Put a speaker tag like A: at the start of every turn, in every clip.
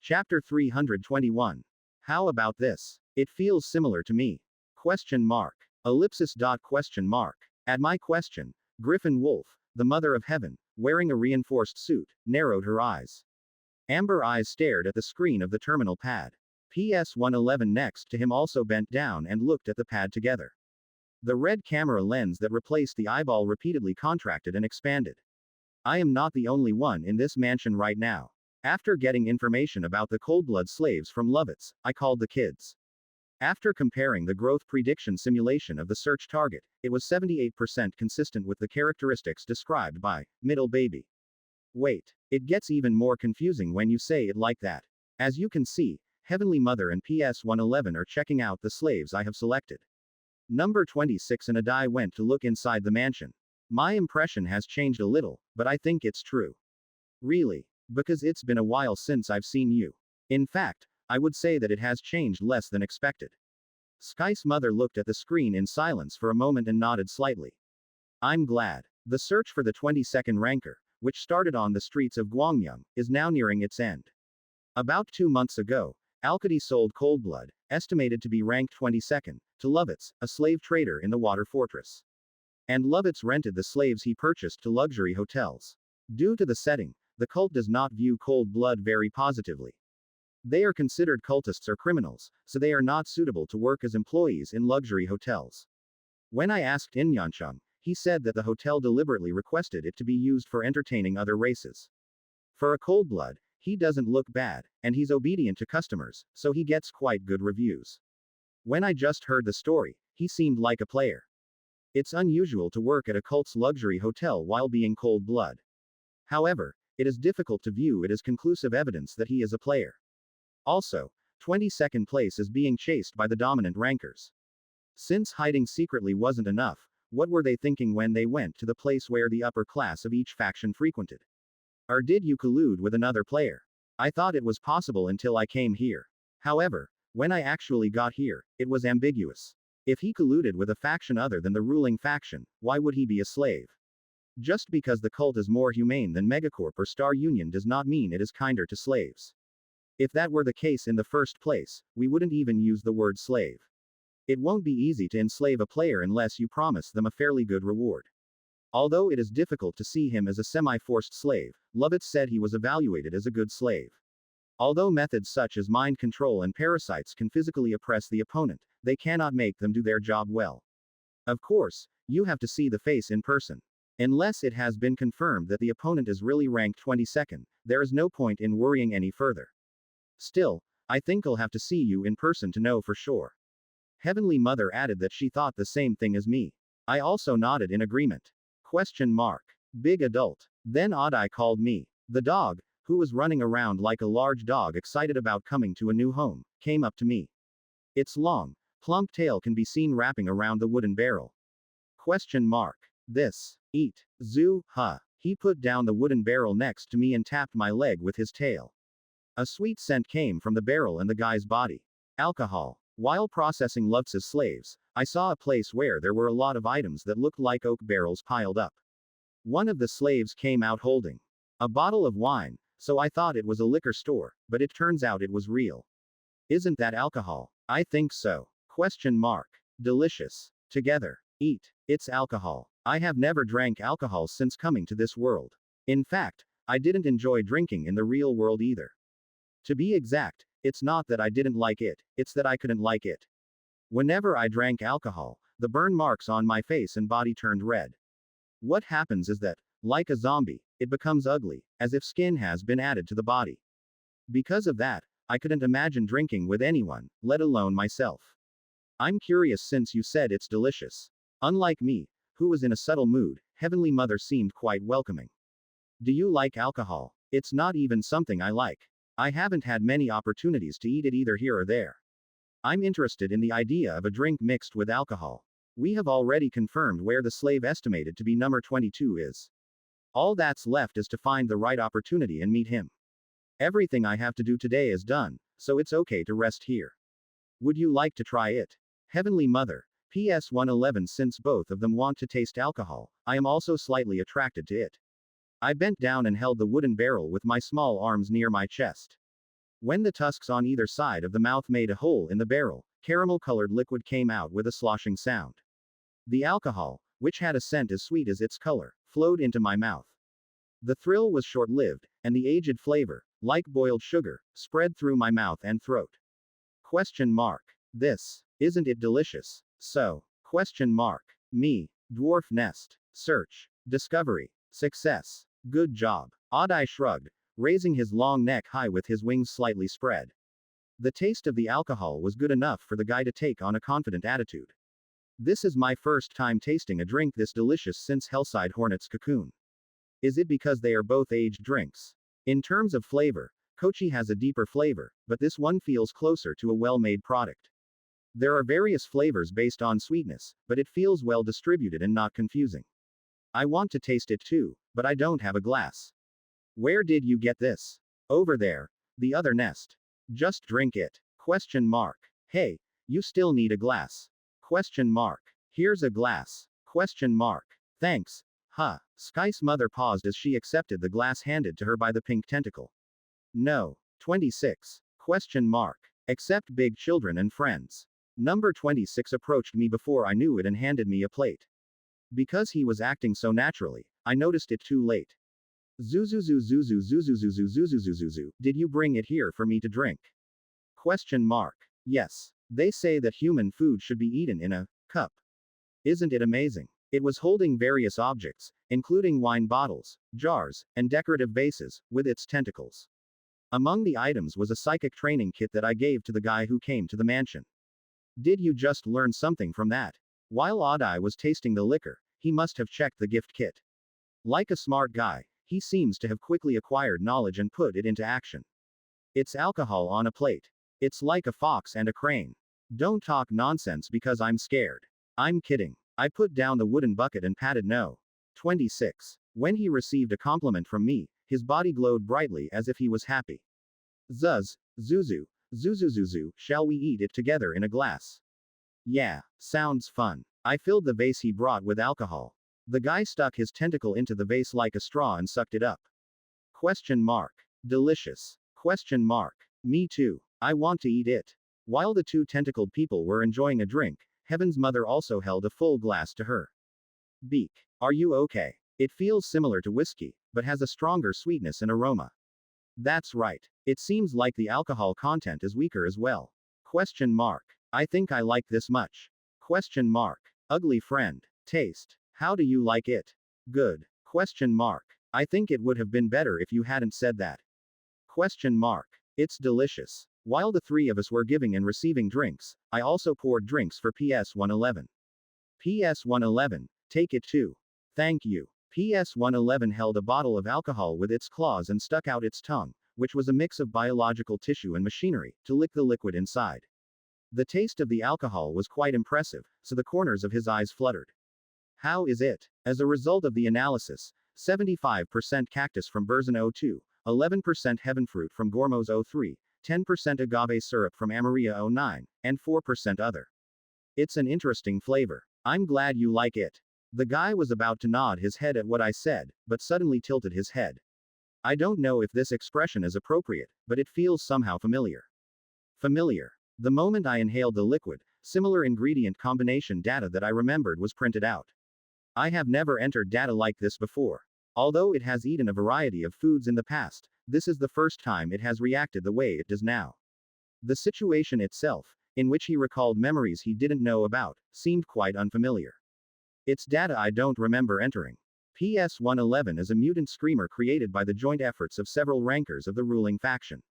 A: Chapter 321. How about this? It feels similar to me. Question mark. Ellipsis dot question mark. At my question, Griffin Wolf, the mother of heaven, wearing a reinforced suit, narrowed her eyes. Amber eyes stared at the screen of the terminal pad. PS-111 next to him also bent down and looked at the pad together. The red camera lens that replaced the eyeball repeatedly contracted and expanded. I am not the only one in this mansion right now. After getting information about the cold-blood slaves from Lovitz, I called the kids. After comparing the growth prediction simulation of the search target, it was 78% consistent with the characteristics described by middle baby. Wait, it gets even more confusing when you say it like that. As you can see, Heavenly Mother and PS-111 are checking out the slaves I have selected. Number 26 and Adai went to look inside the mansion. My impression has changed a little, but I think it's true. Really? Because it's been a while since I've seen you. In fact, I would say that it has changed less than expected. Sky's mother looked at the screen in silence for a moment and nodded slightly. I'm glad. The search for the 22nd ranker, which started on the streets of Gwangyang, is now nearing its end. About 2 months ago, Alcady sold Coldblood, estimated to be ranked 22nd, to Lovitz, a slave trader in the water fortress. And Lovitz rented the slaves he purchased to luxury hotels. Due to the setting, the cult does not view cold blood very positively. They are considered cultists or criminals, so they are not suitable to work as employees in luxury hotels. When I asked Inyancheng, he said that the hotel deliberately requested it to be used for entertaining other races. For a cold blood, he doesn't look bad, and he's obedient to customers, so he gets quite good reviews. When I just heard the story, he seemed like a player. It's unusual to work at a cult's luxury hotel while being cold blood. However, it is difficult to view it as conclusive evidence that he is a player. Also, 22nd place is being chased by the dominant rankers. Since hiding secretly wasn't enough, what were they thinking when they went to the place where the upper class of each faction frequented? Or did you collude with another player? I thought it was possible until I came here. However, when I actually got here, it was ambiguous. If he colluded with a faction other than the ruling faction, why would he be a slave? Just because the cult is more humane than Megacorp or Star Union does not mean it is kinder to slaves. If that were the case in the first place, we wouldn't even use the word slave. It won't be easy to enslave a player unless you promise them a fairly good reward. Although it is difficult to see him as a semi-forced slave, Lovitz said he was evaluated as a good slave. Although methods such as mind control and parasites can physically oppress the opponent, they cannot make them do their job well. Of course, you have to see the face in person. Unless it has been confirmed that the opponent is really ranked 22nd, there is no point in worrying any further. Still, I think I'll have to see you in person to know for sure. Heavenly Mother added that she thought the same thing as me. I also nodded in agreement. Question mark. Big adult. Then Adai called me. The dog, who was running around like a large dog excited about coming to a new home, came up to me. Its long, plump tail can be seen wrapping around the wooden barrel. Question mark. This. Eat. Zoo, huh. He put down the wooden barrel next to me and tapped my leg with his tail. A sweet scent came from the barrel and the guy's body. Alcohol. While processing Lovetz's slaves, I saw a place where there were a lot of items that looked like oak barrels piled up. One of the slaves came out holding a bottle of wine, so I thought it was a liquor store, but it turns out it was real. Isn't that alcohol? I think so. Question mark. Delicious. Together. Eat. It's alcohol. I have never drank alcohol since coming to this world. In fact, I didn't enjoy drinking in the real world either. To be exact, it's not that I didn't like it, it's that I couldn't like it. Whenever I drank alcohol, the burn marks on my face and body turned red. What happens is that, like a zombie, it becomes ugly, as if skin has been added to the body. Because of that, I couldn't imagine drinking with anyone, let alone myself. I'm curious since you said it's delicious. Unlike me, who was in a subtle mood, Heavenly Mother seemed quite welcoming. Do you like alcohol? It's not even something I like. I haven't had many opportunities to eat it either here or there. I'm interested in the idea of a drink mixed with alcohol. We have already confirmed where the slave estimated to be number 22 is. All that's left is to find the right opportunity and meet him. Everything I have to do today is done, so it's okay to rest here. Would you like to try it? Heavenly Mother. PS-111. Since both of them want to taste alcohol, I am also slightly attracted to it. I bent down and held the wooden barrel with my small arms near my chest. When the tusks on either side of the mouth made a hole in the barrel, caramel-colored liquid came out with a sloshing sound. The alcohol, which had a scent as sweet as its color, flowed into my mouth. The thrill was short-lived, and the aged flavor, like boiled sugar, spread through my mouth and throat. Question mark. This. Isn't it delicious? So. Question mark. Me. Dwarf nest. Search. Discovery. Success. Good job. Odd-eye shrugged, raising his long neck high with his wings slightly spread. The taste of the alcohol was good enough for the guy to take on a confident attitude. This is my first time tasting a drink this delicious since Hellside Hornet's Cocoon. Is it because they are both aged drinks? In terms of flavor, Kochi has a deeper flavor, but this one feels closer to a well-made product. There are various flavors based on sweetness, but it feels well distributed and not confusing. I want to taste it too, but I don't have a glass. Where did you get this? Over there. The other nest. Just drink it. Question mark. Hey, you still need a glass. Question mark. Here's a glass. Question mark. Thanks. Huh. Sky's mother paused as she accepted the glass handed to her by the pink tentacle. No. 26. Question mark. Except big children and friends. Number 26 approached me before I knew it and handed me a plate. Because he was acting so naturally, I noticed it too late. Zuzuzu, did you bring it here for me to drink? Question mark. Yes. They say that human food should be eaten in a cup. Isn't it amazing? It was holding various objects, including wine bottles, jars, and decorative vases, with its tentacles. Among the items was a psychic training kit that I gave to the guy who came to the mansion. Did you just learn something from that? While Odd-Eye was tasting the liquor, he must have checked the gift kit. Like a smart guy, he seems to have quickly acquired knowledge and put it into action. It's alcohol on a plate. It's like a fox and a crane. Don't talk nonsense because I'm scared. I'm kidding. I put down the wooden bucket and patted no. 26. When he received a compliment from me, his body glowed brightly as if he was happy. Zuzu, shall we eat it together in a glass? Yeah, sounds fun. I filled the vase he brought with alcohol. The guy stuck his tentacle into the vase like a straw and sucked it up. Question mark. Delicious. Question mark. Me too. I want to eat it. While the two tentacled people were enjoying a drink, Heaven's mother also held a full glass to her beak. Are you okay? It feels similar to whiskey, but has a stronger sweetness and aroma. That's right. It seems like the alcohol content is weaker as well. Question mark. I think I like this much. Question mark. Ugly friend. Taste. How do you like it? Good. Question mark. I think it would have been better if you hadn't said that. Question mark. It's delicious. While the three of us were giving and receiving drinks, I also poured drinks for PS111. PS111, take it too. Thank you. PS111 held a bottle of alcohol with its claws and stuck out its tongue, which was a mix of biological tissue and machinery, to lick the liquid inside. The taste of the alcohol was quite impressive, so the corners of his eyes fluttered. How is it? As a result of the analysis, 75% cactus from Berzin 02, 11% heavenfruit from Gormos 03, 10% agave syrup from Amarilla 09, and 4% other. It's an interesting flavor. I'm glad you like it. The guy was about to nod his head at what I said, but suddenly tilted his head. I don't know if this expression is appropriate, but it feels somehow familiar. Familiar. The moment I inhaled the liquid, similar ingredient combination data that I remembered was printed out. I have never entered data like this before. Although it has eaten a variety of foods in the past, this is the first time it has reacted the way it does now. The situation itself, in which he recalled memories he didn't know about, seemed quite unfamiliar. It's data I don't remember entering. PS111 is a mutant screamer created by the joint efforts of several rankers of the ruling faction.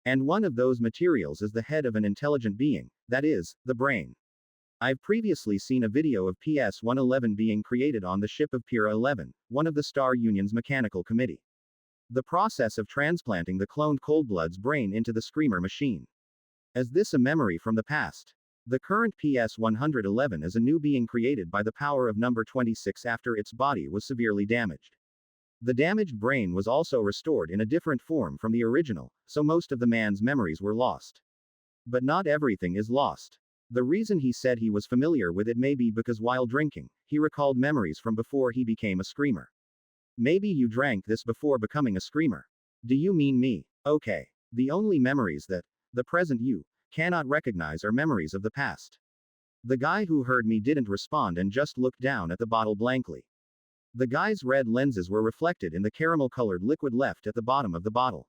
A: And one of those materials is the head of an intelligent being, that is, the brain. I've previously seen a video of PS111 being created on the ship of Pira 11, one of the Star Union's mechanical committee. The process of transplanting the cloned Coldblood's brain into the screamer machine. Is this a memory from the past? The current PS111 is a new being created by the power of number 26 after its body was severely damaged. The damaged brain was also restored in a different form from the original, so most of the man's memories were lost. But not everything is lost. The reason he said he was familiar with it may be because while drinking, he recalled memories from before he became a screamer. Maybe you drank this before becoming a screamer. Do you mean me? Okay. The only memories that the present you cannot recognize are memories of the past. The guy who heard me didn't respond and just looked down at the bottle blankly. The guy's red lenses were reflected in the caramel-colored liquid left at the bottom of the bottle.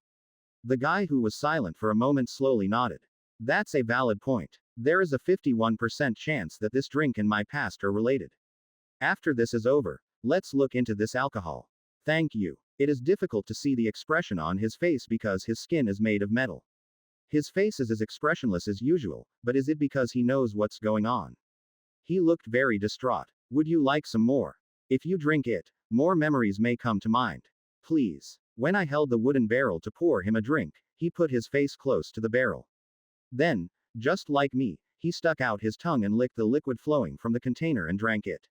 A: The guy who was silent for a moment slowly nodded. That's a valid point. There is a 51% chance that this drink and my past are related. After this is over, let's look into this alcohol. Thank you. It is difficult to see the expression on his face because his skin is made of metal. His face is as expressionless as usual, but is it because he knows what's going on? He looked very distraught. Would you like some more? If you drink it, more memories may come to mind. Please. When I held the wooden barrel to pour him a drink, he put his face close to the barrel. Then, just like me, he stuck out his tongue and licked the liquid flowing from the container and drank it.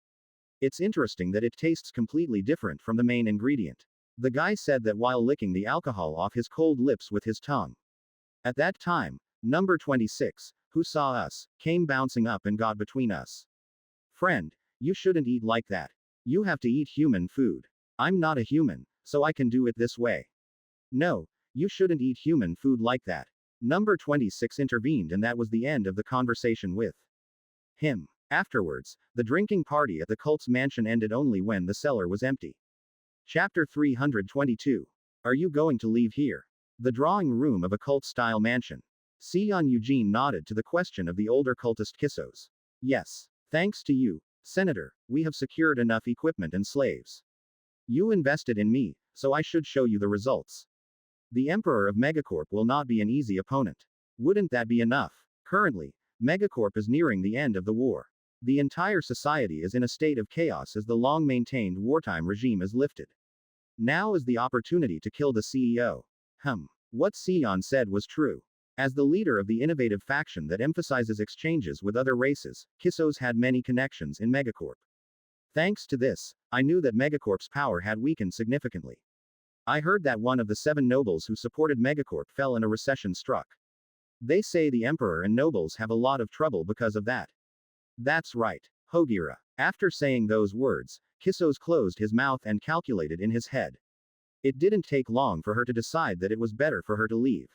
A: It's interesting that it tastes completely different from the main ingredient. The guy said that while licking the alcohol off his cold lips with his tongue. At that time, number 26, who saw us, came bouncing up and got between us. Friend, you shouldn't eat like that. You have to eat human food. I'm not a human, so I can do it this way. No, you shouldn't eat human food like that. Number 26 intervened, and that was the end of the conversation with him. Afterwards, the drinking party at the cult's mansion ended only when the cellar was empty. Chapter 322. Are you going to leave here? The drawing room of a cult-style mansion. Sion Eugene nodded to the question of the older cultist Kissos. Yes. Thanks to you, Senator, we have secured enough equipment and slaves. You invested in me, so I should show you the results. The Emperor of Megacorp will not be an easy opponent. Wouldn't that be enough? Currently, Megacorp is nearing the end of the war. The entire society is in a state of chaos as the long-maintained wartime regime is lifted. Now is the opportunity to kill the CEO. What Sion said was true. As the leader of the innovative faction that emphasizes exchanges with other races, Kissos had many connections in Megacorp. Thanks to this, I knew that Megacorp's power had weakened significantly. I heard that one of the 7 nobles who supported Megacorp fell and a recession struck. They say the Emperor and nobles have a lot of trouble because of that. That's right, Hogira. After saying those words, Kissos closed his mouth and calculated in his head. It didn't take long for her to decide that it was better for her to leave.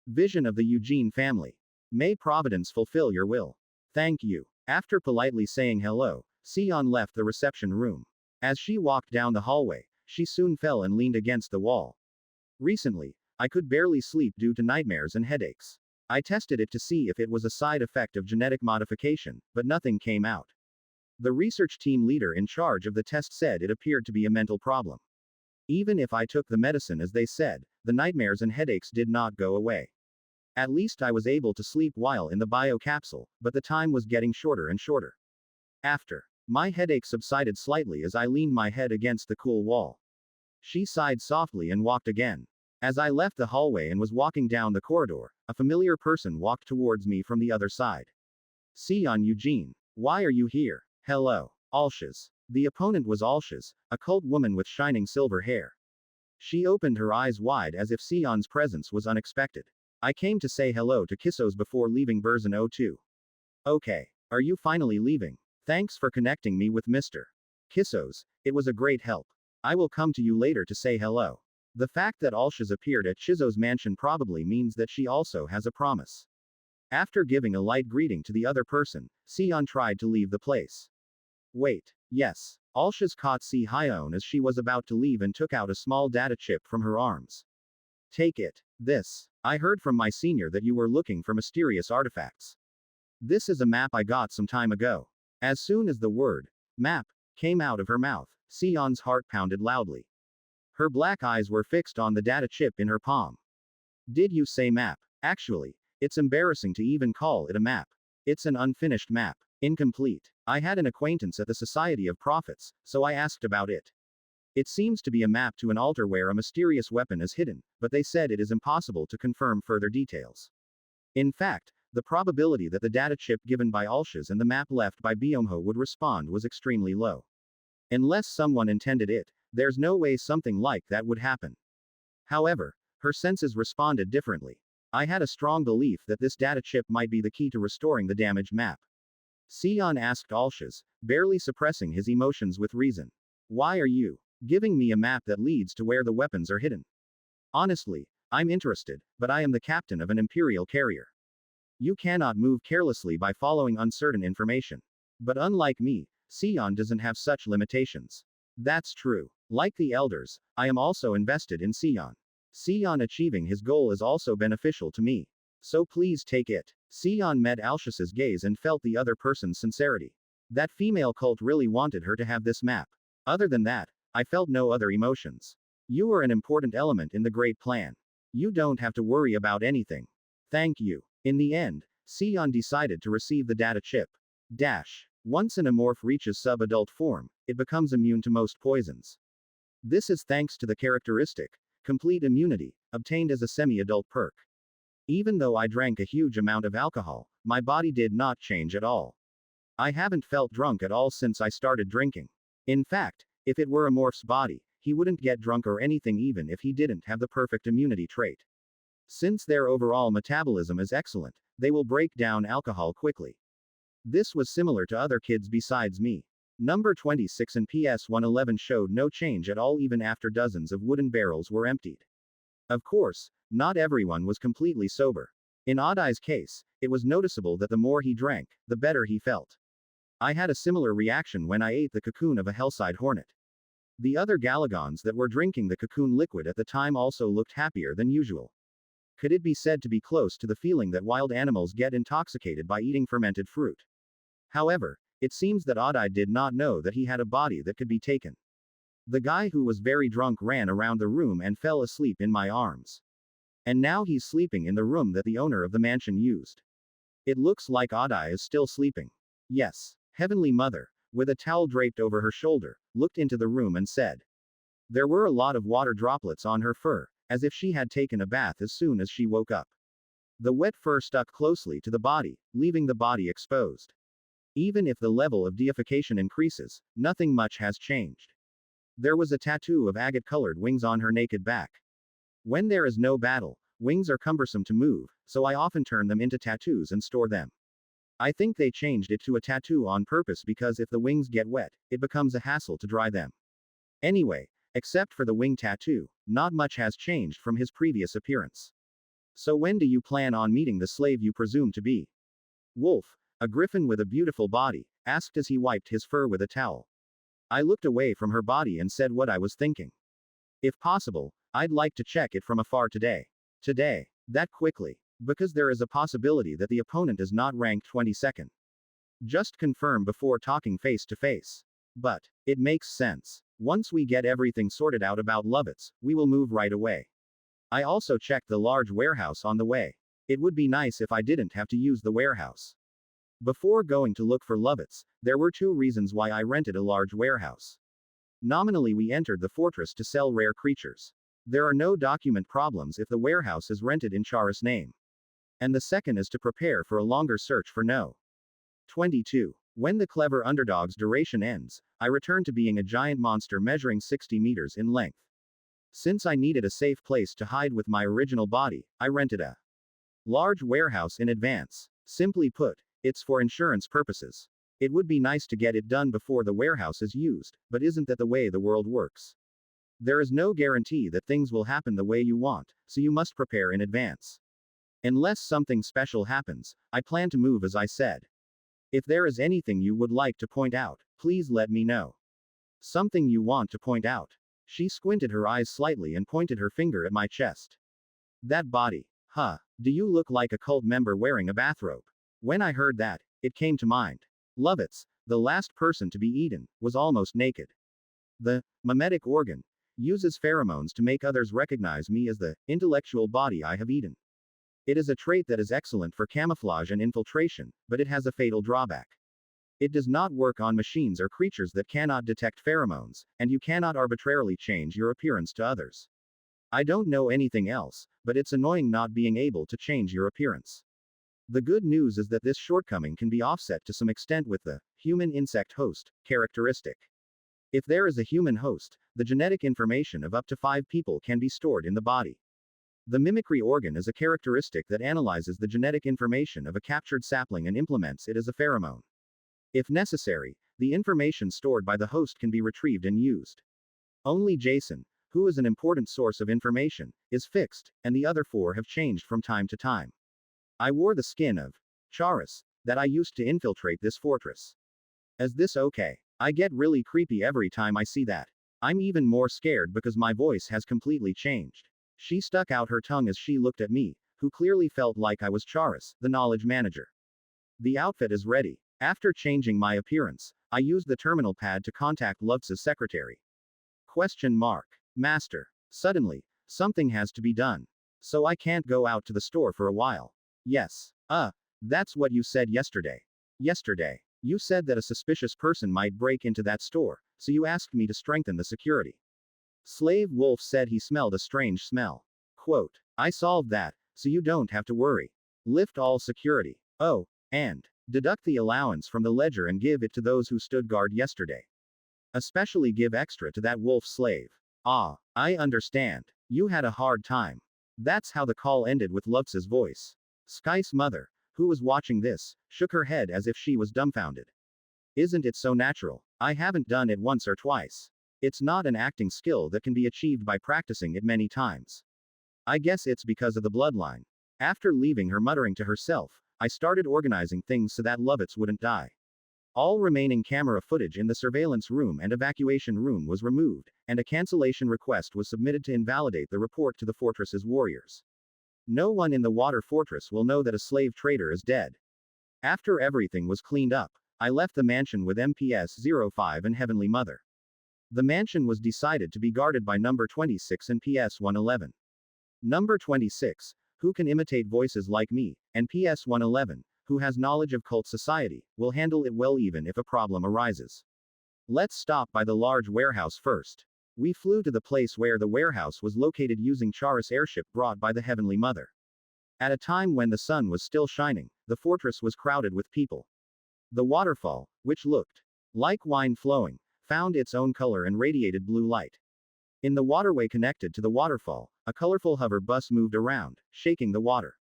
A: Vision of the Eugene family. May Providence fulfill your will. Thank you. After politely saying hello, Sion left the reception room. As she walked down the hallway, she soon fell and leaned against the wall. Recently, I could barely sleep due to nightmares and headaches. I tested it to see if it was a side effect of genetic modification, but nothing came out. The research team leader in charge of the test said it appeared to be a mental problem. Even if I took the medicine as they said, the nightmares and headaches did not go away. At least I was able to sleep while in the biocapsule, but the time was getting shorter and shorter. After, my headache subsided slightly as I leaned my head against the cool wall. She sighed softly and walked again. As I left the hallway and was walking down the corridor, a familiar person walked towards me from the other side. Sion Eugene. Why are you here? Hello. Alshes. The opponent was Alshes, a cult woman with shining silver hair. She opened her eyes wide as if Sion's presence was unexpected. I came to say hello to Kissos before leaving Berzin 02. Okay. Are you finally leaving? Thanks for connecting me with Mr. Kissos, it was a great help. I will come to you later to say hello. The fact that Alshes appeared at Chizo's mansion probably means that she also has a promise. After giving a light greeting to the other person, Sion tried to leave the place. Wait. Yes. Alshes caught Si Hyone as she was about to leave and took out a small data chip from her arms. Take it. This. I heard from my senior that you were looking for mysterious artifacts. This is a map I got some time ago. As soon as the word, map, came out of her mouth, Sion's heart pounded loudly. Her black eyes were fixed on the data chip in her palm. Did you say map? Actually, it's embarrassing to even call it a map. It's an unfinished map. Incomplete. I had an acquaintance at the Society of Prophets, so I asked about it. It seems to be a map to an altar where a mysterious weapon is hidden, but they said it is impossible to confirm further details. In fact, the probability that the data chip given by Alshes and the map left by Biomho would respond was extremely low. Unless someone intended it, there's no way something like that would happen. However, her senses responded differently. I had a strong belief that this data chip might be the key to restoring the damaged map. Sion asked Alshes, barely suppressing his emotions with reason. Why are you giving me a map that leads to where the weapons are hidden? Honestly, I'm interested, but I am the captain of an imperial carrier. You cannot move carelessly by following uncertain information. But unlike me, Sion doesn't have such limitations. That's true. Like the elders, I am also invested in Sion. Sion achieving his goal is also beneficial to me. So please take it. Sion met Alcius's gaze and felt the other person's sincerity. That female cult really wanted her to have this map. Other than that, I felt no other emotions. You are an important element in the great plan. You don't have to worry about anything. Thank you. In the end, Sion decided to receive the data chip. Once an amorph reaches sub-adult form, it becomes immune to most poisons. This is thanks to the characteristic, complete immunity, obtained as a semi-adult perk. Even though I drank a huge amount of alcohol, my body did not change at all. I haven't felt drunk at all since I started drinking. In fact, if it were Amorph's body, he wouldn't get drunk or anything even if he didn't have the perfect immunity trait. Since their overall metabolism is excellent, they will break down alcohol quickly. This was similar to other kids besides me. Number 26 and PS111 showed no change at all even after dozens of wooden barrels were emptied. Of course, not everyone was completely sober. In Oddai's case, it was noticeable that the more he drank, the better he felt. I had a similar reaction when I ate the cocoon of a Hellside hornet. The other Galagons that were drinking the cocoon liquid at the time also looked happier than usual. Could it be said to be close to the feeling that wild animals get intoxicated by eating fermented fruit? However, it seems that Oddai did not know that he had a body that could be taken. The guy who was very drunk ran around the room and fell asleep in my arms. And now he's sleeping in the room that the owner of the mansion used. It looks like Oddai is still sleeping. Yes, Heavenly Mother, with a towel draped over her shoulder, looked into the room and said. There were a lot of water droplets on her fur, as if she had taken a bath as soon as she woke up. The wet fur stuck closely to the body, leaving the body exposed. Even if the level of deification increases, nothing much has changed. There was a tattoo of agate-colored wings on her naked back. When there is no battle, wings are cumbersome to move, so I often turn them into tattoos and store them. I think they changed it to a tattoo on purpose because if the wings get wet, it becomes a hassle to dry them. Anyway, except for the wing tattoo, not much has changed from his previous appearance. So when do you plan on meeting the slave you presume to be? Wolf, a griffin with a beautiful body, asked as he wiped his fur with a towel. I looked away from her body and said what I was thinking. If possible, I'd like to check it from afar today. Today. That quickly. Because there is a possibility that the opponent is not ranked 22nd. Just confirm before talking face to face. But it makes sense. Once we get everything sorted out about Lovitz, we will move right away. I also checked the large warehouse on the way. It would be nice if I didn't have to use the warehouse. Before going to look for Lovitz, there were two reasons why I rented a large warehouse. Nominally, we entered the fortress to sell rare creatures. There are no document problems if the warehouse is rented in Chara's name. And the second is to prepare for a longer search for No. 22. When the clever underdog's duration ends, I return to being a giant monster measuring 60 meters in length. Since I needed a safe place to hide with my original body, I rented a large warehouse in advance. Simply put, it's for insurance purposes. It would be nice to get it done before the warehouse is used, but isn't that the way the world works? There is no guarantee that things will happen the way you want, so you must prepare in advance. Unless something special happens, I plan to move as I said. If there is anything you would like to point out, please let me know. Something you want to point out. She squinted her eyes slightly and pointed her finger at my chest. That body. Huh. Do you look like a cult member wearing a bathrobe? When I heard that, it came to mind. Lovitz, the last person to be eaten, was almost naked. The mimetic organ uses pheromones to make others recognize me as the intellectual body I have eaten. It is a trait that is excellent for camouflage and infiltration, but it has a fatal drawback. It does not work on machines or creatures that cannot detect pheromones, and you cannot arbitrarily change your appearance to others. I don't know anything else, but it's annoying not being able to change your appearance. The good news is that this shortcoming can be offset to some extent with the human insect host characteristic. If there is a human host, the genetic information of up to 5 people can be stored in the body. The mimicry organ is a characteristic that analyzes the genetic information of a captured sapling and implements it as a pheromone. If necessary, the information stored by the host can be retrieved and used. Only Jason, who is an important source of information, is fixed, and the other 4 have changed from time to time. I wore the skin of Charis that I used to infiltrate this fortress. Is this okay? I get really creepy every time I see that. I'm even more scared because my voice has completely changed. She stuck out her tongue as she looked at me, who clearly felt like I was Charis, the knowledge manager. The outfit is ready. After changing my appearance, I used the terminal pad to contact Lutz's secretary. Question mark. Master. Suddenly, something has to be done. So I can't go out to the store for a while. Yes. That's what you said yesterday. Yesterday. You said that a suspicious person might break into that store, so you asked me to strengthen the security. Slave Wolf said he smelled a strange smell. Quote. I solved that, so you don't have to worry. Lift all security. Oh, and deduct the allowance from the ledger and give it to those who stood guard yesterday. Especially give extra to that wolf slave. Ah, I understand. You had a hard time. That's how the call ended with Lutz's voice. Sky's mother, who was watching this, shook her head as if she was dumbfounded. Isn't it so natural? I haven't done it once or twice. It's not an acting skill that can be achieved by practicing it many times. I guess it's because of the bloodline. After leaving her muttering to herself, I started organizing things so that Lovitz wouldn't die. All remaining camera footage in the surveillance room and evacuation room was removed, and a cancellation request was submitted to invalidate the report to the fortress's warriors. No one in the water fortress will know that a slave trader is dead. After everything was cleaned up, I left the mansion with MPS-05 and Heavenly Mother. The mansion was decided to be guarded by number 26 and PS-111. Number 26, who can imitate voices like me, and PS-111, who has knowledge of cult society, will handle it well even if a problem arises. Let's stop by the large warehouse first. We flew to the place where the warehouse was located using Charis airship brought by the Heavenly Mother. At a time when the sun was still shining, the fortress was crowded with people. The waterfall, which looked like wine flowing, found its own color and radiated blue light. In the waterway connected to the waterfall, a colorful hover bus moved around, shaking the water.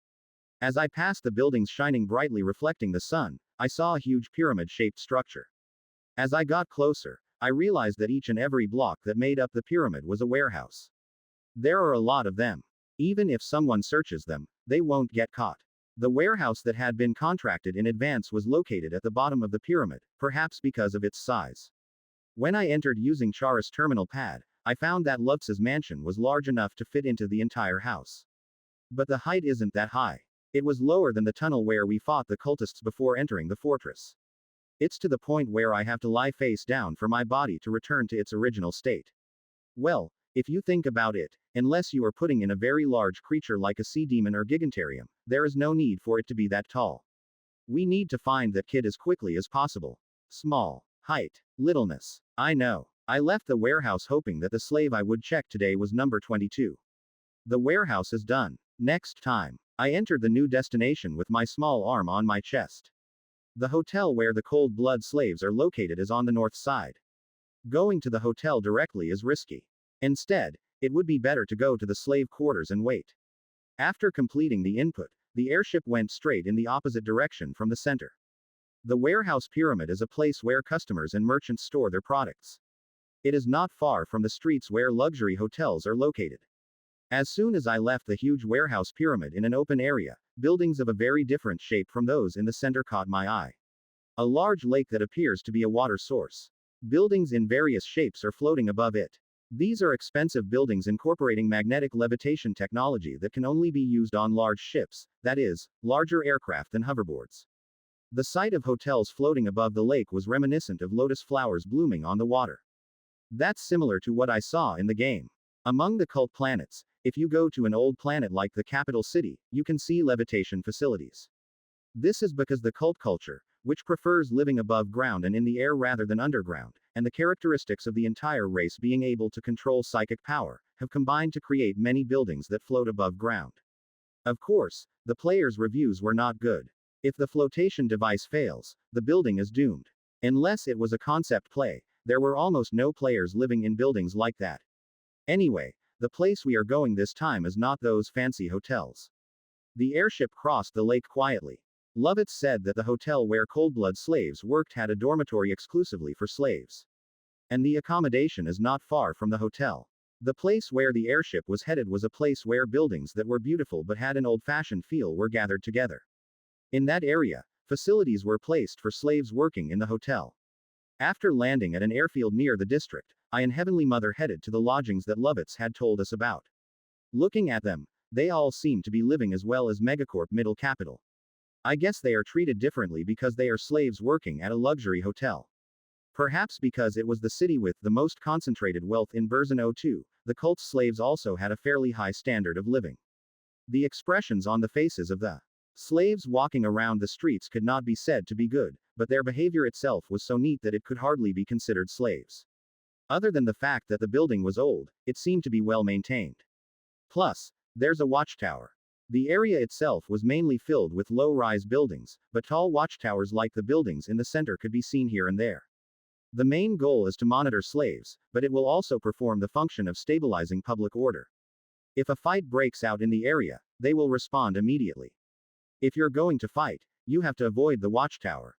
A: As I passed the buildings shining brightly reflecting the sun, I saw a huge pyramid-shaped structure. As I got closer, I realized that each and every block that made up the pyramid was a warehouse. There are a lot of them. Even if someone searches them, they won't get caught. The warehouse that had been contracted in advance was located at the bottom of the pyramid, perhaps because of its size. When I entered using Charis terminal pad, I found that Lutz's mansion was large enough to fit into the entire house. But the height isn't that high. It was lower than the tunnel where we fought the cultists before entering the fortress. It's to the point where I have to lie face down for my body to return to its original state. Well, if you think about it, unless you are putting in a very large creature like a sea demon or gigantarium, there is no need for it to be that tall. We need to find that kid as quickly as possible. Small. Height. Littleness. I know. I left the warehouse hoping that the slave I would check today was number 22. The warehouse is done. Next time, I entered the new destination with my small arm on my chest. The hotel where the cold blood slaves are located is on the north side. Going to the hotel directly is risky. Instead, it would be better to go to the slave quarters and wait. After completing the input, the airship went straight in the opposite direction from the center. The warehouse pyramid is a place where customers and merchants store their products. It is not far from the streets where luxury hotels are located. As soon as I left the huge warehouse pyramid in an open area, buildings of a very different shape from those in the center caught my eye. A large lake that appears to be a water source. Buildings in various shapes are floating above it. These are expensive buildings incorporating magnetic levitation technology that can only be used on large ships, that is, larger aircraft than hoverboards. The sight of hotels floating above the lake was reminiscent of lotus flowers blooming on the water. That's similar to what I saw in the game. Among the cult planets, if you go to an old planet like the capital city, you can see levitation facilities. This is because the cult culture, which prefers living above ground and in the air rather than underground, and the characteristics of the entire race being able to control psychic power, have combined to create many buildings that float above ground. Of course, the players' reviews were not good. If the flotation device fails, the building is doomed. Unless it was a concept play, there were almost no players living in buildings like that. Anyway, the place we are going this time is not those fancy hotels. The airship crossed the lake quietly. Lovitz said that the hotel where cold-blood slaves worked had a dormitory exclusively for slaves. And the accommodation is not far from the hotel. The place where the airship was headed was a place where buildings that were beautiful but had an old-fashioned feel were gathered together. In that area, facilities were placed for slaves working in the hotel. After landing at an airfield near the district, I and Heavenly Mother headed to the lodgings that Lovitz had told us about. Looking at them, they all seem to be living as well as megacorp middle capital. I guess they are treated differently because they are slaves working at a luxury hotel. Perhaps because it was the city with the most concentrated wealth in Burzin 02, the cult's slaves also had a fairly high standard of living. The expressions on the faces of the slaves walking around the streets could not be said to be good, but their behavior itself was so neat that it could hardly be considered slaves. Other than the fact that the building was old, it seemed to be well maintained. Plus, there's a watchtower. The area itself was mainly filled with low-rise buildings, but tall watchtowers like the buildings in the center could be seen here and there. The main goal is to monitor slaves, but it will also perform the function of stabilizing public order. If a fight breaks out in the area, they will respond immediately. If you're going to fight, you have to avoid the watchtower.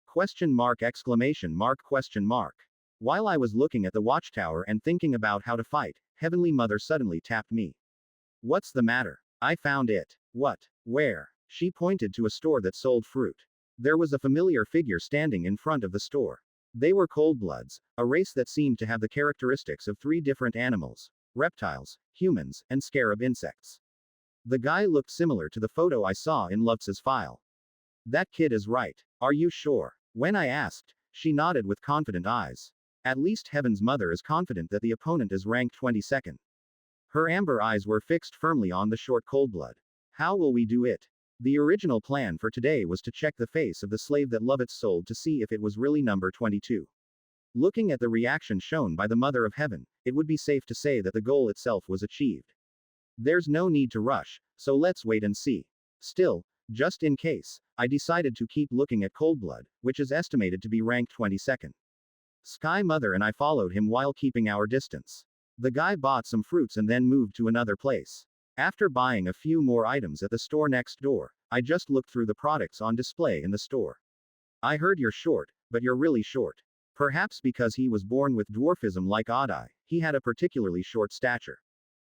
A: Question mark exclamation mark question mark. While I was looking at the watchtower and thinking about how to fight, Heavenly Mother suddenly tapped me. What's the matter? I found it. What? Where? She pointed to a store that sold fruit. There was a familiar figure standing in front of the store. They were coldbloods, a race that seemed to have the characteristics of 3 different animals: reptiles, humans, and scarab insects. The guy looked similar to the photo I saw in Lutz's file. That kid is right. Are you sure? When I asked, she nodded with confident eyes. At least Heaven's Mother is confident that the opponent is ranked 22nd. Her amber eyes were fixed firmly on the short coldblood. How will we do it? The original plan for today was to check the face of the slave that Lovitz sold to see if it was really number 22. Looking at the reaction shown by the Mother of Heaven, it would be safe to say that the goal itself was achieved. There's no need to rush, so let's wait and see. Still, just in case, I decided to keep looking at Coldblood, which is estimated to be ranked 22nd. Sky Mother and I followed him while keeping our distance. The guy bought some fruits and then moved to another place. After buying a few more items at the store next door, I just looked through the products on display in the store. I heard you're short, but you're really short. Perhaps because he was born with dwarfism like Oddeye, he had a particularly short stature.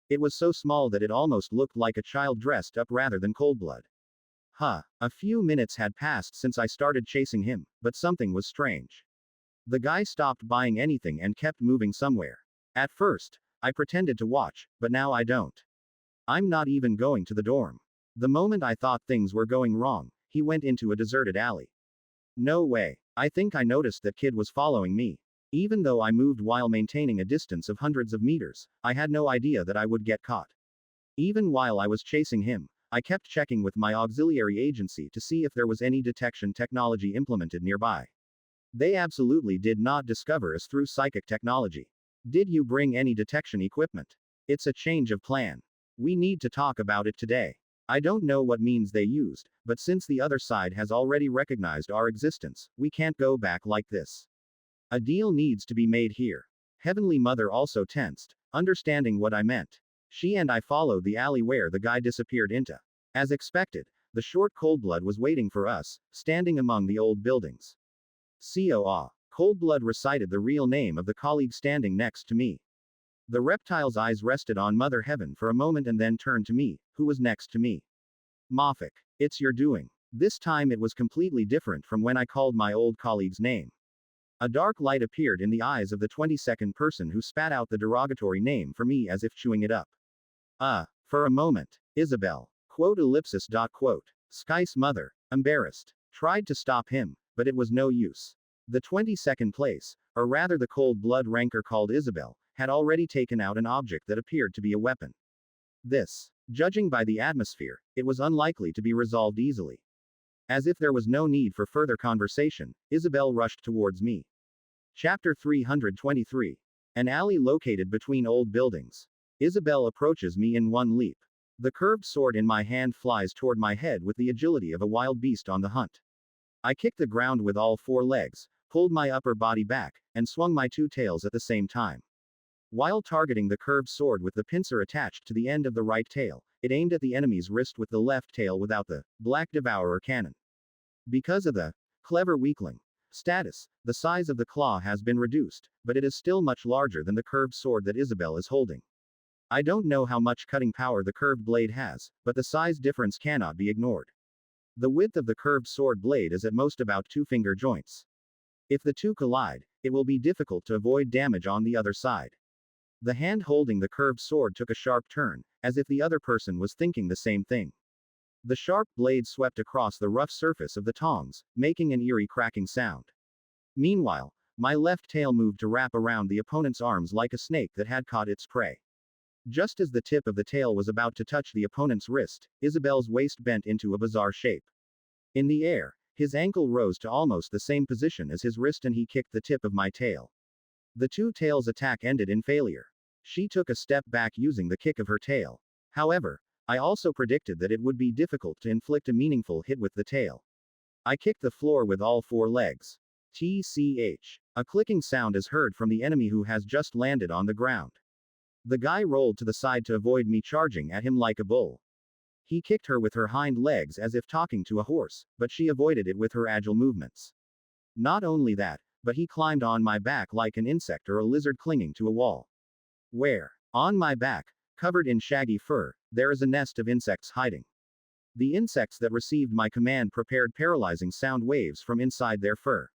A: It was so small that it almost looked like a child dressed up rather than Coldblood. A few minutes had passed since I started chasing him, but something was strange. The guy stopped buying anything and kept moving somewhere. At first, I pretended to watch, but now I don't. I'm not even going to the dorm. The moment I thought things were going wrong, he went into a deserted alley. No way. I think I noticed that kid was following me. Even though I moved while maintaining a distance of hundreds of meters, I had no idea that I would get caught. Even while I was chasing him, I kept checking with my auxiliary agency to see if there was any detection technology implemented nearby. They absolutely did not discover us through psychic technology. Did you bring any detection equipment? It's a change of plan. We need to talk about it today. I don't know what means they used, but since the other side has already recognized our existence, we can't go back like this. A deal needs to be made here. Heavenly Mother also tensed, understanding what I meant. She and I followed the alley where the guy disappeared into. As expected, the short Coldblood was waiting for us, standing among the old buildings. COA. Coldblood recited the real name of the colleague standing next to me. The reptile's eyes rested on Mother Heaven for a moment and then turned to me, who was next to me. Moffick. It's your doing. This time it was completely different from when I called my old colleague's name. A dark light appeared in the eyes of the 22nd person who spat out the derogatory name for me as if chewing it up. For a moment, Isabel. Quote ellipsis dot quote. Sky's mother, embarrassed, tried to stop him, but it was no use. The 22nd place, or rather the cold blood ranker called Isabel, had already taken out an object that appeared to be a weapon. This, judging by the atmosphere, it was unlikely to be resolved easily. As if there was no need for further conversation, Isabel rushed towards me. Chapter 323. An alley located between old buildings. Isabel approaches me in one leap. The curved sword in my hand flies toward my head with the agility of a wild beast on the hunt. I kicked the ground with all 4 legs, pulled my upper body back, and swung my 2 tails at the same time. While targeting the curved sword with the pincer attached to the end of the right tail, it aimed at the enemy's wrist with the left tail without the Black Devourer cannon. Because of the clever weakling, Status: the size of the claw has been reduced, but it is still much larger than the curved sword that Isabel is holding. I don't know how much cutting power the curved blade has, but the size difference cannot be ignored. The width of the curved sword blade is at most about 2 finger joints. If the two collide, it will be difficult to avoid damage on the other side. The hand holding the curved sword took a sharp turn, as if the other person was thinking the same thing. The sharp blade swept across the rough surface of the tongs, making an eerie cracking sound. Meanwhile, my left tail moved to wrap around the opponent's arms like a snake that had caught its prey. Just as the tip of the tail was about to touch the opponent's wrist, Isabel's waist bent into a bizarre shape. In the air, his ankle rose to almost the same position as his wrist and he kicked the tip of my tail. The two tails' attack ended in failure. She took a step back using the kick of her tail. However, I also predicted that it would be difficult to inflict a meaningful hit with the tail. I kicked the floor with all 4 legs. TCH. A clicking sound is heard from the enemy who has just landed on the ground. The guy rolled to the side to avoid me charging at him like a bull. He kicked her with her hind legs as if talking to a horse, but she avoided it with her agile movements. Not only that, but he climbed on my back like an insect or a lizard clinging to a wall. Where? On my back, covered in shaggy fur, there is a nest of insects hiding. The insects that received my command prepared paralyzing sound waves from inside their fur.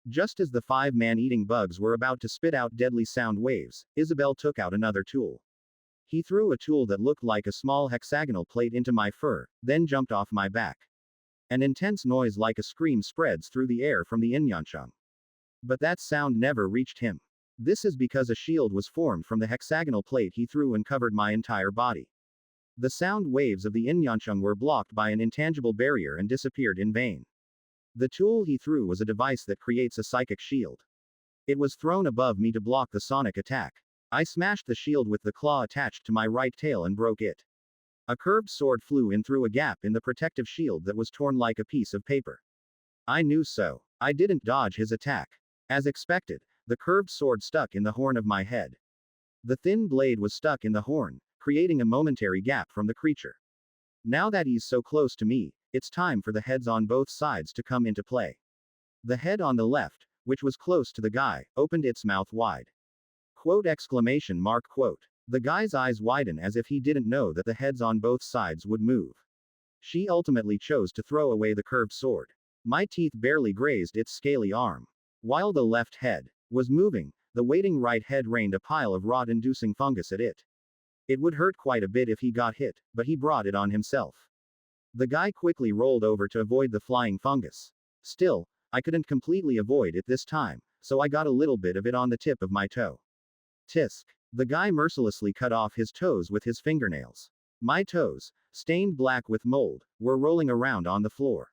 A: Just as the 5 man-eating bugs were about to spit out deadly sound waves, Isabel took out another tool. He threw a tool that looked like a small hexagonal plate into my fur, then jumped off my back. An intense noise like a scream spreads through the air from the Inyanchung. But that sound never reached him. This is because a shield was formed from the hexagonal plate he threw and covered my entire body. The sound waves of the Inyanchung were blocked by an intangible barrier and disappeared in vain. The tool he threw was a device that creates a psychic shield. It was thrown above me to block the sonic attack. I smashed the shield with the claw attached to my right tail and broke it. A curved sword flew in through a gap in the protective shield that was torn like a piece of paper. I knew so. I didn't dodge his attack. As expected, the curved sword stuck in the horn of my head. The thin blade was stuck in the horn, creating a momentary gap from the creature. Now that he's so close to me, it's time for the heads on both sides to come into play. The head on the left, which was close to the guy, opened its mouth wide. Quote exclamation mark quote. The guy's eyes widen as if he didn't know that the heads on both sides would move. She ultimately chose to throw away the curved sword. My teeth barely grazed its scaly arm. While the left head was moving, the waiting right head rained a pile of rot-inducing fungus at it. It would hurt quite a bit if he got hit, but he brought it on himself. The guy quickly rolled over to avoid the flying fungus. Still, I couldn't completely avoid it this time, so I got a little bit of it on the tip of my toe. Tisk. The guy mercilessly cut off his toes with his fingernails. My toes, stained black with mold, were rolling around on the floor.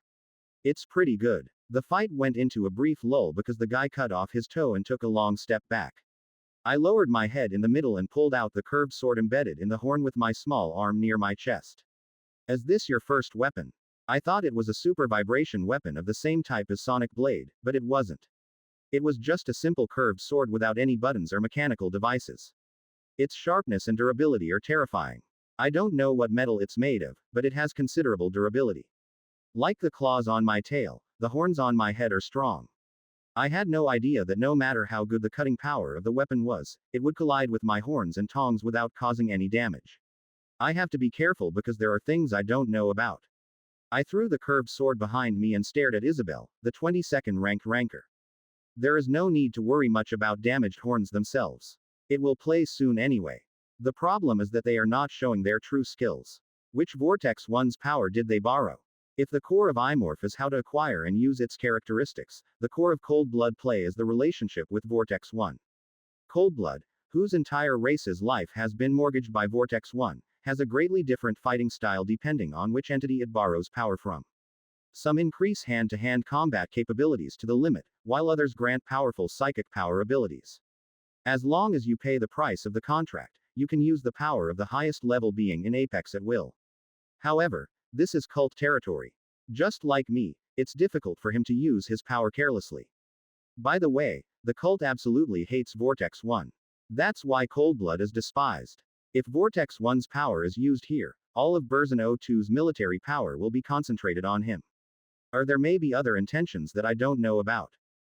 A: It's pretty good. The fight went into a brief lull because the guy cut off his toe and took a long step back. I lowered my head in the middle and pulled out the curved sword embedded in the horn with my small arm near my chest. Is this your first weapon? I thought it was a super vibration weapon of the same type as Sonic Blade, but it wasn't. It was just a simple curved sword without any buttons or mechanical devices. Its sharpness and durability are terrifying. I don't know what metal it's made of, but it has considerable durability. Like the claws on my tail, the horns on my head are strong. I had no idea that no matter how good the cutting power of the weapon was, it would collide with my horns and tongs without causing any damage. I have to be careful because there are things I don't know about. I threw the curved sword behind me and stared at Isabel, the 22nd ranked ranker. There is no need to worry much about damaged horns themselves. It will play soon anyway. The problem is that they are not showing their true skills. Which Vortex 1's power did they borrow? If the core of Imorph is how to acquire and use its characteristics, the core of Cold Blood play is the relationship with Vortex 1. Cold Blood, whose entire race's life has been mortgaged by Vortex 1, has a greatly different fighting style depending on which entity it borrows power from. Some increase hand-to-hand combat capabilities to the limit, while others grant powerful psychic power abilities. As long as you pay the price of the contract, you can use the power of the highest level being in Apex at will. However, this is cult territory. Just like me, it's difficult for him to use his power carelessly. By the way, the cult absolutely hates Vortex 1. That's why Coldblood is despised. If Vortex 1's power is used here, all of Burzin O2's military power will be concentrated on him. Or there may be other intentions that I don't know about.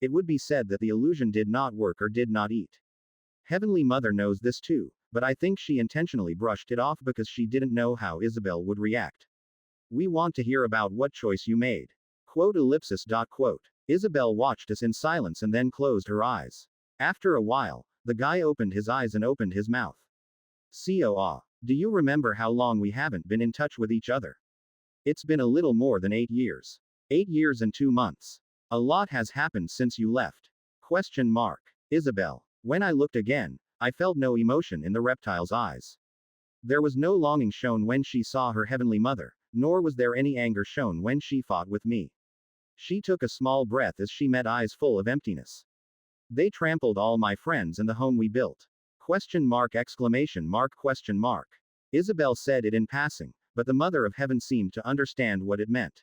A: it would be said that the illusion did not work or did not eat. Heavenly Mother knows this too, but I think she intentionally brushed it off because she didn't know how Isabel would react. We want to hear about what choice you made. Quote ellipsis. Quote. Isabel watched us in silence and then closed her eyes. After a while, the guy opened his eyes and opened his mouth. COA. Do you remember how long we haven't been in touch with each other? It's been a little more than 8 years. 8 years and 2 months. A lot has happened since you left. Question mark. Isabel. When I looked again, I felt no emotion in the reptile's eyes. There was no longing shown when she saw her heavenly mother, nor was there any anger shown when she fought with me. She took a small breath as she met eyes full of emptiness. They trampled all my friends and the home we built. Question mark. Question mark. Isabel said it in passing, but the Mother of Heaven seemed to understand what it meant.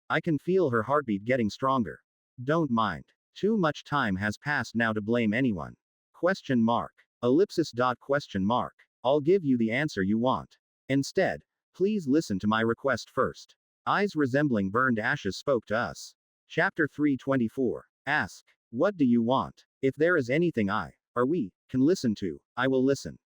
A: I can feel her heartbeat getting stronger. Don't mind. Too much time has passed now to blame anyone. Question mark. Ellipsis. Question mark. I'll give you the answer you want. Instead, please listen to my request first. Eyes resembling burned ashes spoke to us. Chapter 324. Ask. What do you want? If there is anything or we, can listen to, I will listen.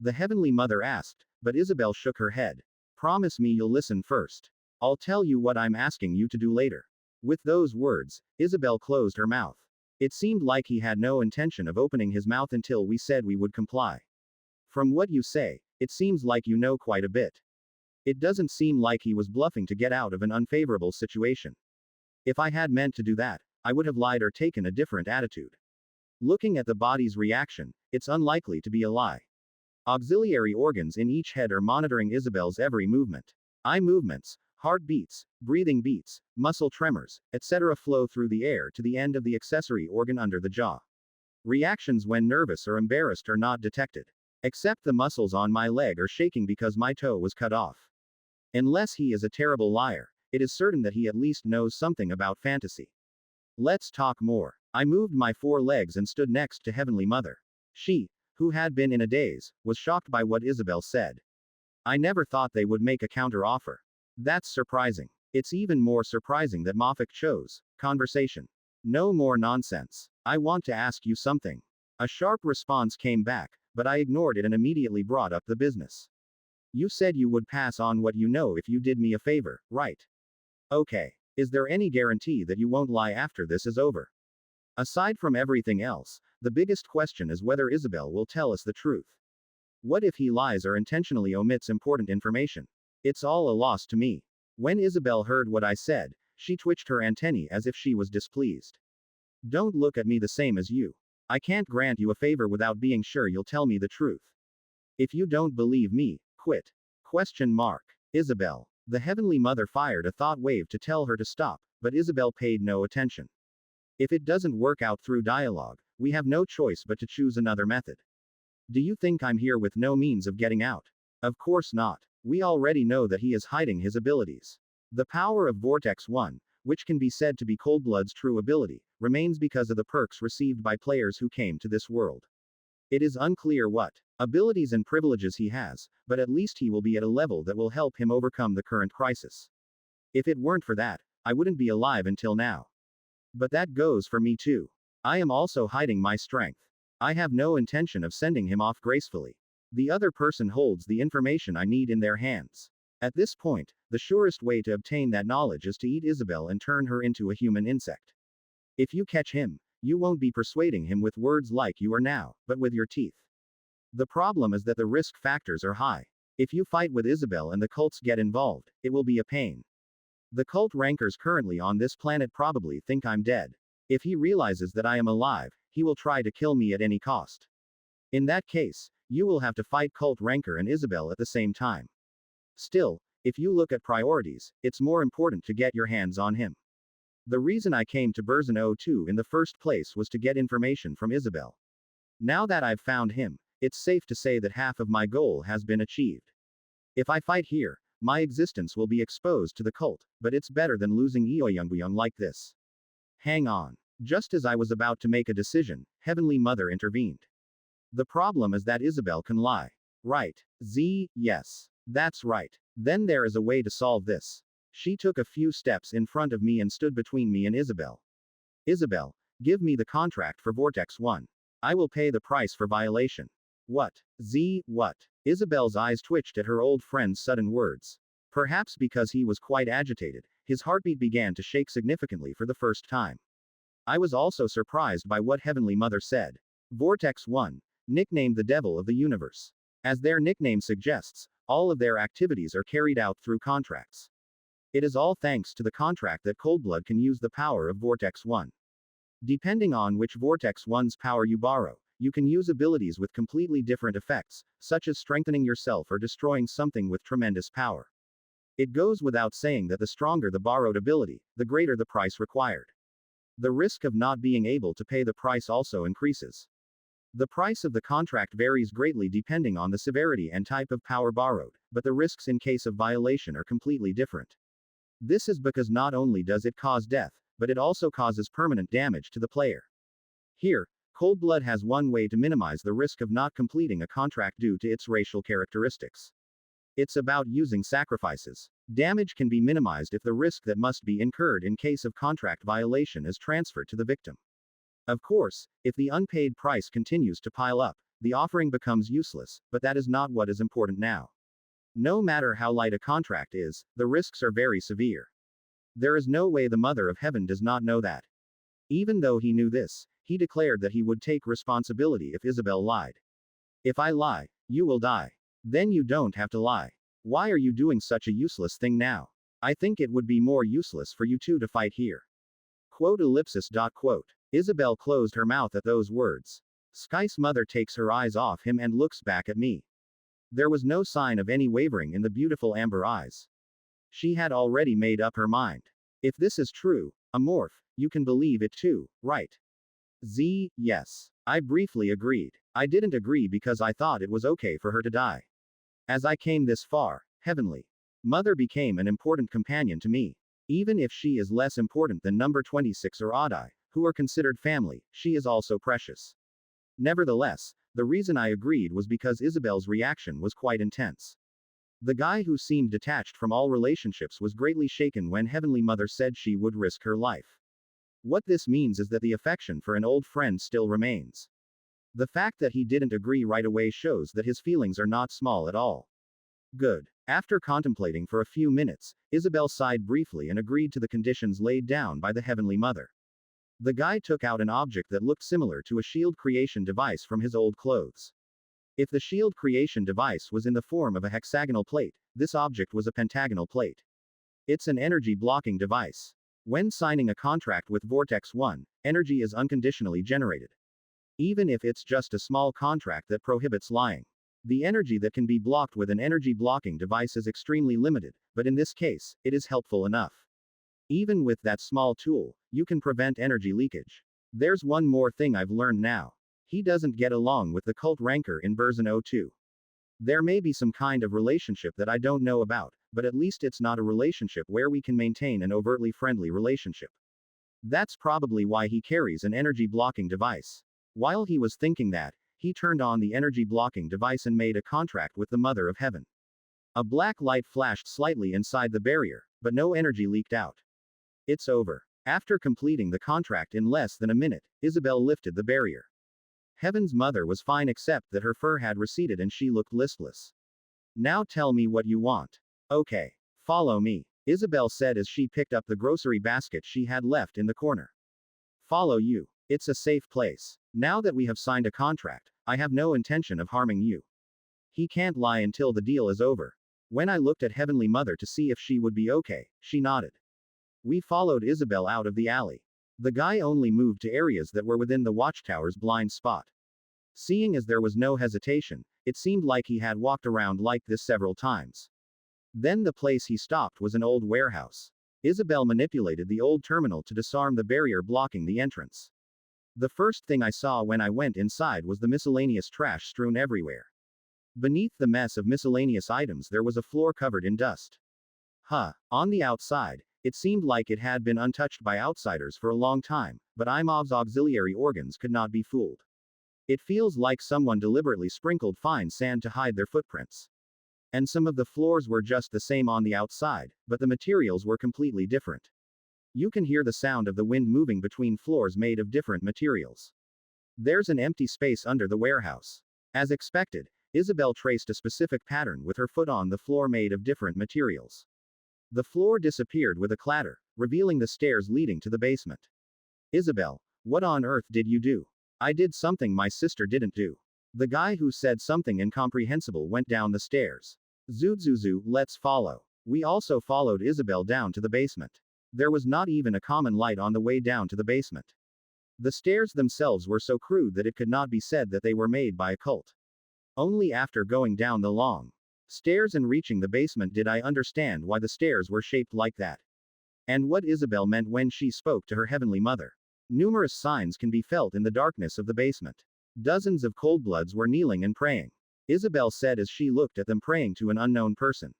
A: The Heavenly Mother asked, but Isabel shook her head. Promise me you'll listen first. I'll tell you what I'm asking you to do later. With those words, Isabel closed her mouth. It seemed like he had no intention of opening his mouth until we said we would comply. From what you say, it seems like you know quite a bit. It doesn't seem like he was bluffing to get out of an unfavorable situation. If I had meant to do that, I would have lied or taken a different attitude. Looking at the body's reaction, it's unlikely to be a lie. Auxiliary organs in each head are monitoring Isabel's every movement. Eye movements, heart beats, breathing beats, muscle tremors, etc. flow through the air to the end of the accessory organ under the jaw. Reactions when nervous or embarrassed are not detected. Except the muscles on my leg are shaking because my toe was cut off. Unless he is a terrible liar, it is certain that he at least knows something about fantasy. Let's talk more. I moved my 4 legs and stood next to Heavenly Mother. She, who had been in a daze, was shocked by what Isabel said. I never thought they would make a counter offer. That's surprising. It's even more surprising that Moffat chose conversation. No more nonsense. I want to ask you something. A sharp response came back, but I ignored it and immediately brought up the business. You said you would pass on what you know if you did me a favor, right? Okay. Is there any guarantee that you won't lie after this is over? Aside from everything else, the biggest question is whether Isabel will tell us the truth. What if he lies or intentionally omits important information? It's all a loss to me. When Isabel heard what I said, she twitched her antennae as if she was displeased. Don't look at me the same as you. I can't grant you a favor without being sure you'll tell me the truth. If you don't believe me, quit. Question mark. Isabel. The Heavenly Mother fired a thought wave to tell her to stop, but Isabel paid no attention. If it doesn't work out through dialogue, we have no choice but to choose another method. Do you think I'm here with no means of getting out? Of course not. We already know that he is hiding his abilities. The power of Vortex 1, which can be said to be Coldblood's true ability, remains because of the perks received by players who came to this world. It is unclear what abilities and privileges he has, but at least he will be at a level that will help him overcome the current crisis. If it weren't for that, I wouldn't be alive until now. But that goes for me too. I am also hiding my strength. I have no intention of sending him off gracefully. The other person holds the information I need in their hands. At this point, the surest way to obtain that knowledge is to eat Isabel and turn her into a human insect. If you catch him, you won't be persuading him with words like you are now, but with your teeth. The problem is that the risk factors are high. If you fight with Isabel and the cults get involved, it will be a pain. The cult rankers currently on this planet probably think I'm dead. If he realizes that I am alive, he will try to kill me at any cost. In that case, you will have to fight cult ranker and Isabel at the same time. Still, if you look at priorities, it's more important to get your hands on him. The reason I came to Burzin 02 in the first place was to get information from Isabel. Now that I've found him, it's safe to say that half of my goal has been achieved. If I fight here, my existence will be exposed to the cult, but it's better than losing Eoyungbuyung like this. Hang on. Just as I was about to make a decision, Heavenly Mother intervened. The problem is that Isabel can lie. Right. Yes. That's right. Then there is a way to solve this. She took a few steps in front of me and stood between me and Isabel. Isabel, Give me the contract for Vortex 1. I will pay the price for violation. What? What? Isabel's eyes twitched at her old friend's sudden words. Perhaps because he was quite agitated, his heartbeat began to shake significantly for the first time. I was also surprised by what Heavenly Mother said. Vortex 1, nicknamed the Devil of the Universe. As their nickname suggests, all of their activities are carried out through contracts. It is all thanks to the contract that Coldblood can use the power of Vortex 1. Depending on which Vortex 1's power you borrow, you can use abilities with completely different effects, such as strengthening yourself or destroying something with tremendous power. It goes without saying that the stronger the borrowed ability, the greater the price required. The risk of not being able to pay the price also increases. The price of the contract varies greatly depending on the severity and type of power borrowed, but the risks in case of violation are completely different. This is because not only does it cause death, but it also causes permanent damage to the player. Here, Coldblood has one way to minimize the risk of not completing a contract due to its racial characteristics. It's about using sacrifices. Damage can be minimized if the risk that must be incurred in case of contract violation is transferred to the victim. Of course, if the unpaid price continues to pile up, the offering becomes useless, but that is not what is important now. No matter how light a contract is, the risks are very severe. There is no way the Mother of Heaven does not know that. Even though he knew this, he declared that he would take responsibility if Isabel lied. If I lie, you will die. Then you don't have to lie. Why are you doing such a useless thing now? I think it would be more useless for you two to fight here. Quote. Isabel closed her mouth at those words. Sky's mother takes her eyes off him and looks back at me. There was no sign of any wavering in the beautiful amber eyes. She had already made up her mind. If this is true, Amorph, you can believe it too, right? Yes. I briefly agreed. I didn't agree because I thought it was okay for her to die. As I came this far, Heavenly Mother became an important companion to me. Even if she is less important than number 26 or Oddeye, who are considered family, she is also precious. Nevertheless, the reason I agreed was because Isabel's reaction was quite intense. The guy who seemed detached from all relationships was greatly shaken when Heavenly Mother said she would risk her life. What this means is that the affection for an old friend still remains. The fact that he didn't agree right away shows that his feelings are not small at all. Good. After contemplating for a few minutes, Isabel sighed briefly and agreed to the conditions laid down by the Heavenly Mother. The guy took out an object that looked similar to a shield creation device from his old clothes. If the shield creation device was in the form of a hexagonal plate, this object was a pentagonal plate. It's an energy blocking device. When signing a contract with Vortex 1, energy is unconditionally generated. Even if it's just a small contract that prohibits lying. The energy that can be blocked with an energy blocking device is extremely limited, but in this case, it is helpful enough. Even with that small tool, you can prevent energy leakage. There's one more thing I've learned now. He doesn't get along with the cult rancor in version 02. There may be some kind of relationship that I don't know about, but at least it's not a relationship where we can maintain an overtly friendly relationship. That's probably why he carries an energy blocking device. While he was thinking that, he turned on the energy blocking device and made a contract with the Mother of Heaven. A black light flashed slightly inside the barrier, but no energy leaked out. It's over. After completing the contract in less than a minute, Isabel lifted the barrier. Heaven's Mother was fine except that her fur had receded and she looked listless. Now tell me what you want. Okay. Follow me, Isabel said as she picked up the grocery basket she had left in the corner. Follow you. It's a safe place. Now that we have signed a contract, I have no intention of harming you. He can't lie until the deal is over. When I looked at Heavenly Mother to see if she would be okay, she nodded. We followed Isabel out of the alley. The guy only moved to areas that were within the watchtower's blind spot. Seeing as there was no hesitation, it seemed like he had walked around like this several times. Then the place he stopped was an old warehouse. Isabel manipulated the old terminal to disarm the barrier blocking the entrance. The first thing I saw when I went inside was the miscellaneous trash strewn everywhere. Beneath the mess of miscellaneous items there was a floor covered in dust. On the outside, it seemed like it had been untouched by outsiders for a long time, but Imov's auxiliary organs could not be fooled. It feels like someone deliberately sprinkled fine sand to hide their footprints. And some of the floors were just the same on the outside, but the materials were completely different. You can hear the sound of the wind moving between floors made of different materials. There's an empty space under the warehouse. As expected, Isabel traced a specific pattern with her foot on the floor made of different materials. The floor disappeared with a clatter, revealing the stairs leading to the basement. Isabel, what on earth did you do? I did something my sister didn't do. The guy who said something incomprehensible went down the stairs. Zuzuzu, let's follow. We also followed Isabel down to the basement. There was not even a common light on the way down to the basement. The stairs themselves were so crude that it could not be said that they were made by a cult. Only after going down the long stairs and reaching the basement did I understand why the stairs were shaped like that. And what Isabel meant when she spoke to her heavenly mother. Numerous signs can be felt in the darkness of the basement. Dozens of coldbloods were kneeling and praying. Isabel said as she looked at them praying to an unknown person.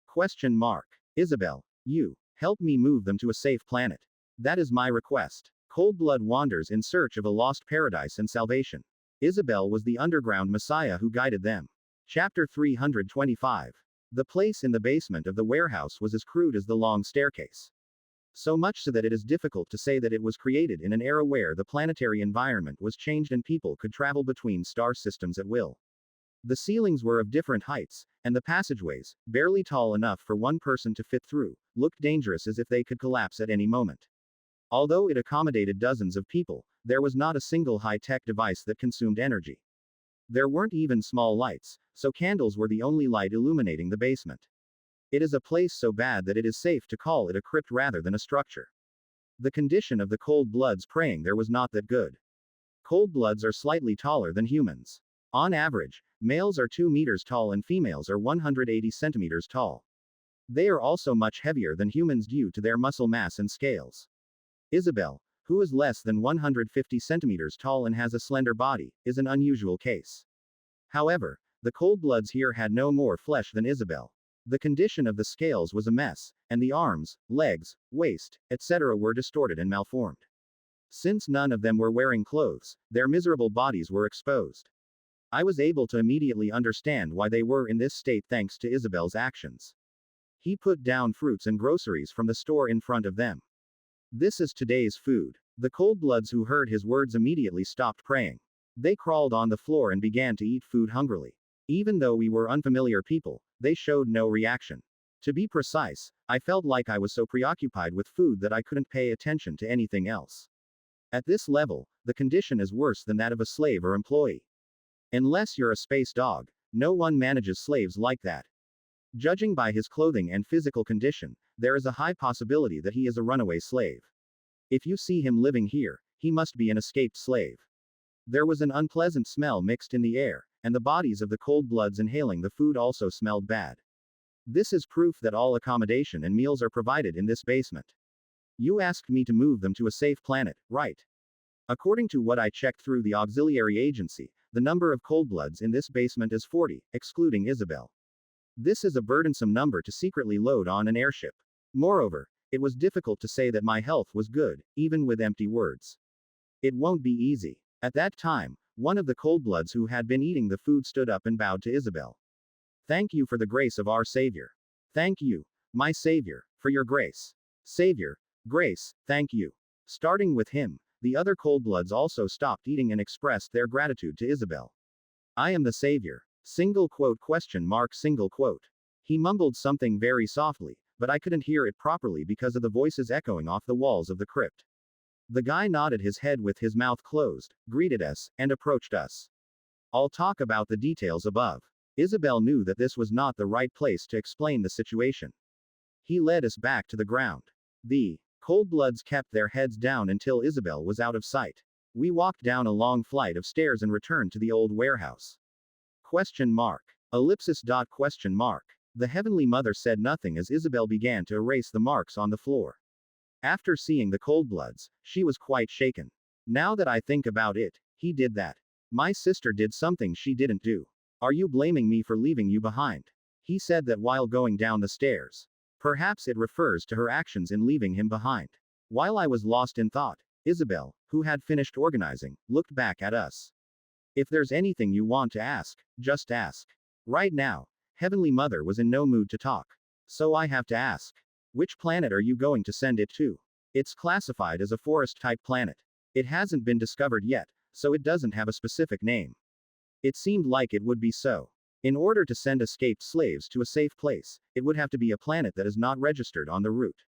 A: Question mark. Isabel, you, help me move them to a safe planet. That is my request. Coldblood wanders in search of a lost paradise and salvation. Isabel was the underground messiah who guided them. Chapter 325. The place in the basement of the warehouse was as crude as the long staircase. So much so that it is difficult to say that it was created in an era where the planetary environment was changed and people could travel between star systems at will. The ceilings were of different heights, and the passageways, barely tall enough for one person to fit through, looked dangerous as if they could collapse at any moment. Although it accommodated dozens of people, there was not a single high-tech device that consumed energy. There weren't even small lights, so candles were the only light illuminating the basement. It is a place so bad that it is safe to call it a crypt rather than a structure. The condition of the cold bloods praying there was not that good. Cold bloods are slightly taller than humans. On average, males are 2 meters tall and females are 180 centimeters tall. They are also much heavier than humans due to their muscle mass and scales. Isabel, who is less than 150 centimeters tall and has a slender body, is an unusual case. However, the coldbloods here had no more flesh than Isabel. The condition of the scales was a mess, and the arms, legs, waist, etc. were distorted and malformed. Since none of them were wearing clothes, their miserable bodies were exposed. I was able to immediately understand why they were in this state thanks to Isabel's actions. He put down fruits and groceries from the store in front of them. This is today's food. The coldbloods who heard his words immediately stopped praying. They crawled on the floor and began to eat food hungrily. Even though we were unfamiliar people, they showed no reaction. To be precise, I felt like I was so preoccupied with food that I couldn't pay attention to anything else. At this level, the condition is worse than that of a slave or employee. Unless you're a space dog, no one manages slaves like that. Judging by his clothing and physical condition, there is a high possibility that he is a runaway slave. If you see him living here, he must be an escaped slave. There was an unpleasant smell mixed in the air, and the bodies of the coldbloods inhaling the food also smelled bad. This is proof that all accommodation and meals are provided in this basement. You asked me to move them to a safe planet, right? According to what I checked through the auxiliary agency, the number of coldbloods in this basement is 40, excluding Isabel. This is a burdensome number to secretly load on an airship. Moreover, it was difficult to say that my health was good, even with empty words. It won't be easy. At that time, one of the coldbloods who had been eating the food stood up and bowed to Isabel. Thank you for the grace of our Savior. Thank you, my Savior, for your grace. Savior, grace, thank you. Starting with him, the other coldbloods also stopped eating and expressed their gratitude to Isabel. I am the Savior. Single quote question mark single quote. He mumbled something very softly, but I couldn't hear it properly because of the voices echoing off the walls of the crypt. The guy nodded his head with his mouth closed, greeted us, and approached us. I'll talk about the details above. Isabel knew that this was not the right place to explain the situation. He led us back to the ground. The coldbloods kept their heads down until Isabel was out of sight. We walked down a long flight of stairs and returned to the old warehouse. Question mark. Ellipsis. Question mark. The Heavenly Mother said nothing as Isabel began to erase the marks on the floor. After seeing the coldbloods, she was quite shaken. Now that I think about it, he did that. My sister did something she didn't do. Are you blaming me for leaving you behind? He said that while going down the stairs. Perhaps it refers to her actions in leaving him behind. While I was lost in thought, Isabel, who had finished organizing, looked back at us. If there's anything you want to ask, just ask. Right now, Heavenly Mother was in no mood to talk. So I have to ask. Which planet are you going to send it to? It's classified as a forest-type planet. It hasn't been discovered yet, so it doesn't have a specific name. It seemed like it would be so. In order to send escaped slaves to a safe place, it would have to be a planet that is not registered on the route.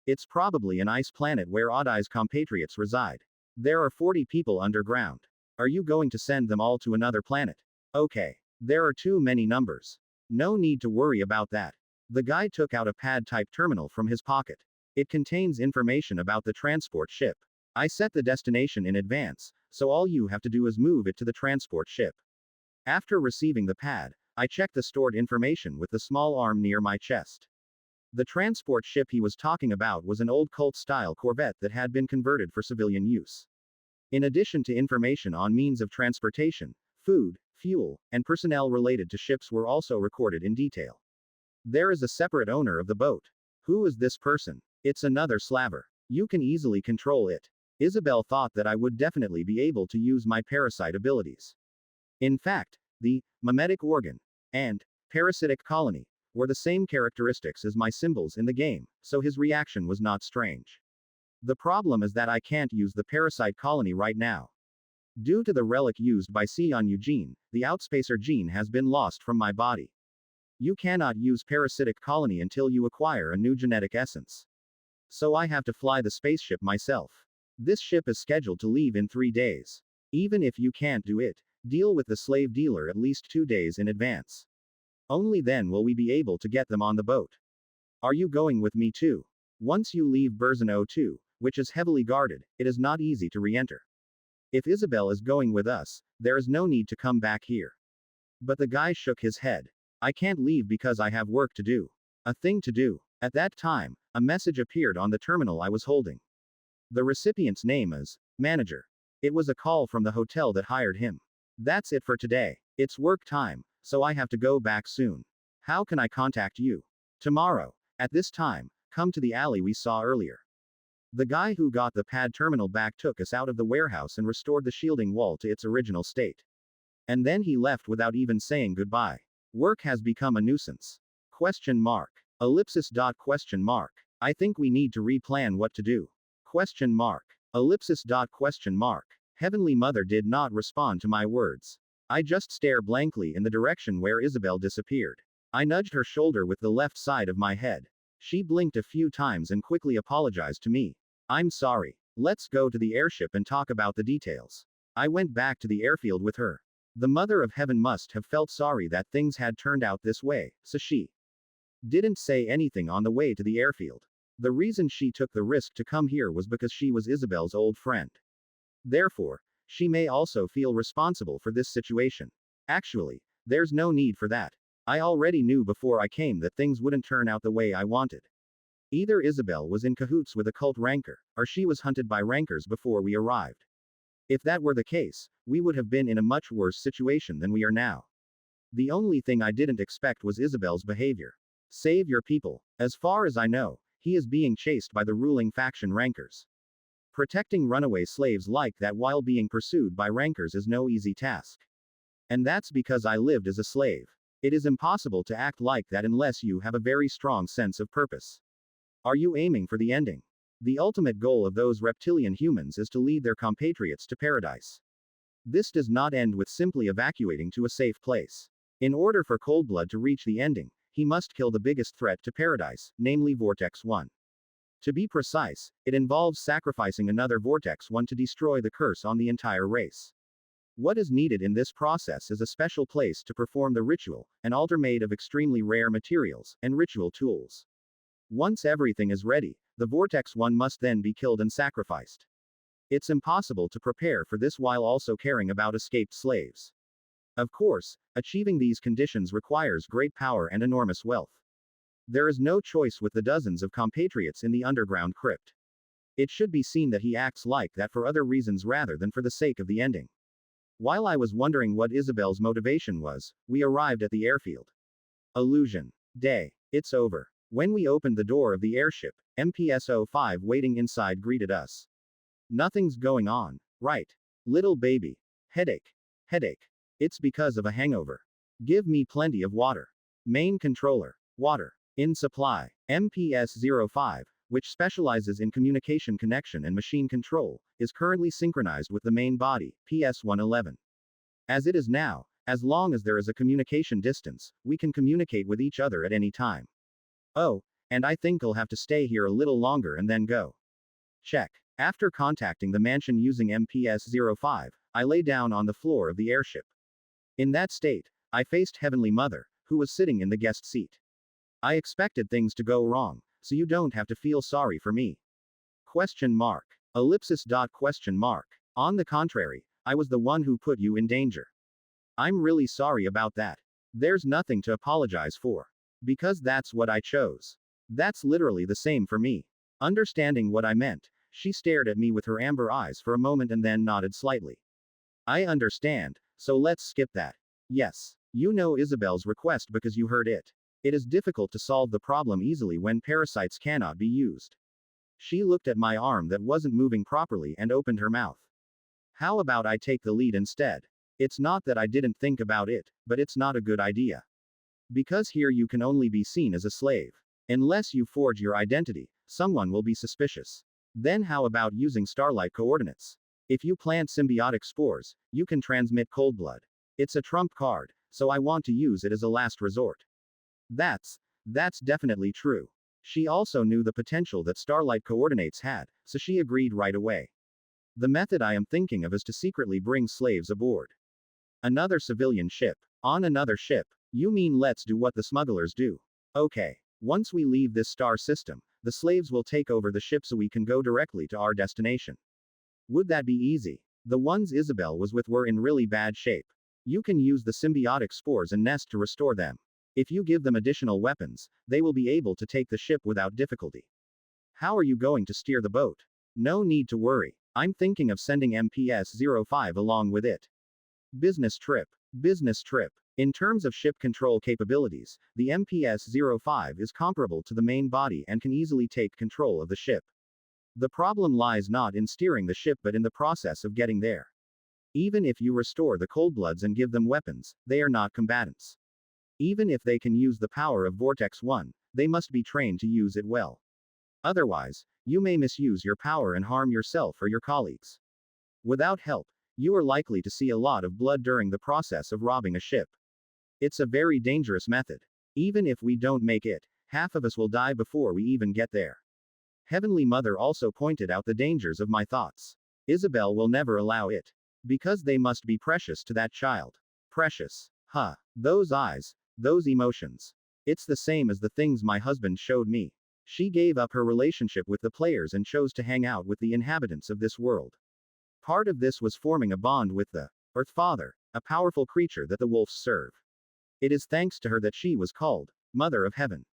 A: It's probably an ice planet where Oddai's compatriots reside. There are 40 people underground. Are you going to send them all to another planet? Okay. There are too many numbers. No need to worry about that. The guy took out a pad-type terminal from his pocket. It contains information about the transport ship. I set the destination in advance, so all you have to do is move it to the transport ship. After receiving the pad, I checked the stored information with the small arm near my chest. The transport ship he was talking about was an old cult-style corvette that had been converted for civilian use. In addition to information on means of transportation, food, fuel, and personnel related to ships were also recorded in detail. There is a separate owner of the boat. Who is this person? It's another slaver. You can easily control it. Isabel thought that I would definitely be able to use my parasite abilities. In fact, the mimetic organ and parasitic colony were the same characteristics as my symbols in the game, so his reaction was not strange. The problem is that I can't use the parasite colony right now. Due to the relic used by Sion Eugene, the outspacer gene has been lost from my body. You cannot use parasitic colony until you acquire a new genetic essence. So I have to fly the spaceship myself. This ship is scheduled to leave in 3 days. Even if you can't do it, deal with the slave dealer at least 2 days in advance. Only then will we be able to get them on the boat. Are you going with me too? Once you leave Burzon 02, which is heavily guarded, it is not easy to re-enter. If Isabel is going with us, there is no need to come back here. But the guy shook his head. I can't leave because I have work to do. A thing to do. At that time, a message appeared on the terminal I was holding. The recipient's name is Manager. It was a call from the hotel that hired him. That's it for today. It's work time, so I have to go back soon. How can I contact you? Tomorrow. At this time, come to the alley we saw earlier. The guy who got the pad terminal back took us out of the warehouse and restored the shielding wall to its original state. And then he left without even saying goodbye. Work has become a nuisance. Question mark. Ellipsis dot question mark. I think we need to replan what to do. Question mark. Ellipsis dot question mark. Heavenly Mother did not respond to my words. I just stare blankly in the direction where Isabel disappeared. I nudged her shoulder with the left side of my head. She blinked a few times and quickly apologized to me. I'm sorry. Let's go to the airship and talk about the details. I went back to the airfield with her. The Mother of Heaven must have felt sorry that things had turned out this way, so she didn't say anything on the way to the airfield. The reason she took the risk to come here was because she was Isabel's old friend. Therefore, she may also feel responsible for this situation. Actually, there's no need for that. I already knew before I came that things wouldn't turn out the way I wanted. Either Isabel was in cahoots with a cult ranker, or she was hunted by rankers before we arrived. If that were the case, we would have been in a much worse situation than we are now. The only thing I didn't expect was Isabel's behavior. Save your people. As far as I know, he is being chased by the ruling faction rankers. Protecting runaway slaves like that while being pursued by rankers is no easy task. And that's because I lived as a slave. It is impossible to act like that unless you have a very strong sense of purpose. Are you aiming for the ending? The ultimate goal of those reptilian humans is to lead their compatriots to paradise. This does not end with simply evacuating to a safe place. In order for Coldblood to reach the ending, he must kill the biggest threat to paradise, namely Vortex 1. To be precise, it involves sacrificing another Vortex 1 to destroy the curse on the entire race. What is needed in this process is a special place to perform the ritual, an altar made of extremely rare materials, and ritual tools. Once everything is ready, the Vortex 1 must then be killed and sacrificed. It's impossible to prepare for this while also caring about escaped slaves. Of course, achieving these conditions requires great power and enormous wealth. There is no choice with the dozens of compatriots in the underground crypt. It should be seen that he acts like that for other reasons rather than for the sake of the ending. While I was wondering what Isabel's motivation was, we arrived at the airfield. Illusion. Day. It's over. When we opened the door of the airship, MPS-05 waiting inside greeted us. Nothing's going on, right? Little baby. Headache. Headache. It's because of a hangover. Give me plenty of water. Main controller. Water. In supply. MPS-05, which specializes in communication connection and machine control, is currently synchronized with the main body, PS-111. As it is now, as long as there is a communication distance, we can communicate with each other at any time. Oh, and I think I'll have to stay here a little longer and then go. Check. After contacting the mansion using MPS-05, I lay down on the floor of the airship. In that state, I faced Heavenly Mother, who was sitting in the guest seat. I expected things to go wrong, so you don't have to feel sorry for me. Question mark. Ellipsis. Question mark. On the contrary, I was the one who put you in danger. I'm really sorry about that. There's nothing to apologize for. Because that's what I chose. That's literally the same for me. Understanding what I meant, she stared at me with her amber eyes for a moment and then nodded slightly. I understand, so let's skip that. Yes. You know Isabel's request because you heard it. It is difficult to solve the problem easily when parasites cannot be used. She looked at my arm that wasn't moving properly and opened her mouth. How about I take the lead instead? It's not that I didn't think about it, but it's not a good idea. Because here you can only be seen as a slave. Unless you forge your identity, someone will be suspicious. Then how about using starlight coordinates? If you plant symbiotic spores, you can transmit cold blood. It's a trump card, so I want to use it as a last resort. That's definitely true. She also knew the potential that starlight coordinates had, so she agreed right away. The method I am thinking of is to secretly bring slaves aboard. Another civilian ship. On another ship. You mean let's do what the smugglers do? Okay. Once we leave this star system, the slaves will take over the ship so we can go directly to our destination. Would that be easy? The ones Isabel was with were in really bad shape. You can use the symbiotic spores and nest to restore them. If you give them additional weapons, they will be able to take the ship without difficulty. How are you going to steer the boat? No need to worry. I'm thinking of sending MPS-05 along with it. Business trip. Business trip. In terms of ship control capabilities, the MPS-05 is comparable to the main body and can easily take control of the ship. The problem lies not in steering the ship but in the process of getting there. Even if you restore the Coldbloods and give them weapons, they are not combatants. Even if they can use the power of Vortex 1, they must be trained to use it well. Otherwise, you may misuse your power and harm yourself or your colleagues. Without help, you are likely to see a lot of blood during the process of robbing a ship. It's a very dangerous method. Even if we don't make it, half of us will die before we even get there. Heavenly Mother also pointed out the dangers of my thoughts. Isabel will never allow it. Because they must be precious to that child. Precious. Huh. Those eyes. Those emotions. It's the same as the things my husband showed me. She gave up her relationship with the players and chose to hang out with the inhabitants of this world. Part of this was forming a bond with the Earth Father, a powerful creature that the wolves serve. It is thanks to her that she was called Mother of Heaven.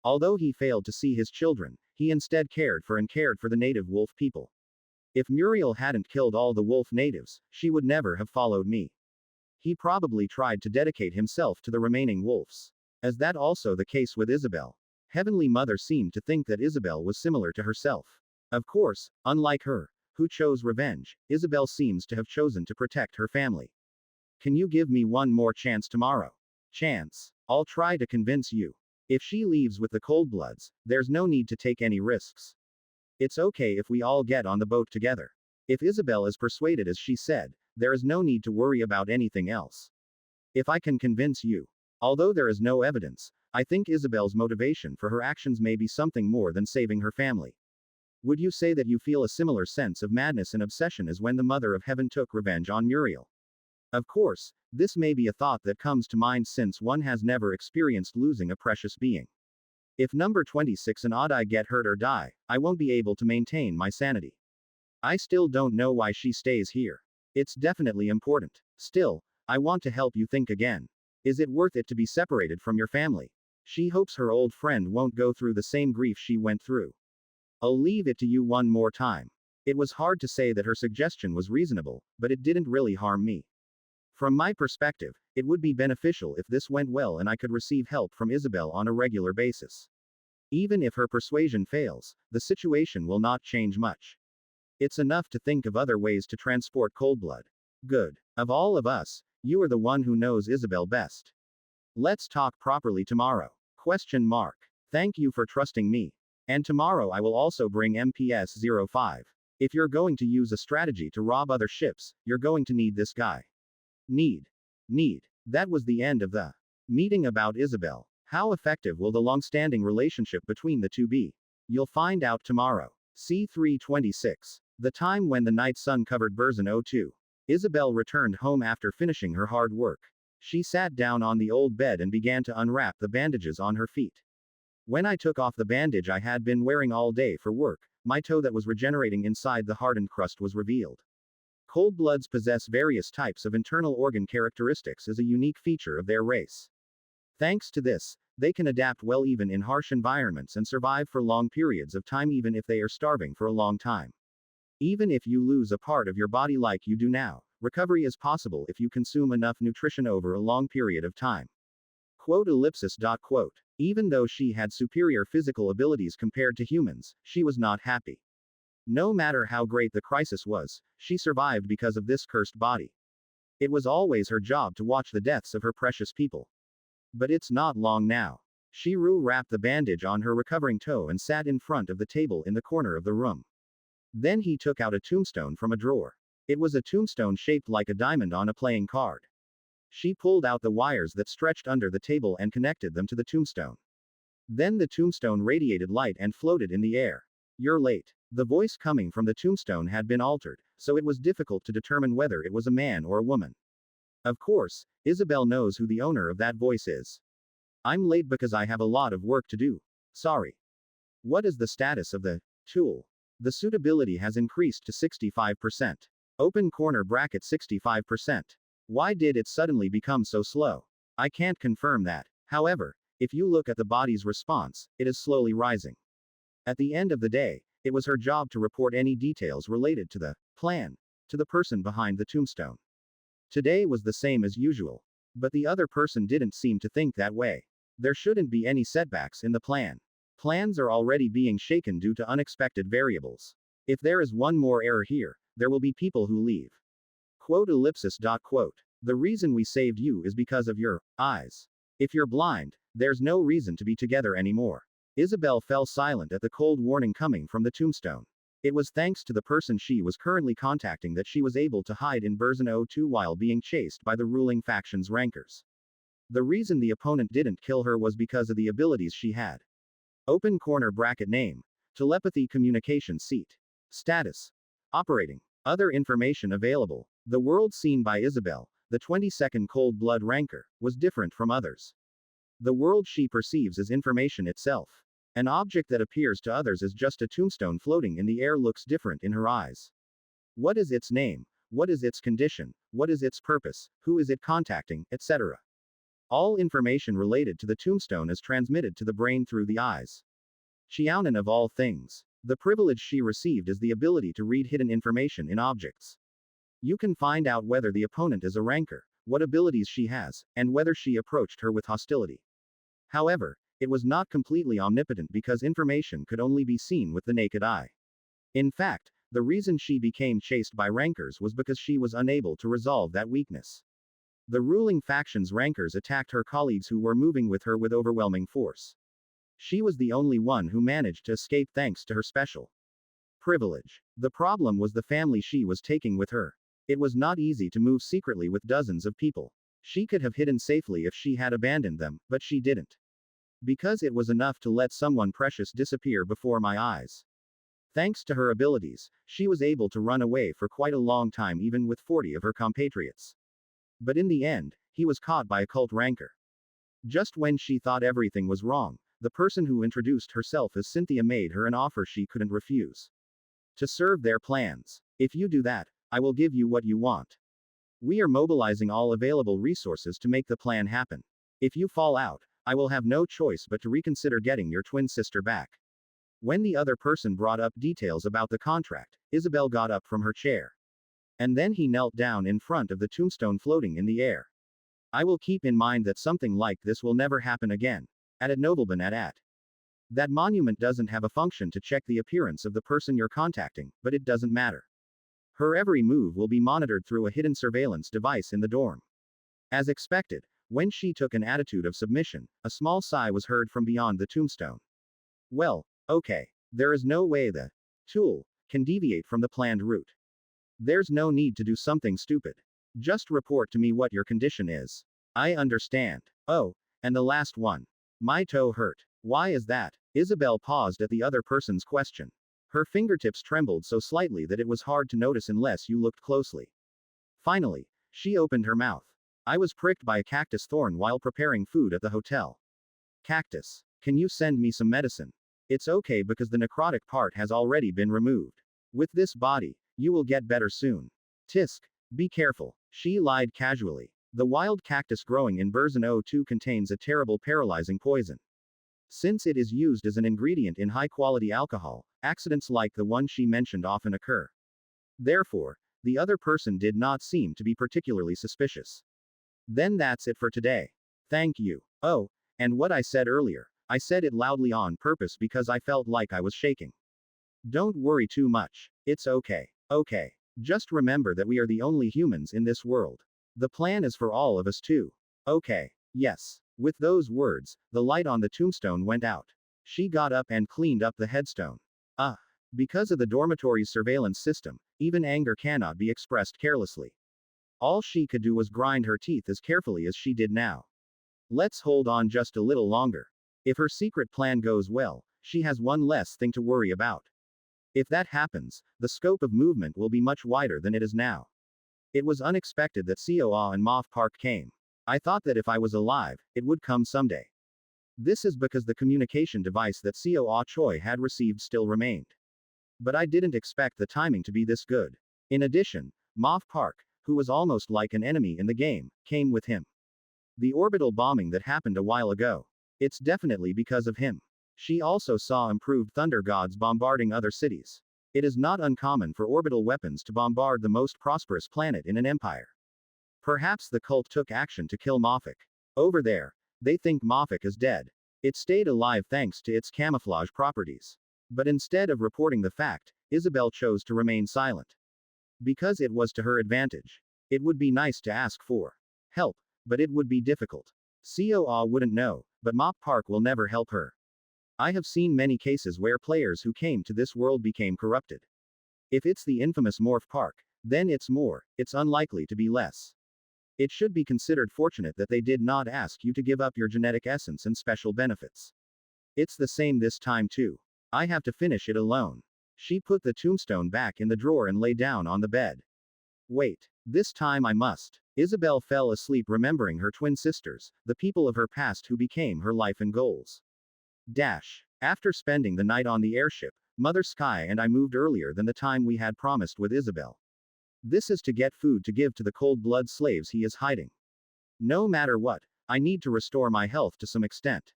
A: Although he failed to see his children, he instead cared for the native wolf people. If Muriel hadn't killed all the wolf natives, she would never have followed me. He probably tried to dedicate himself to the remaining wolves. Is that also the case with Isabel? Heavenly Mother seemed to think that Isabel was similar to herself. Of course, unlike her, who chose revenge, Isabel seems to have chosen to protect her family. Can you give me one more chance tomorrow? Chance. I'll try to convince you. If she leaves with the Coldbloods, there's no need to take any risks. It's okay if we all get on the boat together. If Isabel is persuaded as she said, there is no need to worry about anything else. If I can convince you. Although there is no evidence, I think Isabel's motivation for her actions may be something more than saving her family. Would you say that you feel a similar sense of madness and obsession as when the Mother of Heaven took revenge on Muriel? Of course, this may be a thought that comes to mind since one has never experienced losing a precious being. If number 26 and odd I get hurt or die, I won't be able to maintain my sanity. I still don't know why she stays here. It's definitely important. Still, I want to help you think again. Is it worth it to be separated from your family? She hopes her old friend won't go through the same grief she went through. I'll leave it to you one more time. It was hard to say that her suggestion was reasonable, but it didn't really harm me. From my perspective, it would be beneficial if this went well and I could receive help from Isabel on a regular basis. Even if her persuasion fails, the situation will not change much. It's enough to think of other ways to transport Coldblood. Good. Of all of us, you are the one who knows Isabel best. Let's talk properly tomorrow. Question mark. Thank you for trusting me. And tomorrow I will also bring MPS-05. If you're going to use a strategy to rob other ships, you're going to need this guy. Need. Need. That was the end of the meeting about Isabel. How effective will the long-standing relationship between the two be? You'll find out tomorrow. C326. The time when the night sun covered Burzin 02. Isabel returned home after finishing her hard work. She sat down on the old bed and began to unwrap the bandages on her feet. When I took off the bandage I had been wearing all day for work, my toe that was regenerating inside the hardened crust was revealed. Cold bloods possess various types of internal organ characteristics as a unique feature of their race. Thanks to this, they can adapt well even in harsh environments and survive for long periods of time even if they are starving for a long time. Even if you lose a part of your body like you do now, recovery is possible if you consume enough nutrition over a long period of time. Quote. Even though she had superior physical abilities compared to humans, she was not happy. No matter how great the crisis was, she survived because of this cursed body. It was always her job to watch the deaths of her precious people. But it's not long now. Shiru wrapped the bandage on her recovering toe and sat in front of the table in the corner of the room. Then he took out a tombstone from a drawer. It was a tombstone shaped like a diamond on a playing card. She pulled out the wires that stretched under the table and connected them to the tombstone. Then the tombstone radiated light and floated in the air. You're late. The voice coming from the tombstone had been altered, so it was difficult to determine whether it was a man or a woman. Of course, Isabel knows who the owner of that voice is. I'm late because I have a lot of work to do. Sorry. What is the status of the tool? The suitability has increased to 65%. Open corner bracket 65%. Why did it suddenly become so slow? I can't confirm that. However, if you look at the body's response, it is slowly rising. At the end of the day, it was her job to report any details related to the plan to the person behind the tombstone. Today was the same as usual. But the other person didn't seem to think that way. There shouldn't be any setbacks in the plan. Plans are already being shaken due to unexpected variables. If there is one more error here, there will be people who leave. Quote. The reason we saved you is because of your eyes. If you're blind, there's no reason to be together anymore. Isabel fell silent at the cold warning coming from the tombstone. It was thanks to the person she was currently contacting that she was able to hide in Burzin 02 while being chased by the ruling faction's rankers. The reason the opponent didn't kill her was because of the abilities she had. Open corner bracket name. Telepathy communication seat. Status. Operating. Other information available. The world seen by Isabel, the 22nd cold blood ranker, was different from others. The world she perceives as information itself. An object that appears to others as just a tombstone floating in the air looks different in her eyes. What is its name? What is its condition? What is its purpose? Who is it contacting? Etc. All information related to the tombstone is transmitted to the brain through the eyes. Xiaonan of all things. The privilege she received is the ability to read hidden information in objects. You can find out whether the opponent is a ranker, what abilities she has, and whether she approached her with hostility. However, it was not completely omnipotent because information could only be seen with the naked eye. In fact, the reason she became chased by rankers was because she was unable to resolve that weakness. The ruling faction's rankers attacked her colleagues who were moving with her with overwhelming force. She was the only one who managed to escape thanks to her special privilege. The problem was the family she was taking with her. It was not easy to move secretly with dozens of people. She could have hidden safely if she had abandoned them, but she didn't. Because it was enough to let someone precious disappear before my eyes. Thanks to her abilities, she was able to run away for quite a long time even with 40 of her compatriots. But in the end, he was caught by a cult ranker. Just when she thought everything was wrong, the person who introduced herself as Cynthia made her an offer she couldn't refuse. To serve their plans. If you do that, I will give you what you want. We are mobilizing all available resources to make the plan happen. If you fall out, I will have no choice but to reconsider getting your twin sister back. When the other person brought up details about the contract, Isabel got up from her chair. And then he knelt down in front of the tombstone floating in the air. I will keep in mind that something like this will never happen again. At Nobleban at. That monument doesn't have a function to check the appearance of the person you're contacting, but it doesn't matter. Her every move will be monitored through a hidden surveillance device in the dorm. As expected, when she took an attitude of submission, a small sigh was heard from beyond the tombstone. Well, okay. There is no way the tool can deviate from the planned route. There's no need to do something stupid. Just report to me what your condition is. I understand. Oh, and the last one. My toe hurt. Why is that? Isabel paused at the other person's question. Her fingertips trembled so slightly that it was hard to notice unless you looked closely. Finally, she opened her mouth. I was pricked by a cactus thorn while preparing food at the hotel. Cactus. Can you send me some medicine? It's okay because the necrotic part has already been removed. With this body, you will get better soon. Tisk. Be careful. She lied casually. The wild cactus growing in Burzin O2 contains a terrible paralyzing poison. Since it is used as an ingredient in high-quality alcohol, accidents like the one she mentioned often occur. Therefore, the other person did not seem to be particularly suspicious. Then that's it for today. Thank you. Oh, and what I said earlier, I said it loudly on purpose because I felt like I was shaking. Don't worry too much. It's okay. Okay. Just remember that we are the only humans in this world. The plan is for all of us too. Okay. Yes. With those words, the light on the tombstone went out. She got up and cleaned up the headstone. Because of the dormitory's surveillance system, even anger cannot be expressed carelessly. All she could do was grind her teeth as carefully as she did now. Let's hold on just a little longer. If her secret plan goes well, she has one less thing to worry about. If that happens, the scope of movement will be much wider than it is now. It was unexpected that COA and Moff Park came. I thought that if I was alive, it would come someday. This is because the communication device that COA Choi had received still remained. But I didn't expect the timing to be this good. In addition, Moff Park, who was almost like an enemy in the game, came with him. The orbital bombing that happened a while ago. It's definitely because of him. She also saw improved thunder gods bombarding other cities. It is not uncommon for orbital weapons to bombard the most prosperous planet in an empire. Perhaps the cult took action to kill Moffat. Over there, they think Moffat is dead. It stayed alive thanks to its camouflage properties. But instead of reporting the fact, Isabel chose to remain silent. Because it was to her advantage. It would be nice to ask for help, but it would be difficult. COA wouldn't know, but Mop Park will never help her. I have seen many cases where players who came to this world became corrupted. If it's the infamous Morph Park, then it's unlikely to be less. It should be considered fortunate that they did not ask you to give up your genetic essence and special benefits. It's the same this time too. I have to finish it alone. She put the tombstone back in the drawer and lay down on the bed. Wait. This time I must. Isabel fell asleep remembering her twin sisters, the people of her past who became her life and goals. After spending the night on the airship, Mother Sky and I moved earlier than the time we had promised with Isabel. This is to get food to give to the cold blood slaves he is hiding. No matter what, I need to restore my health to some extent.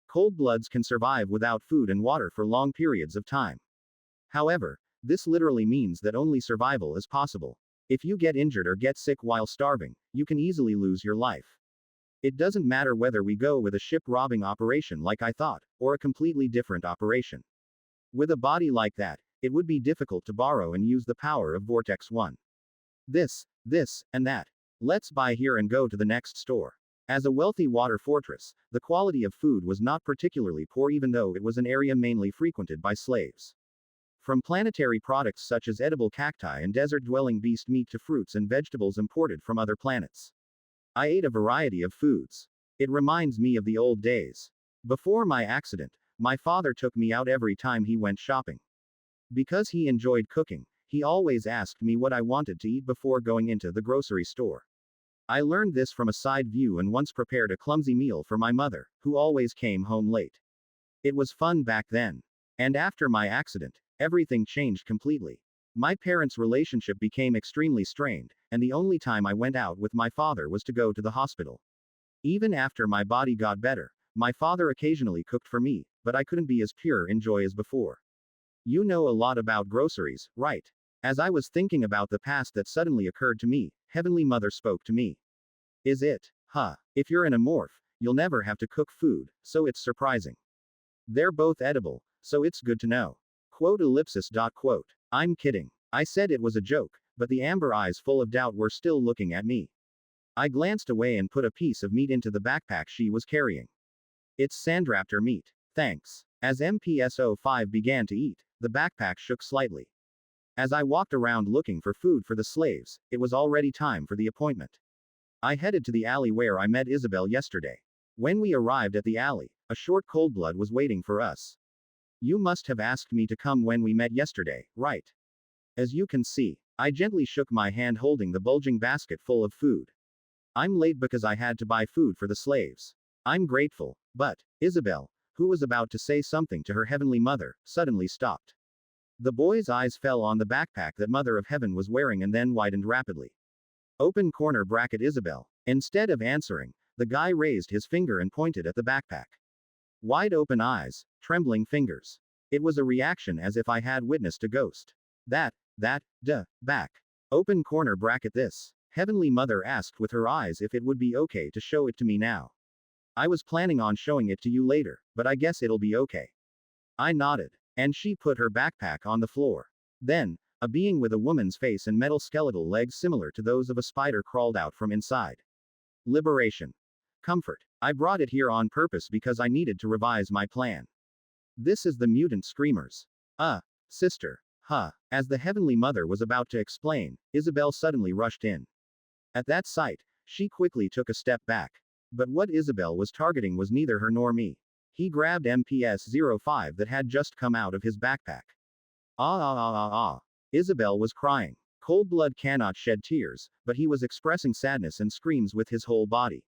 A: Cold bloods can survive without food and water for long periods of time. However, this literally means that only survival is possible. If you get injured or get sick while starving, you can easily lose your life. It doesn't matter whether we go with a ship robbing operation like I thought, or a completely different operation. With a body like that, it would be difficult to borrow and use the power of Vortex 1. This, and that. Let's buy here and go to the next store. As a wealthy water fortress, the quality of food was not particularly poor even though it was an area mainly frequented by slaves. From planetary products such as edible cacti and desert-dwelling beast meat to fruits and vegetables imported from other planets. I ate a variety of foods. It reminds me of the old days. Before my accident, my father took me out every time he went shopping. Because he enjoyed cooking, he always asked me what I wanted to eat before going into the grocery store. I learned this from a side view and once prepared a clumsy meal for my mother, who always came home late. It was fun back then. And after my accident, everything changed completely. My parents' relationship became extremely strained, and the only time I went out with my father was to go to the hospital. Even after my body got better, my father occasionally cooked for me, but I couldn't be as pure in joy as before. You know a lot about groceries, right? As I was thinking about the past that suddenly occurred to me, Heavenly Mother spoke to me. Is it? If you're an amorph, you'll never have to cook food, so it's surprising. They're both edible, so it's good to know. Quote. I'm kidding. I said it was a joke, but the amber eyes full of doubt were still looking at me. I glanced away and put a piece of meat into the backpack she was carrying. It's sandraptor meat. Thanks. As MPS-05 began to eat, the backpack shook slightly. As I walked around looking for food for the slaves, it was already time for the appointment. I headed to the alley where I met Isabel yesterday. When we arrived at the alley, a short coldblood was waiting for us. You must have asked me to come when we met yesterday, right? As you can see, I gently shook my hand holding the bulging basket full of food. I'm late because I had to buy food for the slaves. I'm grateful, but, Isabel, who was about to say something to her heavenly mother, suddenly stopped. The boy's eyes fell on the backpack that Mother of Heaven was wearing and then widened rapidly. Open corner bracket Isabel. Instead of answering, the guy raised his finger and pointed at the backpack. Wide open eyes, trembling fingers. It was a reaction as if I had witnessed a ghost. Back. Open corner bracket this. Heavenly Mother asked with her eyes if it would be okay to show it to me now. I was planning on showing it to you later, but I guess it'll be okay. I nodded, and she put her backpack on the floor. Then, a being with a woman's face and metal skeletal legs similar to those of a spider crawled out from inside. Liberation. Comfort. I brought it here on purpose because I needed to revise my plan. This is the mutant screamers. Sister. As the Heavenly Mother was about to explain, Isabel suddenly rushed in. At that sight, she quickly took a step back. But what Isabel was targeting was neither her nor me. He grabbed MPS-05 that had just come out of his backpack. Isabel was crying. Cold blood cannot shed tears, but he was expressing sadness and screams with his whole body.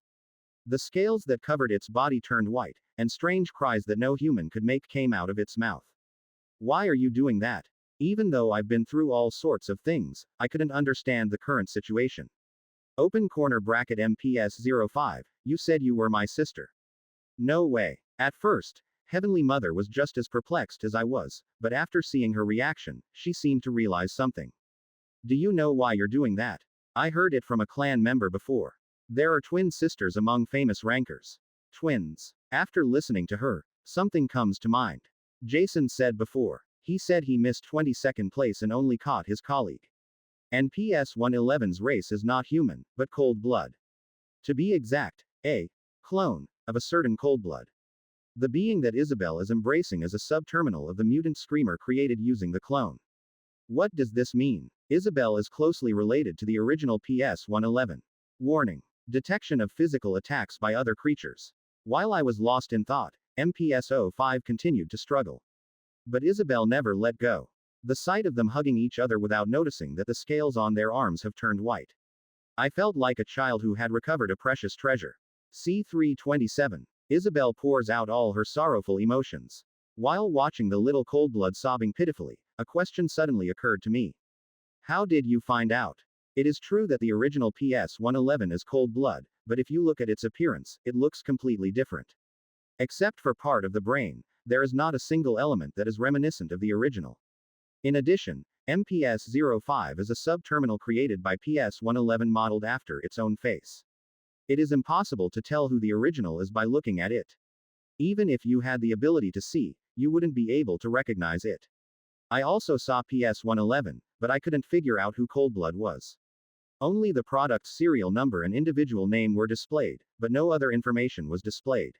A: The scales that covered its body turned white, and strange cries that no human could make came out of its mouth. Why are you doing that? Even though I've been through all sorts of things, I couldn't understand the current situation. Open corner bracket MPS-05, you said you were my sister. No way. At first, Heavenly Mother was just as perplexed as I was, but after seeing her reaction, she seemed to realize something. Do you know why you're doing that? I heard it from a clan member before. There are twin sisters among famous rankers. Twins. After listening to her, something comes to mind. Jason said before. He said he missed 22nd place and only caught his colleague. And PS-111's race is not human, but cold blood. To be exact, a clone of a certain cold blood. The being that Isabel is embracing is a subterminal of the mutant screamer created using the clone. What does this mean? Isabel is closely related to the original PS-111. Warning. Detection of physical attacks by other creatures. While I was lost in thought, MPS-05 continued to struggle. But Isabel never let go. The sight of them hugging each other without noticing that the scales on their arms have turned white. I felt like a child who had recovered a precious treasure. C327. Isabel pours out all her sorrowful emotions. While watching the little coldblood sobbing pitifully, a question suddenly occurred to me. How did you find out? It is true that the original PS-111 is cold blood, but if you look at its appearance, it looks completely different. Except for part of the brain, there is not a single element that is reminiscent of the original. In addition, MPS-05 is a subterminal created by PS-111 modeled after its own face. It is impossible to tell who the original is by looking at it. Even if you had the ability to see, you wouldn't be able to recognize it. I also saw PS-111, but I couldn't figure out who Coldblood was. Only the product's serial number and individual name were displayed, but no other information was displayed.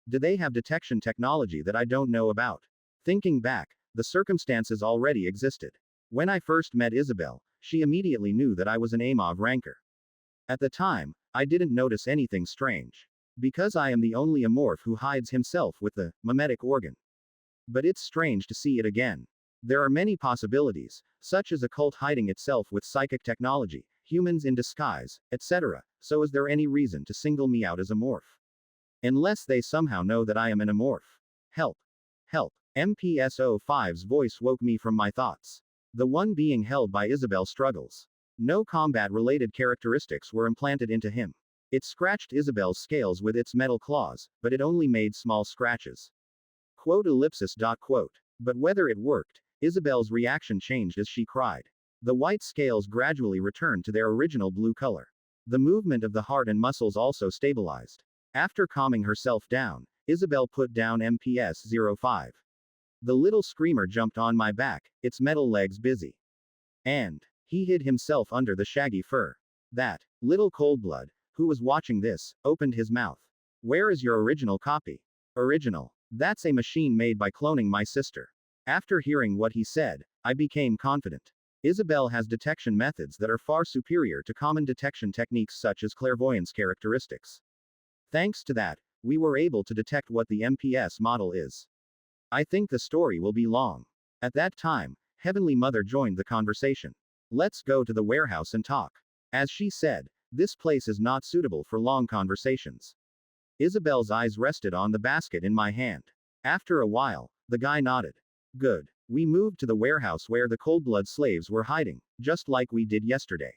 A: Do they have detection technology that I don't know about? Thinking back, the circumstances already existed. When I first met Isabel, she immediately knew that I was an Amov ranker. At the time, I didn't notice anything strange. Because I am the only Amorph who hides himself with the mimetic organ. But it's strange to see it again. There are many possibilities, such as a cult hiding itself with psychic technology, humans in disguise, etc., so is there any reason to single me out as a morph? Unless they somehow know that I am an Amorph. Help. Help. MPS-05's voice woke me from my thoughts. The one being held by Isabel struggles. No combat-related characteristics were implanted into him. It scratched Isabel's scales with its metal claws, but it only made small scratches. Quote. But whether it worked, Isabel's reaction changed as she cried. The white scales gradually returned to their original blue color. The movement of the heart and muscles also stabilized. After calming herself down, Isabel put down MPS-05. The little screamer jumped on my back, its metal legs busy. And he hid himself under the shaggy fur. That little Coldblood, who was watching this, opened his mouth. Where is your original copy? Original. That's a machine made by cloning my sister. After hearing what he said, I became confident. Isabel has detection methods that are far superior to common detection techniques such as clairvoyance characteristics. Thanks to that, we were able to detect what the MPS model is. I think the story will be long. At that time, Heavenly Mother joined the conversation. Let's go to the warehouse and talk. As she said, this place is not suitable for long conversations. Isabel's eyes rested on the basket in my hand. After a while, the guy nodded. Good. We moved to the warehouse where the cold-blood slaves were hiding, just like we did yesterday.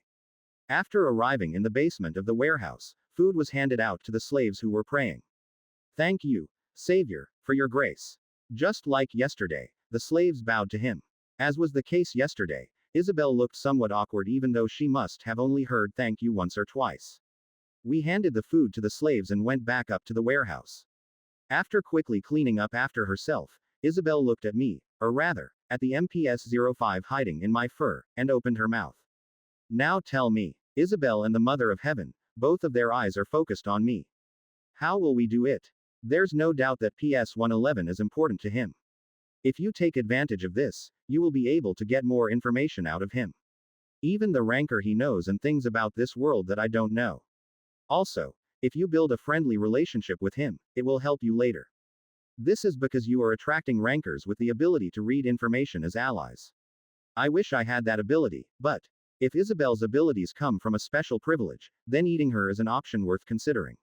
A: After arriving in the basement of the warehouse, food was handed out to the slaves who were praying. Thank you, Savior, for your grace. Just like yesterday, the slaves bowed to him. As was the case yesterday, Isabel looked somewhat awkward even though she must have only heard thank you once or twice. We handed the food to the slaves and went back up to the warehouse. After quickly cleaning up after herself, Isabel looked at me, or rather, at the MPS-05 hiding in my fur, and opened her mouth. Now tell me, Isabel and the Mother of Heaven, both of their eyes are focused on me. How will we do it? There's no doubt that PS-111 is important to him. If you take advantage of this, you will be able to get more information out of him. Even the rancor he knows and things about this world that I don't know. Also, if you build a friendly relationship with him, it will help you later. This is because you are attracting rancors with the ability to read information as allies. I wish I had that ability, but if Isabel's abilities come from a special privilege, then eating her is an option worth considering.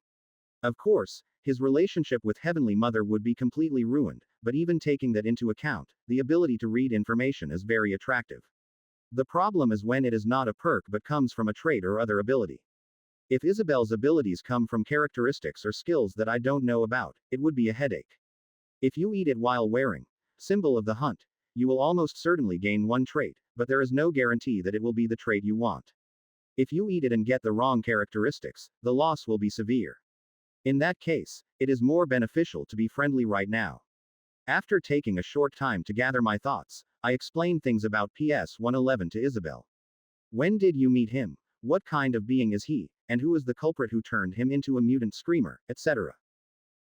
A: Of course, his relationship with Heavenly Mother would be completely ruined, but even taking that into account, the ability to read information is very attractive. The problem is when it is not a perk but comes from a trait or other ability. If Isabel's abilities come from characteristics or skills that I don't know about, it would be a headache. If you eat it while wearing symbol of the hunt, you will almost certainly gain one trait, but there is no guarantee that it will be the trait you want. If you eat it and get the wrong characteristics, the loss will be severe. In that case, it is more beneficial to be friendly right now. After taking a short time to gather my thoughts, I explained things about PS-111 to Isabel. When did you meet him? What kind of being is he, and who is the culprit who turned him into a mutant screamer, etc.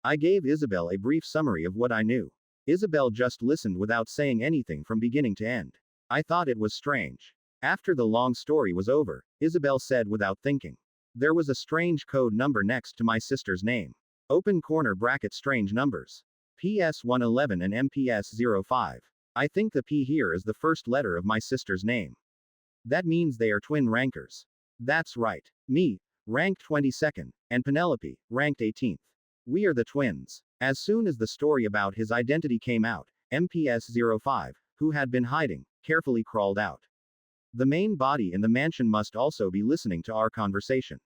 A: I gave Isabel a brief summary of what I knew. Isabel just listened without saying anything from beginning to end. I thought it was strange. After the long story was over, Isabel said without thinking. There was a strange code number next to my sister's name. Open corner bracket strange numbers. PS-111 and MPS-05. I think the P here is the first letter of my sister's name. That means they are twin rankers. That's right. Me, ranked 22nd, and Penelope, ranked 18th. We are the twins. As soon as the story about his identity came out, MPS-05, who had been hiding, carefully crawled out. The main body in the mansion must also be listening to our conversation.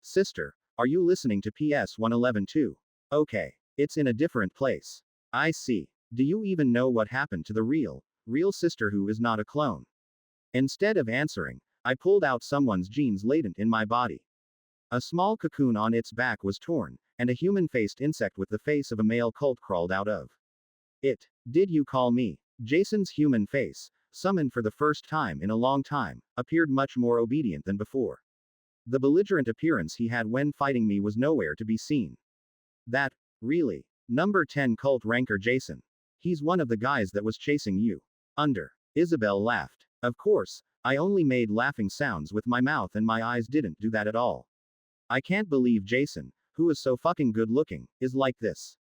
A: Sister, are you listening to PS-111 too? Okay. It's in a different place. I see. Do you even know what happened to the real sister who is not a clone? Instead of answering, I pulled out someone's genes latent in my body. A small cocoon on its back was torn, and a human-faced insect with the face of a male cult crawled out of it. Did you call me? Jason's human face, summoned for the first time in a long time, appeared much more obedient than before. The belligerent appearance he had when fighting me was nowhere to be seen. That, really? Number 10 cult ranker Jason. He's one of the guys that was chasing you. Isabel laughed. Of course, I only made laughing sounds with my mouth and my eyes didn't do that at all. I can't believe Jason, who is so fucking good looking, is like this.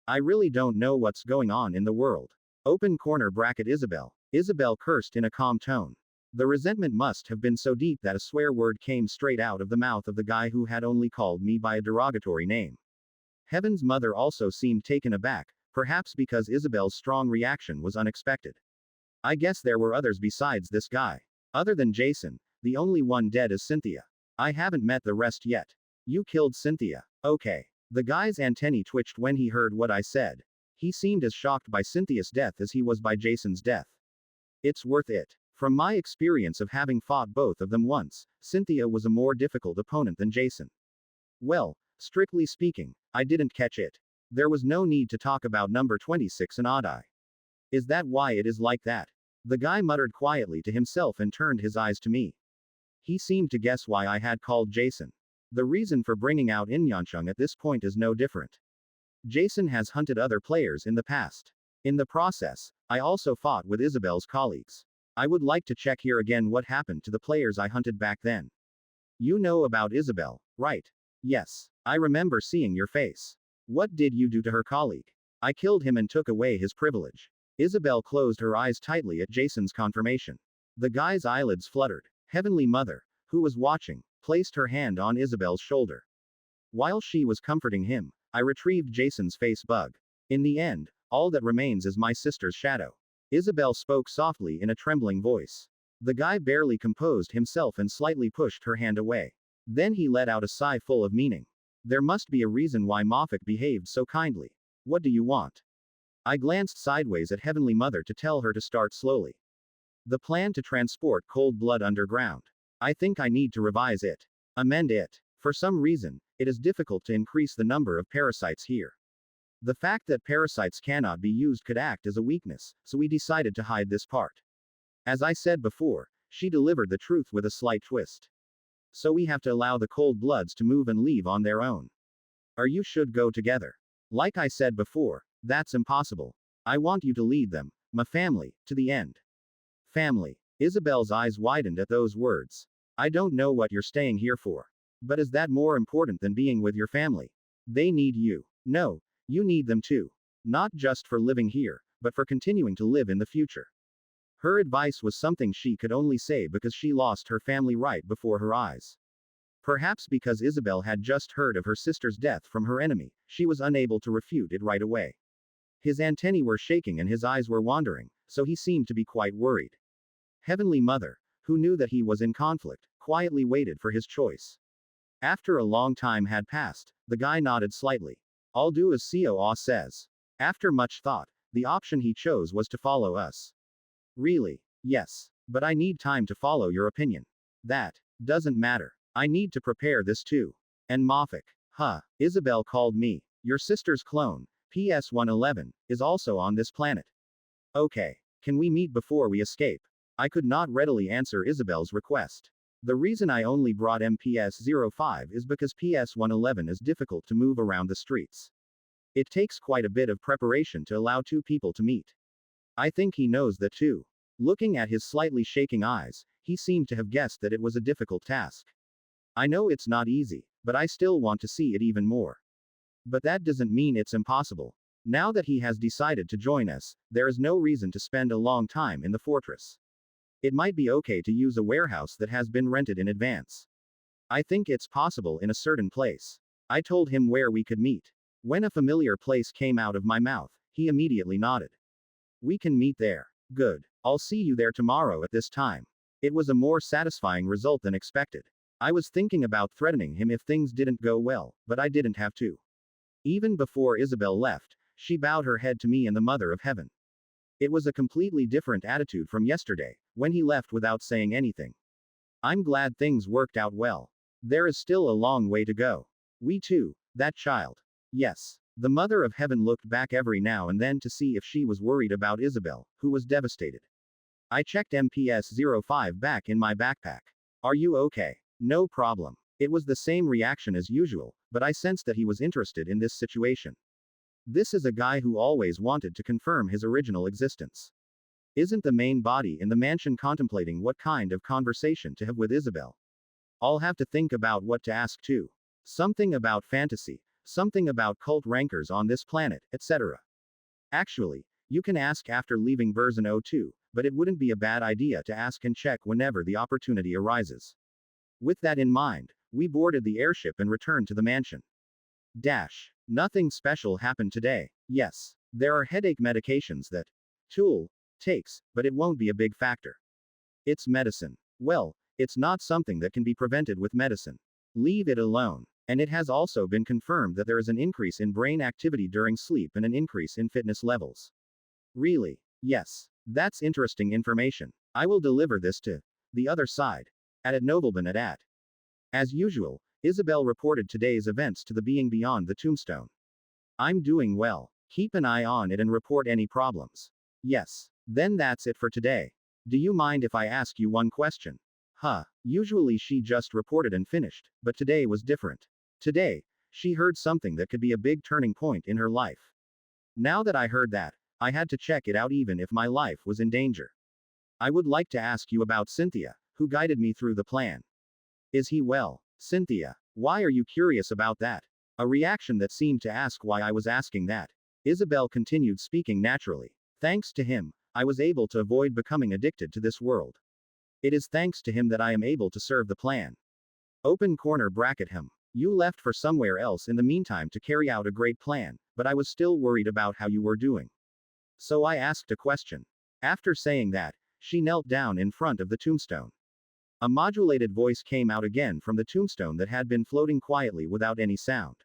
A: I really don't know what's going on in the world. Open corner bracket Isabel. Isabel cursed in a calm tone. The resentment must have been so deep that a swear word came straight out of the mouth of the guy who had only called me by a derogatory name. Heaven's Mother also seemed taken aback, perhaps because Isabel's strong reaction was unexpected. I guess there were others besides this guy. Other than Jason, the only one dead is Cynthia. I haven't met the rest yet. You killed Cynthia. Okay. The guy's antennae twitched when he heard what I said. He seemed as shocked by Cynthia's death as he was by Jason's death. It's worth it. From my experience of having fought both of them once, Cynthia was a more difficult opponent than Jason. Well, strictly speaking, I didn't catch it. There was no need to talk about number 26 and Odd Eye. Is that why it is like that? The guy muttered quietly to himself and turned his eyes to me. He seemed to guess why I had called Jason. The reason for bringing out Inyanchung at this point is no different. Jason has hunted other players in the past. In the process, I also fought with Isabel's colleagues. I would like to check here again what happened to the players I hunted back then. You know about Isabel, right? Yes. I remember seeing your face. What did you do to her colleague? I killed him and took away his privilege. Isabel closed her eyes tightly at Jason's confirmation. The guy's eyelids fluttered. Heavenly Mother, who was watching, placed her hand on Isabel's shoulder. While she was comforting him, I retrieved Jason's face bug. In the end, all that remains is my sister's shadow. Isabel spoke softly in a trembling voice. The guy barely composed himself and slightly pushed her hand away. Then he let out a sigh full of meaning. There must be a reason why Moffat behaved so kindly. What do you want? I glanced sideways at Heavenly Mother to tell her to start slowly. The plan to transport Cold Blood underground. I think I need to revise it. Amend it. For some reason, it is difficult to increase the number of parasites here. The fact that parasites cannot be used could act as a weakness, so we decided to hide this part. As I said before, she delivered the truth with a slight twist. So we have to allow the Cold Bloods to move and leave on their own. Or you should go together. Like I said before, that's impossible. I want you to lead them, my family, to the end. Family. Isabel's eyes widened at those words. I don't know what you're staying here for. But is that more important than being with your family? They need you. No, you need them too. Not just for living here, but for continuing to live in the future. Her advice was something she could only say because she lost her family right before her eyes. Perhaps because Isabel had just heard of her sister's death from her enemy, she was unable to refute it right away. His antennae were shaking and his eyes were wandering, so he seemed to be quite worried. Heavenly Mother, who knew that he was in conflict, quietly waited for his choice. After a long time had passed, the guy nodded slightly. I'll do as COA says. After much thought, the option he chose was to follow us. Really? Yes. But I need time to follow your opinion. That doesn't matter. I need to prepare this too. And Moffat. Huh. Isabel called me. Your sister's clone, PS-111, is also on this planet. Okay. Can we meet before we escape? I could not readily answer Isabel's request. The reason I only brought MPS-05 is because PS-111 is difficult to move around the streets. It takes quite a bit of preparation to allow two people to meet. I think he knows that too. Looking at his slightly shaking eyes, he seemed to have guessed that it was a difficult task. I know it's not easy, but I still want to see it even more. But that doesn't mean it's impossible. Now that he has decided to join us, there is no reason to spend a long time in the fortress. It might be okay to use a warehouse that has been rented in advance. I think it's possible in a certain place. I told him where we could meet. When a familiar place came out of my mouth, he immediately nodded. We can meet there. Good. I'll see you there tomorrow at this time. It was a more satisfying result than expected. I was thinking about threatening him if things didn't go well, but I didn't have to. Even before Isabel left, she bowed her head to me and the Mother of Heaven. It was a completely different attitude from yesterday, when he left without saying anything. I'm glad things worked out well. There is still a long way to go. We too, that child. Yes. The Mother of Heaven looked back every now and then to see if she was worried about Isabel, who was devastated. I checked MPS-05 back in my backpack. Are you okay? No problem. It was the same reaction as usual, but I sensed that he was interested in this situation. This is a guy who always wanted to confirm his original existence. Isn't the main body in the mansion contemplating what kind of conversation to have with Isabel? I'll have to think about what to ask too. Something about fantasy, something about cult rankers on this planet, etc. Actually, you can ask after leaving version 02, but it wouldn't be a bad idea to ask and check whenever the opportunity arises. With that in mind, we boarded the airship and returned to the mansion. Nothing special happened today. Yes, there are headache medications that Tool takes, but it won't be a big factor. It's medicine. Well, it's not something that can be prevented with medicine. Leave it alone. And it has also been confirmed that there is an increase in brain activity during sleep and an increase in fitness levels. Really? Yes. That's interesting information. I will deliver this to the other side. At Novelban at. As usual, Isabel reported today's events to the being beyond the tombstone. I'm doing well. Keep an eye on it and report any problems. Yes. Then that's it for today. Do you mind if I ask you one question? Usually she just reported and finished, but today was different. Today, She heard something that could be a big turning point in her life. Now that I heard that, I had to check it out even if my life was in danger. I would like to ask you about Cynthia, who guided me through the plan. Is he well? Cynthia. Why are you curious about that? A reaction that seemed to ask why I was asking that. Isabel continued speaking naturally. Thanks to him, I was able to avoid becoming addicted to this world. It is thanks to him that I am able to serve the plan. Open corner bracket him. You left for somewhere else in the meantime to carry out a great plan, but I was still worried about how you were doing. So I asked a question. After saying that, she knelt down in front of the tombstone. A modulated voice came out again from the tombstone that had been floating quietly without any sound.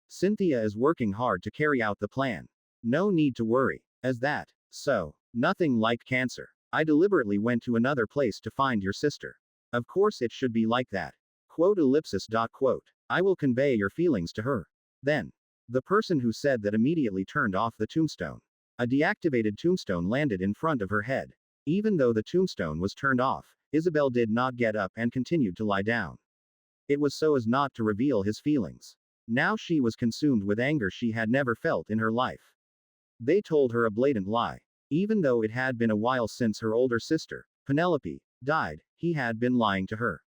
A: Cynthia is working hard to carry out the plan. No need to worry. As that. So, nothing like cancer. I deliberately went to another place to find your sister. Of course it should be like that. Quote ellipsis dot quote. I will convey your feelings to her. Then. The person who said that immediately turned off the tombstone. A deactivated tombstone landed in front of her head. Even though the tombstone was turned off, Isabel did not get up and continued to lie down. It was so as not to reveal his feelings. Now she was consumed with anger she had never felt in her life. They told her a blatant lie. Even though it had been a while since her older sister, Penelope, died, he had been lying to her.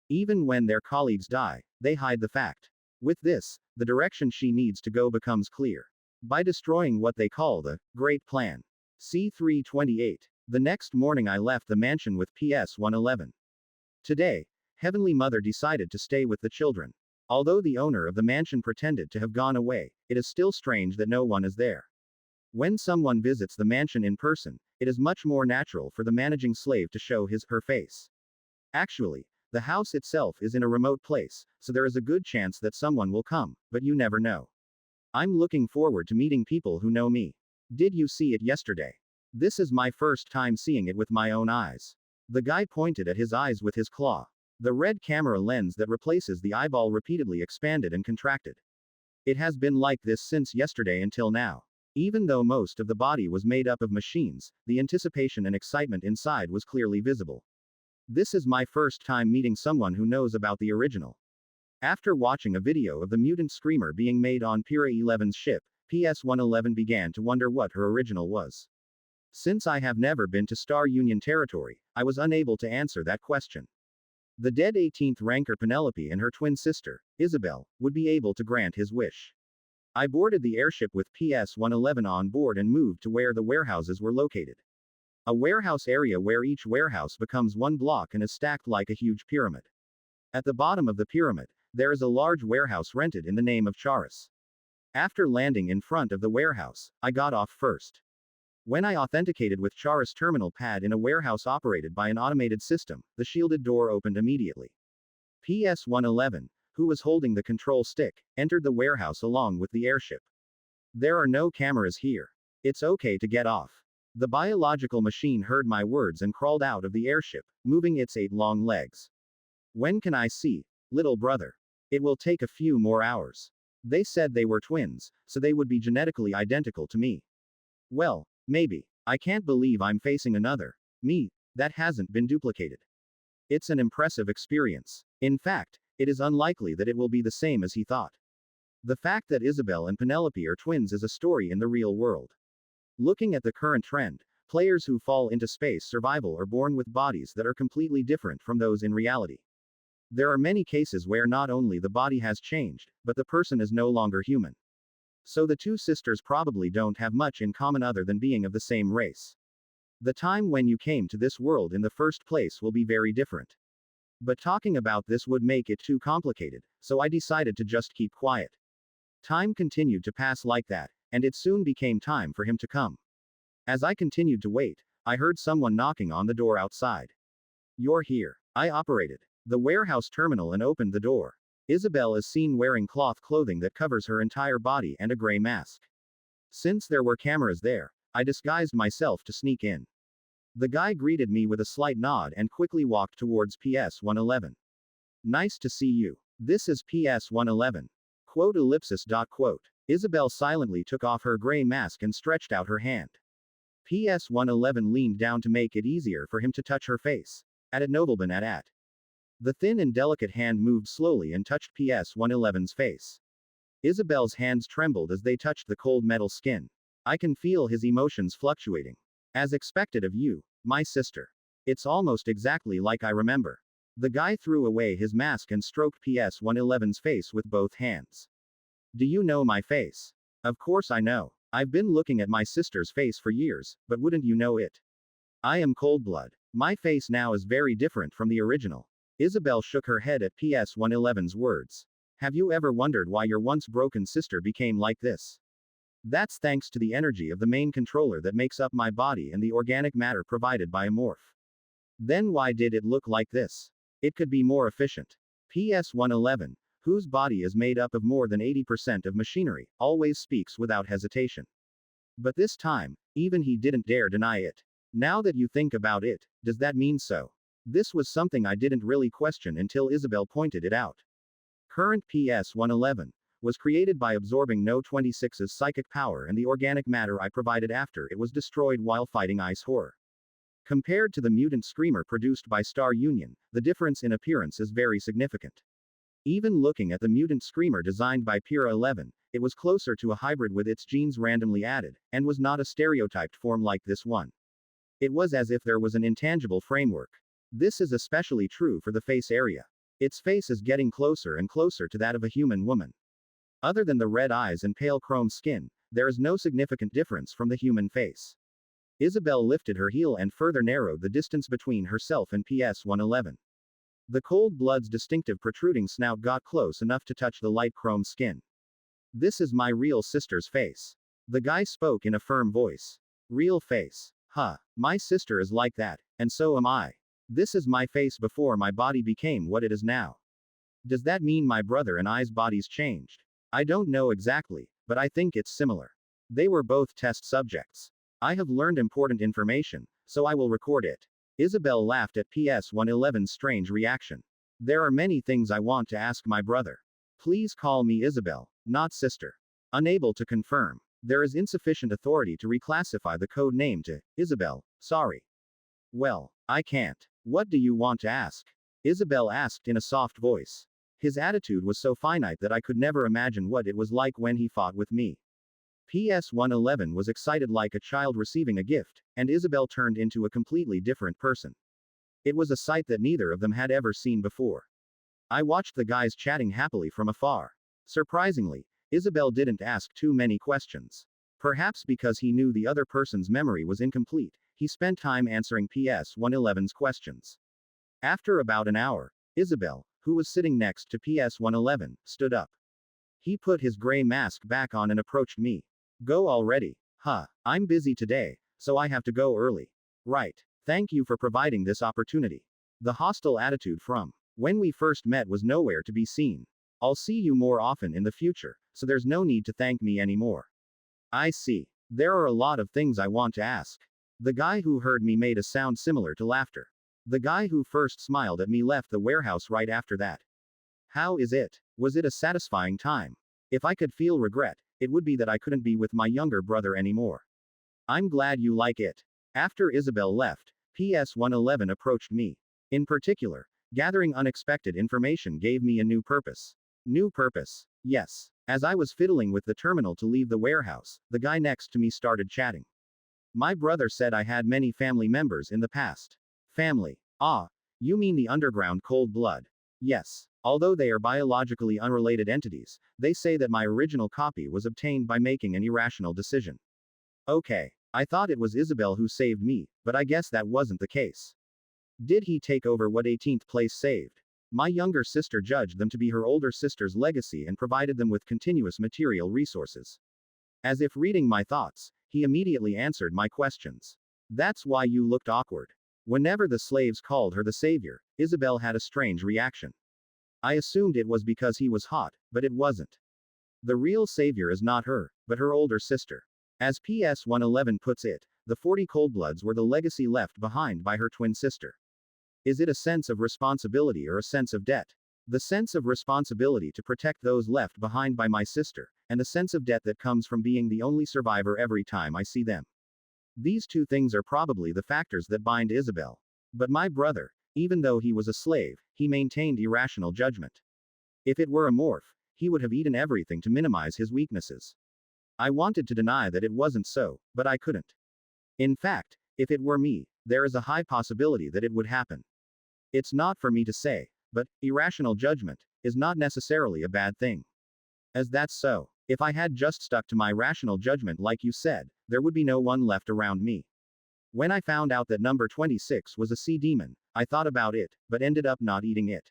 A: Even when their colleagues die, they hide the fact. With this, the direction she needs to go becomes clear. By destroying what they call the Great Plan. C328. The next morning I left the mansion with PS111. Today, Heavenly Mother decided to stay with the children. Although the owner of the mansion pretended to have gone away, it is still strange that no one is there. When someone visits the mansion in person, it is much more natural for the managing slave to show her face. Actually, the house itself is in a remote place, so there is a good chance that someone will come, but you never know. I'm looking forward to meeting people who know me. Did you see it yesterday? This is my first time seeing it with my own eyes. The guy pointed at his eyes with his claw. The red camera lens that replaces the eyeball repeatedly expanded and contracted. It has been like this since yesterday until now. Even though most of the body was made up of machines, the anticipation and excitement inside was clearly visible. This is my first time meeting someone who knows about the original. After watching a video of the mutant screamer being made on Pira 11's ship, PS111 began to wonder what her original was. Since I have never been to Star Union territory, I was unable to answer that question. The dead 18th ranker Penelope and her twin sister, Isabel, would be able to grant his wish. I boarded the airship with PS111 on board and moved to where the warehouses were located. A warehouse area where each warehouse becomes one block and is stacked like a huge pyramid. At the bottom of the pyramid, there is a large warehouse rented in the name of Charis. After landing in front of the warehouse, I got off first. When I authenticated with Charis terminal pad in a warehouse operated by an automated system, the shielded door opened immediately. PS111, who was holding the control stick, entered the warehouse along with the airship. There are no cameras here. It's okay to get off. The biological machine heard my words and crawled out of the airship, moving its 8 long legs. When can I see little brother? It will take a few more hours. They said they were twins, so they would be genetically identical to me. Well, maybe. I can't believe I'm facing another me that hasn't been duplicated. It's an impressive experience. In fact, it is unlikely that it will be the same as he thought. The fact that Isabel and Penelope are twins is a story in the real world. Looking at the current trend, players who fall into space survival are born with bodies that are completely different from those in reality. There are many cases where not only the body has changed, but the person is no longer human. So the two sisters probably don't have much in common other than being of the same race. The time when you came to this world in the first place will be very different. But talking about this would make it too complicated, so I decided to just keep quiet. Time continued to pass like that, and it soon became time for him to come. As I continued to wait, I heard someone knocking on the door outside. You're here. I operated the warehouse terminal and opened the door. Isabel is seen wearing cloth clothing that covers her entire body and a gray mask. Since there were cameras there, I disguised myself to sneak in. The guy greeted me with a slight nod and quickly walked towards PS111. Nice to see you. This is PS111. Quote ellipsis dot quote. Isabel silently took off her gray mask and stretched out her hand. PS111 leaned down to make it easier for him to touch her face. At Nobleman at. The thin and delicate hand moved slowly and touched PS111's face. Isabel's hands trembled as they touched the cold metal skin. I can feel his emotions fluctuating. As expected of you, my sister. It's almost exactly like I remember. The guy threw away his mask and stroked PS-111's face with both hands. Do you know my face? Of course I know. I've been looking at my sister's face for years, but wouldn't you know it? I am Coldblood. My face now is very different from the original. Isabel shook her head at PS-111's words. Have you ever wondered why your once broken sister became like this? That's thanks to the energy of the main controller that makes up my body and the organic matter provided by a morph. Then why did it look like this? It could be more efficient. PS-111, whose body is made up of more than 80% of machinery, always speaks without hesitation. But this time, even he didn't dare deny it. Now that you think about it, does that mean so? This was something I didn't really question until Isabel pointed it out. Current PS-111 was created by absorbing No-26's psychic power and the organic matter I provided after it was destroyed while fighting Ice Horror. Compared to the mutant screamer produced by Star Union, the difference in appearance is very significant. Even looking at the mutant screamer designed by Pira 11, it was closer to a hybrid with its genes randomly added, and was not a stereotyped form like this one. It was as if there was an intangible framework. This is especially true for the face area. Its face is getting closer and closer to that of a human woman. Other than the red eyes and pale chrome skin, there is no significant difference from the human face. Isabel lifted her heel and further narrowed the distance between herself and PS-111. The cold blood's distinctive protruding snout got close enough to touch the light chrome skin. This is my real sister's face. The guy spoke in a firm voice. Real face. Huh. My sister is like that, and so am I. This is my face before my body became what it is now. Does that mean my brother and I's bodies changed? I don't know exactly, but I think it's similar. They were both test subjects. I have learned important information, so I will record it. Isabel laughed at PS-111's strange reaction. There are many things I want to ask my brother. Please call me Isabel, not sister. Unable to confirm. There is insufficient authority to reclassify the code name to Isabel, sorry. Well, I can't. What do you want to ask? Isabel asked in a soft voice. His attitude was so finite that I could never imagine what it was like when he fought with me. PS-111 was excited like a child receiving a gift, and Isabel turned into a completely different person. It was a sight that neither of them had ever seen before. I watched the guys chatting happily from afar. Surprisingly, Isabel didn't ask too many questions. Perhaps because he knew the other person's memory was incomplete, he spent time answering PS-111's questions. After about an hour, Isabel, who was sitting next to PS-111, stood up. He put his gray mask back on and approached me. Go already. Huh. I'm busy today, so I have to go early. Right. Thank you for providing this opportunity. The hostile attitude from when we first met was nowhere to be seen. I'll see you more often in the future, so there's no need to thank me anymore. I see. There are a lot of things I want to ask. The guy who heard me made a sound similar to laughter. The guy who first smiled at me left the warehouse right after that. How is it? Was it a satisfying time? If I could feel regret, it would be that I couldn't be with my younger brother anymore. I'm glad you like it. After Isabel left, PS-111 approached me. In particular, gathering unexpected information gave me a new purpose. New purpose? Yes. As I was fiddling with the terminal to leave the warehouse, the guy next to me started chatting. My brother said I had many family members in the past. Family. Ah. You mean the underground cold blood? Yes. Although they are biologically unrelated entities, they say that my original copy was obtained by making an irrational decision. Okay. I thought it was Isabel who saved me, but I guess that wasn't the case. Did he take over what 18th place saved? My younger sister judged them to be her older sister's legacy and provided them with continuous material resources. As if reading my thoughts, he immediately answered my questions. That's why you looked awkward. Whenever the slaves called her the savior, Isabel had a strange reaction. I assumed it was because he was hot, but it wasn't. The real savior is not her, but her older sister. As PS-111 puts it, the 40 Coldbloods were the legacy left behind by her twin sister. Is it a sense of responsibility or a sense of debt? The sense of responsibility to protect those left behind by my sister, and the sense of debt that comes from being the only survivor every time I see them. These two things are probably the factors that bind Isabel. But my brother, even though he was a slave, he maintained irrational judgment. If it were a morph, he would have eaten everything to minimize his weaknesses. I wanted to deny that it wasn't so, but I couldn't. In fact, if it were me, there is a high possibility that it would happen. It's not for me to say, but irrational judgment is not necessarily a bad thing. As that's so, if I had just stuck to my rational judgment like you said, there would be no one left around me. When I found out that number 26 was a sea demon, I thought about it, but ended up not eating it.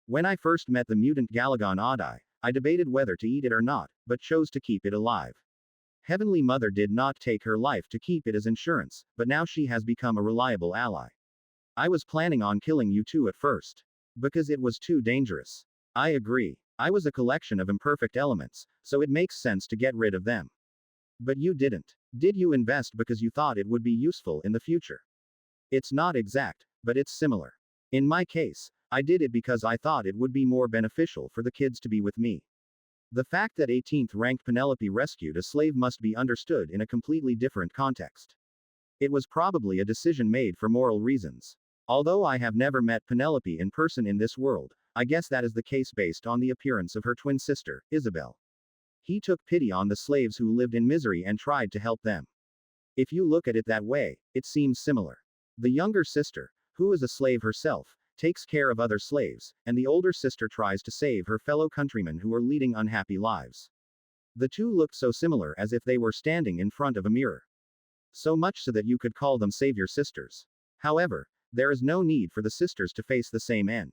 A: When I first met the mutant Galagon Oddeye, I debated whether to eat it or not, but chose to keep it alive. Heavenly Mother did not take her life to keep it as insurance, but now she has become a reliable ally. I was planning on killing you too at first. Because it was too dangerous. I agree. I was a collection of imperfect elements, so it makes sense to get rid of them. But you didn't. Did you invest because you thought it would be useful in the future? It's not exact, but it's similar. In my case, I did it because I thought it would be more beneficial for the kids to be with me. The fact that 18th ranked Penelope rescued a slave must be understood in a completely different context. It was probably a decision made for moral reasons. Although I have never met Penelope in person in this world, I guess that is the case based on the appearance of her twin sister, Isabel. He took pity on the slaves who lived in misery and tried to help them. If you look at it that way, it seems similar. The younger sister, who is a slave herself, takes care of other slaves, and the older sister tries to save her fellow countrymen who are leading unhappy lives. The two looked so similar as if they were standing in front of a mirror. So much so that you could call them savior sisters. However, there is no need for the sisters to face the same end.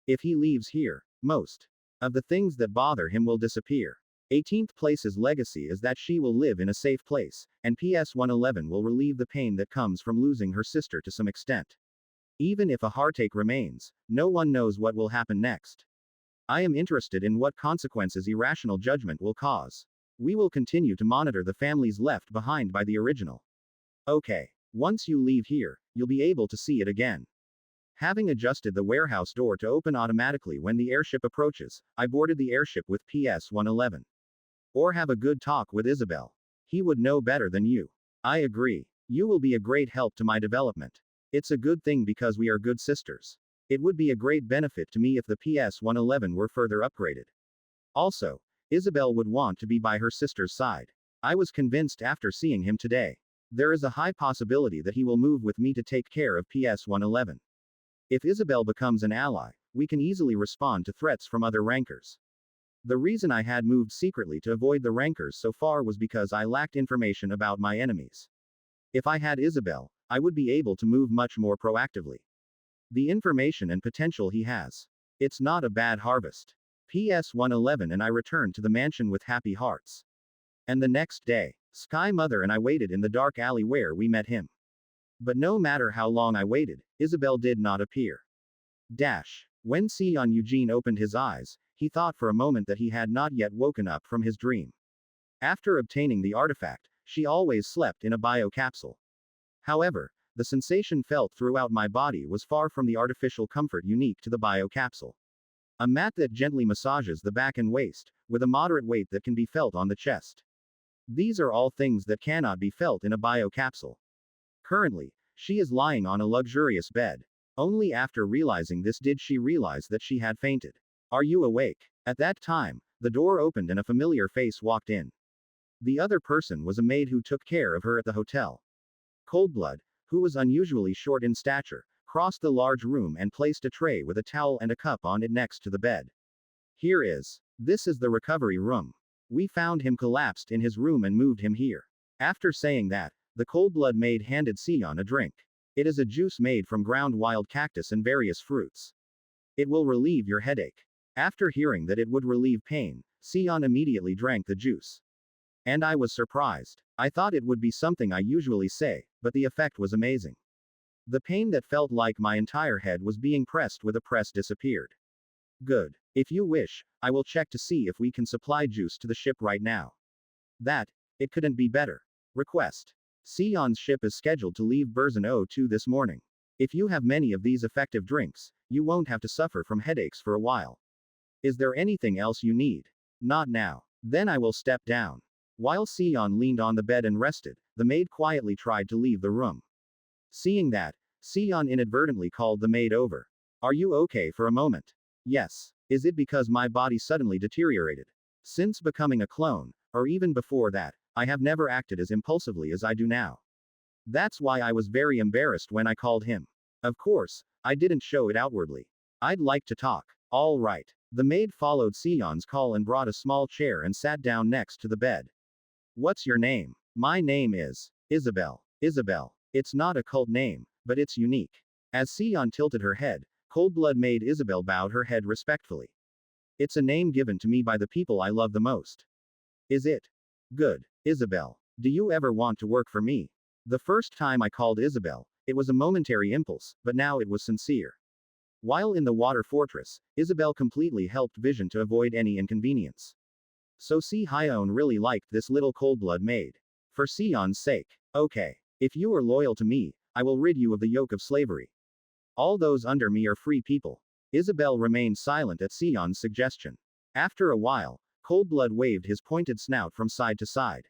A: If he leaves here, most of the things that bother him will disappear. 18th place's legacy is that she will live in a safe place, and PS 111 will relieve the pain that comes from losing her sister to some extent. Even if a heartache remains, no one knows what will happen next. I am interested in what consequences irrational judgment will cause. We will continue to monitor the families left behind by the original. Okay. Once you leave here, you'll be able to see it again. Having adjusted the warehouse door to open automatically when the airship approaches, I boarded the airship with PS 111. Or have a good talk with Isabel. He would know better than you. I agree. You will be a great help to my development. It's a good thing because we are good sisters. It would be a great benefit to me if the PS 111 were further upgraded. Also, Isabel would want to be by her sister's side. I was convinced after seeing him today. There is a high possibility that he will move with me to take care of PS 111. If Isabel becomes an ally, we can easily respond to threats from other rankers. The reason I had moved secretly to avoid the rankers so far was because I lacked information about my enemies. If I had Isabel, I would be able to move much more proactively. The information and potential he has. It's not a bad harvest. PS 111 and I returned to the mansion with happy hearts. And the next day, Sky Mother and I waited in the dark alley where we met him. But no matter how long I waited, Isabel did not appear. When Sion Eugene opened his eyes, he thought for a moment that he had not yet woken up from his dream. After obtaining the artifact, she always slept in a biocapsule. However, the sensation felt throughout my body was far from the artificial comfort unique to the biocapsule. A mat that gently massages the back and waist, with a moderate weight that can be felt on the chest. These are all things that cannot be felt in a biocapsule. Currently, she is lying on a luxurious bed. Only after realizing this did she realize that she had fainted. Are you awake? At that time, the door opened and a familiar face walked in. The other person was a maid who took care of her at the hotel. Coldblood, who was unusually short in stature, crossed the large room and placed a tray with a towel and a cup on it next to the bed. This is the recovery room. We found him collapsed in his room and moved him here. After saying that, the Coldblood maid handed Sion a drink. It is a juice made from ground wild cactus and various fruits. It will relieve your headache. After hearing that it would relieve pain, Sion immediately drank the juice. And I was surprised. I thought it would be something I usually say, but the effect was amazing. The pain that felt like my entire head was being pressed with a press disappeared. Good. If you wish, I will check to see if we can supply juice to the ship right now. It couldn't be better. Request. Sion's ship is scheduled to leave Burzon 02 this morning. If you have many of these effective drinks, you won't have to suffer from headaches for a while. Is there anything else you need? Not now. Then I will step down. While Sion leaned on the bed and rested, the maid quietly tried to leave the room. Seeing that, Sion inadvertently called the maid over. Are you okay for a moment? Yes. Is it because my body suddenly deteriorated? Since becoming a clone, or even before that, I have never acted as impulsively as I do now. That's why I was very embarrassed when I called him. Of course, I didn't show it outwardly. I'd like to talk. All right. The maid followed Sion's call and brought a small chair and sat down next to the bed. What's your name? My name is Isabel. Isabel. It's not a cult name, but it's unique. As Sion tilted her head, Coldblood maid Isabel bowed her head respectfully. It's a name given to me by the people I love the most. Is it? Good. Isabel. Do you ever want to work for me? The first time I called Isabel, it was a momentary impulse, but now it was sincere. While in the water fortress, Isabel completely helped Vision to avoid any inconvenience. So Si Hyone really liked this little Coldblood maid. For Sion's sake. Okay. If you are loyal to me, I will rid you of the yoke of slavery. All those under me are free people. Isabel remained silent at Sion's suggestion. After a while, Coldblood waved his pointed snout from side to side.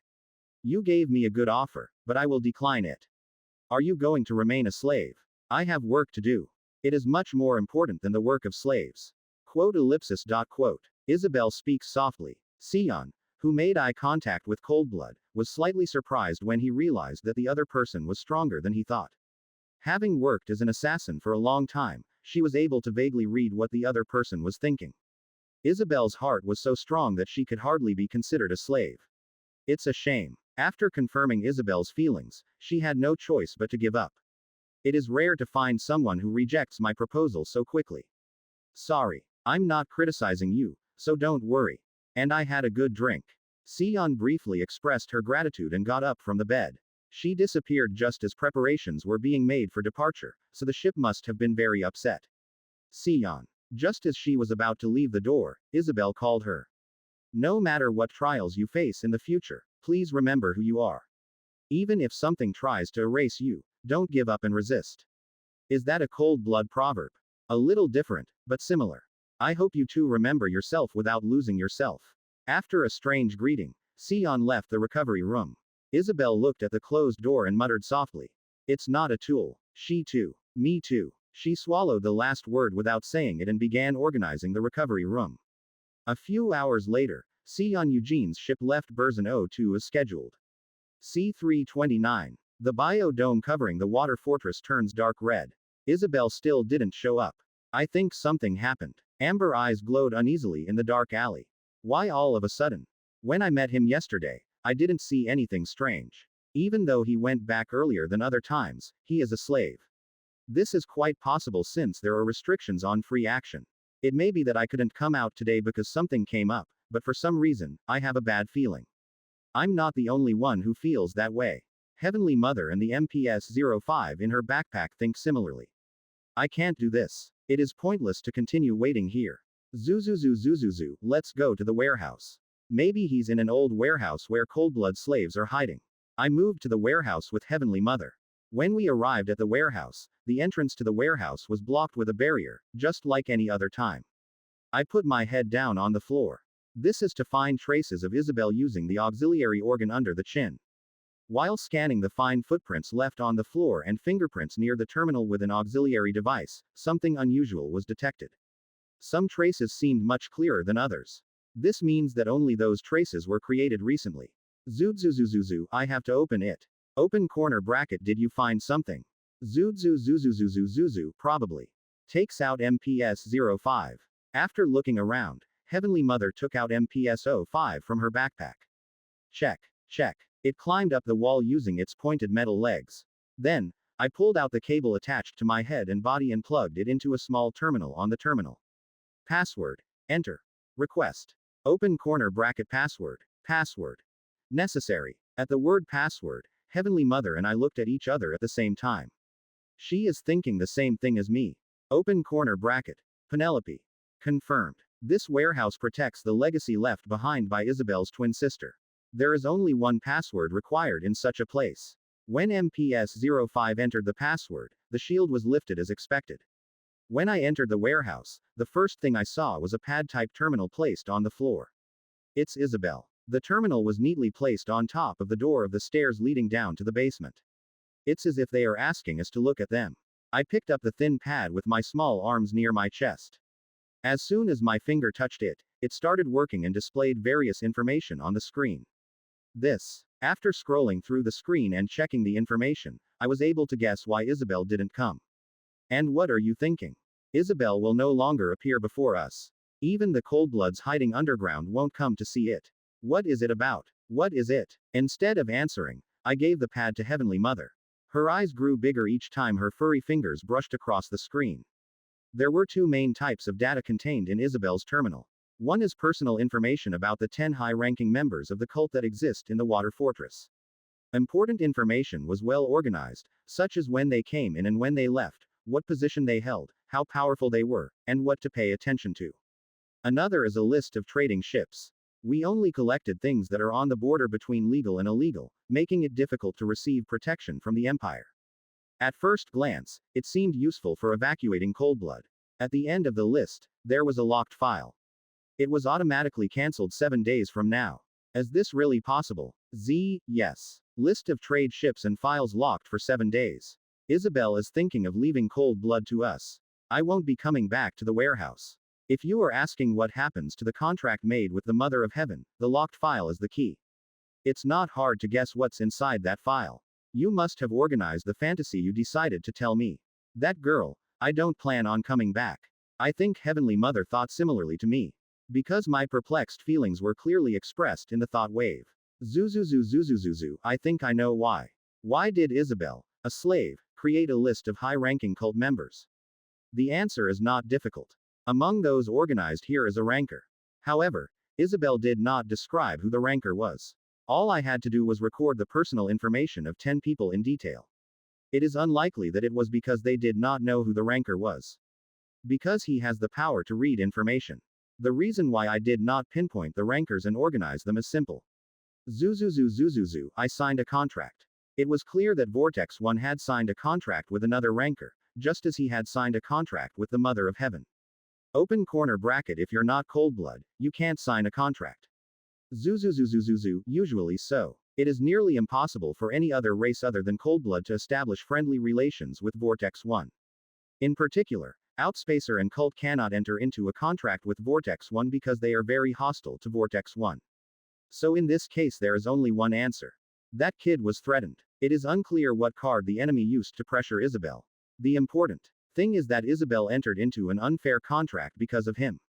A: You gave me a good offer, but I will decline it. Are you going to remain a slave? I have work to do. It is much more important than the work of slaves. Quote ellipsis. Quote. Isabel speaks softly. Sion, who made eye contact with Coldblood, was slightly surprised when he realized that the other person was stronger than he thought. Having worked as an assassin for a long time, she was able to vaguely read what the other person was thinking. Isabel's heart was so strong that she could hardly be considered a slave. It's a shame. After confirming Isabel's feelings, she had no choice but to give up. It is rare to find someone who rejects my proposal so quickly. Sorry. I'm not criticizing you, so don't worry. And I had a good drink. Sion briefly expressed her gratitude and got up from the bed. She disappeared just as preparations were being made for departure, so the ship must have been very upset. Sion. Just as she was about to leave the door, Isabel called her. No matter what trials you face in the future, please remember who you are. Even if something tries to erase you, don't give up and resist. Is that a cold-blood proverb? A little different, but similar. I hope you too remember yourself without losing yourself. After a strange greeting, Sion left the recovery room. Isabel looked at the closed door and muttered softly. It's not a tool. She too. Me too. She swallowed the last word without saying it and began organizing the recovery room. A few hours later, Sion Eugene's ship left Burzon 02 as scheduled. C-329. The biodome covering the water fortress turns dark red. Isabel still didn't show up. I think something happened. Amber eyes glowed uneasily in the dark alley. Why all of a sudden? When I met him yesterday, I didn't see anything strange. Even though he went back earlier than other times, he is a slave. This is quite possible since there are restrictions on free action. It may be that I couldn't come out today because something came up, but for some reason, I have a bad feeling. I'm not the only one who feels that way. Heavenly Mother and the MPS-05 in her backpack think similarly. I can't do this. It is pointless to continue waiting here. Zuzuzu, let's go to the warehouse. Maybe he's in an old warehouse where cold-blood slaves are hiding. I moved to the warehouse with Heavenly Mother. When we arrived at the warehouse, the entrance to the warehouse was blocked with a barrier, just like any other time. I put my head down on the floor. This is to find traces of Isabel using the auxiliary organ under the chin. While scanning the fine footprints left on the floor and fingerprints near the terminal with an auxiliary device, something unusual was detected. Some traces seemed much clearer than others. This means that only those traces were created recently. Zuzuzuzuzu, I have to open it. Open corner bracket. Did you find something? Zuzuzuzuzuzuzu, probably. Takes out MPS-05. After looking around, Heavenly Mother took out MPS-05 from her backpack. Check. Check. It climbed up the wall using its pointed metal legs. Then, I pulled out the cable attached to my head and body and plugged it into a small terminal on the terminal. Password. Enter. Request. Open corner bracket password. Password. Necessary. At the word password, Heavenly Mother and I looked at each other at the same time. She is thinking the same thing as me. Open corner bracket. Penelope. Confirmed. This warehouse protects the legacy left behind by Isabel's twin sister. There is only one password required in such a place. When MPS-05 entered the password, the shield was lifted as expected. When I entered the warehouse, the first thing I saw was a pad-type terminal placed on the floor. It's Isabel. The terminal was neatly placed on top of the door of the stairs leading down to the basement. It's as if they are asking us to look at them. I picked up the thin pad with my small arms near my chest. As soon as my finger touched it, it started working and displayed various information on the screen. After scrolling through the screen and checking the information, I was able to guess why Isabel didn't come. And what are you thinking? Isabel will no longer appear before us. Even the coldbloods hiding underground won't come to see it. What is it about? What is it? Instead of answering, I gave the pad to Heavenly Mother. Her eyes grew bigger each time her furry fingers brushed across the screen. There were two main types of data contained in Isabel's terminal. One is personal information about the 10 high-ranking members of the cult that exist in the Water Fortress. Important information was well organized, such as when they came in and when they left, what position they held, how powerful they were, and what to pay attention to. Another is a list of trading ships. We only collected things that are on the border between legal and illegal, making it difficult to receive protection from the Empire. At first glance, it seemed useful for evacuating Coldblood. At the end of the list, there was a locked file. It was automatically cancelled 7 days from now. Is this really possible? Yes. List of trade ships and files locked for 7 days. Isabel is thinking of leaving Coldblood to us. I won't be coming back to the warehouse. If you are asking what happens to the contract made with the Mother of Heaven, the locked file is the key. It's not hard to guess what's inside that file. You must have organized the fantasy you decided to tell me. That girl, I don't plan on coming back. I think Heavenly Mother thought similarly to me. Because my perplexed feelings were clearly expressed in the thought wave. Zuzuzu, I think I know why. Why did Isabel, a slave, create a list of high-ranking cult members? The answer is not difficult. Among those organized here is a ranker. However, Isabel did not describe who the ranker was. All I had to do was record the personal information of 10 people in detail. It is unlikely that it was because they did not know who the ranker was. Because he has the power to read information. The reason why I did not pinpoint the rankers and organize them is simple. Zuzuzu, I signed a contract. It was clear that Vortex 1 had signed a contract with another ranker, just as he had signed a contract with the Mother of Heaven. Open corner bracket. If you're not Coldblood, you can't sign a contract. Zuzuzu, usually so. It is nearly impossible for any other race other than Coldblood to establish friendly relations with Vortex 1. In particular, Outspacer and Cult cannot enter into a contract with Vortex 1 because they are very hostile to Vortex 1. So in this case there is only one answer. That kid was threatened. It is unclear what card the enemy used to pressure Isabel. The important thing is that Isabel entered into an unfair contract because of him.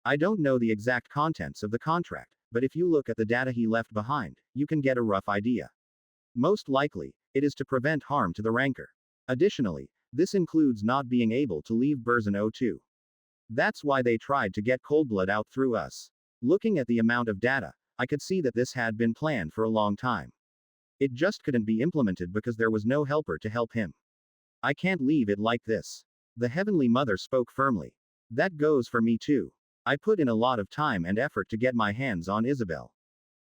A: I don't know the exact contents of the contract, but if you look at the data he left behind, you can get a rough idea. Most likely, it is to prevent harm to the ranker. Additionally, this includes not being able to leave Burzin 02. That's why they tried to get Coldblood out through us. Looking at the amount of data, I could see that this had been planned for a long time. It just couldn't be implemented because there was no helper to help him. I can't leave it like this. The Heavenly Mother spoke firmly. That goes for me too. I put in a lot of time and effort to get my hands on Isabel.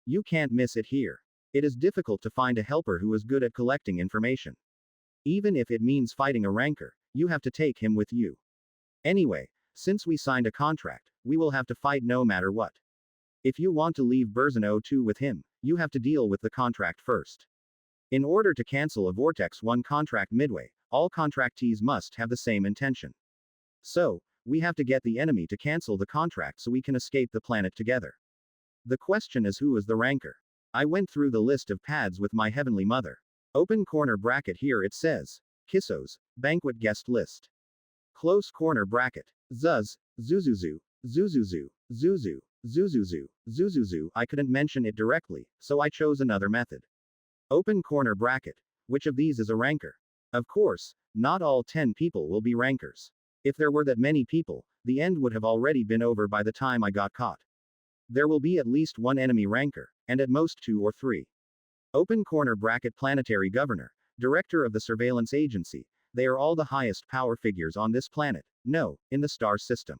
A: You can't miss it here. It is difficult to find a helper who is good at collecting information. Even if it means fighting a ranker, you have to take him with you. Anyway, since we signed a contract, we will have to fight no matter what. If you want to leave Burzin 02 with him, you have to deal with the contract first. In order to cancel a Vortex 1 contract midway, all contractees must have the same intention. So, we have to get the enemy to cancel the contract so we can escape the planet together. The question is, who is the ranker? I went through the list of pads with my Heavenly Mother. Open corner bracket. Here it says, Kissos, banquet guest list. Close corner bracket. Zuzuzu. I couldn't mention it directly, so I chose another method. Open corner bracket. Which of these is a ranker? Of course, not all 10 people will be rankers. If there were that many people, the end would have already been over by the time I got caught. There will be at least one enemy ranker, and at most 2 or 3. Open corner bracket. Planetary governor, director of the surveillance agency. They are all the highest power figures on this planet. No, in the star system.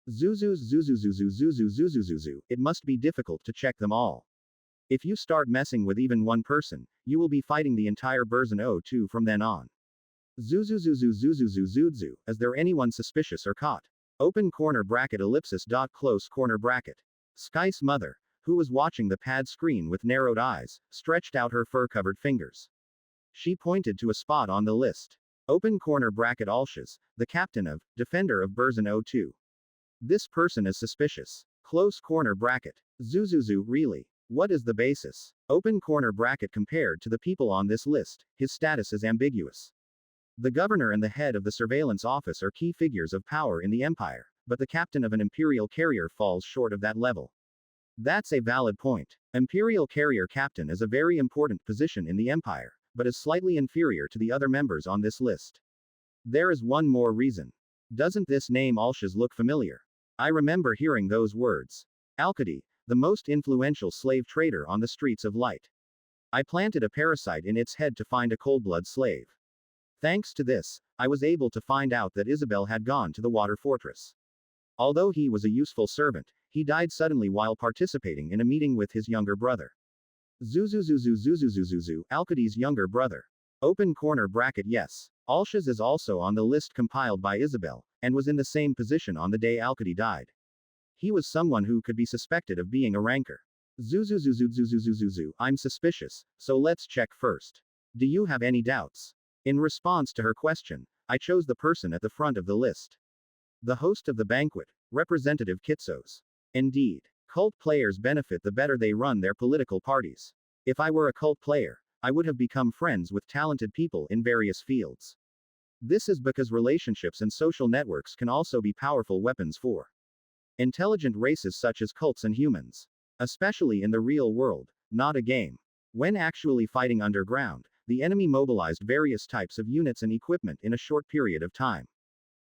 A: Zuzu. It must be difficult to check them all. If you start messing with even one person, you will be fighting the entire Burzin 02 from then on. Zuzu. Is there anyone suspicious or caught? Open corner bracket ellipsis. Close corner bracket. Sky's mother, who was watching the pad screen with narrowed eyes, stretched out her fur-covered fingers. She pointed to a spot on the list. Open corner bracket. Alshaz, the captain of, defender of Burzin 02. This person is suspicious. Close corner bracket. Zuzuzu, really? What is the basis? Open corner bracket. Compared to the people on this list, his status is ambiguous. The governor and the head of the surveillance office are key figures of power in the empire, but the captain of an imperial carrier falls short of that level. That's a valid point. Imperial carrier captain is a very important position in the empire, but is slightly inferior to the other members on this list. There is one more reason. Doesn't this name Alshaz look familiar? I remember hearing those words. Alkadi, the most influential slave trader on the streets of Light. I planted a parasite in its head to find a cold-blood slave. Thanks to this, I was able to find out that Isabel had gone to the water fortress. Although he was a useful servant, he died suddenly while participating in a meeting with his younger brother. Zuzuzuzu, Alkadi's younger brother. Open corner bracket. Yes. Alshaz is also on the list compiled by Isabel, and was in the same position on the day Alkadi died. He was someone who could be suspected of being a ranker. Zuzuzuzu, I'm suspicious, so let's check first. Do you have any doubts? In response to her question, I chose the person at the front of the list. The host of the banquet, Representative Kitsos. Indeed. Cult players benefit the better they run their political parties. If I were a cult player, I would have become friends with talented people in various fields. This is because relationships and social networks can also be powerful weapons for intelligent races such as cults and humans. Especially in the real world, not a game. When actually fighting underground, the enemy mobilized various types of units and equipment in a short period of time.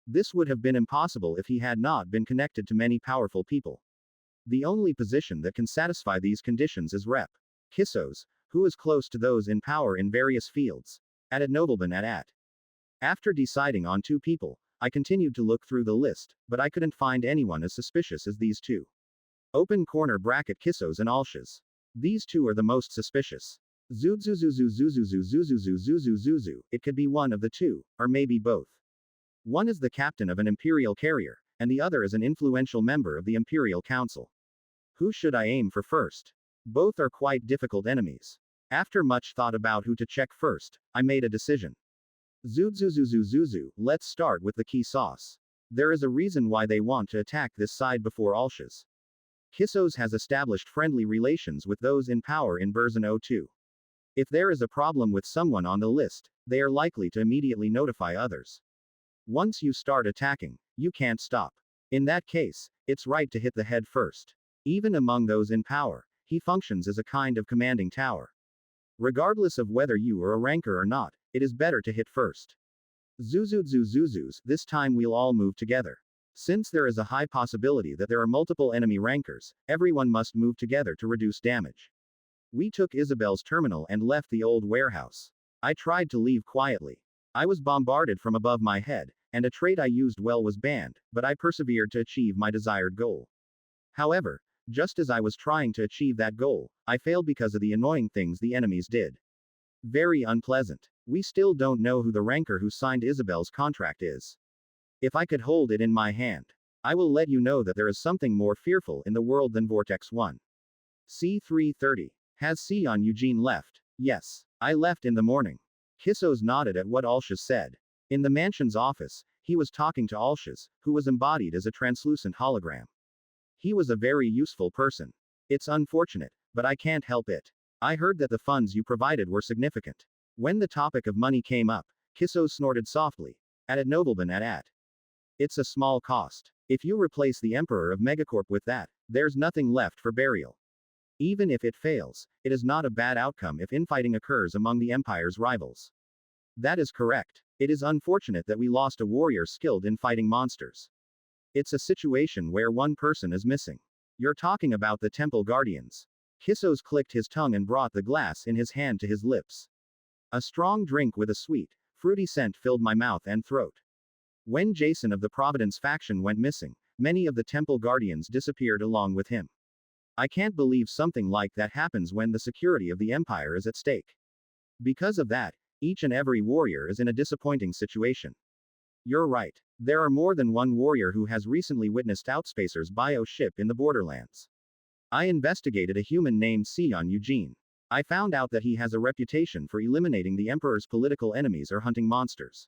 A: This would have been impossible if he had not been connected to many powerful people. The only position that can satisfy these conditions is Rep. Kissos, who is close to those in power in various fields. At Nobleman at. After deciding on two people, I continued to look through the list, but I couldn't find anyone as suspicious as these two. Open corner bracket. Kissos and Alshaz. These two are the most suspicious. Zuzuzuzu. It could be one of the two, or maybe both. One is the captain of an imperial carrier, and the other is an influential member of the Imperial Council. Who should I aim for first? Both are quite difficult enemies. After much thought about who to check first, I made a decision. Zuzuzuzu, let's start with the key sauce. There is a reason why they want to attack this side before Alshaz. Kissos has established friendly relations with those in power in Berzin 02. If there is a problem with someone on the list, they are likely to immediately notify others. Once you start attacking, you can't stop. In that case, it's right to hit the head first. Even among those in power, he functions as a kind of commanding tower. Regardless of whether you are a ranker or not, it is better to hit first. Zuzus, this time we'll all move together. Since there is a high possibility that there are multiple enemy rankers, everyone must move together to reduce damage. We took Isabel's terminal and left the old warehouse. I tried to leave quietly. I was bombarded from above my head, and a trait I used well was banned, but I persevered to achieve my desired goal. However, just as I was trying to achieve that goal, I failed because of the annoying things the enemies did. Very unpleasant. We still don't know who the ranker who signed Isabel's contract is. If I could hold it in my hand, I will let you know that there is something more fearful in the world than Vortex 1. C330. Has Sion Eugene left? Yes. I left in the morning. Kissos nodded at what Alshaz said. In the mansion's office, he was talking to Alshaz, who was embodied as a translucent hologram. He was a very useful person. It's unfortunate, but I can't help it. I heard that the funds you provided were significant. When the topic of money came up, Kissos snorted softly. At Nobleman at. It's a small cost. If you replace the Emperor of Megacorp with that, there's nothing left for burial. Even if it fails, it is not a bad outcome if infighting occurs among the Empire's rivals. That is correct. It is unfortunate that we lost a warrior skilled in fighting monsters. It's a situation where one person is missing. You're talking about the Temple Guardians. Kissos clicked his tongue and brought the glass in his hand to his lips. A strong drink with a sweet, fruity scent filled my mouth and throat. When Jason of the Providence faction went missing, many of the Temple Guardians disappeared along with him. I can't believe something like that happens when the security of the Empire is at stake. Because of that, each and every warrior is in a disappointing situation. You're right. There are more than one warrior who has recently witnessed Outspacer's bio ship in the Borderlands. I investigated a human named Sion Eugene. I found out that he has a reputation for eliminating the Emperor's political enemies or hunting monsters.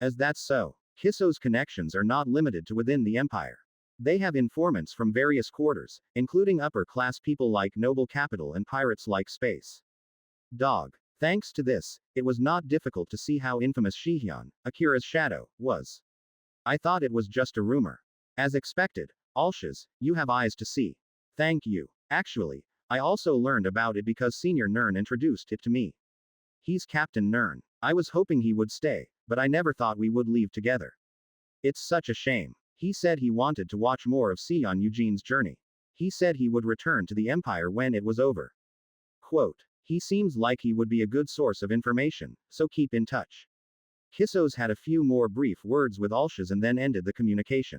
A: As that's so, Kissos' connections are not limited to within the Empire. They have informants from various quarters, including upper-class people like noble capital and pirates like space. Dog. Thanks to this, it was not difficult to see how infamous Shihyun, Akira's shadow, was. I thought it was just a rumor. As expected, Alshaz, you have eyes to see. Thank you. Actually, I also learned about it because Senior Nern introduced it to me. He's Captain Nern. I was hoping he would stay, but I never thought we would leave together. It's such a shame. He said he wanted to watch more of Sion Eugene's journey. He said he would return to the Empire when it was over. Quote. He seems like he would be a good source of information, so keep in touch. Kissos had a few more brief words with Alshaz and then ended the communication.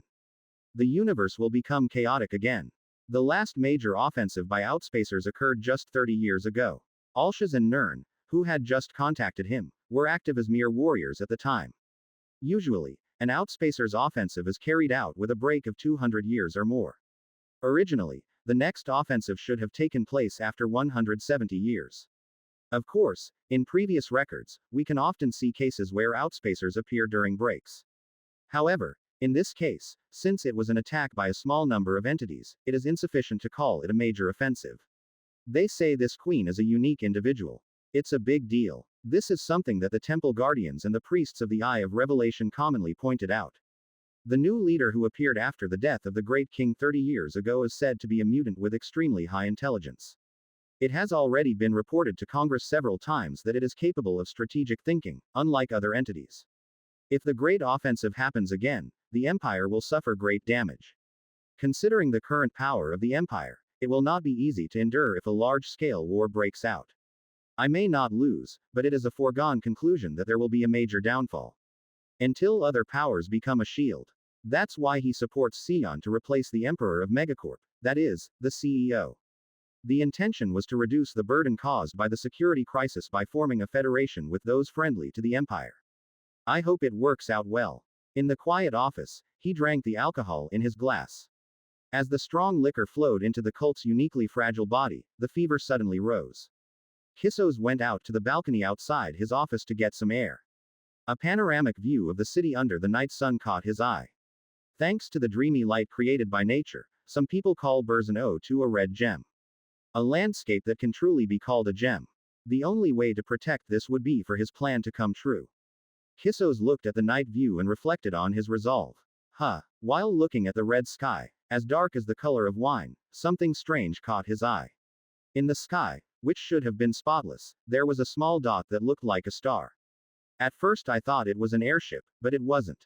A: The universe will become chaotic again. The last major offensive by Outspacers occurred just 30 years ago. Alshaz and Nern, who had just contacted him, were active as mere warriors at the time. Usually, an Outspacers offensive is carried out with a break of 200 years or more. Originally, the next offensive should have taken place after 170 years. Of course, in previous records, we can often see cases where Outspacers appear during breaks. However, in this case, since it was an attack by a small number of entities, it is insufficient to call it a major offensive. They say this queen is a unique individual. It's a big deal. This is something that the Temple Guardians and the priests of the Eye of Revelation commonly pointed out. The new leader who appeared after the death of the great king 30 years ago is said to be a mutant with extremely high intelligence. It has already been reported to Congress several times that it is capable of strategic thinking, unlike other entities. If the great offensive happens again, the Empire will suffer great damage. Considering the current power of the Empire, it will not be easy to endure if a large-scale war breaks out. I may not lose, but it is a foregone conclusion that there will be a major downfall. Until other powers become a shield. That's why he supports Sion to replace the Emperor of Megacorp, that is, the CEO. The intention was to reduce the burden caused by the security crisis by forming a federation with those friendly to the Empire. I hope it works out well. In the quiet office, he drank the alcohol in his glass. As the strong liquor flowed into the cult's uniquely fragile body, the fever suddenly rose. Kissos went out to the balcony outside his office to get some air. A panoramic view of the city under the night sun caught his eye. Thanks to the dreamy light created by nature, some people call Burzano to a red gem. A landscape that can truly be called a gem. The only way to protect this would be for his plan to come true. Kissos looked at the night view and reflected on his resolve. While looking at the red sky, as dark as the color of wine, something strange caught his eye. In the sky, which should have been spotless, there was a small dot that looked like a star. At first I thought it was an airship, but it wasn't.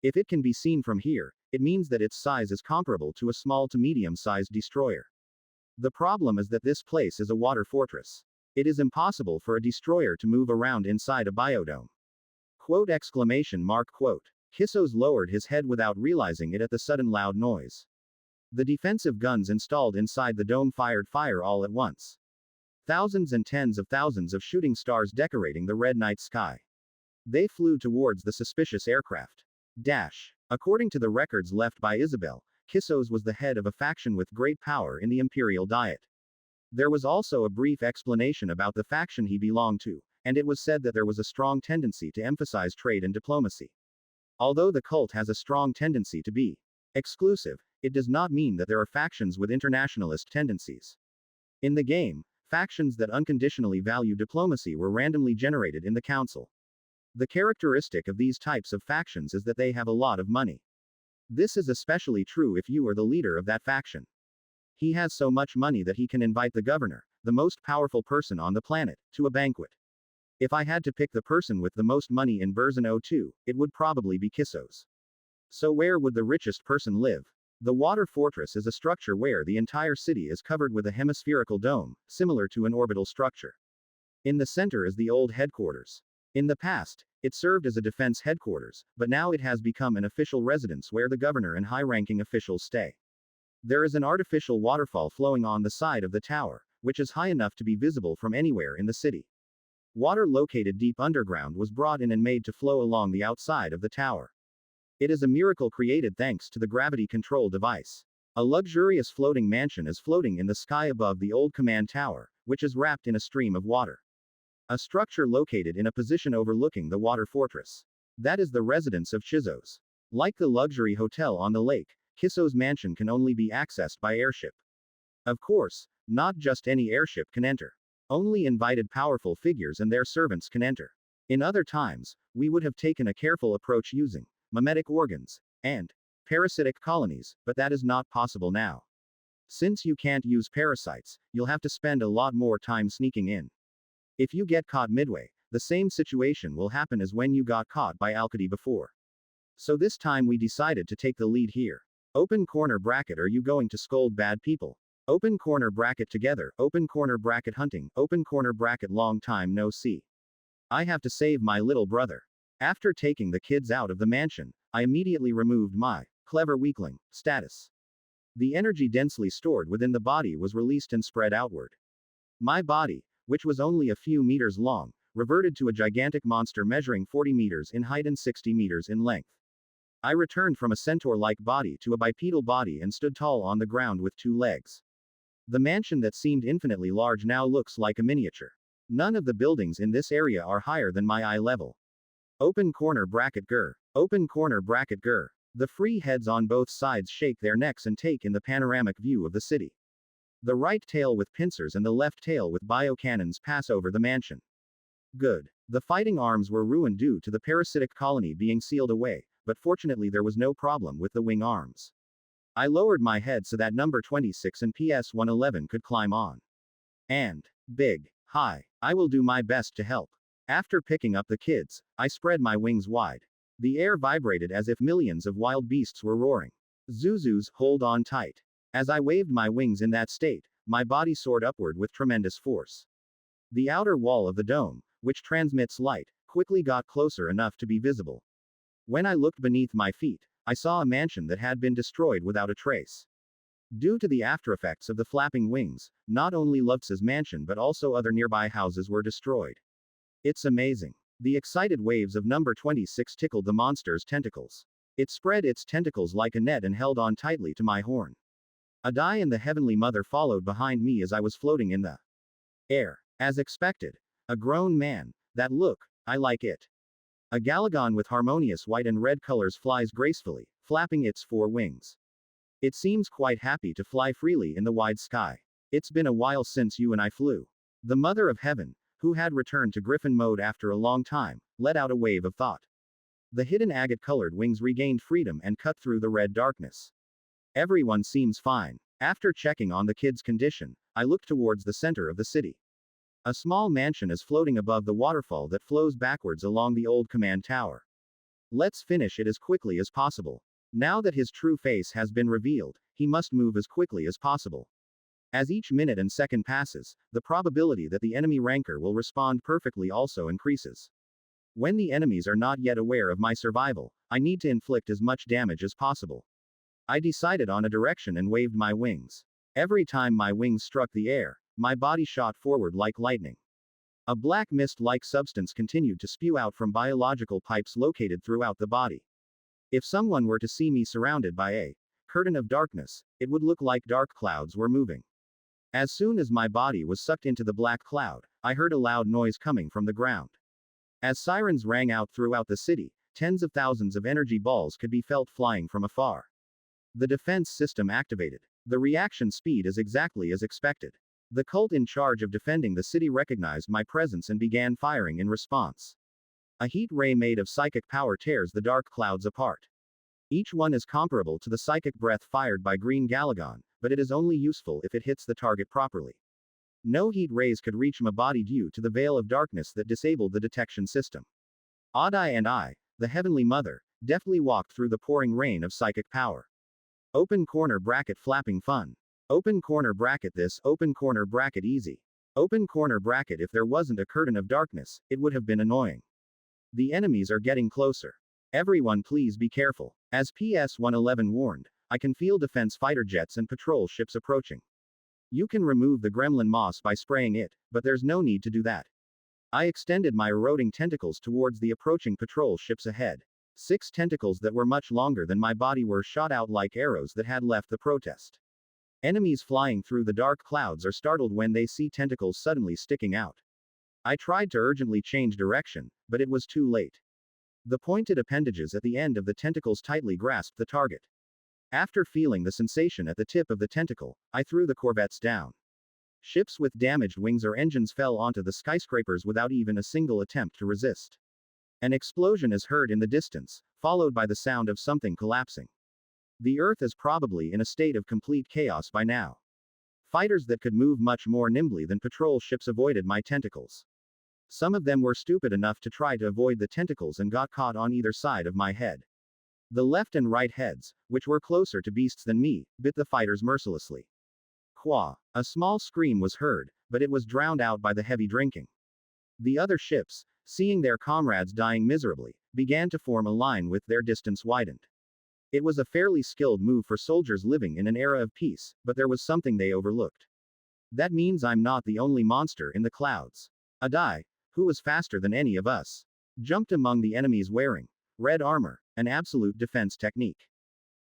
A: If it can be seen from here, it means that its size is comparable to a small to medium-sized destroyer. The problem is that this place is a water fortress. It is impossible for a destroyer to move around inside a biodome. Quote exclamation mark quote. Kissos lowered his head without realizing it at the sudden loud noise. The defensive guns installed inside the dome fired fire all at once. Thousands and tens of thousands of shooting stars decorating the red night sky. They flew towards the suspicious aircraft. According to the records left by Isabel, Kissos was the head of a faction with great power in the Imperial Diet. There was also a brief explanation about the faction he belonged to, and it was said that there was a strong tendency to emphasize trade and diplomacy. Although the cult has a strong tendency to be exclusive, it does not mean that there are factions with internationalist tendencies. In the game, factions that unconditionally value diplomacy were randomly generated in the council. The characteristic of these types of factions is that they have a lot of money. This is especially true if you are the leader of that faction. He has so much money that he can invite the governor, the most powerful person on the planet, to a banquet. If I had to pick the person with the most money in Burzano 2, it would probably be Kissos. So where would the richest person live? The water fortress is a structure where the entire city is covered with a hemispherical dome, similar to an orbital structure. In the center is the old headquarters. In the past, it served as a defense headquarters, but now it has become an official residence where the governor and high-ranking officials stay. There is an artificial waterfall flowing on the side of the tower, which is high enough to be visible from anywhere in the city. Water located deep underground was brought in and made to flow along the outside of the tower. It is a miracle created thanks to the gravity control device. A luxurious floating mansion is floating in the sky above the old command tower, which is wrapped in a stream of water. A structure located in a position overlooking the water fortress. That is the residence of Kissos. Like the luxury hotel on the lake, Kisso's mansion can only be accessed by airship. Of course, not just any airship can enter. Only invited powerful figures and their servants can enter. In other times, we would have taken a careful approach using mimetic organs and parasitic colonies, but that is not possible now. Since you can't use parasites, you'll have to spend a lot more time sneaking in. If you get caught midway, the same situation will happen as when you got caught by Alkady before. So this time we decided to take the lead here. Open corner bracket, are you going to scold bad people? Open corner bracket together, open corner bracket hunting, open corner bracket long time no see. I have to save my little brother. After taking the kids out of the mansion, I immediately removed my clever weakling status. The energy densely stored within the body was released and spread outward. My body, which was only a few meters long, reverted to a gigantic monster measuring 40 meters in height and 60 meters in length. I returned from a centaur-like body to a bipedal body and stood tall on the ground with 2 legs. The mansion that seemed infinitely large now looks like a miniature. None of the buildings in this area are higher than my eye level. Open corner bracket grr. Open corner bracket grr. The free heads on both sides shake their necks and take in the panoramic view of the city. The right tail with pincers and the left tail with biocannons pass over the mansion. Good. The fighting arms were ruined due to the parasitic colony being sealed away, but fortunately there was no problem with the wing arms. I lowered my head so that number 26 and PS-111 could climb on. And big. Hi. I will do my best to help. After picking up the kids, I spread my wings wide. The air vibrated as if millions of wild beasts were roaring. Zuzus, hold on tight. As I waved my wings in that state, my body soared upward with tremendous force. The outer wall of the dome, which transmits light, quickly got closer enough to be visible. When I looked beneath my feet, I saw a mansion that had been destroyed without a trace. Due to the aftereffects of the flapping wings, not only Lutz's mansion but also other nearby houses were destroyed. It's amazing. The excited waves of number 26 tickled the monster's tentacles. It spread its tentacles like a net and held on tightly to my horn. Adai and the Heavenly Mother followed behind me as I was floating in the air. As expected. A grown man. That look, I like it. A Galagon with harmonious white and red colors flies gracefully, flapping its 4 wings. It seems quite happy to fly freely in the wide sky. It's been a while since you and I flew. The Mother of Heaven, who had returned to Griffin mode after a long time, let out a wave of thought. The hidden agate-colored wings regained freedom and cut through the red darkness. Everyone seems fine. After checking on the kids' condition, I looked towards the center of the city. A small mansion is floating above the waterfall that flows backwards along the old command tower. Let's finish it as quickly as possible. Now that his true face has been revealed, he must move as quickly as possible. As each minute and second passes, the probability that the enemy ranker will respond perfectly also increases. When the enemies are not yet aware of my survival, I need to inflict as much damage as possible. I decided on a direction and waved my wings. Every time my wings struck the air, my body shot forward like lightning. A black mist-like substance continued to spew out from biological pipes located throughout the body. If someone were to see me surrounded by a curtain of darkness, it would look like dark clouds were moving. As soon as my body was sucked into the black cloud, I heard a loud noise coming from the ground. As sirens rang out throughout the city, tens of thousands of energy balls could be felt flying from afar. The defense system activated. The reaction speed is exactly as expected. The cult in charge of defending the city recognized my presence and began firing in response. A heat ray made of psychic power tears the dark clouds apart. Each one is comparable to the psychic breath fired by Green Galagon, but it is only useful if it hits the target properly. No heat rays could reach my body due to the veil of darkness that disabled the detection system. Adai and I, the Heavenly Mother, deftly walked through the pouring rain of psychic power. Open corner bracket flapping fun. Open corner bracket this, open corner bracket easy. Open corner bracket if there wasn't a curtain of darkness, it would have been annoying. The enemies are getting closer. Everyone please be careful. As PS-111 warned, I can feel defense fighter jets and patrol ships approaching. You can remove the gremlin moss by spraying it, but there's no need to do that. I extended my eroding tentacles towards the approaching patrol ships ahead. 6 tentacles that were much longer than my body were shot out like arrows that had left the protest. Enemies flying through the dark clouds are startled when they see tentacles suddenly sticking out. I tried to urgently change direction, but it was too late. The pointed appendages at the end of the tentacles tightly grasped the target. After feeling the sensation at the tip of the tentacle, I threw the corvettes down. Ships with damaged wings or engines fell onto the skyscrapers without even a single attempt to resist. An explosion is heard in the distance, followed by the sound of something collapsing. The Earth is probably in a state of complete chaos by now. Fighters that could move much more nimbly than patrol ships avoided my tentacles. Some of them were stupid enough to try to avoid the tentacles and got caught on either side of my head. The left and right heads, which were closer to beasts than me, bit the fighters mercilessly. Qua. A small scream was heard, but it was drowned out by the heavy drinking. The other ships, seeing their comrades dying miserably, began to form a line with their distance widened. It was a fairly skilled move for soldiers living in an era of peace, but there was something they overlooked. That means I'm not the only monster in the clouds. Adai, who was faster than any of us, jumped among the enemies wearing red armor, an absolute defense technique.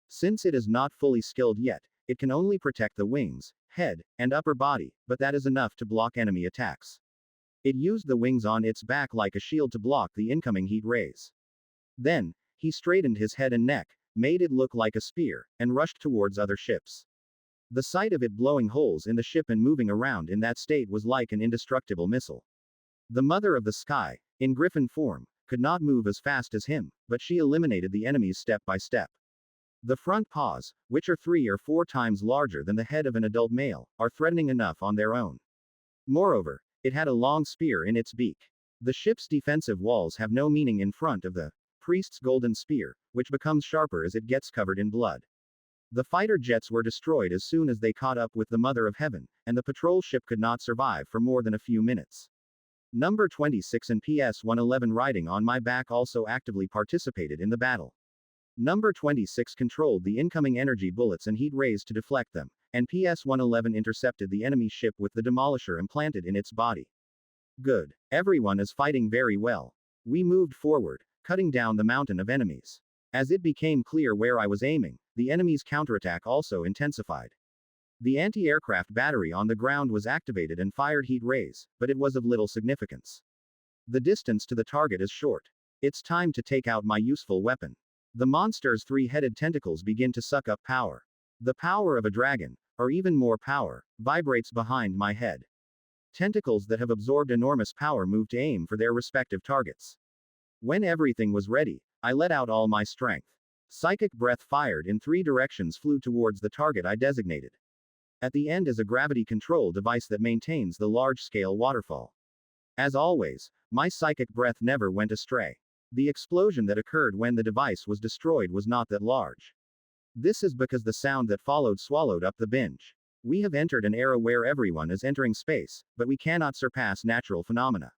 A: Since it is not fully skilled yet, it can only protect the wings, head, and upper body, but that is enough to block enemy attacks. It used the wings on its back like a shield to block the incoming heat rays. Then, he straightened his head and neck, made it look like a spear, and rushed towards other ships. The sight of it blowing holes in the ship and moving around in that state was like an indestructible missile. The Mother of the Sky, in griffin form, could not move as fast as him, but she eliminated the enemies step by step. The front paws, which are 3 or 4 times larger than the head of an adult male, are threatening enough on their own. Moreover, it had a long spear in its beak. The ship's defensive walls have no meaning in front of the priest's golden spear, which becomes sharper as it gets covered in blood. The fighter jets were destroyed as soon as they caught up with the Mother of Heaven, and the patrol ship could not survive for more than a few minutes. Number 26 and PS-111 riding on my back also actively participated in the battle. Number 26 controlled the incoming energy bullets and heat rays to deflect them, and PS-111 intercepted the enemy ship with the demolisher implanted in its body. Good. Everyone is fighting very well. We moved forward, cutting down the mountain of enemies. As it became clear where I was aiming, the enemy's counterattack also intensified. The anti-aircraft battery on the ground was activated and fired heat rays, but it was of little significance. The distance to the target is short. It's time to take out my useful weapon. The monster's 3-headed tentacles begin to suck up power. The power of a dragon, or even more power, vibrates behind my head. Tentacles that have absorbed enormous power move to aim for their respective targets. When everything was ready, I let out all my strength. Psychic breath fired in 3 directions flew towards the target I designated. At the end is a gravity control device that maintains the large-scale waterfall. As always, my psychic breath never went astray. The explosion that occurred when the device was destroyed was not that large. This is because the sound that followed swallowed up the binge. We have entered an era where everyone is entering space, but we cannot surpass natural phenomena.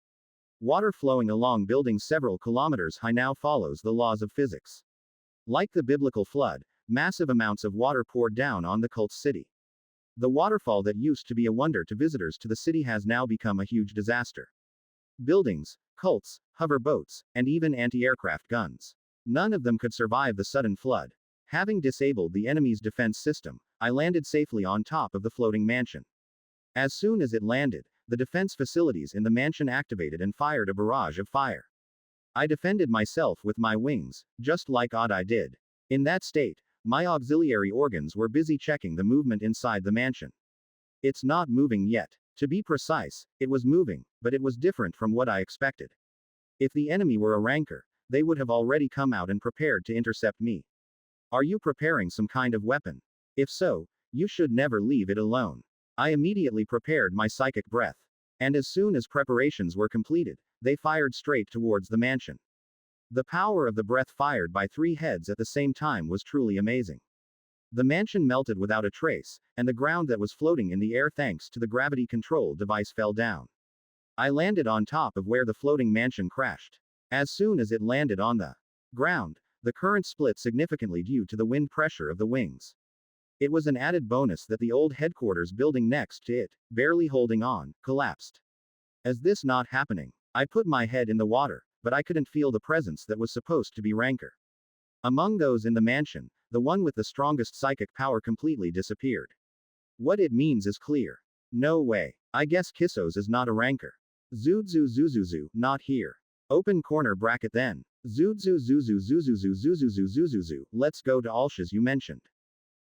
A: Water flowing along buildings several kilometers high now follows the laws of physics. Like the biblical flood, massive amounts of water poured down on the cult's city. The waterfall that used to be a wonder to visitors to the city has now become a huge disaster. Buildings, cults, hover boats, and even anti-aircraft guns. None of them could survive the sudden flood. Having disabled the enemy's defense system, I landed safely on top of the floating mansion. As soon as it landed, the defense facilities in the mansion activated and fired a barrage of fire. I defended myself with my wings, just like Adai did. In that state, my auxiliary organs were busy checking the movement inside the mansion. It's not moving yet. To be precise, it was moving, but it was different from what I expected. If the enemy were a rancor, they would have already come out and prepared to intercept me. Are you preparing some kind of weapon? If so, you should never leave it alone. I immediately prepared my psychic breath. And as soon as preparations were completed, they fired straight towards the mansion. The power of the breath fired by 3 heads at the same time was truly amazing. The mansion melted without a trace, and the ground that was floating in the air thanks to the gravity control device fell down. I landed on top of where the floating mansion crashed. As soon as it landed on the ground, the current split significantly due to the wind pressure of the wings. It was an added bonus that the old headquarters building next to it, barely holding on, collapsed. As this not happening, I put my head in the water, but I couldn't feel the presence that was supposed to be rancor. Among those in the mansion, the one with the strongest psychic power completely disappeared. What it means is clear. No way. I guess Kissos is not a rancor. Zuzuzuzuzu, not here. Open corner bracket then. Zuzuzuzuzuzuzuzuzuzuzuzu, let's go to Alshas you mentioned.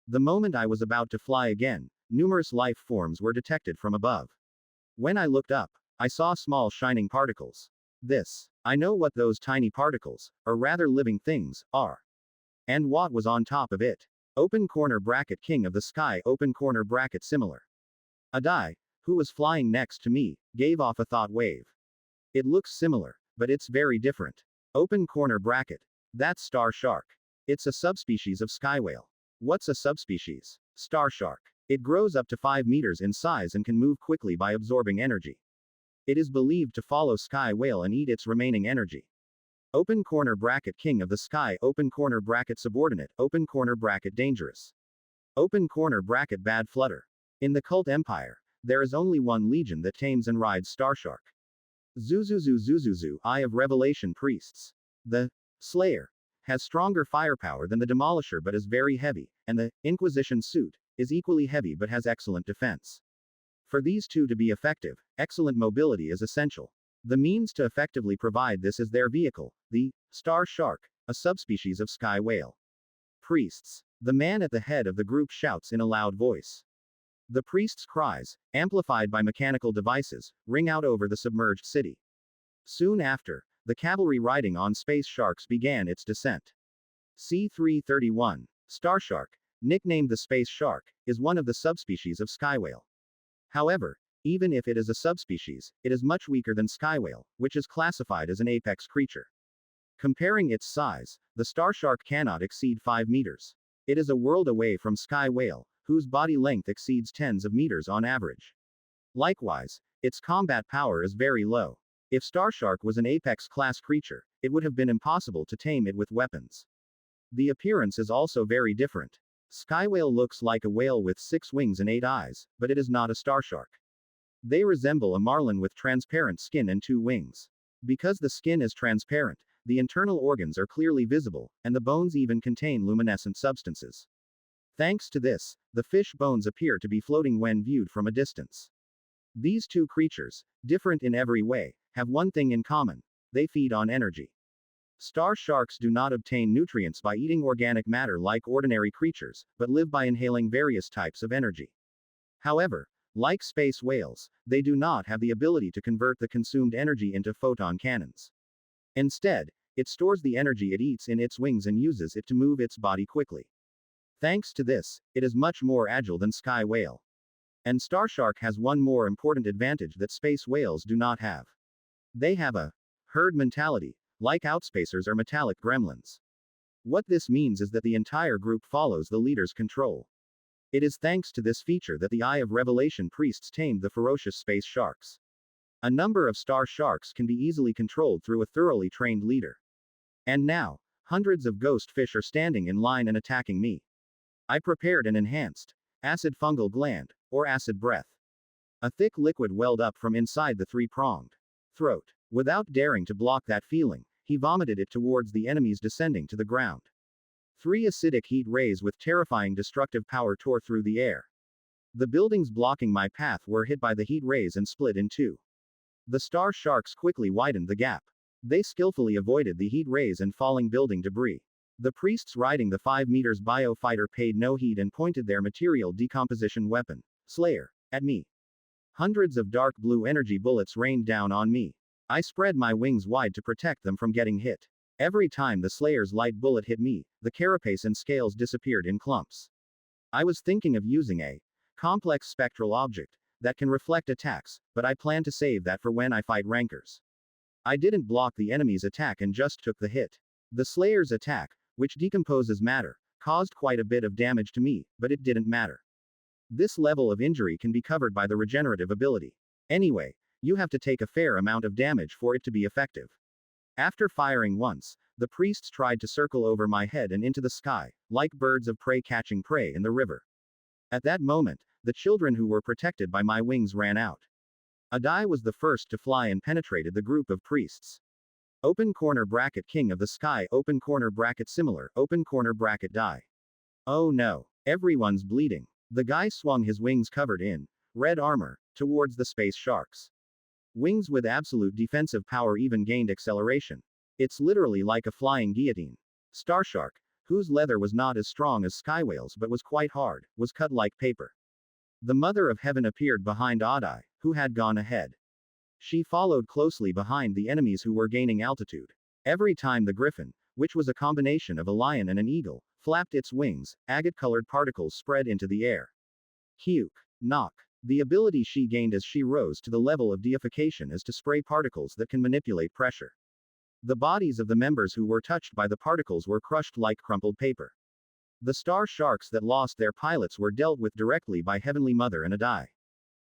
A: The moment I was about to fly again, numerous life forms were detected from above. When I looked up, I saw small shining particles. I know what those tiny particles, or rather living things, are. And what was on top of it? Open corner bracket king of the sky open corner bracket similar. A die, who was flying next to me, gave off a thought wave. It looks similar, but it's very different. Open corner bracket. That's star shark. It's a subspecies of sky whale. What's a subspecies? Star shark. It grows up to 5 meters in size and can move quickly by absorbing energy. It is believed to follow sky whale and eat its remaining energy. Open corner bracket king of the sky open corner bracket subordinate open corner bracket dangerous. Open corner bracket bad flutter. In the cult empire, there is only one legion that tames and rides Starshark. Zuzuzu Eye of Revelation priests. The Slayer has stronger firepower than the Demolisher but is very heavy, and the Inquisition suit is equally heavy but has excellent defense. For these two to be effective, excellent mobility is essential. The means to effectively provide this is their vehicle, the Star Shark, a subspecies of sky whale. Priests. The man at the head of the group shouts in a loud voice. The priest's cries, amplified by mechanical devices, ring out over the submerged city. Soon after, the cavalry riding on space sharks began its descent. C-331, Starshark, nicknamed the Space Shark, is one of the subspecies of sky whale. However, even if it is a subspecies, it is much weaker than sky whale, which is classified as an apex creature. Comparing its size, the Starshark cannot exceed 5 meters. It is a world away from sky whale, whose body length exceeds tens of meters on average. Likewise, its combat power is very low. If Starshark was an apex class creature, it would have been impossible to tame it with weapons. The appearance is also very different. Sky whale looks like a whale with 6 wings and 8 eyes, but it is not a Starshark. They resemble a marlin with transparent skin and 2 wings. Because the skin is transparent, the internal organs are clearly visible, and the bones even contain luminescent substances. Thanks to this, the fish bones appear to be floating when viewed from a distance. These two creatures, different in every way, have one thing in common: they feed on energy. Star sharks do not obtain nutrients by eating organic matter like ordinary creatures, but live by inhaling various types of energy. However, like space whales, they do not have the ability to convert the consumed energy into photon cannons. Instead, it stores the energy it eats in its wings and uses it to move its body quickly. Thanks to this, it is much more agile than sky whale. And Starshark has one more important advantage that space whales do not have. They have a herd mentality, like outspacers or metallic gremlins. What this means is that the entire group follows the leader's control. It is thanks to this feature that the Eye of Revelation priests tamed the ferocious space sharks. A number of star sharks can be easily controlled through a thoroughly trained leader. And now, hundreds of ghost fish are standing in line and attacking me. I prepared an enhanced acid fungal gland, or acid breath. A thick liquid welled up from inside the 3-pronged throat. Without daring to block that feeling, he vomited it towards the enemies descending to the ground. 3 acidic heat rays with terrifying destructive power tore through the air. The buildings blocking my path were hit by the heat rays and split in 2. The star sharks quickly widened the gap. They skillfully avoided the heat rays and falling building debris. The priests riding the 5 meters biofighter paid no heed and pointed their material decomposition weapon, Slayer, at me. Hundreds of dark blue energy bullets rained down on me. I spread my wings wide to protect them from getting hit. Every time the Slayer's light bullet hit me, the carapace and scales disappeared in clumps. I was thinking of using a complex spectral object that can reflect attacks, but I plan to save that for when I fight rankers. I didn't block the enemy's attack and just took the hit. The Slayer's attack, which decomposes matter, caused quite a bit of damage to me, but it didn't matter. This level of injury can be covered by the regenerative ability. Anyway, you have to take a fair amount of damage for it to be effective. After firing once, the priests tried to circle over my head and into the sky, like birds of prey catching prey in the river. At that moment, the children who were protected by my wings ran out. Adai was the first to fly and penetrated the group of priests. Open corner bracket king of the sky open corner bracket similar open corner bracket die. Oh no, everyone's bleeding. The guy swung his wings covered in red armor towards the space sharks. Wings with absolute defensive power even gained acceleration. It's literally like a flying guillotine. Starshark, whose leather was not as strong as skywhale's but was quite hard, was cut like paper. The Mother of Heaven appeared behind Adai, who had gone ahead. She followed closely behind the enemies who were gaining altitude. Every time the griffin, which was a combination of a lion and an eagle, flapped its wings, agate-colored particles spread into the air. Hyuk. Knock. The ability she gained as she rose to the level of deification is to spray particles that can manipulate pressure. The bodies of the members who were touched by the particles were crushed like crumpled paper. The star sharks that lost their pilots were dealt with directly by Heavenly Mother and Adai.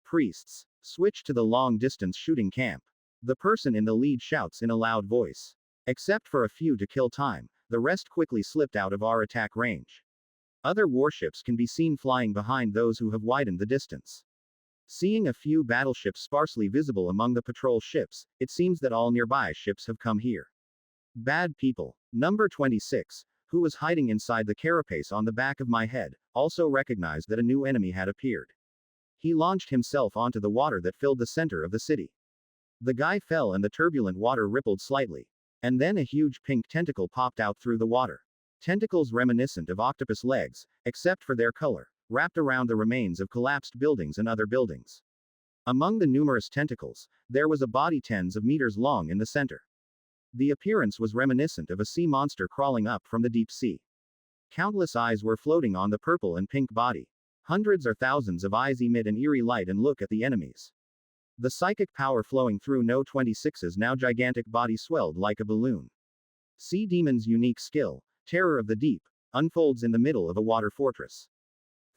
A: Priests. Switch to the long-distance shooting camp. The person in the lead shouts in a loud voice. Except for a few to kill time, the rest quickly slipped out of our attack range. Other warships can be seen flying behind those who have widened the distance. Seeing a few battleships sparsely visible among the patrol ships, it seems that all nearby ships have come here. Bad people. Number 26, who was hiding inside the carapace on the back of my head, also recognized that a new enemy had appeared. He launched himself onto the water that filled the center of the city. The guy fell and the turbulent water rippled slightly. And then a huge pink tentacle popped out through the water. Tentacles reminiscent of octopus legs, except for their color, wrapped around the remains of collapsed buildings and other buildings. Among the numerous tentacles, there was a body tens of meters long in the center. The appearance was reminiscent of a sea monster crawling up from the deep sea. Countless eyes were floating on the purple and pink body. Hundreds or thousands of eyes emit an eerie light and look at the enemies. The psychic power flowing through No 26's now gigantic body swelled like a balloon. Sea Demon's unique skill, Terror of the Deep, unfolds in the middle of a water fortress.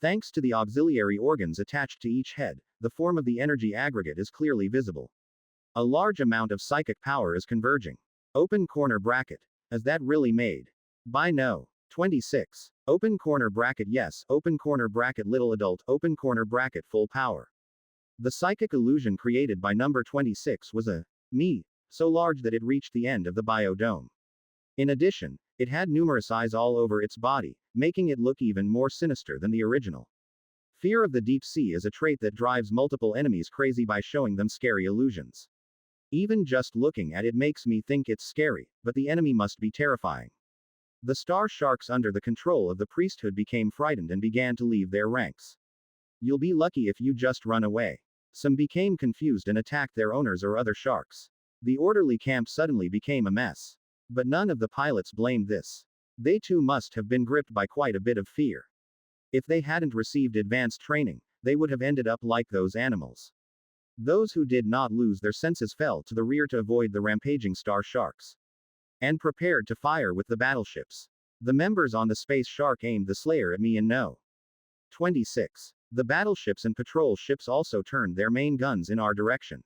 A: Thanks to the auxiliary organs attached to each head, the form of the energy aggregate is clearly visible. A large amount of psychic power is converging. Open corner bracket. Is that really made? By No. 26. Open corner bracket yes, open corner bracket little adult, open corner bracket full power. The psychic illusion created by number 26 was a me, so large that it reached the end of the biodome. In addition, it had numerous eyes all over its body, making it look even more sinister than the original. Fear of the deep sea is a trait that drives multiple enemies crazy by showing them scary illusions. Even just looking at it makes me think it's scary, but the enemy must be terrifying. The star sharks under the control of the priesthood became frightened and began to leave their ranks. You'll be lucky if you just run away. Some became confused and attacked their owners or other sharks. The orderly camp suddenly became a mess. But none of the pilots blamed this. They too must have been gripped by quite a bit of fear. If they hadn't received advanced training, they would have ended up like those animals. Those who did not lose their senses fell to the rear to avoid the rampaging star sharks. And prepared to fire with the battleships. The members on the Space Shark aimed the Slayer at me in No. 26. The battleships and patrol ships also turned their main guns in our direction.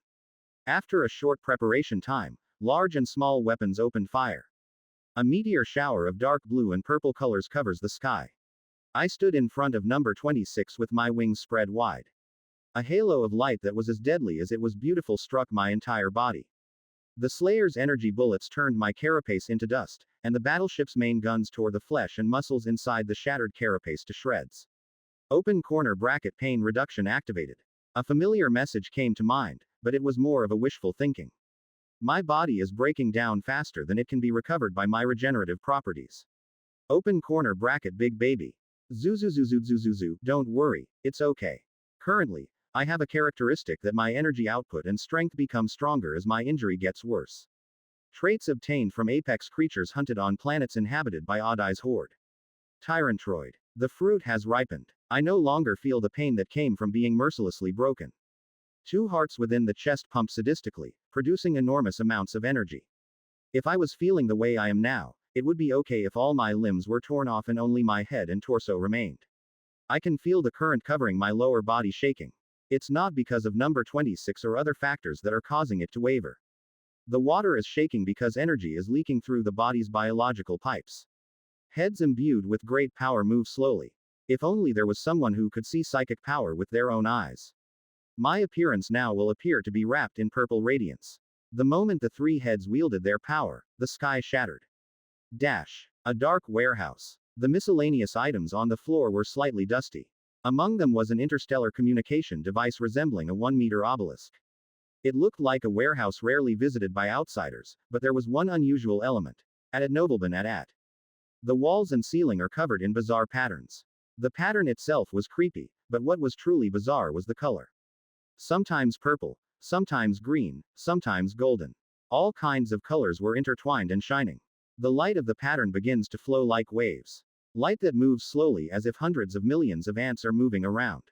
A: After a short preparation time, large and small weapons opened fire. A meteor shower of dark blue and purple colors covers the sky. I stood in front of number 26 with my wings spread wide. A halo of light that was as deadly as it was beautiful struck my entire body. The Slayer's energy bullets turned my carapace into dust, and the battleship's main guns tore the flesh and muscles inside the shattered carapace to shreds. Open corner bracket pain reduction activated. A familiar message came to mind, but it was more of a wishful thinking. My body is breaking down faster than it can be recovered by my regenerative properties. Open corner bracket big baby. Zuzuzuzuzuzuzu, don't worry, it's okay. Currently, I have a characteristic that my energy output and strength become stronger as my injury gets worse. Traits obtained from apex creatures hunted on planets inhabited by Adai's horde. Tyrantroid. The fruit has ripened. I no longer feel the pain that came from being mercilessly broken. 2 hearts within the chest pump sadistically, producing enormous amounts of energy. If I was feeling the way I am now, it would be okay if all my limbs were torn off and only my head and torso remained. I can feel the current covering my lower body shaking. It's not because of number 26 or other factors that are causing it to waver. The water is shaking because energy is leaking through the body's biological pipes. Heads imbued with great power move slowly. If only there was someone who could see psychic power with their own eyes. My appearance now will appear to be wrapped in purple radiance. The moment the 3 heads wielded their power, the sky shattered. Dash. A dark warehouse. The miscellaneous items on the floor were slightly dusty. Among them was an interstellar communication device resembling a 1-meter obelisk. It looked like a warehouse rarely visited by outsiders, but there was one unusual element. At nobleman at. The walls and ceiling are covered in bizarre patterns. The pattern itself was creepy, but what was truly bizarre was the color. Sometimes purple, sometimes green, sometimes golden. All kinds of colors were intertwined and shining. The light of the pattern begins to flow like waves. Light that moves slowly as if hundreds of millions of ants are moving around.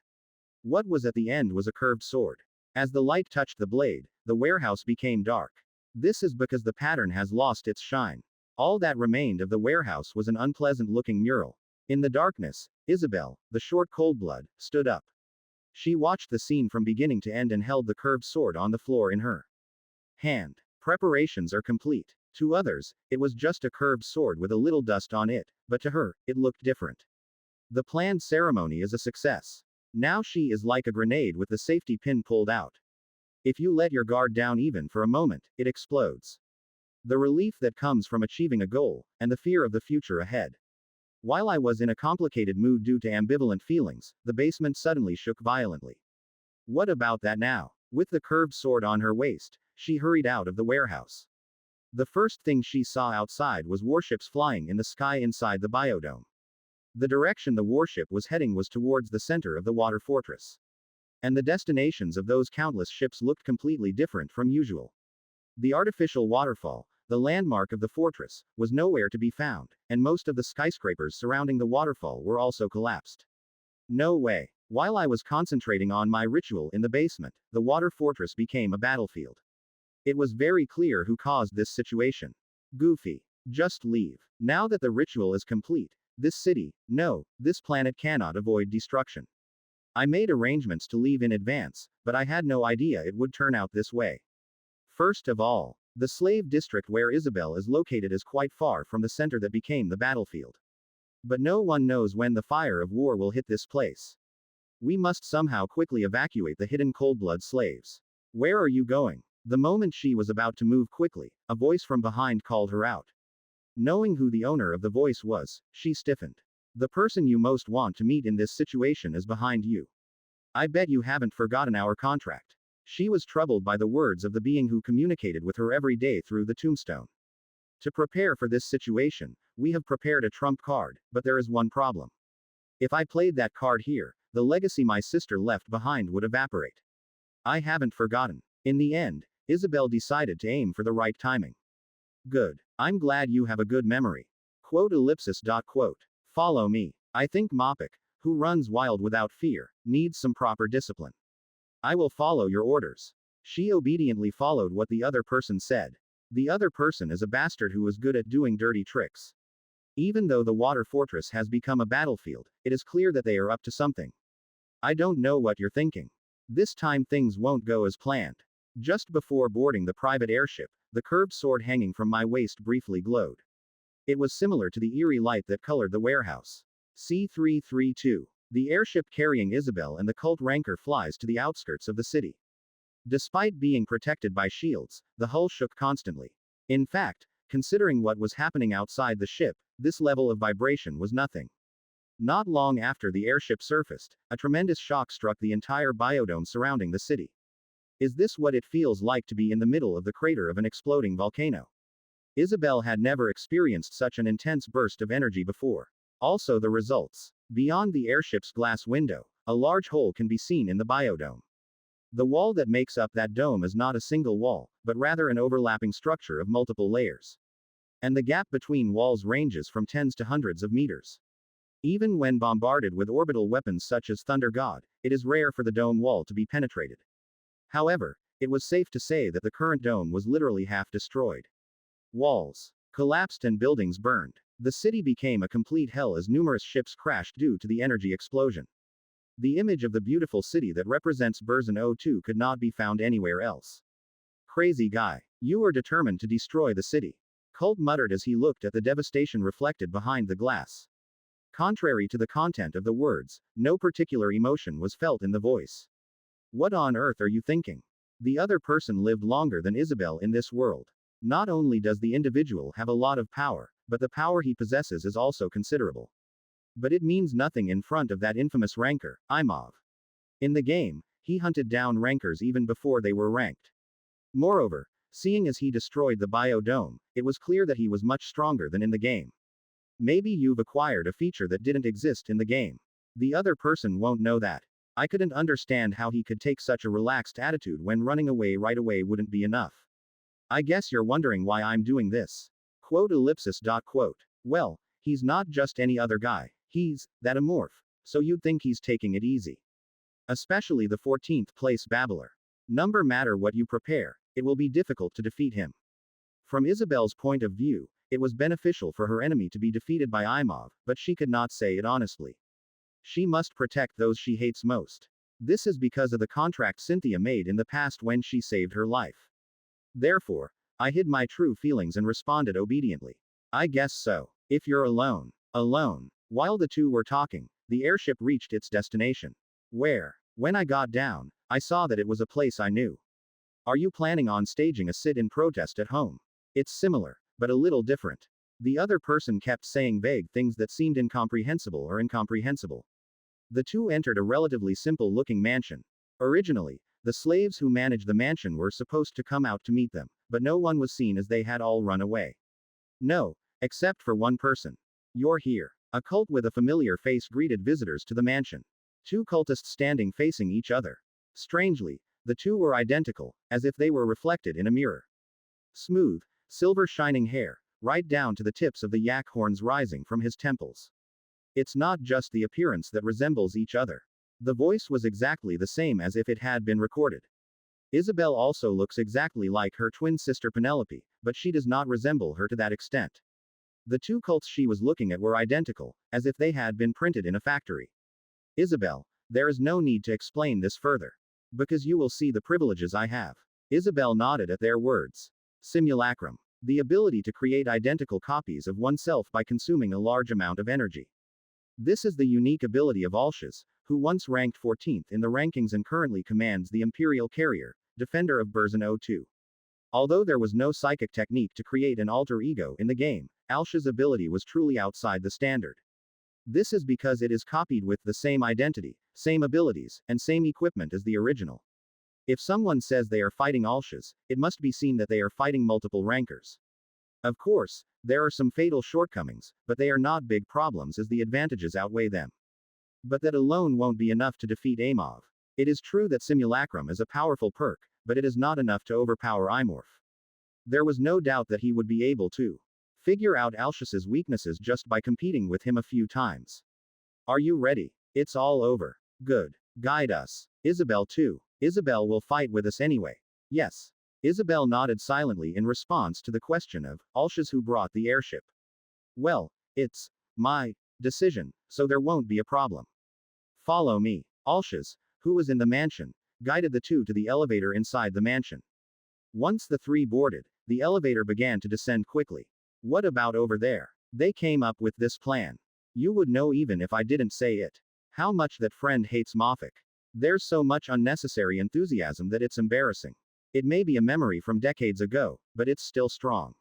A: What was at the end was a curved sword. As the light touched the blade, the warehouse became dark. This is because the pattern has lost its shine. All that remained of the warehouse was an unpleasant-looking mural. In the darkness, Isabel, the short cold-blood, stood up. She watched the scene from beginning to end and held the curved sword on the floor in her hand. Preparations are complete. To others, it was just a curved sword with a little dust on it, but to her, it looked different. The planned ceremony is a success. Now she is like a grenade with the safety pin pulled out. If you let your guard down even for a moment, it explodes. The relief that comes from achieving a goal, and the fear of the future ahead. While I was in a complicated mood due to ambivalent feelings, the basement suddenly shook violently. What about that now? With the curved sword on her waist, she hurried out of the warehouse. The first thing she saw outside was warships flying in the sky inside the biodome. The direction the warship was heading was towards the center of the water fortress. And the destinations of those countless ships looked completely different from usual. The artificial waterfall, the landmark of the fortress, was nowhere to be found, and most of the skyscrapers surrounding the waterfall were also collapsed. No way. While I was concentrating on my ritual in the basement, the water fortress became a battlefield. It was very clear who caused this situation. Goofy. Just leave. Now that the ritual is complete, this city, no, this planet cannot avoid destruction. I made arrangements to leave in advance, but I had no idea it would turn out this way. First of all, the slave district where Isabel is located is quite far from the center that became the battlefield. But no one knows when the fire of war will hit this place. We must somehow quickly evacuate the hidden cold-blood slaves. Where are you going? The moment she was about to move quickly, a voice from behind called her out. Knowing who the owner of the voice was, she stiffened. The person you most want to meet in this situation is behind you. I bet you haven't forgotten our contract. She was troubled by the words of the being who communicated with her every day through the tombstone. To prepare for this situation, we have prepared a trump card, but there is one problem. If I played that card here, the legacy my sister left behind would evaporate. I haven't forgotten. In the end, Isabel decided to aim for the right timing. Good. I'm glad you have a good memory. Quote ellipsis. Quote. Follow me. I think Mopik, who runs wild without fear, needs some proper discipline. I will follow your orders. She obediently followed what the other person said. The other person is a bastard who is good at doing dirty tricks. Even though the water fortress has become a battlefield, it is clear that they are up to something. I don't know what you're thinking. This time things won't go as planned. Just before boarding the private airship, the curved sword hanging from my waist briefly glowed. It was similar to the eerie light that colored the warehouse. C-332. The airship carrying Isabel and the cult Rancor flies to the outskirts of the city. Despite being protected by shields, the hull shook constantly. In fact, considering what was happening outside the ship, this level of vibration was nothing. Not long after the airship surfaced, a tremendous shock struck the entire biodome surrounding the city. Is this what it feels like to be in the middle of the crater of an exploding volcano? Isabel had never experienced such an intense burst of energy before. Also the results. Beyond the airship's glass window, a large hole can be seen in the biodome. The wall that makes up that dome is not a single wall, but rather an overlapping structure of multiple layers. And the gap between walls ranges from tens to hundreds of meters. Even when bombarded with orbital weapons such as Thunder God, it is rare for the dome wall to be penetrated. However, it was safe to say that the current dome was literally half destroyed. Walls collapsed and buildings burned. The city became a complete hell as numerous ships crashed due to the energy explosion. The image of the beautiful city that represents Burzin O2 could not be found anywhere else. Crazy guy. You are determined to destroy the city. Colt muttered as he looked at the devastation reflected behind the glass. Contrary to the content of the words, no particular emotion was felt in the voice. What on earth are you thinking? The other person lived longer than Isabel in this world. Not only does the individual have a lot of power, but the power he possesses is also considerable. But it means nothing in front of that infamous Rancor, Imov. In the game, he hunted down Rancors even before they were ranked. Moreover, seeing as he destroyed the biodome, it was clear that he was much stronger than in the game. Maybe you've acquired a feature that didn't exist in the game. The other person won't know that. I couldn't understand how he could take such a relaxed attitude when running away right away wouldn't be enough. I guess you're wondering why I'm doing this. Quote ellipsis dot quote. Well, he's not just any other guy. He's that amorph. So you'd think he's taking it easy. Especially the 14th place babbler. Number matter what you prepare, it will be difficult to defeat him. From Isabel's point of view, it was beneficial for her enemy to be defeated by Imov, but she could not say it honestly. She must protect those she hates most. This is because of the contract Cynthia made in the past when she saved her life. Therefore, I hid my true feelings and responded obediently. I guess so. If you're alone. Alone. While the two were talking, the airship reached its destination. Where? When I got down, I saw that it was a place I knew. Are you planning on staging a sit-in protest at home? It's similar, but a little different. The other person kept saying vague things that seemed incomprehensible. The two entered a relatively simple-looking mansion. Originally, the slaves who managed the mansion were supposed to come out to meet them, but no one was seen as they had all run away. No, except for one person. You're here. A cult with a familiar face greeted visitors to the mansion. Two cultists standing facing each other. Strangely, the two were identical, as if they were reflected in a mirror. Smooth, silver shining hair, right down to the tips of the yak horns rising from his temples. It's not just the appearance that resembles each other. The voice was exactly the same as if it had been recorded. Isabel also looks exactly like her twin sister Penelope, but she does not resemble her to that extent. The two cults she was looking at were identical, as if they had been printed in a factory. Isabel, there is no need to explain this further. Because you will see the privileges I have. Isabel nodded at their words. Simulacrum. The ability to create identical copies of oneself by consuming a large amount of energy. This is the unique ability of Alshaz, who once ranked 14th in the rankings and currently commands the Imperial Carrier, Defender of Burzin O2. Although there was no psychic technique to create an alter ego in the game, Alshaz's ability was truly outside the standard. This is because it is copied with the same identity, same abilities, and same equipment as the original. If someone says they are fighting Alshaz, it must be seen that they are fighting multiple rankers. Of course, there are some fatal shortcomings, but they are not big problems as the advantages outweigh them. But that alone won't be enough to defeat Amov. It is true that Simulacrum is a powerful perk, but it is not enough to overpower Imorph. There was no doubt that he would be able to figure out Alshaz's weaknesses just by competing with him a few times. Are you ready? It's all over. Good. Guide us. Isabel too. Isabel will fight with us anyway. Yes. Isabel nodded silently in response to the question of Alshaz who brought the airship. Well, it's my decision, so there won't be a problem. Follow me. Alshaz, who was in the mansion, guided the two to the elevator inside the mansion. Once the three boarded, the elevator began to descend quickly. What about over there? They came up with this plan. You would know even if I didn't say it. How much that friend hates Moffick. There's so much unnecessary enthusiasm that it's embarrassing. It may be a memory from decades ago, but it's still strong.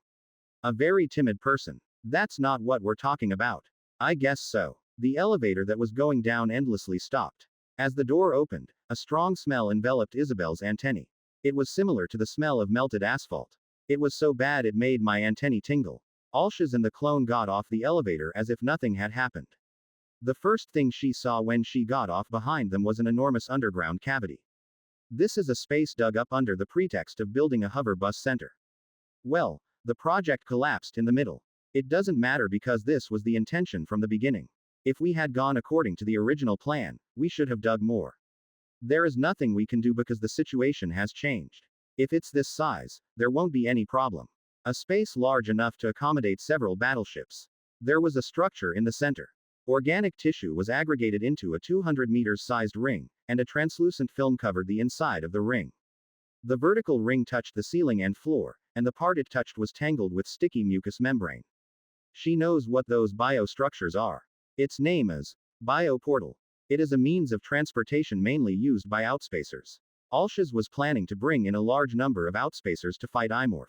A: A very timid person. That's not what we're talking about. I guess so. The elevator that was going down endlessly stopped. As the door opened, a strong smell enveloped Isabel's antennae. It was similar to the smell of melted asphalt. It was so bad it made my antennae tingle. Alshaz and the clone got off the elevator as if nothing had happened. The first thing she saw when she got off behind them was an enormous underground cavity. This is a space dug up under the pretext of building a hover bus center. Well, the project collapsed in the middle. It doesn't matter because this was the intention from the beginning. If we had gone according to the original plan, we should have dug more. There is nothing we can do because the situation has changed. If it's this size, there won't be any problem. A space large enough to accommodate several battleships. There was a structure in the center. Organic tissue was aggregated into a 200 meters sized ring, and a translucent film covered the inside of the ring. The vertical ring touched the ceiling and floor, and the part it touched was tangled with sticky mucous membrane. She knows what those biostructures are. Its name is Bioportal. It is a means of transportation mainly used by outspacers. Alshaz was planning to bring in a large number of outspacers to fight Imorph.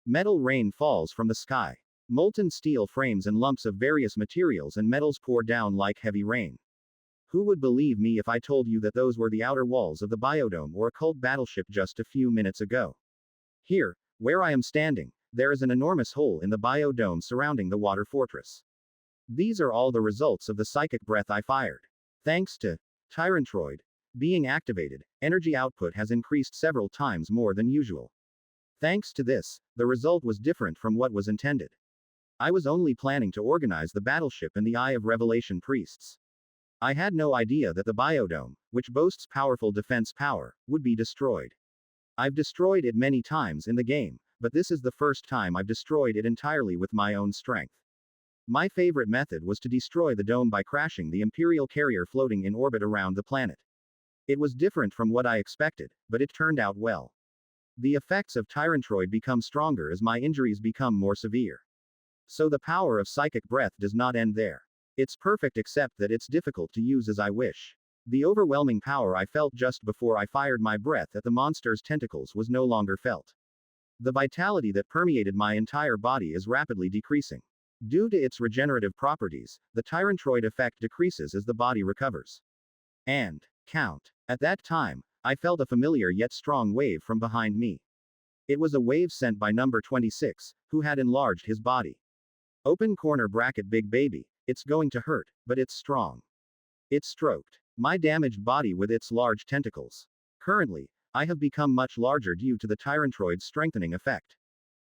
A: Metal rain falls from the sky. Molten steel frames and lumps of various materials and metals pour down like heavy rain. Who would believe me if I told you that those were the outer walls of the biodome or a cult battleship just a few minutes ago? Here, where I am standing, there is an enormous hole in the biodome surrounding the water fortress. These are all the results of the psychic breath I fired. Thanks to Tyrantroid being activated, energy output has increased several times more than usual. Thanks to this, the result was different from what was intended. I was only planning to organize the battleship in the Eye of Revelation priests. I had no idea that the biodome, which boasts powerful defense power, would be destroyed. I've destroyed it many times in the game, but this is the first time I've destroyed it entirely with my own strength. My favorite method was to destroy the dome by crashing the Imperial carrier floating in orbit around the planet. It was different from what I expected, but it turned out well. The effects of Tyrantroid become stronger as my injuries become more severe. So the power of psychic breath does not end there. It's perfect except that it's difficult to use as I wish. The overwhelming power I felt just before I fired my breath at the monster's tentacles was no longer felt. The vitality that permeated my entire body is rapidly decreasing. Due to its regenerative properties, the Tyrantroid effect decreases as the body recovers. And count. At that time, I felt a familiar yet strong wave from behind me. It was a wave sent by number 26, who had enlarged his body. Open corner bracket big baby, it's going to hurt, but it's strong. It stroked my damaged body with its large tentacles. Currently, I have become much larger due to the Tyrantroid's strengthening effect.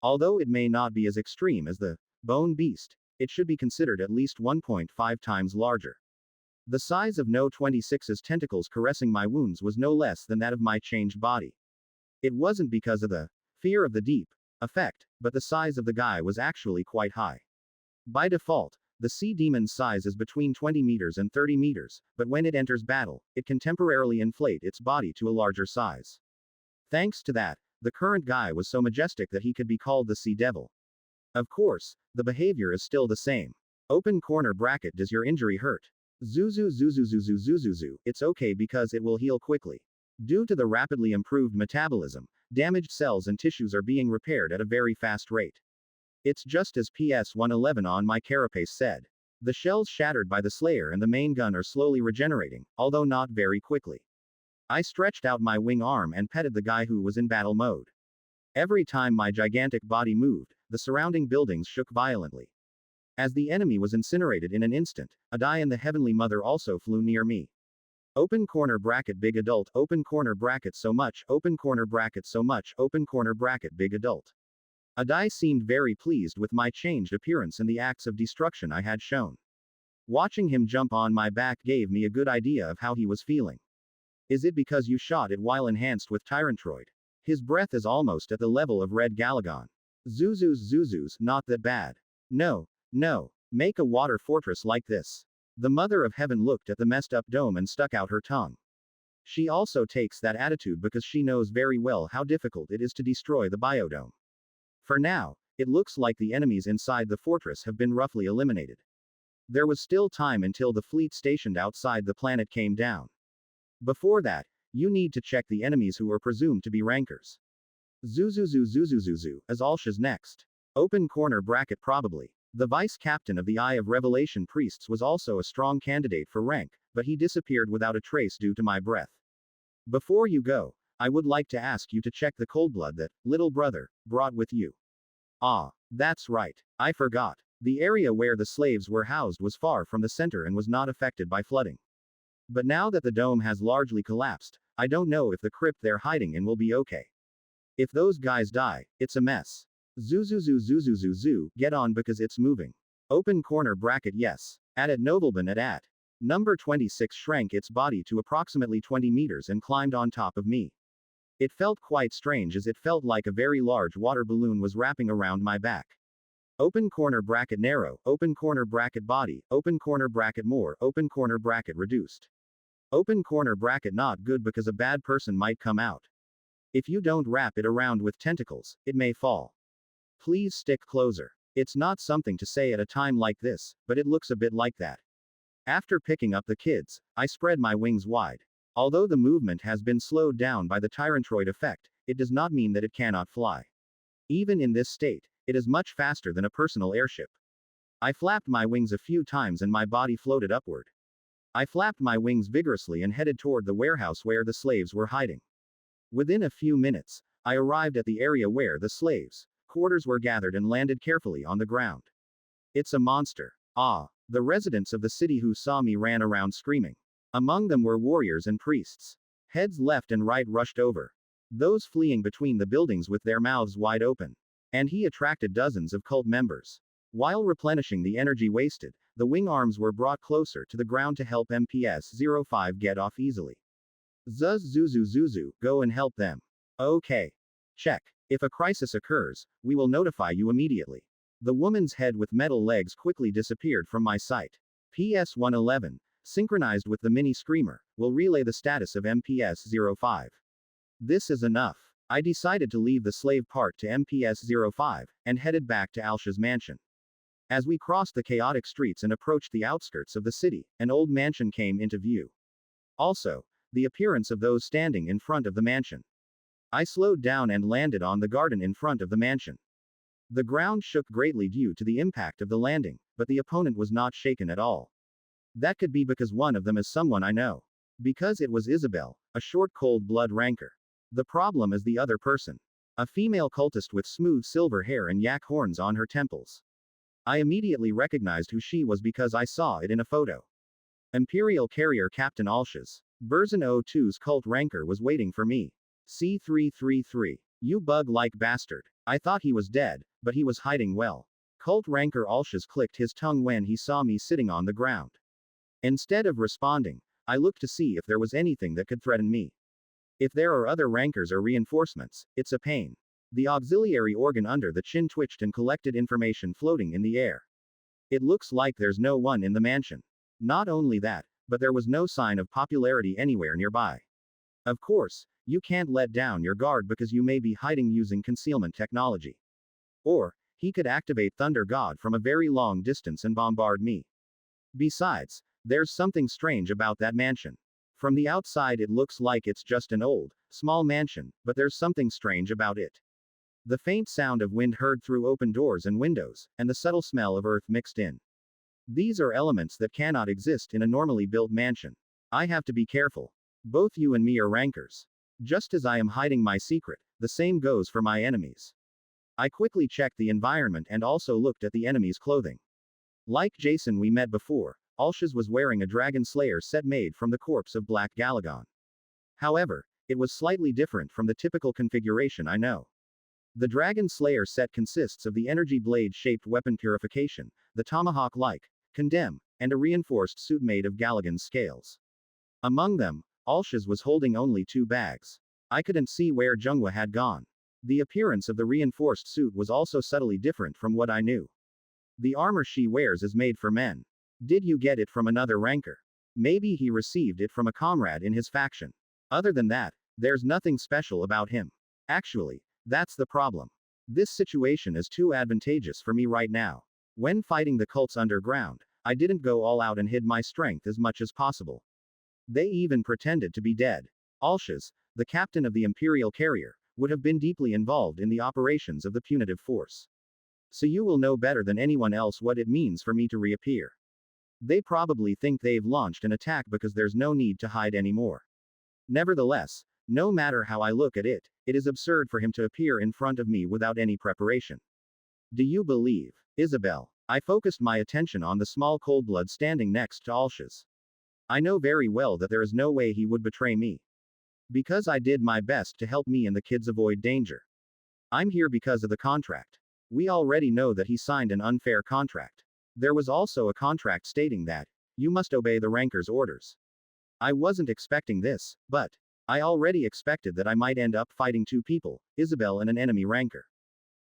A: Although it may not be as extreme as the bone beast, it should be considered at least 1.5 times larger. The size of No 26's tentacles caressing my wounds was no less than that of my changed body. It wasn't because of the fear of the deep effect, but the size of the guy was actually quite high. By default, the sea demon's size is between 20 meters and 30 meters, but when it enters battle, it can temporarily inflate its body to a larger size. Thanks to that, the current guy was so majestic that he could be called the Sea Devil. Of course, the behavior is still the same. Open corner bracket, does your injury hurt? Zuzu, it's okay because it will heal quickly. Due to the rapidly improved metabolism, damaged cells and tissues are being repaired at a very fast rate. It's just as PS111 on my carapace said. The shells shattered by the Slayer and the main gun are slowly regenerating, although not very quickly. I stretched out my wing arm and petted the guy who was in battle mode. Every time my gigantic body moved, the surrounding buildings shook violently. As the enemy was incinerated in an instant, Adai and the Heavenly Mother also flew near me. Open corner bracket big adult, open corner bracket so much, open corner bracket so much, open corner bracket big adult. Adai seemed very pleased with my changed appearance and the acts of destruction I had shown. Watching him jump on my back gave me a good idea of how he was feeling. Is it because you shot it while enhanced with Tyrantroid? His breath is almost at the level of Red Galagon. Zuzus, not that bad. No, make a water fortress like this. The Mother of Heaven looked at the messed up dome and stuck out her tongue. She also takes that attitude because she knows very well how difficult it is to destroy the biodome. For now, it looks like the enemies inside the fortress have been roughly eliminated. There was still time until the fleet stationed outside the planet came down. Before that, you need to check the enemies who are presumed to be rankers. Zuzu, as Alsha's next. Open corner bracket probably. The vice captain of the Eye of Revelation priests was also a strong candidate for rank, but he disappeared without a trace due to my breath. Before you go, I would like to ask you to check the cold blood that, little brother, brought with you. Ah, that's right. I forgot. The area where the slaves were housed was far from the center and was not affected by flooding. But now that the dome has largely collapsed, I don't know if the crypt they're hiding in will be okay. If those guys die, it's a mess. Zuzu, get on because it's moving. Open corner bracket yes. At Novelban at. Number 26 shrank its body to approximately 20 meters and climbed on top of me. It felt quite strange as it felt like a very large water balloon was wrapping around my back. Open corner bracket narrow, open corner bracket body, open corner bracket more, open corner bracket reduced. Open corner bracket not good because a bad person might come out. If you don't wrap it around with tentacles, it may fall. Please stick closer. It's not something to say at a time like this, but it looks a bit like that. After picking up the kids, I spread my wings wide. Although the movement has been slowed down by the Tyrantroid effect, it does not mean that it cannot fly. Even in this state, it is much faster than a personal airship. I flapped my wings a few times and my body floated upward. I flapped my wings vigorously and headed toward the warehouse where the slaves were hiding. Within a few minutes, I arrived at the area where the slaves, Quarters were gathered and landed carefully on the ground. It's a monster. Ah. The residents of the city who saw me ran around screaming. Among them were warriors and priests. Heads left and right rushed over. Those fleeing between the buildings with their mouths wide open. And he attracted dozens of cult members. While replenishing the energy wasted, the wing arms were brought closer to the ground to help MPS-05 get off easily. Zuzu, go and help them. Okay. Check. If a crisis occurs, we will notify you immediately. The woman's head with metal legs quickly disappeared from my sight. PS-111, synchronized with the mini screamer, will relay the status of MPS-05. This is enough. I decided to leave the slave part to MPS-05, and headed back to Alsha's mansion. As we crossed the chaotic streets and approached the outskirts of the city, an old mansion came into view. Also, the appearance of those standing in front of the mansion. I slowed down and landed on the garden in front of the mansion. The ground shook greatly due to the impact of the landing, but the opponent was not shaken at all. That could be because one of them is someone I know. Because it was Isabel, a short cold-blood ranker. The problem is the other person. A female cultist with smooth silver hair and yak horns on her temples. I immediately recognized who she was because I saw it in a photo. Imperial Carrier Captain Alshaz. Berzin 02's cult ranker was waiting for me. C333. You bug-like bastard. I thought he was dead, but he was hiding well. Cult ranker Alshaz clicked his tongue when he saw me sitting on the ground. Instead of responding, I looked to see if there was anything that could threaten me. If there are other rankers or reinforcements, it's a pain. The auxiliary organ under the chin twitched and collected information floating in the air. It looks like there's no one in the mansion. Not only that, but there was no sign of popularity anywhere nearby. Of course, you can't let down your guard because you may be hiding using concealment technology. Or, he could activate Thunder God from a very long distance and bombard me. Besides, there's something strange about that mansion. From the outside it looks like it's just an old, small mansion, but there's something strange about it. The faint sound of wind heard through open doors and windows, and the subtle smell of earth mixed in. These are elements that cannot exist in a normally built mansion. I have to be careful. Both you and me are rankers. Just as I am hiding my secret, the same goes for my enemies. I quickly checked the environment and also looked at the enemy's clothing. Like Jason we met before, Alshaz was wearing a Dragon Slayer set made from the corpse of Black Galagon. However, it was slightly different from the typical configuration I know. The Dragon Slayer set consists of the energy blade-shaped weapon purification, the tomahawk-like, condemn, and a reinforced suit made of Galagon's scales. Among them, Alshaz was holding only 2 bags. I couldn't see where Jungwa had gone. The appearance of the reinforced suit was also subtly different from what I knew. The armor she wears is made for men. Did you get it from another ranker? Maybe he received it from a comrade in his faction. Other than that, there's nothing special about him. Actually, that's the problem. This situation is too advantageous for me right now. When fighting the cults underground, I didn't go all out and hid my strength as much as possible. They even pretended to be dead. Alshaz, the captain of the Imperial Carrier, would have been deeply involved in the operations of the punitive force. So you will know better than anyone else what it means for me to reappear. They probably think they've launched an attack because there's no need to hide anymore. Nevertheless, no matter how I look at it, it is absurd for him to appear in front of me without any preparation. Do you believe, Isabel? I focused my attention on the small coldblood standing next to Alshaz. I know very well that there is no way he would betray me. Because I did my best to help me and the kids avoid danger. I'm here because of the contract. We already know that he signed an unfair contract. There was also a contract stating that, you must obey the ranker's orders. I wasn't expecting this, but I already expected that I might end up fighting 2 people, Isabel and an enemy ranker.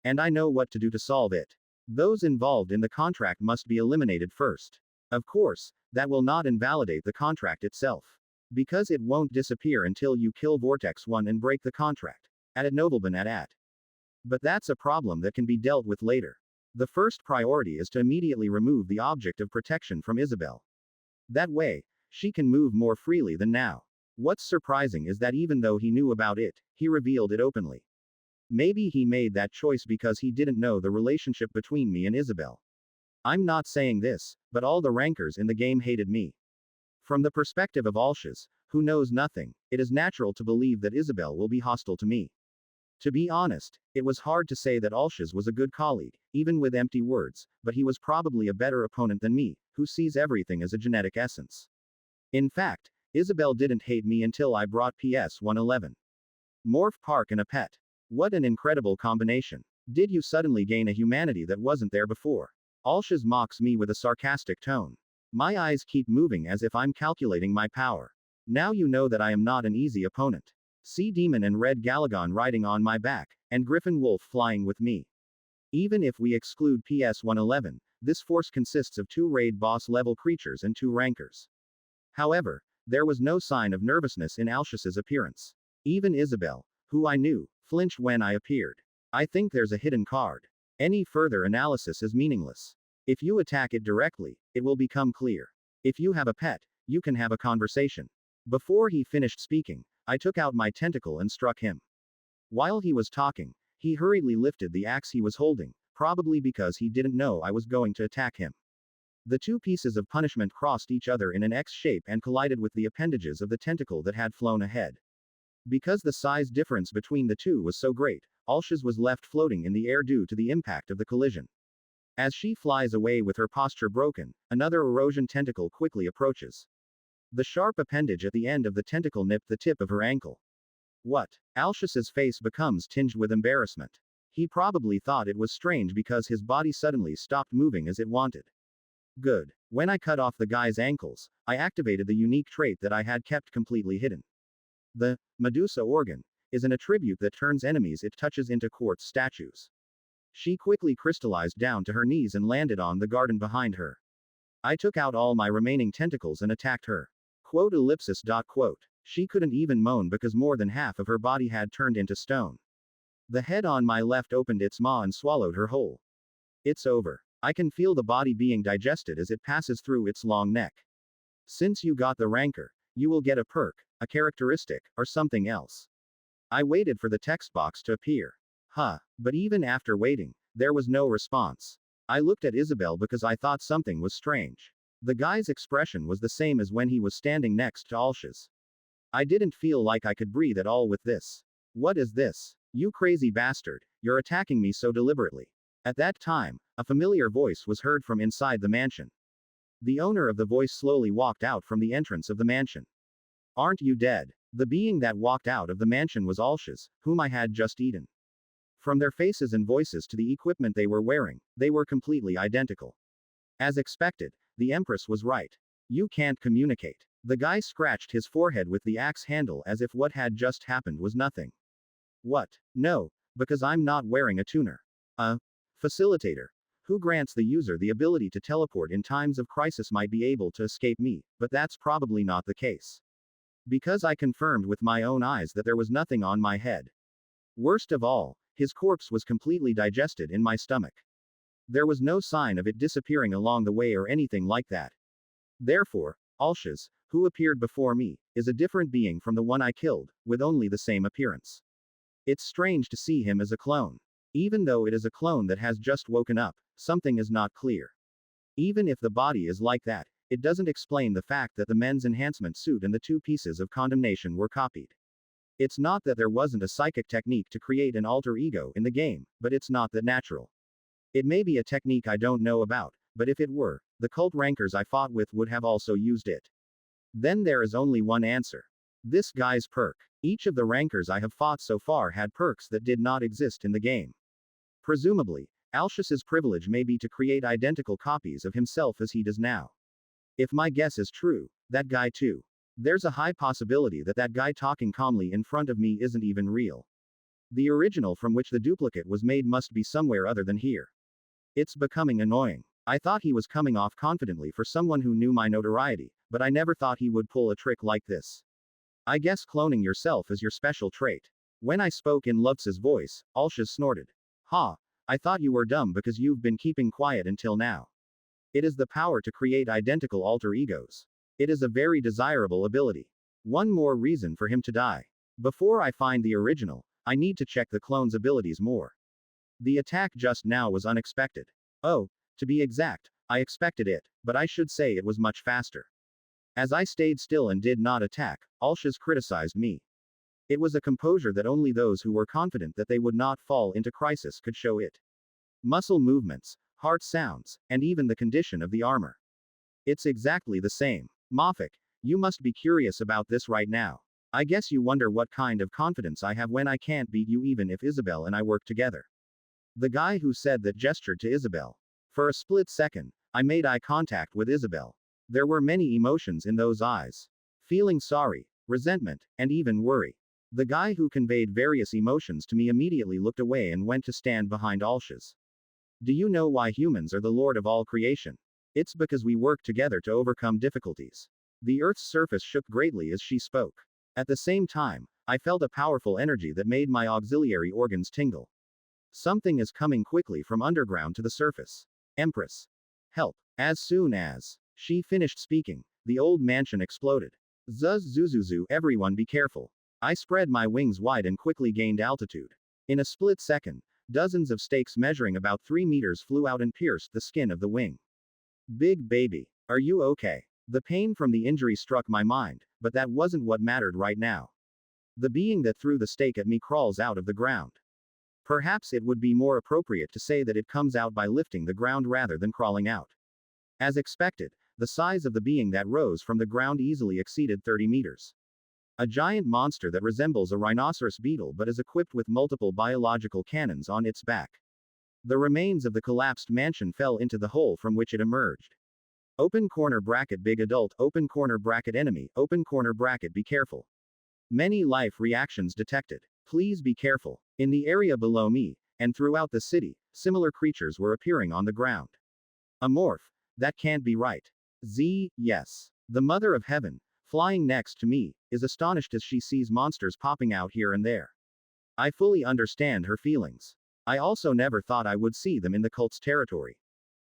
A: And I know what to do to solve it. Those involved in the contract must be eliminated first. Of course, that will not invalidate the contract itself. Because it won't disappear until you kill Vortex 1 and break the contract. At Nobleban at. But that's a problem that can be dealt with later. The first priority is to immediately remove the object of protection from Isabel. That way, she can move more freely than now. What's surprising is that even though he knew about it, he revealed it openly. Maybe he made that choice because he didn't know the relationship between me and Isabel. I'm not saying this, but all the rankers in the game hated me. From the perspective of Alshaz, who knows nothing, it is natural to believe that Isabel will be hostile to me. To be honest, it was hard to say that Alshaz was a good colleague, even with empty words, but he was probably a better opponent than me, who sees everything as a genetic essence. In fact, Isabel didn't hate me until I brought PS 111. Morph Park and a pet. What an incredible combination. Did you suddenly gain a humanity that wasn't there before? Alshaz mocks me with a sarcastic tone. My eyes keep moving as if I'm calculating my power. Now you know that I am not an easy opponent. Sea Demon and Red Galagon riding on my back, and Griffin Wolf flying with me. Even if we exclude PS 111, this force consists of 2 raid boss level creatures and 2 rankers. However, there was no sign of nervousness in Alshaz's appearance. Even Isabel, who I knew, flinched when I appeared. I think there's a hidden card. Any further analysis is meaningless. If you attack it directly, it will become clear. If you have a pet, you can have a conversation. Before he finished speaking, I took out my tentacle and struck him. While he was talking, he hurriedly lifted the axe he was holding, probably because he didn't know I was going to attack him. The 2 pieces of punishment crossed each other in an X shape and collided with the appendages of the tentacle that had flown ahead. Because the size difference between the 2 was so great, Alshaz was left floating in the air due to the impact of the collision. As she flies away with her posture broken, another erosion tentacle quickly approaches. The sharp appendage at the end of the tentacle nipped the tip of her ankle. What? Alshaz's face becomes tinged with embarrassment. He probably thought it was strange because his body suddenly stopped moving as it wanted. Good. When I cut off the guy's ankles, I activated the unique trait that I had kept completely hidden. The Medusa organ is an attribute that turns enemies it touches into quartz statues. She quickly crystallized down to her knees and landed on the garden behind her. I took out all my remaining tentacles and attacked her. Quote ellipsis. Quote. She couldn't even moan because more than half of her body had turned into stone. The head on my left opened its maw and swallowed her whole. It's over. I can feel the body being digested as it passes through its long neck. Since you got the rancor, you will get a perk, a characteristic, or something else. I waited for the text box to appear. But even after waiting, there was no response. I looked at Isabel because I thought something was strange. The guy's expression was the same as when he was standing next to Alshaz. I didn't feel like I could breathe at all with this. What is this? You crazy bastard, you're attacking me so deliberately. At that time, a familiar voice was heard from inside the mansion. The owner of the voice slowly walked out from the entrance of the mansion. Aren't you dead? The being that walked out of the mansion was Alshaz, whom I had just eaten. From their faces and voices to the equipment they were wearing, they were completely identical. As expected, the Empress was right. You can't communicate. The guy scratched his forehead with the axe handle as if what had just happened was nothing. What? No, because I'm not wearing a tuner. A facilitator, who grants the user the ability to teleport in times of crisis, might be able to escape me, but that's probably not the case. Because I confirmed with my own eyes that there was nothing on my head. Worst of all, his corpse was completely digested in my stomach. There was no sign of it disappearing along the way or anything like that. Therefore, Alshaz, who appeared before me, is a different being from the one I killed, with only the same appearance. It's strange to see him as a clone. Even though it is a clone that has just woken up, something is not clear. Even if the body is like that, it doesn't explain the fact that the men's enhancement suit and the 2 pieces of condemnation were copied. It's not that there wasn't a psychic technique to create an alter ego in the game, but it's not that natural. It may be a technique I don't know about, but if it were, the cult rankers I fought with would have also used it. Then there is only one answer. This guy's perk. Each of the rankers I have fought so far had perks that did not exist in the game. Presumably, Alshaz's privilege may be to create identical copies of himself as he does now. If my guess is true, that guy too. There's a high possibility that that guy talking calmly in front of me isn't even real. The original from which the duplicate was made must be somewhere other than here. It's becoming annoying. I thought he was coming off confidently for someone who knew my notoriety, but I never thought he would pull a trick like this. I guess cloning yourself is your special trait. When I spoke in Lutz's voice, Alshaz snorted. I thought you were dumb because you've been keeping quiet until now. It is the power to create identical alter egos. It is a very desirable ability. One more reason for him to die. Before I find the original, I need to check the clone's abilities more. The attack just now was unexpected. Oh, to be exact, I expected it, but I should say it was much faster. As I stayed still and did not attack, Alshaz criticized me. It was a composure that only those who were confident that they would not fall into crisis could show it. Muscle movements, heart sounds, and even the condition of the armor. It's exactly the same. Moffick, you must be curious about this right now. I guess you wonder what kind of confidence I have when I can't beat you even if Isabel and I work together. The guy who said that gestured to Isabel. For a split second, I made eye contact with Isabel. There were many emotions in those eyes. Feeling sorry, resentment, and even worry. The guy who conveyed various emotions to me immediately looked away and went to stand behind Alsh's. Do you know why humans are the lord of all creation? It's because we work together to overcome difficulties. The Earth's surface shook greatly as she spoke. At the same time, I felt a powerful energy that made my auxiliary organs tingle. Something is coming quickly from underground to the surface. Empress. Help. As soon as she finished speaking, the old mansion exploded. Zuz zuzuzu, everyone be careful. I spread my wings wide and quickly gained altitude. In a split second, dozens of stakes measuring about 3 meters flew out and pierced the skin of the wing. Big baby, are you okay? The pain from the injury struck my mind, but that wasn't what mattered right now. The being that threw the stake at me crawls out of the ground. Perhaps it would be more appropriate to say that it comes out by lifting the ground rather than crawling out. As expected, the size of the being that rose from the ground easily exceeded 30 meters. A giant monster that resembles a rhinoceros beetle but is equipped with multiple biological cannons on its back. The remains of the collapsed mansion fell into the hole from which it emerged. Open corner bracket big adult, open corner bracket enemy, open corner bracket be careful. Many life reactions detected. Please be careful. In the area below me, and throughout the city, similar creatures were appearing on the ground. A morph. That can't be right. Yes. The Mother of Heaven, flying next to me, is astonished as she sees monsters popping out here and there. I fully understand her feelings. I also never thought I would see them in the cult's territory.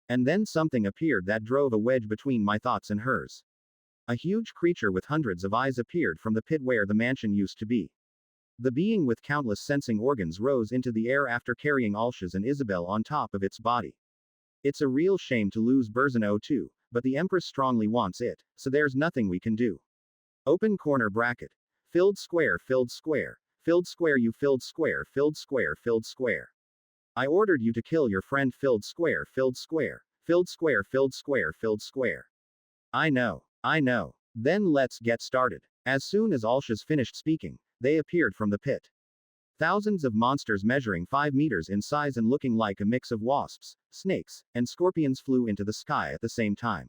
A: And then something appeared that drove a wedge between my thoughts and hers. A huge creature with hundreds of eyes appeared from the pit where the mansion used to be. The being with countless sensing organs rose into the air after carrying Alsh's and Isabel on top of its body. It's a real shame to lose Burzin 02, but the Empress strongly wants it, so there's nothing we can do. Open corner bracket. Filled square, filled square. Filled square, you filled square, filled square, filled square. I ordered you to kill your friend filled square, filled square. Filled square, filled square, filled square. I know. Then let's get started. As soon as Alsh's finished speaking, they appeared from the pit. Thousands of monsters measuring 5 meters in size and looking like a mix of wasps, snakes, and scorpions flew into the sky at the same time.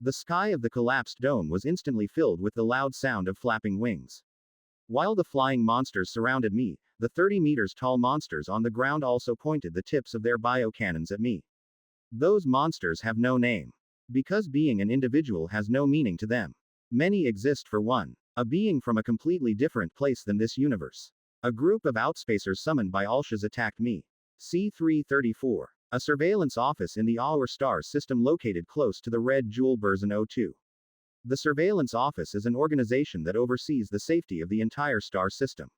A: The sky of the collapsed dome was instantly filled with the loud sound of flapping wings. While the flying monsters surrounded me, the 30 meters tall monsters on the ground also pointed the tips of their biocannons at me. Those monsters have no name. Because being an individual has no meaning to them. Many exist for one. A being from a completely different place than this universe. A group of outspacers summoned by Alsh's attacked me. C-334. A surveillance office in the Our Star system located close to the Red Jewel Burzin 02. The surveillance office is an organization that oversees the safety of the entire star system.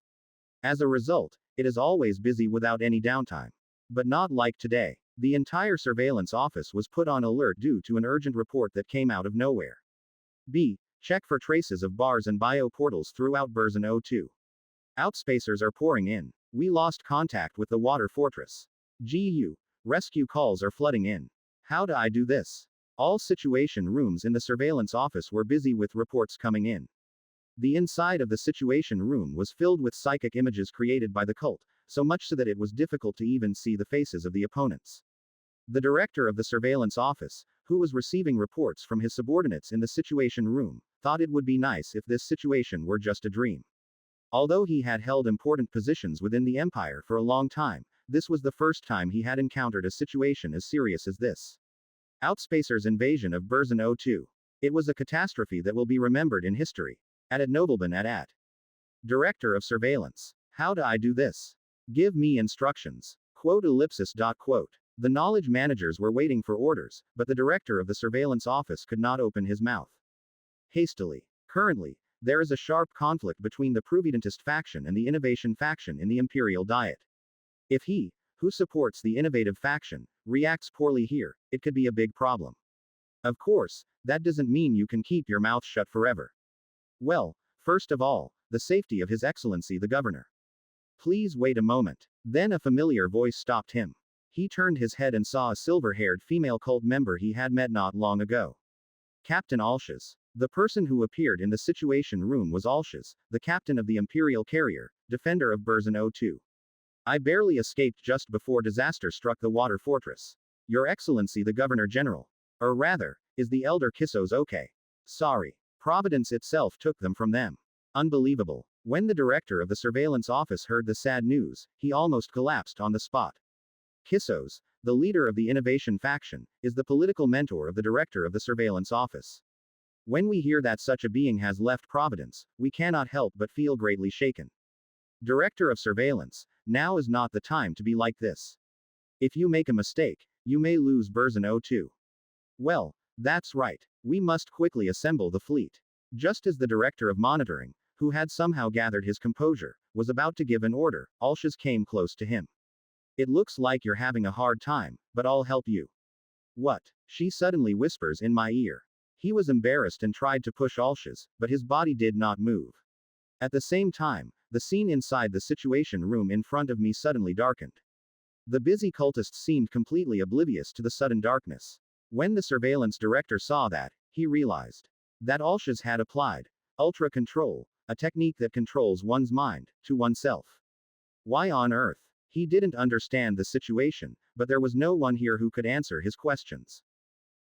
A: As a result, it is always busy without any downtime. But not like today. The entire surveillance office was put on alert due to an urgent report that came out of nowhere. B. Check for traces of bars and bioportals throughout Burzin 02. Outspacers are pouring in. We lost contact with the water fortress. GU. Rescue calls are flooding in. How do I do this? All situation rooms in the surveillance office were busy with reports coming in. The inside of the situation room was filled with psychic images created by the cult, so much so that it was difficult to even see the faces of the opponents. The director of the surveillance office, who was receiving reports from his subordinates in the situation room, thought it would be nice if this situation were just a dream. Although he had held important positions within the empire for a long time, this was the first time he had encountered a situation as serious as this. Outspacers' invasion of Burzin 02. It was a catastrophe that will be remembered in history. At Nobleman at. Director of Surveillance. How do I do this? Give me instructions. Quote ellipsis. Quote. The knowledge managers were waiting for orders, but the director of the surveillance office could not open his mouth. Hastily. Currently, there is a sharp conflict between the Providentist faction and the Innovation faction in the Imperial Diet. If he, who supports the innovative faction, reacts poorly here, it could be a big problem. Of course, that doesn't mean you can keep your mouth shut forever. Well, First of all, the safety of His Excellency the Governor. Please wait a moment. Then a familiar voice stopped him. He turned his head and saw a silver-haired female cult member he had met not long ago. Captain Alshes. The person who appeared in the situation room was Alshes, the captain of the Imperial carrier, defender of Burzin 02. I barely escaped just before disaster struck the water fortress. Your Excellency the Governor General. Or rather, is the Elder Kissos okay? Sorry. Providence itself took them from them. Unbelievable. When the director of the surveillance office heard the sad news, he almost collapsed on the spot. Kissos, the leader of the innovation faction, is the political mentor of the director of the surveillance office. When we hear that such a being has left Providence, we cannot help but feel greatly shaken. Director of surveillance, now is not the time to be like this. If you make a mistake, you may lose Burzin 02. Well, that's right. We must quickly assemble the fleet. Just as the director of monitoring, who had somehow gathered his composure, was about to give an order, Alshes came close to him. It looks like you're having a hard time, but I'll help you. What? She suddenly whispers in my ear. He was embarrassed and tried to push Alshes, but his body did not move. At the same time, the scene inside the situation room in front of me suddenly darkened. The busy cultists seemed completely oblivious to the sudden darkness. When the surveillance director saw that, he realized that Alshes had applied ultra control, a technique that controls one's mind, to oneself. Why on earth? He didn't understand the situation, but there was no one here who could answer his questions.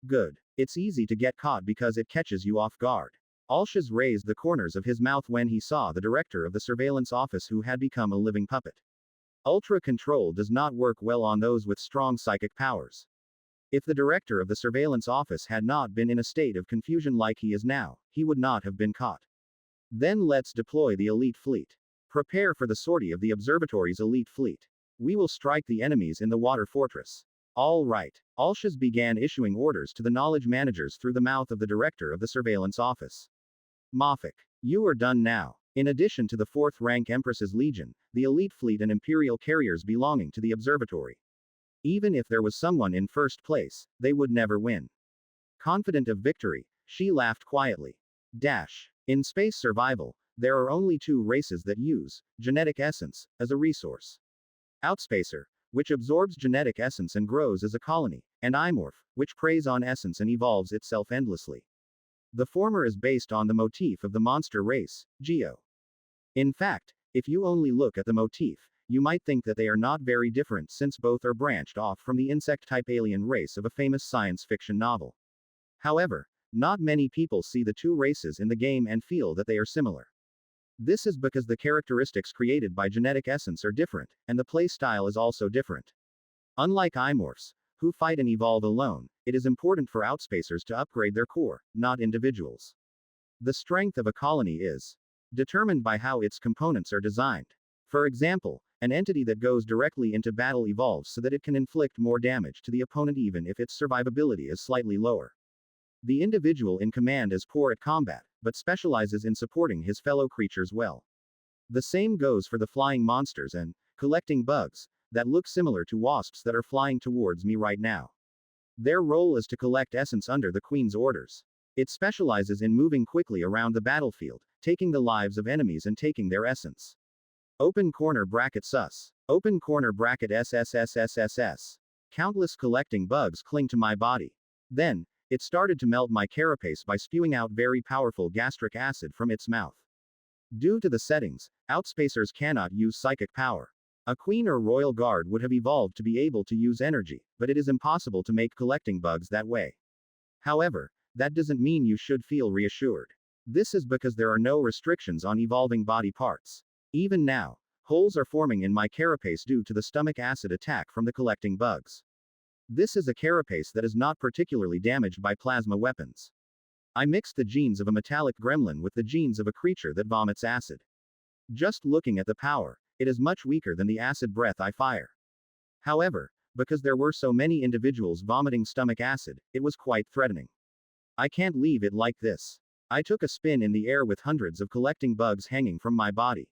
A: Good. It's easy to get caught because it catches you off guard. Alshes raised the corners of his mouth when he saw the director of the surveillance office who had become a living puppet. Ultra control does not work well on those with strong psychic powers. If the director of the surveillance office had not been in a state of confusion like he is now, he would not have been caught. Then let's deploy the elite fleet. Prepare for the sortie of the observatory's elite fleet. We will strike the enemies in the water fortress. All right. Alshes began issuing orders to the knowledge managers through the mouth of the director of the surveillance office. Mafik, you are done now. In addition to the 4th rank Empress's Legion, the elite fleet and Imperial carriers belonging to the observatory. Even if there was someone in first place, they would never win. Confident of victory, she laughed quietly. In space survival, there are only 2 races that use genetic essence as a resource. Outspacer, which absorbs genetic essence and grows as a colony, and Imorph, which preys on essence and evolves itself endlessly. The former is based on the motif of the monster race, Geo. In fact, if you only look at the motif, you might think that they are not very different since both are branched off from the insect-type alien race of a famous science fiction novel. However, not many people see the 2 races in the game and feel that they are similar. This is because the characteristics created by genetic essence are different, and the play style is also different. Unlike Imorphs, who fight and evolve alone, it is important for Outspacers to upgrade their core, not individuals. The strength of a colony is determined by how its components are designed. For example, an entity that goes directly into battle evolves so that it can inflict more damage to the opponent even if its survivability is slightly lower. The individual in command is poor at combat, but specializes in supporting his fellow creatures well. The same goes for the flying monsters and collecting bugs that look similar to wasps that are flying towards me right now. Their role is to collect essence under the Queen's orders. It specializes in moving quickly around the battlefield, taking the lives of enemies and taking their essence. Open corner bracket sus. Open corner bracket SSSSSS. Countless collecting bugs cling to my body. Then, it started to melt my carapace by spewing out very powerful gastric acid from its mouth. Due to the settings, Outspacers cannot use psychic power. A queen or royal guard would have evolved to be able to use energy, but it is impossible to make collecting bugs that way. However, that doesn't mean you should feel reassured. This is because there are no restrictions on evolving body parts. Even now, holes are forming in my carapace due to the stomach acid attack from the collecting bugs. This is a carapace that is not particularly damaged by plasma weapons. I mixed the genes of a metallic gremlin with the genes of a creature that vomits acid. Just looking at the power, it is much weaker than the acid breath I fire. However, because there were so many individuals vomiting stomach acid, it was quite threatening. I can't leave it like this. I took a spin in the air with hundreds of collecting bugs hanging from my body.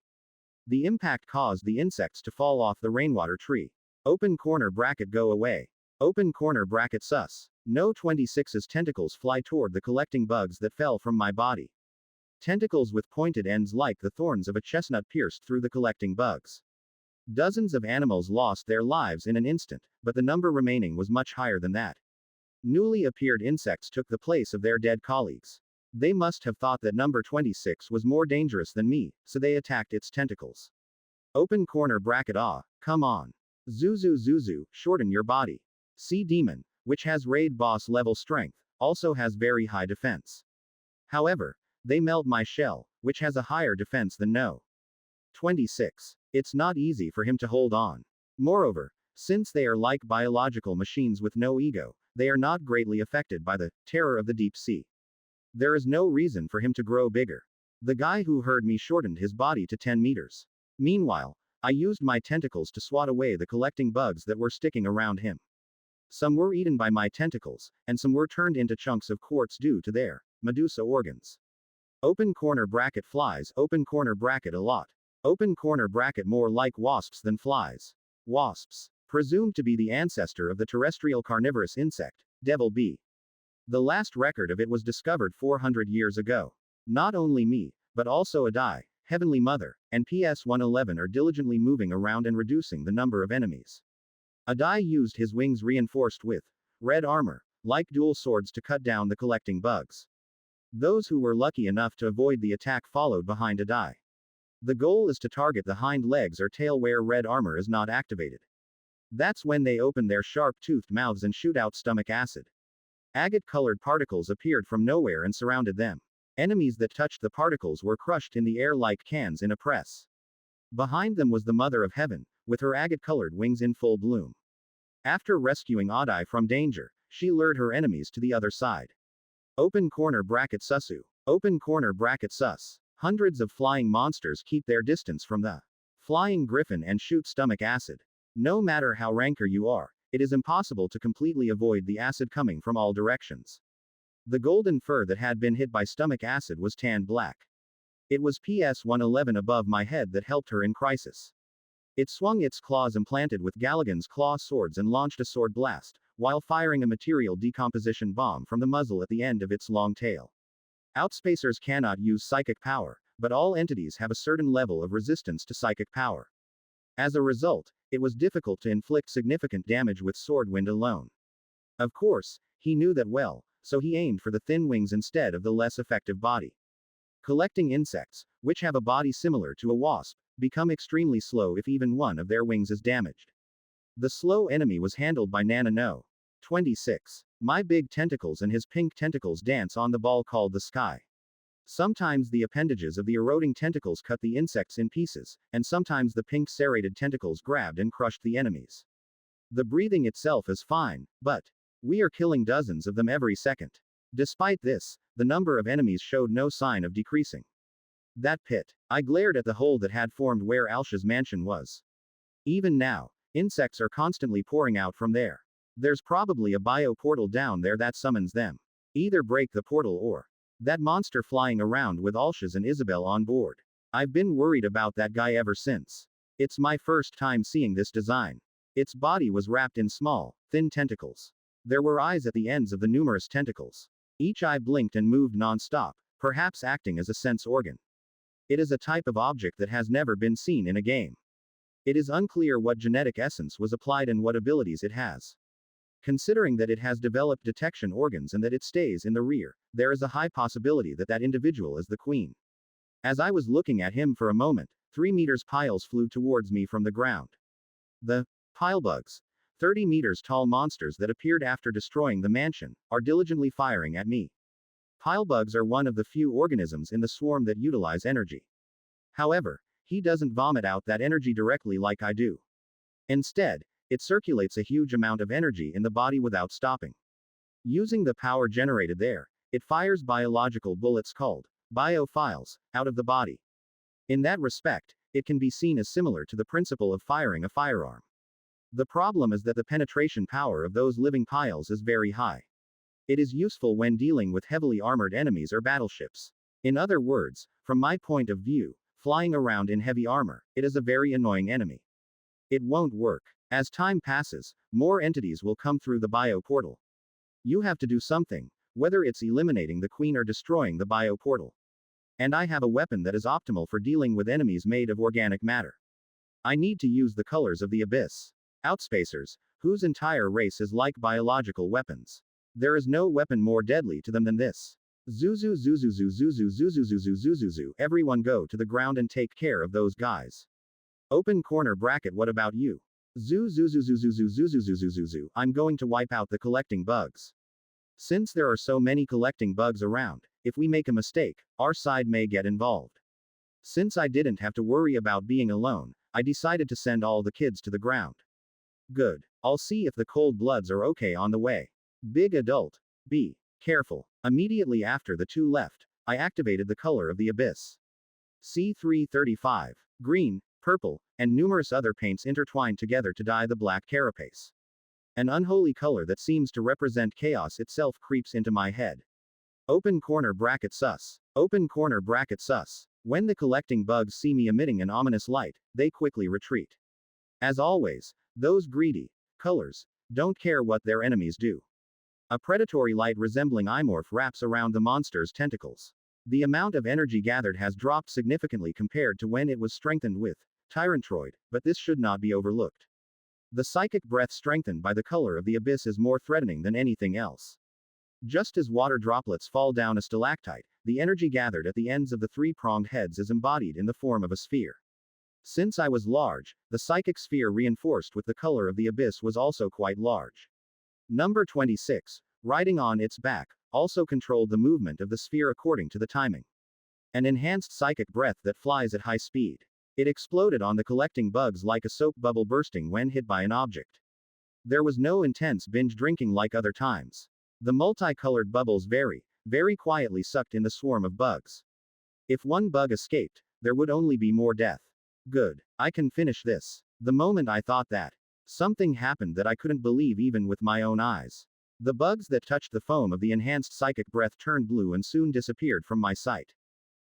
A: The impact caused the insects to fall off the rainwater tree. Open corner bracket go away. Open corner bracket sus. No 26's tentacles fly toward the collecting bugs that fell from my body. Tentacles with pointed ends like the thorns of a chestnut pierced through the collecting bugs. Dozens of animals lost their lives in an instant, but the number remaining was much higher than that. Newly appeared insects took the place of their dead colleagues. They must have thought that number 26 was more dangerous than me, so they attacked its tentacles. Open corner bracket ah, come on. Zuzu, shorten your body. Sea Demon, which has raid boss level strength, also has very high defense. However, they melt my shell, which has a higher defense than no. 26. It's not easy for him to hold on. Moreover, since they are like biological machines with no ego, they are not greatly affected by the terror of the deep sea. There is no reason for him to grow bigger. The guy who heard me shortened his body to 10 meters. Meanwhile, I used my tentacles to swat away the collecting bugs that were sticking around him. Some were eaten by my tentacles, and some were turned into chunks of quartz due to their Medusa organs. Open corner bracket flies, open corner bracket a lot. Open corner bracket more like wasps than flies. Wasps. Presumed to be the ancestor of the terrestrial carnivorous insect, devil bee. The last record of it was discovered 400 years ago. Not only me, but also Adai, Heavenly Mother, and PS-111 are diligently moving around and reducing the number of enemies. Adai used his wings reinforced with red armor, like dual swords to cut down the collecting bugs. Those who were lucky enough to avoid the attack followed behind Adai. The goal is to target the hind legs or tail where red armor is not activated. That's when they open their sharp-toothed mouths and shoot out stomach acid. Agate-colored particles appeared from nowhere and surrounded them. Enemies that touched the particles were crushed in the air like cans in a press. Behind them was the Mother of Heaven, with her agate-colored wings in full bloom. After rescuing Adai from danger, she lured her enemies to the other side. Open corner bracket susu. Open corner bracket sus. Hundreds of flying monsters keep their distance from the flying griffin and shoot stomach acid. No matter how ranker you are, it is impossible to completely avoid the acid coming from all directions. The golden fur that had been hit by stomach acid was tanned black. It was PS-111 above my head that helped her in crisis. It swung its claws implanted with Galligan's claw swords and launched a sword blast, while firing a material decomposition bomb from the muzzle at the end of its long tail. Outspacers cannot use psychic power, but all entities have a certain level of resistance to psychic power. As a result, it was difficult to inflict significant damage with sword wind alone. Of course, he knew that well, so he aimed for the thin wings instead of the less effective body. Collecting insects, which have a body similar to a wasp, become extremely slow if even one of their wings is damaged. The slow enemy was handled by Nana No. 26. My big tentacles and his pink tentacles dance on the ball called the sky. Sometimes the appendages of the eroding tentacles cut the insects in pieces, and sometimes the pink serrated tentacles grabbed and crushed the enemies. The breathing itself is fine, but we are killing dozens of them every second. Despite this, the number of enemies showed no sign of decreasing. That pit. I glared at the hole that had formed where Alsha's mansion was. Even now, insects are constantly pouring out from there. There's probably a bio portal down there that summons them. Either break the portal or that monster flying around with Alsha's and Isabel on board. I've been worried about that guy ever since. It's my first time seeing this design. Its body was wrapped in small, thin tentacles. There were eyes at the ends of the numerous tentacles. Each eye blinked and moved non-stop, perhaps acting as a sense organ. It is a type of object that has never been seen in a game. It is unclear what genetic essence was applied and what abilities it has. Considering that it has developed detection organs and that it stays in the rear, there is a high possibility that that individual is the queen. As I was looking at him for a moment, 3 meters piles flew towards me from the ground. The pilebugs, 30 meters tall monsters that appeared after destroying the mansion, are diligently firing at me. Pilebugs are one of the few organisms in the swarm that utilize energy. However, he doesn't vomit out that energy directly like I do. Instead, it circulates a huge amount of energy in the body without stopping. Using the power generated there, it fires biological bullets called biophiles out of the body. In that respect, it can be seen as similar to the principle of firing a firearm. The problem is that the penetration power of those living piles is very high. It is useful when dealing with heavily armored enemies or battleships. In other words, from my point of view, flying around in heavy armor, it is a very annoying enemy. It won't work. As time passes, more entities will come through the bio portal. You have to do something, whether it's eliminating the queen or destroying the bio portal. And I have a weapon that is optimal for dealing with enemies made of organic matter. I need to use the colors of the abyss. Outspacers, whose entire race is like biological weapons. There is no weapon more deadly to them than this. Zuzu zuzuzu zuzu zuzuzuzu zuzuzu. Everyone go to the ground and take care of those guys. Open corner bracket. What about you? Zuzuzuzuzuzuzuzuzuzuzu. I'm going to wipe out the collecting bugs. Since there are so many collecting bugs around, if we make a mistake, our side may get involved. Since I didn't have to worry about being alone, I decided to send all the kids to the ground. Good. I'll see if the cold bloods are okay on the way. Big adult. Be careful. Immediately after the two left, I activated the color of the abyss. C335. Green, purple, and numerous other paints intertwined together to dye the black carapace. An unholy color that seems to represent chaos itself creeps into my head. Open corner bracket sus. Open corner bracket sus. When the collecting bugs see me emitting an ominous light, they quickly retreat. As always, those greedy colors don't care what their enemies do. A predatory light resembling Imorph wraps around the monster's tentacles. The amount of energy gathered has dropped significantly compared to when it was strengthened with Tyrantroid, but this should not be overlooked. The psychic breath strengthened by the color of the abyss is more threatening than anything else. Just as water droplets fall down a stalactite, the energy gathered at the ends of the three-pronged heads is embodied in the form of a sphere. Since I was large, the psychic sphere reinforced with the color of the abyss was also quite large. Number 26, riding on its back, also controlled the movement of the sphere according to the timing. An enhanced psychic breath that flies at high speed. It exploded on the collecting bugs like a soap bubble bursting when hit by an object. There was no intense binge drinking like other times. The multicolored bubbles very quietly sucked in the swarm of bugs. If one bug escaped, there would only be more death. Good. I can finish this. The moment I thought that, something happened that I couldn't believe even with my own eyes. The bugs that touched the foam of the enhanced psychic breath turned blue and soon disappeared from my sight.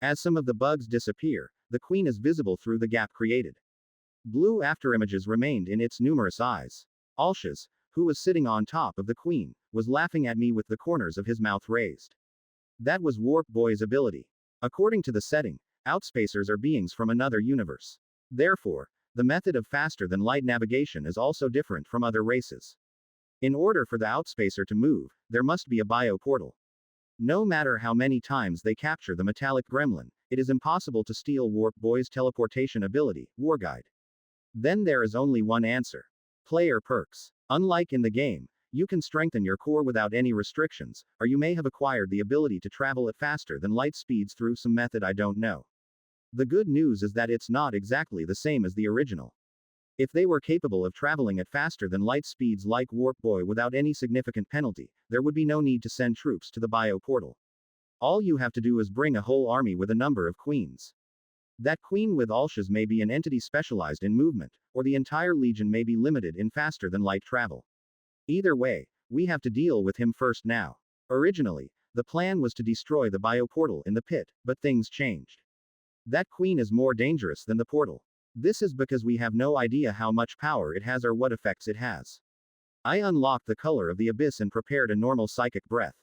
A: As some of the bugs disappear, the queen is visible through the gap created. Blue afterimages remained in its numerous eyes. Alshas, who was sitting on top of the queen, was laughing at me with the corners of his mouth raised. That was Warp Boy's ability. According to the setting, outspacers are beings from another universe. Therefore, the method of faster-than-light navigation is also different from other races. In order for the outspacer to move, there must be a bio-portal. No matter how many times they capture the metallic gremlin, it is impossible to steal Warp Boy's teleportation ability, Warguide. Then there is only one answer. Player perks. Unlike in the game, you can strengthen your core without any restrictions, or you may have acquired the ability to travel at faster than light speeds through some method I don't know. The good news is that it's not exactly the same as the original. If they were capable of traveling at faster than light speeds like Warp Boy without any significant penalty, there would be no need to send troops to the bio portal. All you have to do is bring a whole army with a number of queens. That queen with Alshas may be an entity specialized in movement, or the entire legion may be limited in faster than light travel. Either way, we have to deal with him first now. Originally, the plan was to destroy the bio portal in the pit, but things changed. That queen is more dangerous than the portal. This is because we have no idea how much power it has or what effects it has. I unlocked the color of the abyss and prepared a normal psychic breath.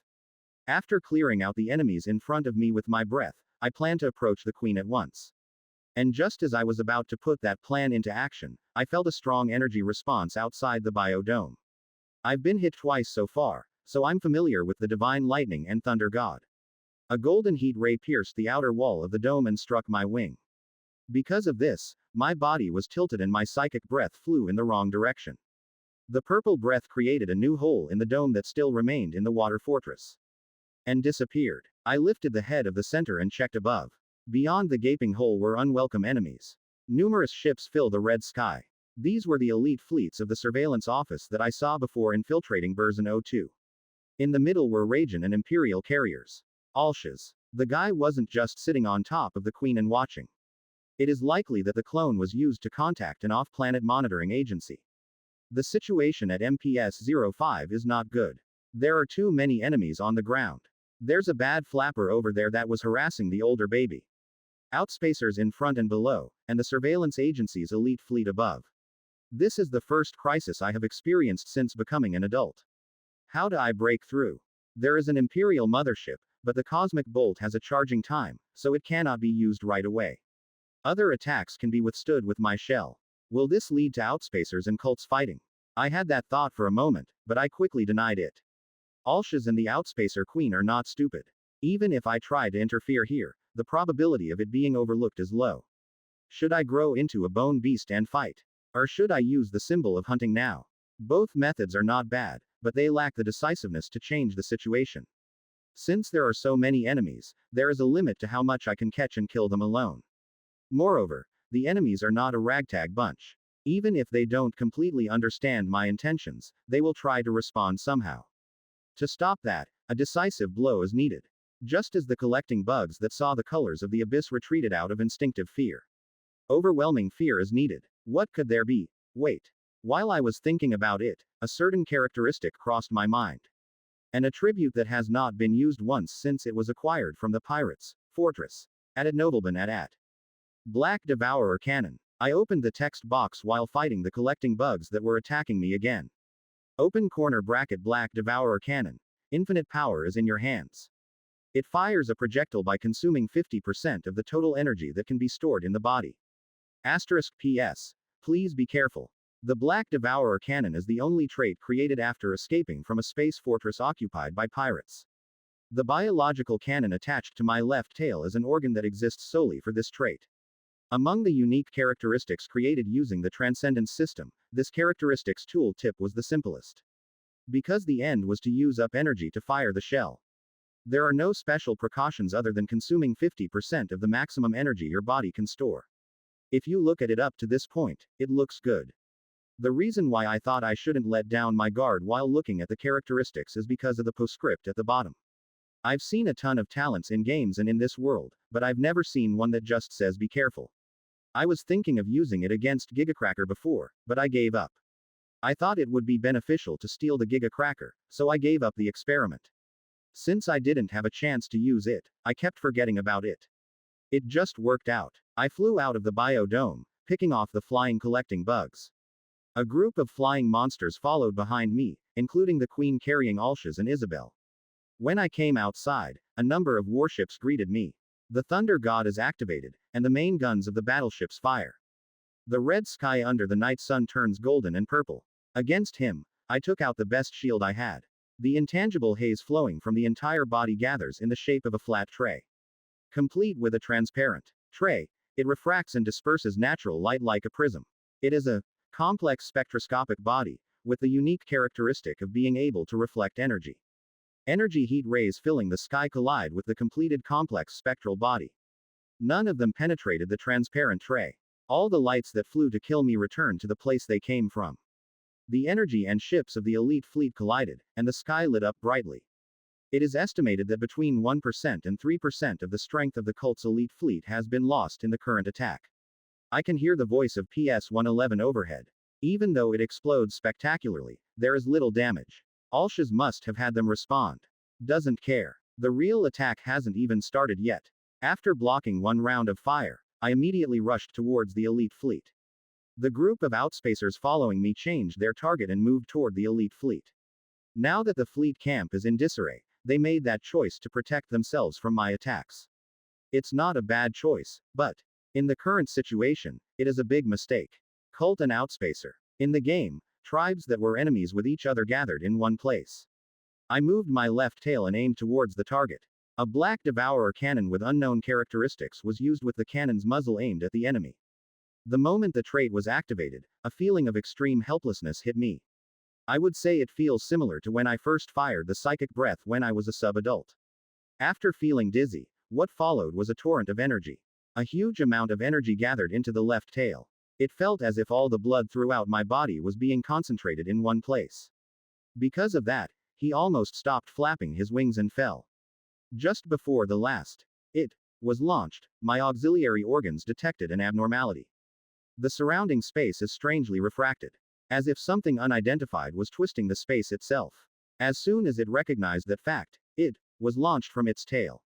A: After clearing out the enemies in front of me with my breath, I planned to approach the queen at once. And just as I was about to put that plan into action, I felt a strong energy response outside the biodome. I've been hit twice so far, so I'm familiar with the divine lightning and thunder god. A golden heat ray pierced the outer wall of the dome and struck my wing. Because of this, my body was tilted and my psychic breath flew in the wrong direction. The purple breath created a new hole in the dome that still remained in the water fortress. And disappeared. I lifted the head of the center and checked above. Beyond the gaping hole were unwelcome enemies. Numerous ships fill the red sky. These were the elite fleets of the surveillance office that I saw before infiltrating Burzin 02. In the middle were Rajan and Imperial carriers. Alshas. The guy wasn't just sitting on top of the queen and watching. It is likely that the clone was used to contact an off-planet monitoring agency. The situation at MPS 05 is not good. There are too many enemies on the ground. There's a bad flapper over there that was harassing the older baby. Outspacers in front and below, and the surveillance agency's elite fleet above. This is the first crisis I have experienced since becoming an adult. How do I break through? There is an Imperial mothership, but the cosmic bolt has a charging time, so it cannot be used right away. Other attacks can be withstood with my shell. Will this lead to outspacers and cults fighting? I had that thought for a moment, but I quickly denied it. Alshas and the outspacer queen are not stupid. Even if I try to interfere here, the probability of it being overlooked is low. Should I grow into a bone beast and fight? Or should I use the symbol of hunting now? Both methods are not bad, but they lack the decisiveness to change the situation. Since there are so many enemies, there is a limit to how much I can catch and kill them alone. Moreover, the enemies are not a ragtag bunch. Even if they don't completely understand my intentions, they will try to respond somehow. To stop that, a decisive blow is needed. Just as the collecting bugs that saw the colors of the abyss retreated out of instinctive fear. Overwhelming fear is needed. What could there be? Wait. While I was thinking about it, a certain characteristic crossed my mind. An attribute that has not been used once since it was acquired from the pirates' fortress. At Nobleman at. Black Devourer Cannon. I opened the text box while fighting the collecting bugs that were attacking me again. Open corner bracket Black Devourer Cannon. Infinite power is in your hands. It fires a projectile by consuming 50% of the total energy that can be stored in the body. Asterisk PS. Please be careful. The Black Devourer Cannon is the only trait created after escaping from a space fortress occupied by pirates. The biological cannon attached to my left tail is an organ that exists solely for this trait. Among the unique characteristics created using the Transcendence system, this characteristics tool tip was the simplest. Because the end was to use up energy to fire the shell. There are no special precautions other than consuming 50% of the maximum energy your body can store. If you look at it up to this point, it looks good. The reason why I thought I shouldn't let down my guard while looking at the characteristics is because of the postscript at the bottom. I've seen a ton of talents in games and in this world, but I've never seen one that just says be careful. I was thinking of using it against Gigacracker before, but I gave up. I thought it would be beneficial to steal the Gigacracker, so I gave up the experiment. Since I didn't have a chance to use it, I kept forgetting about it. It just worked out. I flew out of the biodome, picking off the flying collecting bugs. A group of flying monsters followed behind me, including the queen carrying Alshas and Isabel. When I came outside, a number of warships greeted me. The Thunder God is activated, and the main guns of the battleships fire. The red sky under the night sun turns golden and purple. Against him, I took out the best shield I had. The intangible haze flowing from the entire body gathers in the shape of a flat tray. Complete with a transparent tray, it refracts and disperses natural light like a prism. It is a complex spectroscopic body, with the unique characteristic of being able to reflect energy. Energy heat rays filling the sky collide with the completed complex spectral body. None of them penetrated the transparent tray. All the lights that flew to kill me returned to the place they came from. The energy and ships of the elite fleet collided, and the sky lit up brightly. It is estimated that between 1% and 3% of the strength of the cult's elite fleet has been lost in the current attack. I can hear the voice of PS-111 overhead. Even though it explodes spectacularly, there is little damage. Alshas must have had them respond. Doesn't care. The real attack hasn't even started yet. After blocking one round of fire, I immediately rushed towards the elite fleet. The group of outspacers following me changed their target and moved toward the elite fleet. Now that the fleet camp is in disarray, they made that choice to protect themselves from my attacks. It's not a bad choice, but in the current situation, it is a big mistake. Cult and outspacer. In the game, tribes that were enemies with each other gathered in one place. I moved my left tail and aimed towards the target. A Black Devourer cannon with unknown characteristics was used with the cannon's muzzle aimed at the enemy. The moment the trait was activated, a feeling of extreme helplessness hit me. I would say it feels similar to when I first fired the psychic breath when I was a sub-adult. After feeling dizzy, what followed was a torrent of energy. A huge amount of energy gathered into the left tail. It felt as if all the blood throughout my body was being concentrated in one place. Because of that, he almost stopped flapping his wings and fell. Just before the last it was launched, my auxiliary organs detected an abnormality. The surrounding space is strangely refracted. As if something unidentified was twisting the space itself. As soon as it recognized that fact, it was launched from its tail.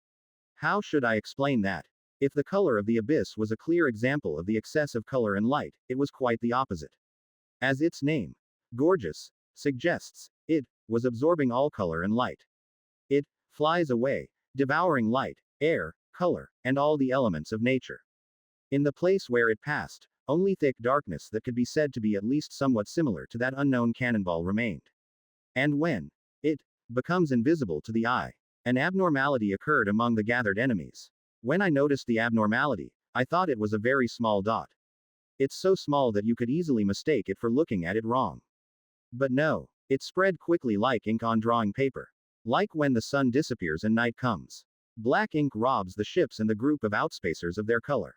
A: How should I explain that? If the color of the abyss was a clear example of the excess of color and light, it was quite the opposite. As its name, gorgeous, suggests, it was absorbing all color and light. It flies away, devouring light, air, color, and all the elements of nature. In the place where it passed, only thick darkness that could be said to be at least somewhat similar to that unknown cannonball remained. And when it becomes invisible to the eye, an abnormality occurred among the gathered enemies. When I noticed the abnormality, I thought it was a very small dot. It's so small that you could easily mistake it for looking at it wrong. But no, it spread quickly like ink on drawing paper. Like when the sun disappears and night comes. Black ink robs the ships and the group of outspacers of their color.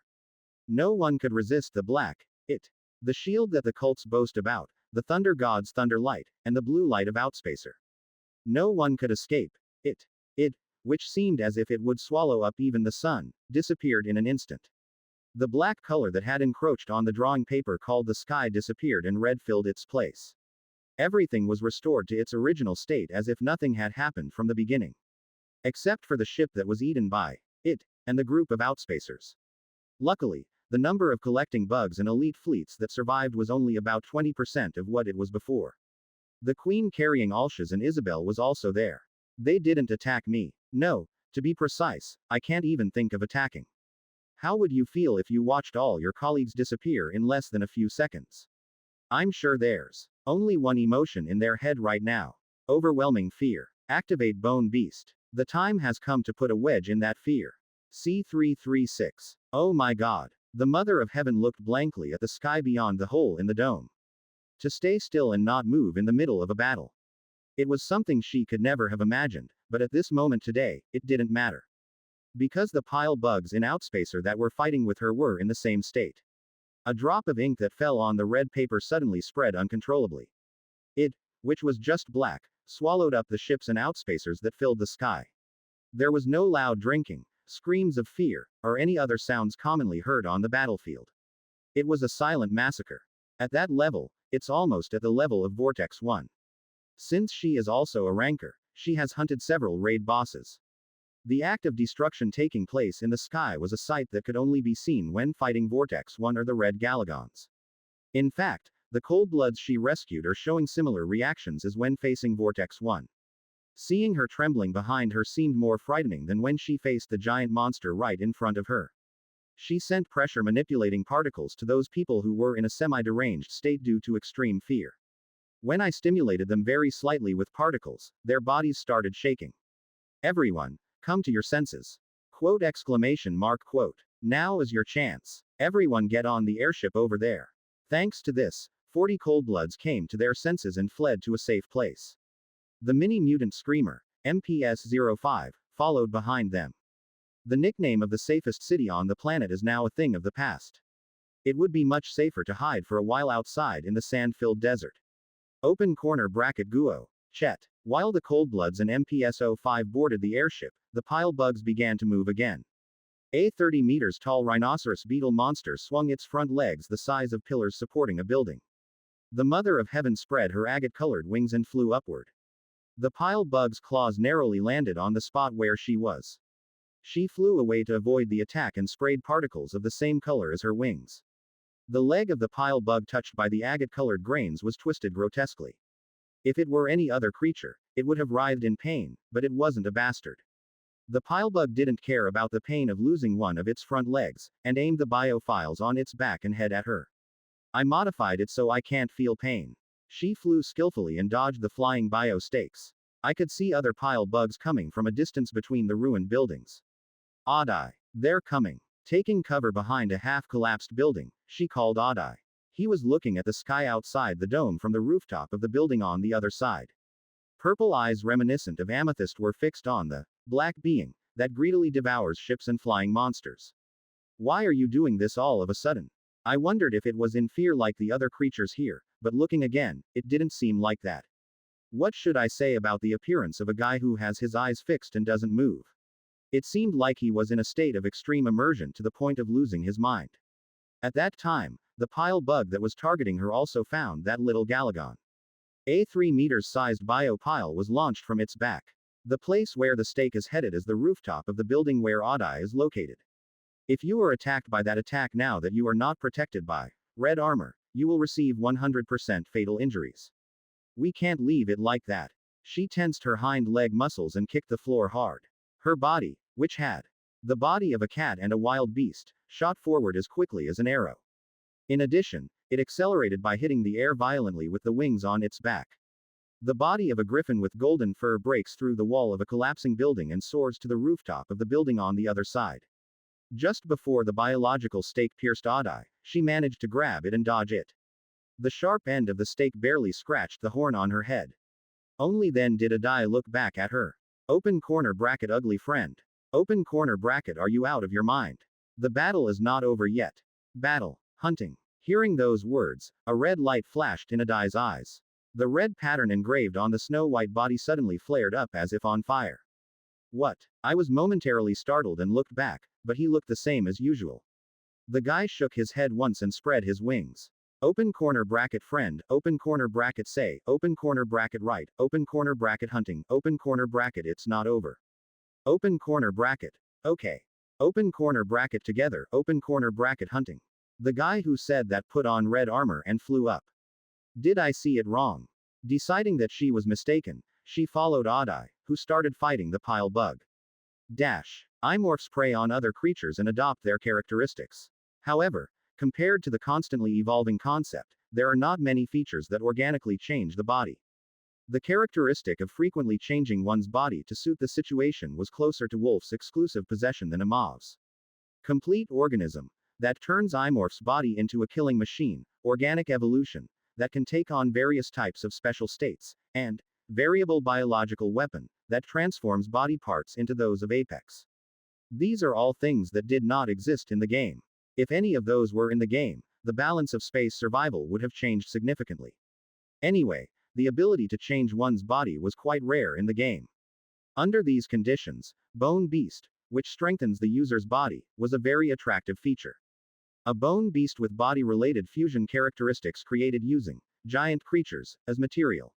A: No one could resist the black, the shield that the cults boast about, the thunder god's thunder light, and the blue light of outspacer. No one could escape it, which seemed as if it would swallow up even the sun, disappeared in an instant. The black color that had encroached on the drawing paper called the sky disappeared and red filled its place. Everything was restored to its original state as if nothing had happened from the beginning. Except for the ship that was eaten by it, and the group of outspacers. Luckily, the number of collecting bugs and elite fleets that survived was only about 20% of what it was before. The Queen carrying Alshaz and Isabel was also there. They didn't attack me. No, to be precise, I can't even think of attacking. How would you feel if you watched all your colleagues disappear in less than a few seconds? I'm sure there's only one emotion in their head right now. Overwhelming fear. Activate Bone Beast. The time has come to put a wedge in that fear. C336. Oh my god. The Mother of Heaven looked blankly at the sky beyond the hole in the dome. To stay still and not move in the middle of a battle. It was something she could never have imagined, but at this moment today, it didn't matter. Because the pile bugs in Outspacer that were fighting with her were in the same state. A drop of ink that fell on the red paper suddenly spread uncontrollably. It, which was just black, swallowed up the ships and outspacers that filled the sky. There was no loud drinking, screams of fear, or any other sounds commonly heard on the battlefield. It was a silent massacre. At that level, it's almost at the level of Vortex 1. Since she is also a ranker, she has hunted several raid bosses. The act of destruction taking place in the sky was a sight that could only be seen when fighting Vortex 1 or the Red Galagons. In fact, the Coldbloods she rescued are showing similar reactions as when facing Vortex 1. Seeing her trembling behind her seemed more frightening than when she faced the giant monster right in front of her. She sent pressure manipulating particles to those people who were in a semi-deranged state due to extreme fear. When I stimulated them very slightly with particles, their bodies started shaking. Everyone, come to your senses. Quote exclamation mark quote. Now is your chance. Everyone get on the airship over there. Thanks to this, 40 Coldbloods came to their senses and fled to a safe place. The mini-mutant screamer, MPS-05, followed behind them. The nickname of the safest city on the planet is now a thing of the past. It would be much safer to hide for a while outside in the sand-filled desert. Open corner bracket Guo, Chet. While the Coldbloods and MPS-05 boarded the airship, the pile bugs began to move again. A 30 meters tall rhinoceros beetle monster swung its front legs the size of pillars supporting a building. The Mother of Heaven spread her agate-colored wings and flew upward. The pile bug's claws narrowly landed on the spot where she was. She flew away to avoid the attack and sprayed particles of the same color as her wings. The leg of the pile bug touched by the agate-colored grains was twisted grotesquely. If it were any other creature, it would have writhed in pain, but it wasn't a bastard. The pilebug didn't care about the pain of losing one of its front legs, and aimed the biofiles on its back and head at her. I modified it so I can't feel pain. She flew skillfully and dodged the flying bio stakes. I could see other pile bugs coming from a distance between the ruined buildings. Oddeye. They're coming. Taking cover behind a half-collapsed building, she called Oddeye. He was looking at the sky outside the dome from the rooftop of the building on the other side. Purple eyes reminiscent of amethyst were fixed on the black being that greedily devours ships and flying monsters. Why are you doing this all of a sudden? I wondered if it was in fear like the other creatures here, but looking again, it didn't seem like that. What should I say about the appearance of a guy who has his eyes fixed and doesn't move? It seemed like he was in a state of extreme immersion to the point of losing his mind. At that time, the pile bug that was targeting her also found that little Galagon. A 3 meters sized bio pile was launched from its back. The place where the stake is headed is the rooftop of the building where Oddeye is located. If you are attacked by that attack now that you are not protected by red armor, you will receive 100% fatal injuries. We can't leave it like that. She tensed her hind leg muscles and kicked the floor hard. Her body, which had the body of a cat and a wild beast, shot forward as quickly as an arrow. In addition, it accelerated by hitting the air violently with the wings on its back. The body of a griffin with golden fur breaks through the wall of a collapsing building and soars to the rooftop of the building on the other side. Just before the biological stake pierced Adai, she managed to grab it and dodge it. The sharp end of the stake barely scratched the horn on her head. Only then did Adai look back at her. Open corner bracket ugly friend. Open corner bracket are you out of your mind? The battle is not over yet. Battle. Hunting. Hearing those words, a red light flashed in Adai's eyes. The red pattern engraved on the snow-white body suddenly flared up as if on fire. What? I was momentarily startled and looked back, but he looked the same as usual. The guy shook his head once and spread his wings. Open corner bracket friend, open corner bracket say, open corner bracket right, open corner bracket hunting, open corner bracket it's not over. Open corner bracket. Okay. Open corner bracket together, open corner bracket hunting. The guy who said that put on red armor and flew up. Did I see it wrong? Deciding that she was mistaken, she followed Adai, who started fighting the pile bug. Dash. Imorphs prey on other creatures and adopt their characteristics. However, compared to the constantly evolving concept, there are not many features that organically change the body. The characteristic of frequently changing one's body to suit the situation was closer to Wolf's exclusive possession than Amav's. Complete organism that turns Imorph's body into a killing machine, organic evolution that can take on various types of special states, and variable biological weapon that transforms body parts into those of Apex. These are all things that did not exist in the game. If any of those were in the game, the balance of space survival would have changed significantly. Anyway, the ability to change one's body was quite rare in the game. Under these conditions, Bone Beast, which strengthens the user's body, was a very attractive feature. A bone beast with body-related fusion characteristics created using giant creatures as material.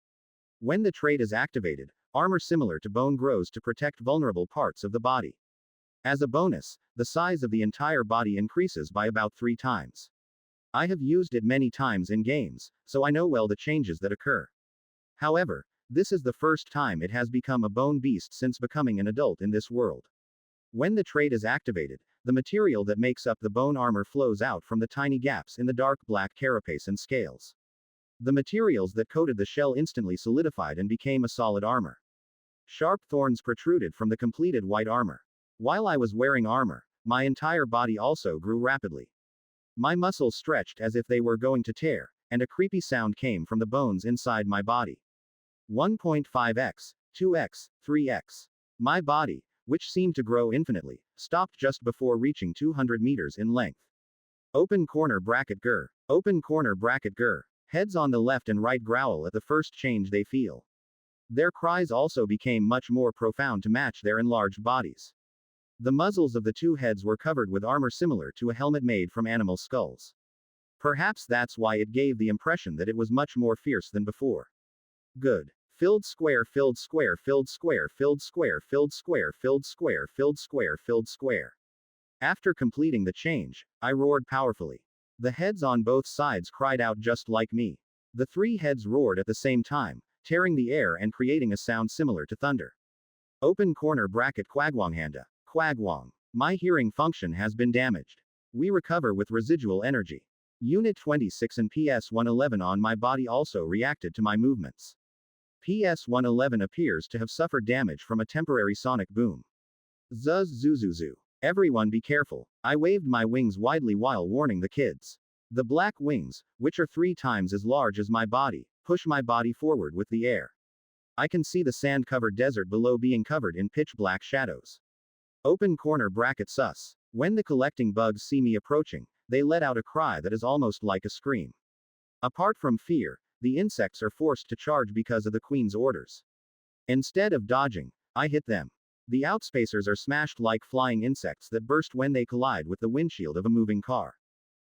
A: When the trait is activated, armor similar to bone grows to protect vulnerable parts of the body. As a bonus, the size of the entire body increases by about 3 times. I have used it many times in games, so I know well the changes that occur. However, this is the first time it has become a bone beast since becoming an adult in this world. When the trait is activated, the material that makes up the bone armor flows out from the tiny gaps in the dark black carapace and scales. The materials that coated the shell instantly solidified and became a solid armor. Sharp thorns protruded from the completed white armor. While I was wearing armor, my entire body also grew rapidly. My muscles stretched as if they were going to tear, and a creepy sound came from the bones inside my body. 1.5x, 2x, 3x. My body, which seemed to grow infinitely, stopped just before reaching 200 meters in length. Open corner bracket grr. Open corner bracket grr. Heads on the left and right growl at the first change they feel. Their cries also became much more profound to match their enlarged bodies. The muzzles of the two heads were covered with armor similar to a helmet made from animal skulls. Perhaps that's why it gave the impression that it was much more fierce than before. Good. Filled square, filled square, filled square, filled square, filled square, filled square, filled square, filled square. After completing the change, I roared powerfully. The heads on both sides cried out just like me. The 3 heads roared at the same time, tearing the air and creating a sound similar to thunder. Open corner bracket quagwanghanda. Quagwang. My hearing function has been damaged. We recover with residual energy. Unit 26 and PS-111 on my body also reacted to my movements. PS-111 appears to have suffered damage from a temporary sonic boom. Zuz zuzuzu. Everyone be careful. I waved my wings widely while warning the kids. The black wings, which are 3 times as large as my body, push my body forward with the air. I can see the sand-covered desert below being covered in pitch-black shadows. Open corner bracket sus. When the collecting bugs see me approaching, they let out a cry that is almost like a scream. Apart from fear, the insects are forced to charge because of the queen's orders. Instead of dodging, I hit them. The outspacers are smashed like flying insects that burst when they collide with the windshield of a moving car.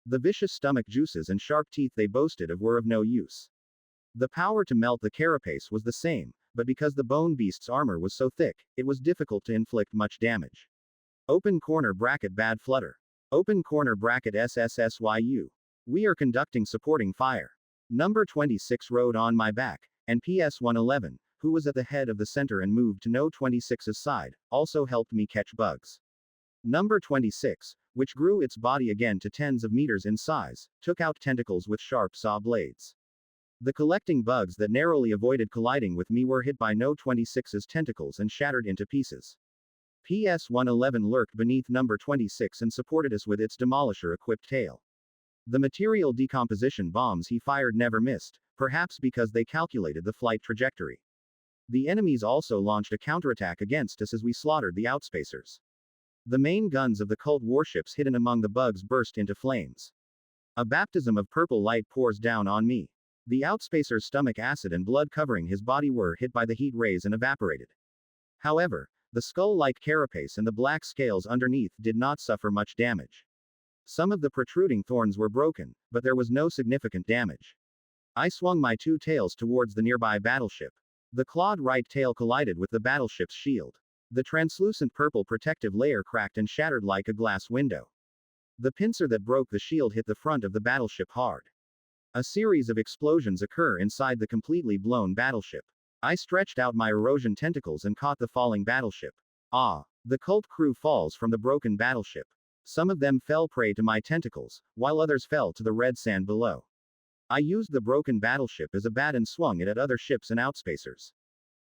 A: The vicious stomach juices and sharp teeth they boasted of were of no use. The power to melt the carapace was the same, but because the bone beast's armor was so thick, it was difficult to inflict much damage. Open corner bracket bad flutter. Open corner bracket SSSYU. We are conducting supporting fire. Number 26 rode on my back, and PS-111, who was at the head of the center and moved to No. 26's side, also helped me catch bugs. Number 26, which grew its body again to tens of meters in size, took out tentacles with sharp saw blades. The collecting bugs that narrowly avoided colliding with me were hit by No. 26's tentacles and shattered into pieces. PS-111 lurked beneath number 26 and supported us with its demolisher-equipped tail. The material decomposition bombs he fired never missed, perhaps because they calculated the flight trajectory. The enemies also launched a counterattack against us as we slaughtered the outspacers. The main guns of the cult warships hidden among the bugs burst into flames. A baptism of purple light pours down on me. The outspacer's stomach acid and blood covering his body were hit by the heat rays and evaporated. However, the skull-like carapace and the black scales underneath did not suffer much damage. Some of the protruding thorns were broken, but there was no significant damage. I swung my two tails towards the nearby battleship. The clawed right tail collided with the battleship's shield. The translucent purple protective layer cracked and shattered like a glass window. The pincer that broke the shield hit the front of the battleship hard. A series of explosions occur inside the completely blown battleship. I stretched out my erosion tentacles and caught the falling battleship. Ah! The cult crew falls from the broken battleship. Some of them fell prey to my tentacles, while others fell to the red sand below. I used the broken battleship as a bat and swung it at other ships and outspacers.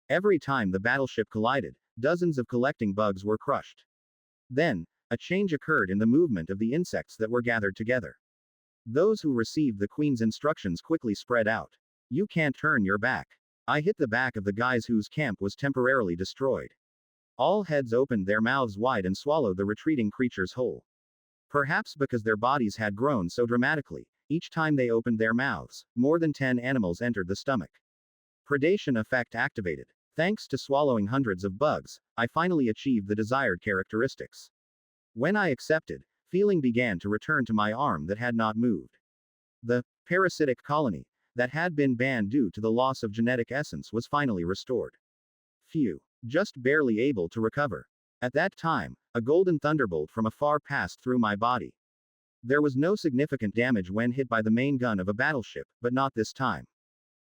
A: Every time the battleship collided, dozens of collecting bugs were crushed. Then, a change occurred in the movement of the insects that were gathered together. Those who received the Queen's instructions quickly spread out. You can't turn your back. I hit the back of the guys whose camp was temporarily destroyed. All heads opened their mouths wide and swallowed the retreating creatures whole. Perhaps because their bodies had grown so dramatically, each time they opened their mouths, more than 10 animals entered the stomach. Predation effect activated. Thanks to swallowing hundreds of bugs, I finally achieved the desired characteristics. When I accepted, feeling began to return to my arm that had not moved. The parasitic colony that had been banned due to the loss of genetic essence was finally restored. Phew. Just barely able to recover. At that time, a golden thunderbolt from afar passed through my body. There was no significant damage when hit by the main gun of a battleship, but not this time.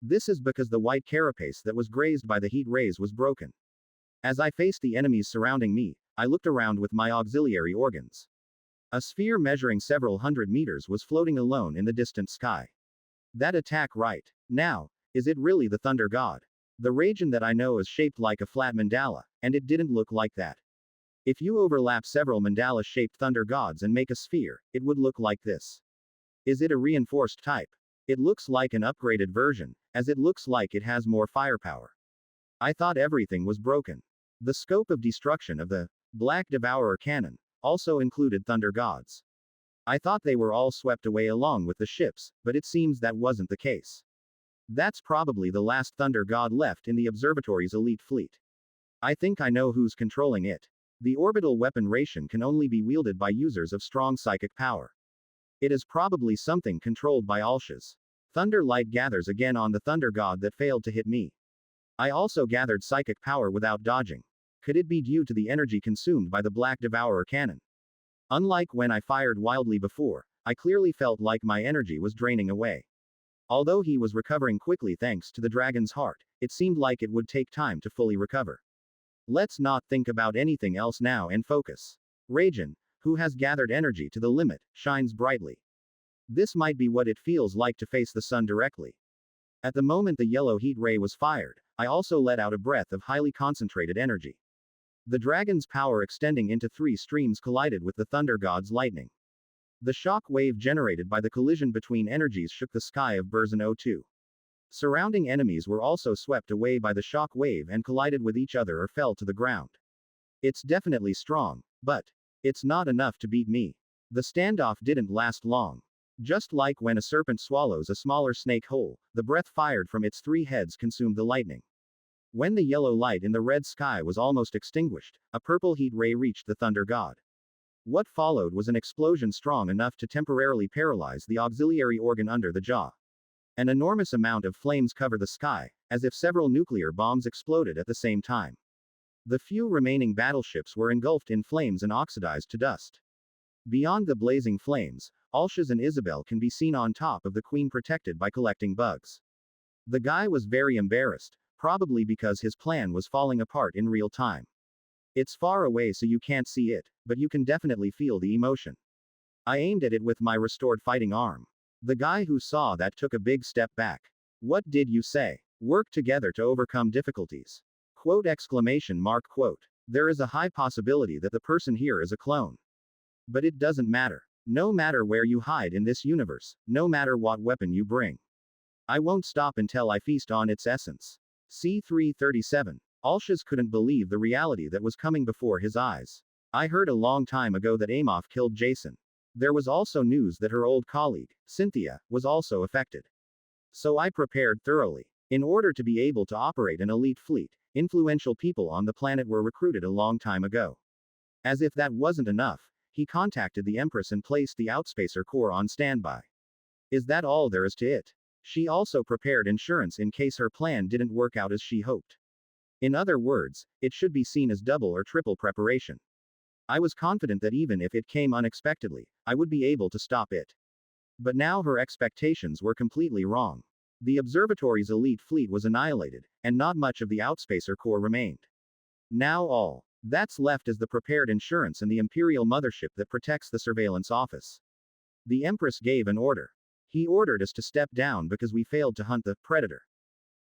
A: This is because the white carapace that was grazed by the heat rays was broken. As I faced the enemies surrounding me, I looked around with my auxiliary organs. A sphere measuring several hundred meters was floating alone in the distant sky. That attack right now, is it really the Thunder God? The region that I know is shaped like a flat mandala, and it didn't look like that. If you overlap several mandala-shaped thunder gods and make a sphere, it would look like this. Is it a reinforced type? It looks like an upgraded version, as it looks like it has more firepower. I thought everything was broken. The scope of destruction of the Black Devourer cannon also included thunder gods. I thought they were all swept away along with the ships, but it seems that wasn't the case. That's probably the last thunder god left in the observatory's elite fleet. I think I know who's controlling it. The orbital weapon ration can only be wielded by users of strong psychic power. It is probably something controlled by Alshas. Thunder light gathers again on the thunder god that failed to hit me. I also gathered psychic power without dodging. Could it be due to the energy consumed by the Black Devourer cannon? Unlike when I fired wildly before, I clearly felt like my energy was draining away. Although he was recovering quickly thanks to the dragon's heart, it seemed like it would take time to fully recover. Let's not think about anything else now and focus. Rajan, who has gathered energy to the limit, shines brightly. This might be what it feels like to face the sun directly. At the moment the yellow heat ray was fired, I also let out a breath of highly concentrated energy. The dragon's power extending into 3 streams collided with the thunder god's lightning. The shock wave generated by the collision between energies shook the sky of Burzin 02. Surrounding enemies were also swept away by the shock wave and collided with each other or fell to the ground. It's definitely strong, but it's not enough to beat me. The standoff didn't last long. Just like when a serpent swallows a smaller snake whole, the breath fired from its 3 heads consumed the lightning. When the yellow light in the red sky was almost extinguished, a purple heat ray reached the thunder god. What followed was an explosion strong enough to temporarily paralyze the auxiliary organ under the jaw. An enormous amount of flames covered the sky, as if several nuclear bombs exploded at the same time. The few remaining battleships were engulfed in flames and oxidized to dust. Beyond the blazing flames, Alshas and Isabel can be seen on top of the Queen protected by collecting bugs. The guy was very embarrassed, probably because his plan was falling apart in real time. It's far away so you can't see it, but you can definitely feel the emotion. I aimed at it with my restored fighting arm. The guy who saw that took a big step back. What did you say? Work together to overcome difficulties. Quote exclamation mark quote. There is a high possibility that the person here is a clone. But it doesn't matter. No matter where you hide in this universe, no matter what weapon you bring. I won't stop until I feast on its essence. C337. Alshaz couldn't believe the reality that was coming before his eyes. I heard a long time ago that Amoff killed Jason. There was also news that her old colleague, Cynthia, was also affected. So I prepared thoroughly. In order to be able to operate an elite fleet, influential people on the planet were recruited a long time ago. As if that wasn't enough, he contacted the Empress and placed the Outspacer Corps on standby. Is that all there is to it? She also prepared insurance in case her plan didn't work out as she hoped. In other words, it should be seen as double or triple preparation. I was confident that even if it came unexpectedly, I would be able to stop it. But now her expectations were completely wrong. The observatory's elite fleet was annihilated, and not much of the Outspacer Corps remained. Now all that's left is the prepared insurance and the Imperial mothership that protects the surveillance office. The Empress gave an order. He ordered us to step down because we failed to hunt the predator.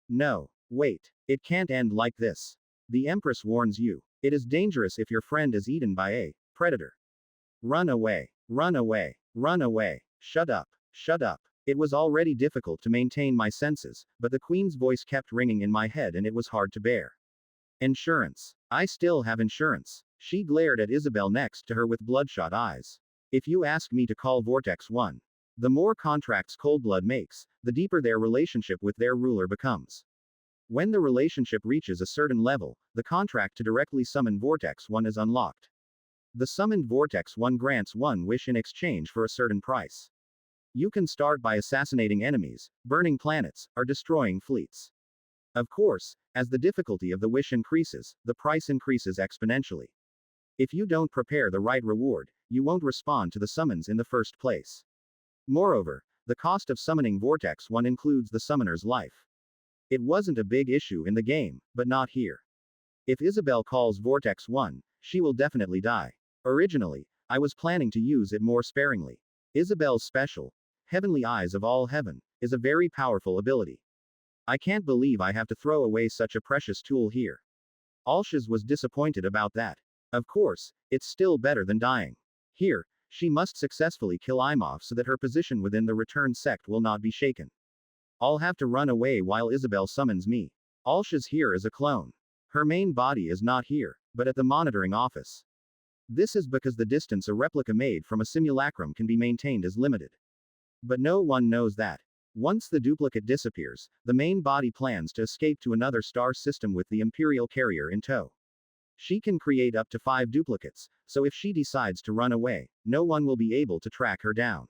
A: No. Wait. It can't end like this. The Empress warns you. It is dangerous if your friend is eaten by a predator. Run away. Run away. Run away. Shut up. Shut up. It was already difficult to maintain my senses, but the Queen's voice kept ringing in my head and it was hard to bear. Insurance. I still have insurance. She glared at Isabel next to her with bloodshot eyes. If you ask me to call Vortex 1. The more contracts Coldblood makes, the deeper their relationship with their ruler becomes. When the relationship reaches a certain level, the contract to directly summon Vortex 1 is unlocked. The summoned Vortex 1 grants one wish in exchange for a certain price. You can start by assassinating enemies, burning planets, or destroying fleets. Of course, as the difficulty of the wish increases, the price increases exponentially. If you don't prepare the right reward, you won't respond to the summons in the first place. Moreover, the cost of summoning Vortex 1 includes the summoner's life. It wasn't a big issue in the game, but not here. If Isabel calls Vortex 1, she will definitely die. Originally, I was planning to use it more sparingly. Isabel's special, Heavenly Eyes of All Heaven, is a very powerful ability. I can't believe I have to throw away such a precious tool here. Alshaz was disappointed about that. Of course, it's still better than dying. Here, she must successfully kill Imhoff so that her position within the returned sect will not be shaken. I'll have to run away while Isabel summons me. Alshaz here is a clone. Her main body is not here, but at the monitoring office. This is because the distance a replica made from a simulacrum can be maintained is limited. But no one knows that. Once the duplicate disappears, the main body plans to escape to another star system with the Imperial carrier in tow. She can create up to 5 duplicates, so if she decides to run away, no one will be able to track her down.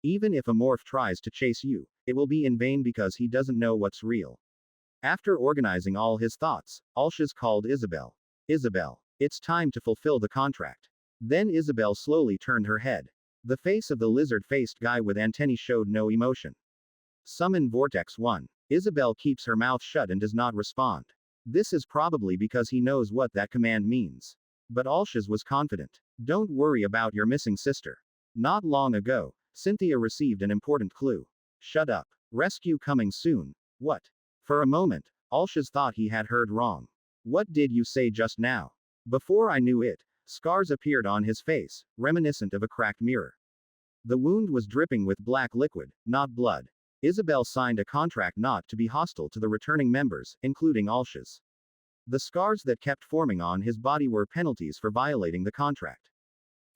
A: Even if a morph tries to chase you, it will be in vain because he doesn't know what's real. After organizing all his thoughts, Alshaz called Isabel. Isabel, it's time to fulfill the contract. Then Isabel slowly turned her head. The face of the lizard-faced guy with antennae showed no emotion. Summon Vortex 1. Isabel keeps her mouth shut and does not respond. This is probably because he knows what that command means. But Alshaz was confident. Don't worry about your missing sister. Not long ago, Cynthia received an important clue. Shut up. Rescue coming soon. What? For a moment, Alshaz thought he had heard wrong. What did you say just now? Before I knew it, scars appeared on his face, reminiscent of a cracked mirror. The wound was dripping with black liquid, not blood. Isabel signed a contract not to be hostile to the returning members, including Alshaz. The scars that kept forming on his body were penalties for violating the contract.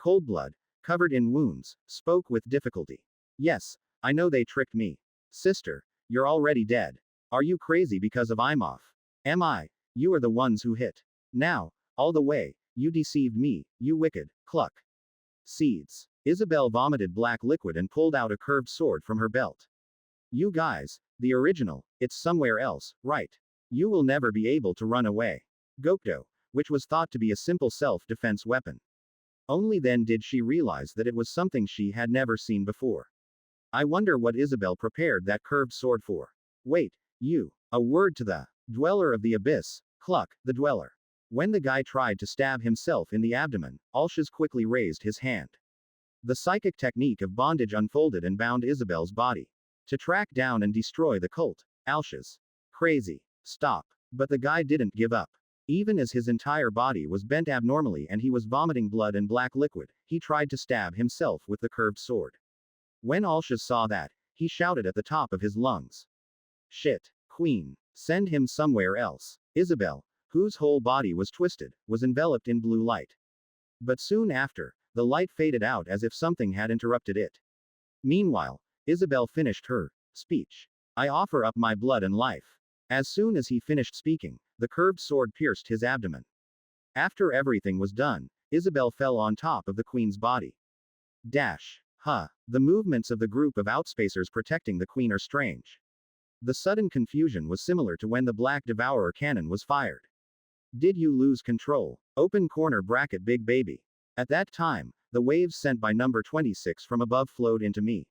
A: Coldblood, covered in wounds, spoke with difficulty. Yes, I know they tricked me. Sister, you're already dead. Are you crazy because of Imhoff? Am I? You are the ones who hit. Now, all the way, you deceived me, you wicked, cluck. Seeds. Isabel vomited black liquid and pulled out a curved sword from her belt. You guys, the original, it's somewhere else, right? You will never be able to run away. Gokdo, which was thought to be a simple self-defense weapon. Only then did she realize that it was something she had never seen before. I wonder what Isabel prepared that curved sword for. Wait, you. A word to the Dweller of the abyss, Cluck, the dweller. When the guy tried to stab himself in the abdomen, Alshaz quickly raised his hand. The psychic technique of bondage unfolded and bound Isabel's body. To track down and destroy the cult. Alshaz. Crazy. Stop. But the guy didn't give up. Even as his entire body was bent abnormally and he was vomiting blood and black liquid, he tried to stab himself with the curved sword. When Alshaz saw that, he shouted at the top of his lungs. Shit. Queen. Send him somewhere else. Isabel, whose whole body was twisted, was enveloped in blue light. But soon after, the light faded out as if something had interrupted it. Meanwhile, Isabel finished her speech. I offer up my blood and life. As soon as he finished speaking, the curved sword pierced his abdomen. After everything was done, Isabel fell on top of the queen's body. Dash. Huh. The movements of the group of outspacers protecting the queen are strange. The sudden confusion was similar to when the Black Devourer cannon was fired. Did you lose control? Open corner bracket big baby. At that time, the waves sent by number 26 from above flowed into me.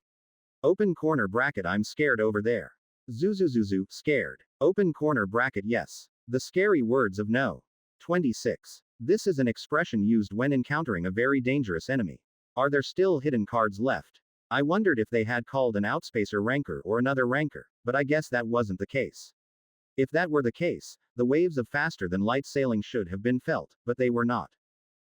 A: Open corner bracket I'm scared over there. Zuzuzuzu, scared. Open corner bracket yes. The scary words of no. 26. This is an expression used when encountering a very dangerous enemy. Are there still hidden cards left? I wondered if they had called an outspacer ranker or another ranker, but I guess that wasn't the case. If that were the case, the waves of faster than light sailing should have been felt, but they were not.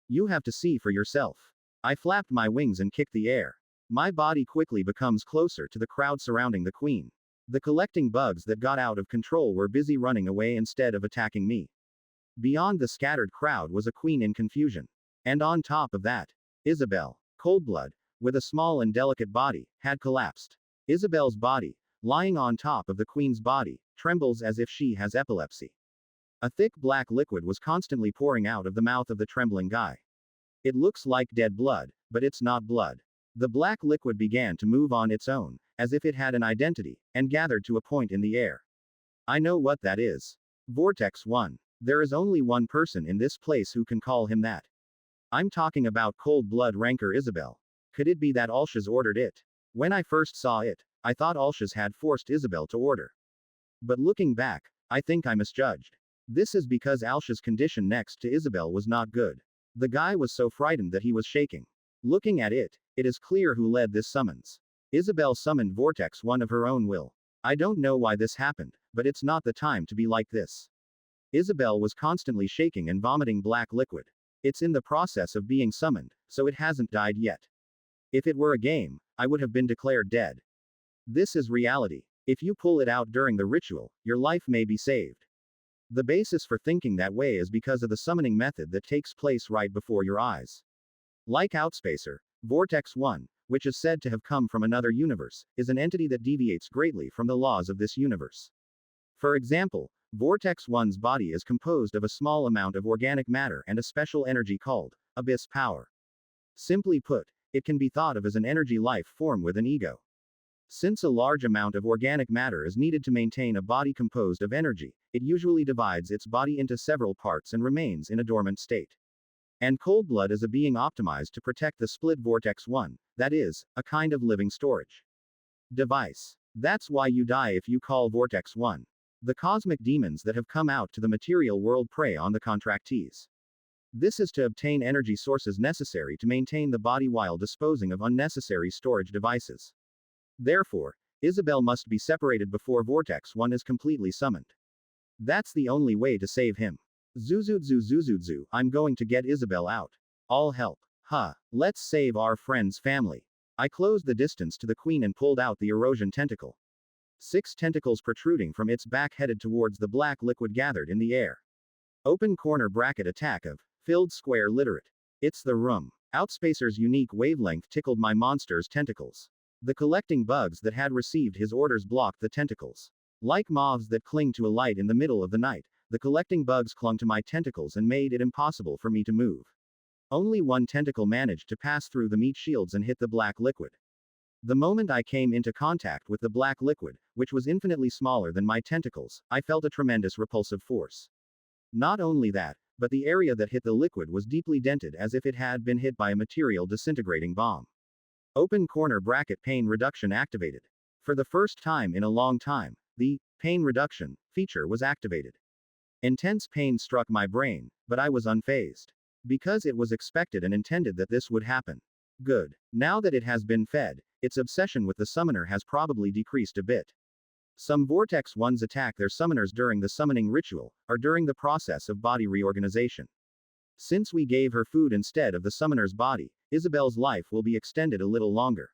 A: You have to see for yourself. I flapped my wings and kicked the air. My body quickly becomes closer to the crowd surrounding the queen. The collecting bugs that got out of control were busy running away instead of attacking me. Beyond the scattered crowd was a queen in confusion. And on top of that, Isabel, Coldblood, with a small and delicate body, had collapsed. Isabel's body, lying on top of the queen's body, trembles as if she has epilepsy. A thick black liquid was constantly pouring out of the mouth of the trembling guy. It looks like dead blood, but it's not blood. The black liquid began to move on its own, as if it had an identity, and gathered to a point in the air. I know what that is. Vortex 1. There is only one person in this place who can call him that. I'm talking about cold blood ranker Isabel. Could it be that Alshaz ordered it? When I first saw it, I thought Alshaz had forced Isabel to order. But looking back, I think I misjudged. This is because Alshaz's condition next to Isabel was not good. The guy was so frightened that he was shaking. Looking at it, it is clear who led this summons. Isabel summoned Vortex 1 of her own will. I don't know why this happened, but it's not the time to be like this. Isabel was constantly shaking and vomiting black liquid. It's in the process of being summoned, so it hasn't died yet. If it were a game, I would have been declared dead. This is reality. If you pull it out during the ritual, your life may be saved. The basis for thinking that way is because of the summoning method that takes place right before your eyes. Like Outspacer, Vortex 1, which is said to have come from another universe, is an entity that deviates greatly from the laws of this universe. For example, Vortex 1's body is composed of a small amount of organic matter and a special energy called abyss power. Simply put, it can be thought of as an energy life form with an ego. Since a large amount of organic matter is needed to maintain a body composed of energy, it usually divides its body into several parts and remains in a dormant state. And Coldblood is a being optimized to protect the split Vortex 1, that is, a kind of living storage device. That's why you die if you call Vortex 1. The cosmic demons that have come out to the material world prey on the contractees. This is to obtain energy sources necessary to maintain the body while disposing of unnecessary storage devices. Therefore, Isabel must be separated before Vortex 1 is completely summoned. That's the only way to save him. Zuzudzu, I'm going to get Isabel out. All help. Huh. Let's save our friend's family. I closed the distance to the queen and pulled out the erosion tentacle. 6 tentacles protruding from its back headed towards the black liquid gathered in the air. Open corner bracket attack of filled square literate. It's the room. Outspacer's unique wavelength tickled my monster's tentacles. The collecting bugs that had received his orders blocked the tentacles. Like moths that cling to a light in the middle of the night, the collecting bugs clung to my tentacles and made it impossible for me to move. Only one tentacle managed to pass through the meat shields and hit the black liquid. The moment I came into contact with the black liquid, which was infinitely smaller than my tentacles, I felt a tremendous repulsive force. Not only that, but the area that hit the liquid was deeply dented as if it had been hit by a material disintegrating bomb. Open corner bracket pain reduction activated. For the first time in a long time, The pain reduction feature was activated. Intense pain struck my brain, but I was unfazed. Because it was expected and intended that this would happen. Good. Now that it has been fed, its obsession with the summoner has probably decreased a bit. Some Vortex ones attack their summoners during the summoning ritual, or during the process of body reorganization. Since we gave her food instead of the summoner's body, Isabel's life will be extended a little longer.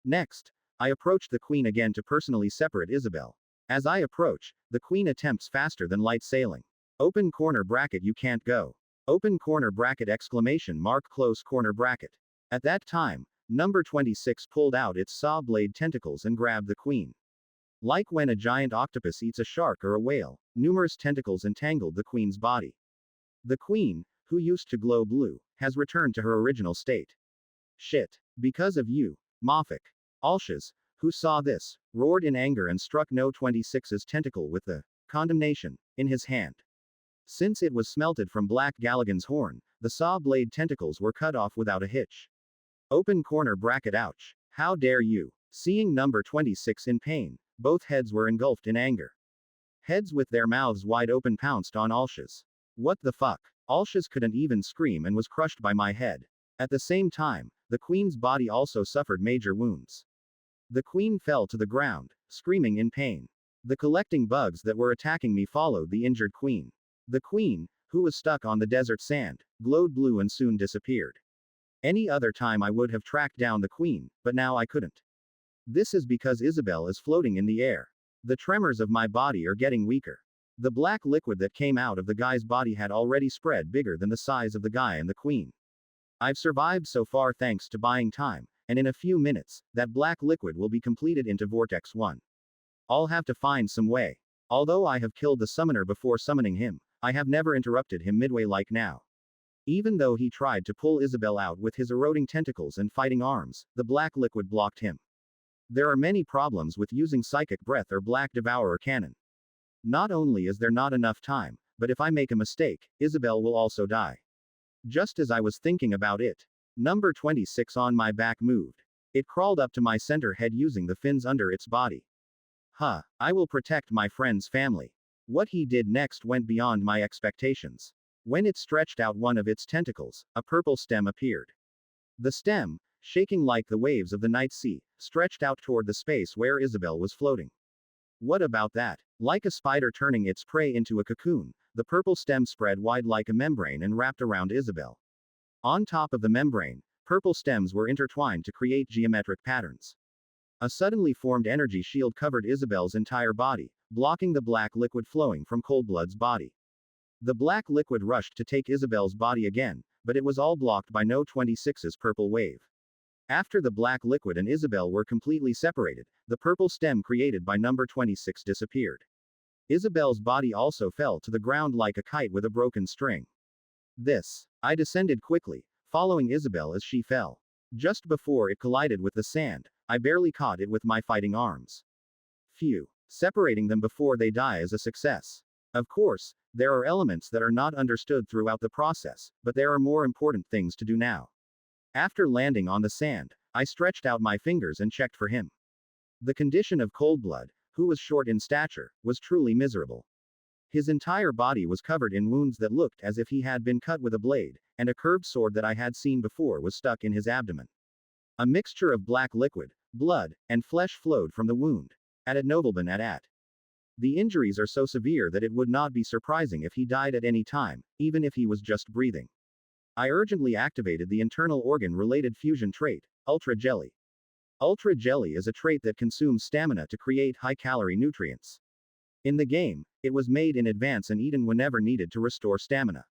A: Next, I approached the Queen again to personally separate Isabel. As I approach, the Queen attempts faster than light sailing. Open corner bracket, you can't go. Open corner bracket exclamation mark close corner bracket. At that time, number 26 pulled out its saw blade tentacles and grabbed the Queen. Like when a giant octopus eats a shark or a whale, numerous tentacles entangled the Queen's body. The Queen, who used to glow blue, has returned to her original state. Shit. Because of you, Moffic. Alshaz, who saw this, roared in anger and struck No 26's tentacle with the condemnation in his hand. Since it was smelted from Black Galligan's horn, the saw blade tentacles were cut off without a hitch. Open corner bracket ouch. How dare you? Seeing number 26 in pain, both heads were engulfed in anger. Heads with their mouths wide open pounced on Alshaz. What the fuck? Alshaz couldn't even scream and was crushed by my head. At the same time, the Queen's body also suffered major wounds. The Queen fell to the ground, screaming in pain. The collecting bugs that were attacking me followed the injured Queen. The Queen, who was stuck on the desert sand, glowed blue and soon disappeared. Any other time I would have tracked down the Queen, but now I couldn't. This is because Isabel is floating in the air. The tremors of my body are getting weaker. The black liquid that came out of the guy's body had already spread bigger than the size of the guy and the Queen. I've survived so far thanks to buying time, and in a few minutes, that black liquid will be completed into Vortex 1. I'll have to find some way. Although I have killed the summoner before summoning him, I have never interrupted him midway like now. Even though he tried to pull Isabel out with his eroding tentacles and fighting arms, the black liquid blocked him. There are many problems with using Psychic Breath or Black Devourer Cannon. Not only is there not enough time, but if I make a mistake, Isabel will also die. Just as I was thinking about it, number 26 on my back moved. It crawled up to my center head using the fins under its body. Huh, I will protect my friend's family. What he did next went beyond my expectations. When it stretched out one of its tentacles, a purple stem appeared. The stem, shaking like the waves of the night sea, stretched out toward the space where Isabel was floating. What about that? Like a spider turning its prey into a cocoon, the purple stem spread wide like a membrane and wrapped around Isabel. On top of the membrane, purple stems were intertwined to create geometric patterns. A suddenly formed energy shield covered Isabel's entire body, blocking the black liquid flowing from Coldblood's body. The black liquid rushed to take Isabel's body again, but it was all blocked by No 26's purple wave. After the black liquid and Isabel were completely separated, the purple stem created by number 26 disappeared. Isabel's body also fell to the ground like a kite with a broken string. I descended quickly, following Isabel as she fell. Just before it collided with the sand, I barely caught it with my fighting arms. Phew. Separating them before they die is a success. Of course, there are elements that are not understood throughout the process, but there are more important things to do now. After landing on the sand, I stretched out my fingers and checked for him. The condition of Coldblood, who was short in stature, was truly miserable. His entire body was covered in wounds that looked as if he had been cut with a blade, and a curved sword that I had seen before was stuck in his abdomen. A mixture of black liquid, blood, and flesh flowed from the wound. At Nobleman at. The injuries are so severe that it would not be surprising if he died at any time, even if he was just breathing. I urgently activated the internal organ-related fusion trait, Ultra Jelly. Ultra Jelly is a trait that consumes stamina to create high-calorie nutrients. In the game, it was made in advance and eaten whenever needed to restore stamina.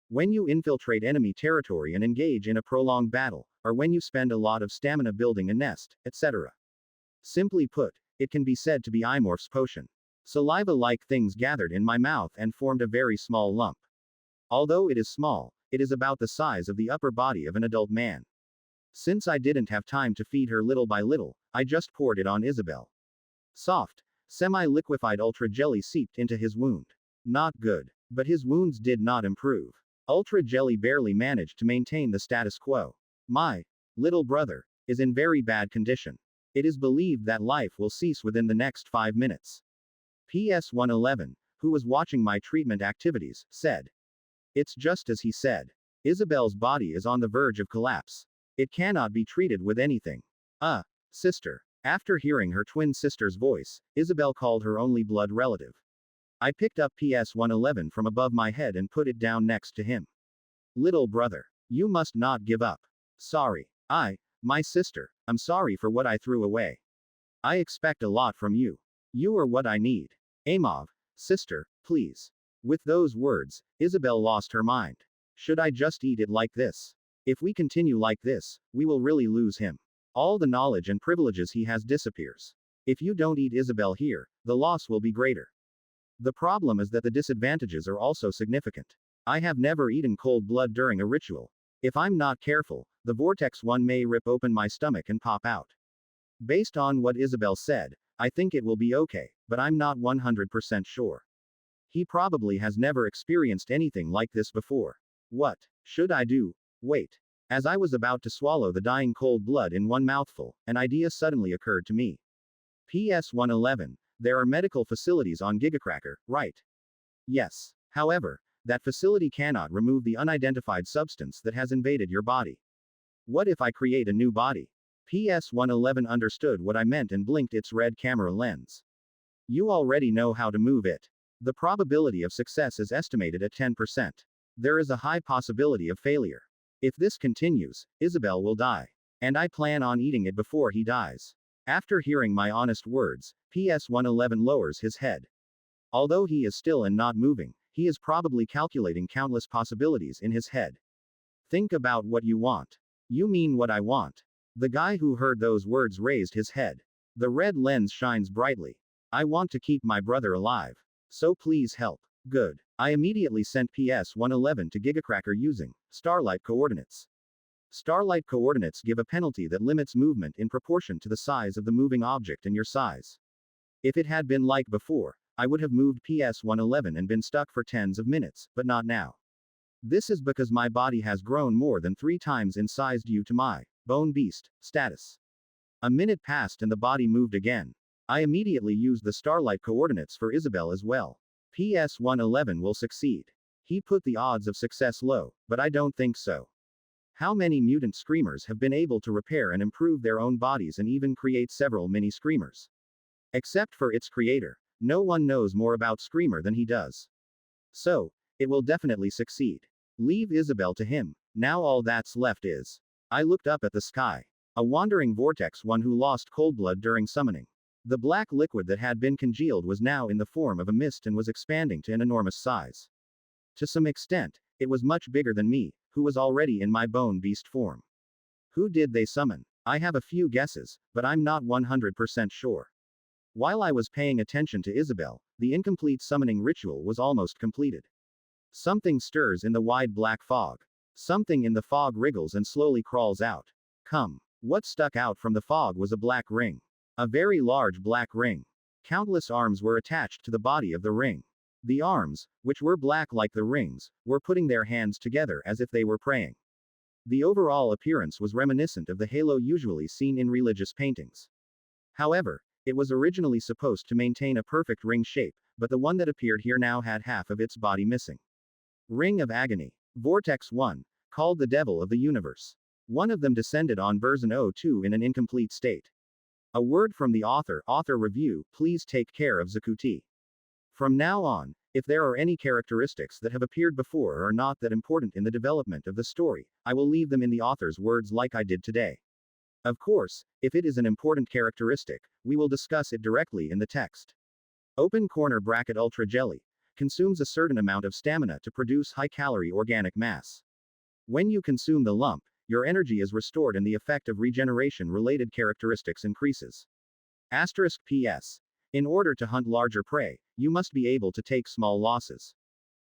A: When you infiltrate enemy territory and engage in a prolonged battle, or when you spend a lot of stamina building a nest, etc. Simply put, it can be said to be Imorph's potion. Saliva-like things gathered in my mouth and formed a very small lump. Although it is small, it is about the size of the upper body of an adult man. Since I didn't have time to feed her little by little, I just poured it on Isabel. Soft, semi-liquefied Ultra Jelly seeped into his wound. Not good. But his wounds did not improve. Ultra Jelly barely managed to maintain the status quo. My little brother is in very bad condition. It is believed that life will cease within the next 5 minutes. PS-111, who was watching my treatment activities, said. It's just as he said. Isabel's body is on the verge of collapse. It cannot be treated with anything. Sister. After hearing her twin sister's voice, Isabel called her only blood relative. I picked up PS-111 from above my head and put it down next to him. Little brother. You must not give up. Sorry. My sister, I'm sorry for what I threw away. I expect a lot from you. You are what I need. Amov. Sister, please. With those words, Isabel lost her mind. Should I just eat it like this? If we continue like this, we will really lose him. All the knowledge and privileges he has disappears. If you don't eat Isabel here, the loss will be greater. The problem is that the disadvantages are also significant. I have never eaten cold blood during a ritual. If I'm not careful, the Vortex One may rip open my stomach and pop out. Based on what Isabel said, I think it will be okay, but I'm not 100% sure. He probably has never experienced anything like this before. What should I do? Wait. As I was about to swallow the dying cold blood in one mouthful, an idea suddenly occurred to me. PS-111, there are medical facilities on Gigacracker, right? Yes. However, that facility cannot remove the unidentified substance that has invaded your body. What if I create a new body? PS-111 understood what I meant and blinked its red camera lens. You already know how to move it. The probability of success is estimated at 10%. There is a high possibility of failure. If this continues, Isabel will die. And I plan on eating it before he dies. After hearing my honest words, PS-111 lowers his head. Although he is still and not moving, he is probably calculating countless possibilities in his head. Think about what you want. You mean what I want. The guy who heard those words raised his head. The red lens shines brightly. I want to keep my brother alive. So please help. Good. I immediately sent PS-111 to Gigacracker using Starlight coordinates. Starlight coordinates give a penalty that limits movement in proportion to the size of the moving object and your size. If it had been like before, I would have moved PS-111 and been stuck for tens of minutes, but not now. This is because my body has grown more than 3 times in size due to my bone beast status. A minute passed and the body moved again. I immediately used the Starlight coordinates for Isabel as well. PS-111 will succeed. He put the odds of success low, but I don't think so. How many mutant screamers have been able to repair and improve their own bodies and even create several mini screamers? Except for its creator, no one knows more about Screamer than he does. So, it will definitely succeed. Leave Isabel to him. Now all that's left is. I looked up at the sky. A wandering vortex one who lost cold blood during summoning. The black liquid that had been congealed was now in the form of a mist and was expanding to an enormous size. To some extent, it was much bigger than me, who was already in my bone beast form. Who did they summon? I have a few guesses, but I'm not 100% sure. While I was paying attention to Isabel, the incomplete summoning ritual was almost completed. Something stirs in the wide black fog. Something in the fog wriggles and slowly crawls out. Come. What stuck out from the fog was a black ring. A very large black ring. Countless arms were attached to the body of the ring. The arms, which were black like the rings, were putting their hands together as if they were praying. The overall appearance was reminiscent of the halo usually seen in religious paintings. However, it was originally supposed to maintain a perfect ring shape, but the one that appeared here now had half of its body missing. Ring of Agony. Vortex 1, called the Devil of the Universe. One of them descended on version 02 in an incomplete state. A word from the author review, please take care of Zakuti. From now on, if there are any characteristics that have appeared before or are not that important in the development of the story, I will leave them in the author's words like I did today. Of course, if it is an important characteristic, we will discuss it directly in the text. Open corner bracket Ultra Jelly consumes a certain amount of stamina to produce high-calorie organic mass. When you consume the lump, your energy is restored and the effect of regeneration-related characteristics increases. Asterisk PS. In order to hunt larger prey, you must be able to take small losses.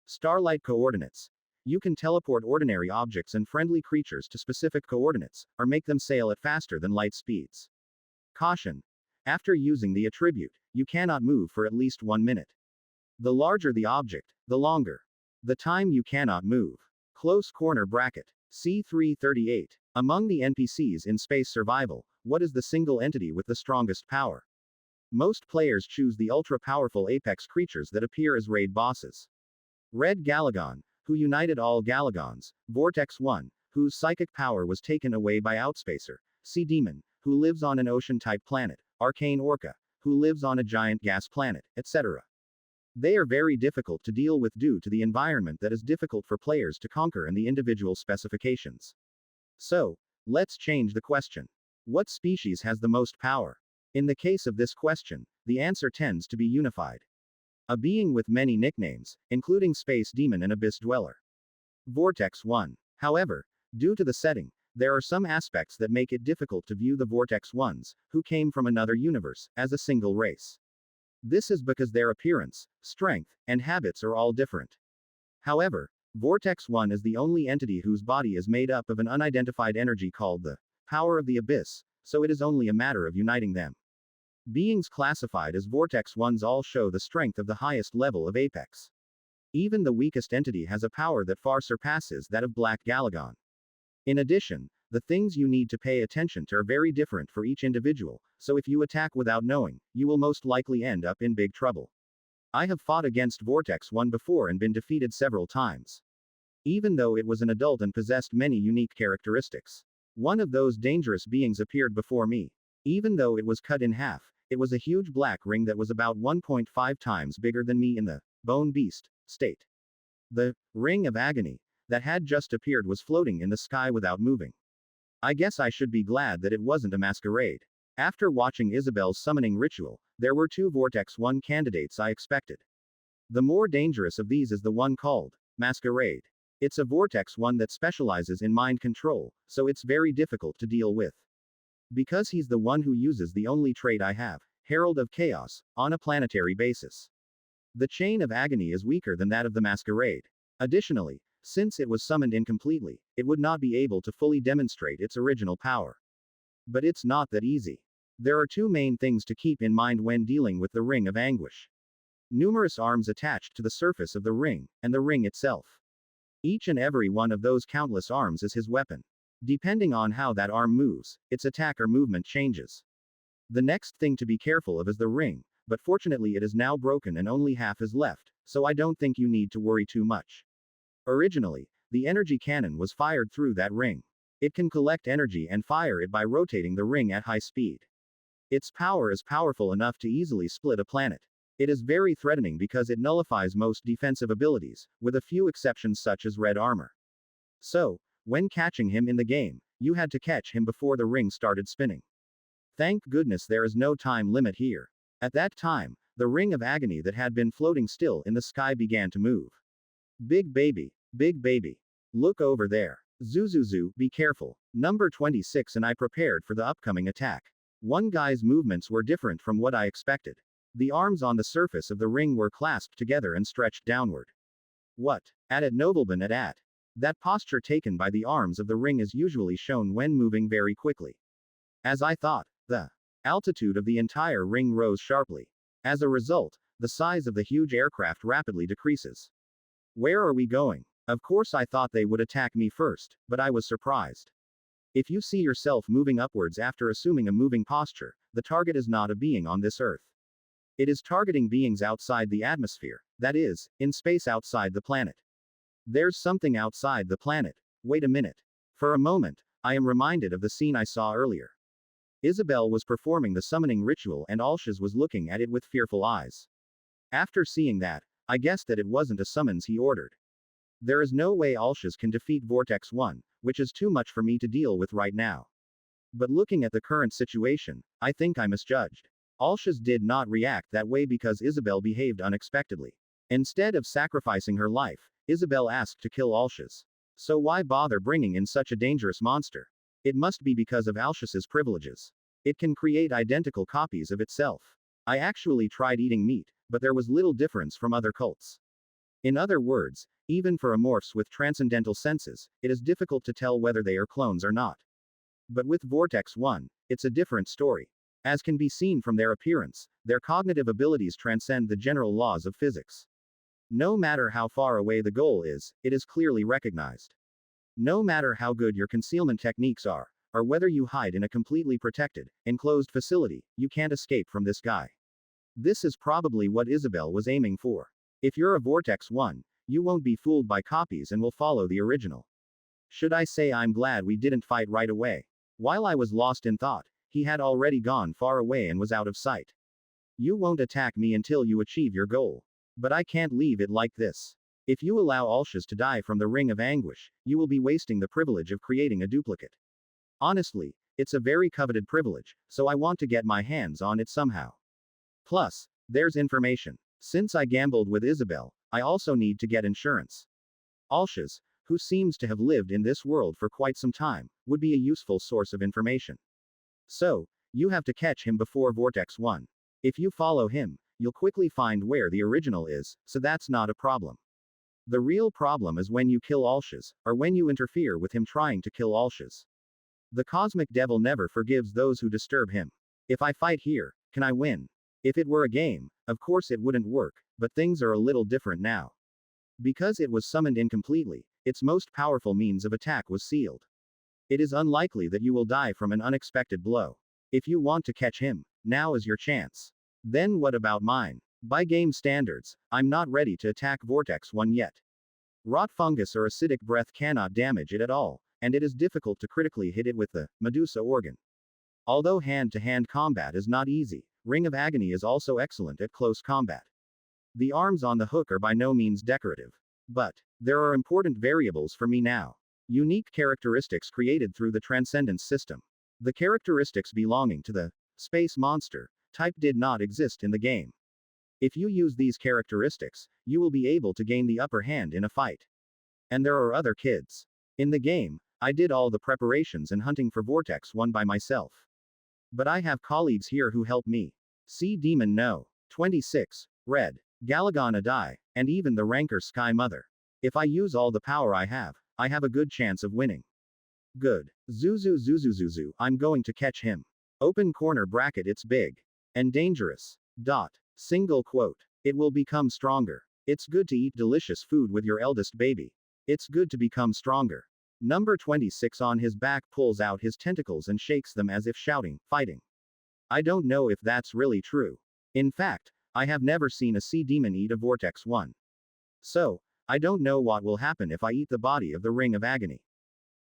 A: Starlight coordinates. You can teleport ordinary objects and friendly creatures to specific coordinates, or make them sail at faster than light speeds. Caution. After using the attribute, you cannot move for at least 1 minute. The larger the object, the longer the time you cannot move. Close corner bracket. C338. Among the NPCs in space survival, what is the single entity with the strongest power? Most players choose the ultra-powerful apex creatures that appear as raid bosses. Red Galagon, who united all Galagons, Vortex 1, whose psychic power was taken away by Outspacer, Sea Demon, who lives on an ocean-type planet, Arcane Orca, who lives on a giant gas planet, etc. They are very difficult to deal with due to the environment that is difficult for players to conquer and the individual specifications. So, let's change the question. What species has the most power? In the case of this question, the answer tends to be unified. A being with many nicknames, including Space Demon and Abyss Dweller. Vortex 1. However, due to the setting, there are some aspects that make it difficult to view the Vortex 1s, who came from another universe, as a single race. This is because their appearance, strength, and habits are all different. However, Vortex 1 is the only entity whose body is made up of an unidentified energy called the power of the abyss, so it is only a matter of uniting them. Beings classified as Vortex 1s all show the strength of the highest level of Apex. Even the weakest entity has a power that far surpasses that of Black Galagon. In addition, the things you need to pay attention to are very different for each individual, so if you attack without knowing, you will most likely end up in big trouble. I have fought against Vortex 1 before and been defeated several times. Even though it was an adult and possessed many unique characteristics. One of those dangerous beings appeared before me. Even though it was cut in half, it was a huge black ring that was about 1.5 times bigger than me in the bone beast state. The ring of agony that had just appeared was floating in the sky without moving. I guess I should be glad that it wasn't a masquerade. After watching Isabel's summoning ritual, there were 2 Vortex 1 candidates I expected. The more dangerous of these is the one called Masquerade. It's a Vortex 1 that specializes in mind control, so it's very difficult to deal with. Because he's the one who uses the only trait I have, Herald of Chaos, on a planetary basis. The Chain of Agony is weaker than that of the Masquerade. Additionally, since it was summoned incompletely, it would not be able to fully demonstrate its original power. But it's not that easy. There are 2 main things to keep in mind when dealing with the Ring of Anguish. Numerous arms attached to the surface of the ring, and the ring itself. Each and every one of those countless arms is his weapon. Depending on how that arm moves, its attack or movement changes. The next thing to be careful of is the ring, but fortunately it is now broken and only half is left, so I don't think you need to worry too much. Originally, the energy cannon was fired through that ring. It can collect energy and fire it by rotating the ring at high speed. Its power is powerful enough to easily split a planet. It is very threatening because it nullifies most defensive abilities, with a few exceptions such as red armor. So, when catching him in the game, you had to catch him before the ring started spinning. Thank goodness there is no time limit here. At that time, the ring of agony that had been floating still in the sky began to move. Big baby, look over there. Zuzuzu, be careful. Number 26 and I prepared for the upcoming attack. One guy's movements were different from what I expected. The arms on the surface of the ring were clasped together and stretched downward. What? At Nobleman at. That posture taken by the arms of the ring is usually shown when moving very quickly. As I thought, the altitude of the entire ring rose sharply. As a result, the size of the huge aircraft rapidly decreases. Where are we going? Of course I thought they would attack me first, but I was surprised. If you see yourself moving upwards after assuming a moving posture, the target is not a being on this Earth. It is targeting beings outside the atmosphere, that is, in space outside the planet. There's something outside the planet. Wait a minute. For a moment, I am reminded of the scene I saw earlier. Isabel was performing the summoning ritual and Alshaz was looking at it with fearful eyes. After seeing that, I guessed that it wasn't a summons he ordered. There is no way Alshaz can defeat Vortex 1, which is too much for me to deal with right now. But looking at the current situation, I think I misjudged. Alshaz did not react that way because Isabel behaved unexpectedly. Instead of sacrificing her life, Isabel asked to kill Alshaz. So why bother bringing in such a dangerous monster? It must be because of Alshaz's privileges. It can create identical copies of itself. I actually tried eating meat, but there was little difference from other cults. In other words, even for amorphs with transcendental senses, it is difficult to tell whether they are clones or not. But with Vortex 1, it's a different story. As can be seen from their appearance, their cognitive abilities transcend the general laws of physics. No matter how far away the goal is, it is clearly recognized. No matter how good your concealment techniques are, or whether you hide in a completely protected, enclosed facility, you can't escape from this guy. This is probably what Isabel was aiming for. If you're a Vortex 1, you won't be fooled by copies and will follow the original. Should I say I'm glad we didn't fight right away? While I was lost in thought, he had already gone far away and was out of sight. You won't attack me until you achieve your goal. But I can't leave it like this. If you allow Alshas to die from the Ring of Anguish, you will be wasting the privilege of creating a duplicate. Honestly, it's a very coveted privilege, so I want to get my hands on it somehow. Plus, there's information. Since I gambled with Isabel, I also need to get insurance. Alshas, who seems to have lived in this world for quite some time, would be a useful source of information. So, you have to catch him before Vortex 1. If you follow him, you'll quickly find where the original is, so that's not a problem. The real problem is when you kill Alshas, or when you interfere with him trying to kill Alshas. The cosmic devil never forgives those who disturb him. If I fight here, can I win? If it were a game, of course it wouldn't work, but things are a little different now. Because it was summoned incompletely, its most powerful means of attack was sealed. It is unlikely that you will die from an unexpected blow. If you want to catch him, now is your chance. Then what about mine? By game standards, I'm not ready to attack Vortex 1 yet. Rot fungus or acidic breath cannot damage it at all, and it is difficult to critically hit it with the Medusa organ. Although hand-to-hand combat is not easy, Ring of Agony is also excellent at close combat. The arms on the hook are by no means decorative. But, there are important variables for me now. Unique characteristics created through the Transcendence system. The characteristics belonging to the space monster type did not exist in the game. If you use these characteristics, you will be able to gain the upper hand in a fight. And there are other kids. In the game, I did all the preparations and hunting for Vortex 1 by myself. But I have colleagues here who help me. Sea Demon No. 26. Red. Galagon Adai, and even the Ranker Sky Mother. If I use all the power I have a good chance of winning. Good. Zuzu, I'm going to catch him. Open corner bracket, it's big. And dangerous. Dot. Single quote. It will become stronger. It's good to eat delicious food with your eldest baby. It's good to become stronger. Number 26 on his back pulls out his tentacles and shakes them as if shouting, fighting. I don't know if that's really true. In fact, I have never seen a sea demon eat a Vortex 1. So, I don't know what will happen if I eat the body of the Ring of Agony.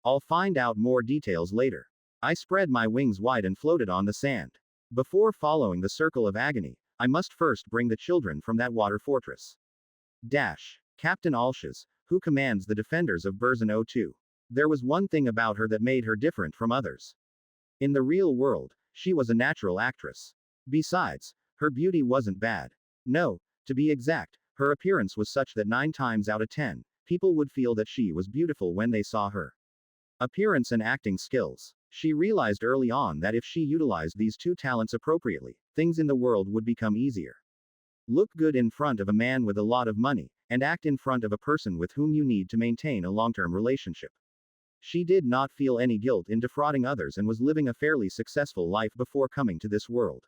A: I'll find out more details later. I spread my wings wide and floated on the sand. Before following the circle of agony, I must first bring the children from that water fortress. Dash. Captain Alshas, who commands the defenders of Burzin 02. There was one thing about her that made her different from others. In the real world, she was a natural actress. Besides, her beauty wasn't bad. No, to be exact, her appearance was such that 9 times out of 10, people would feel that she was beautiful when they saw her. Appearance and acting skills. She realized early on that if she utilized these two talents appropriately, things in the world would become easier. Look good in front of a man with a lot of money, and act in front of a person with whom you need to maintain a long-term relationship. She did not feel any guilt in defrauding others and was living a fairly successful life before coming to this world.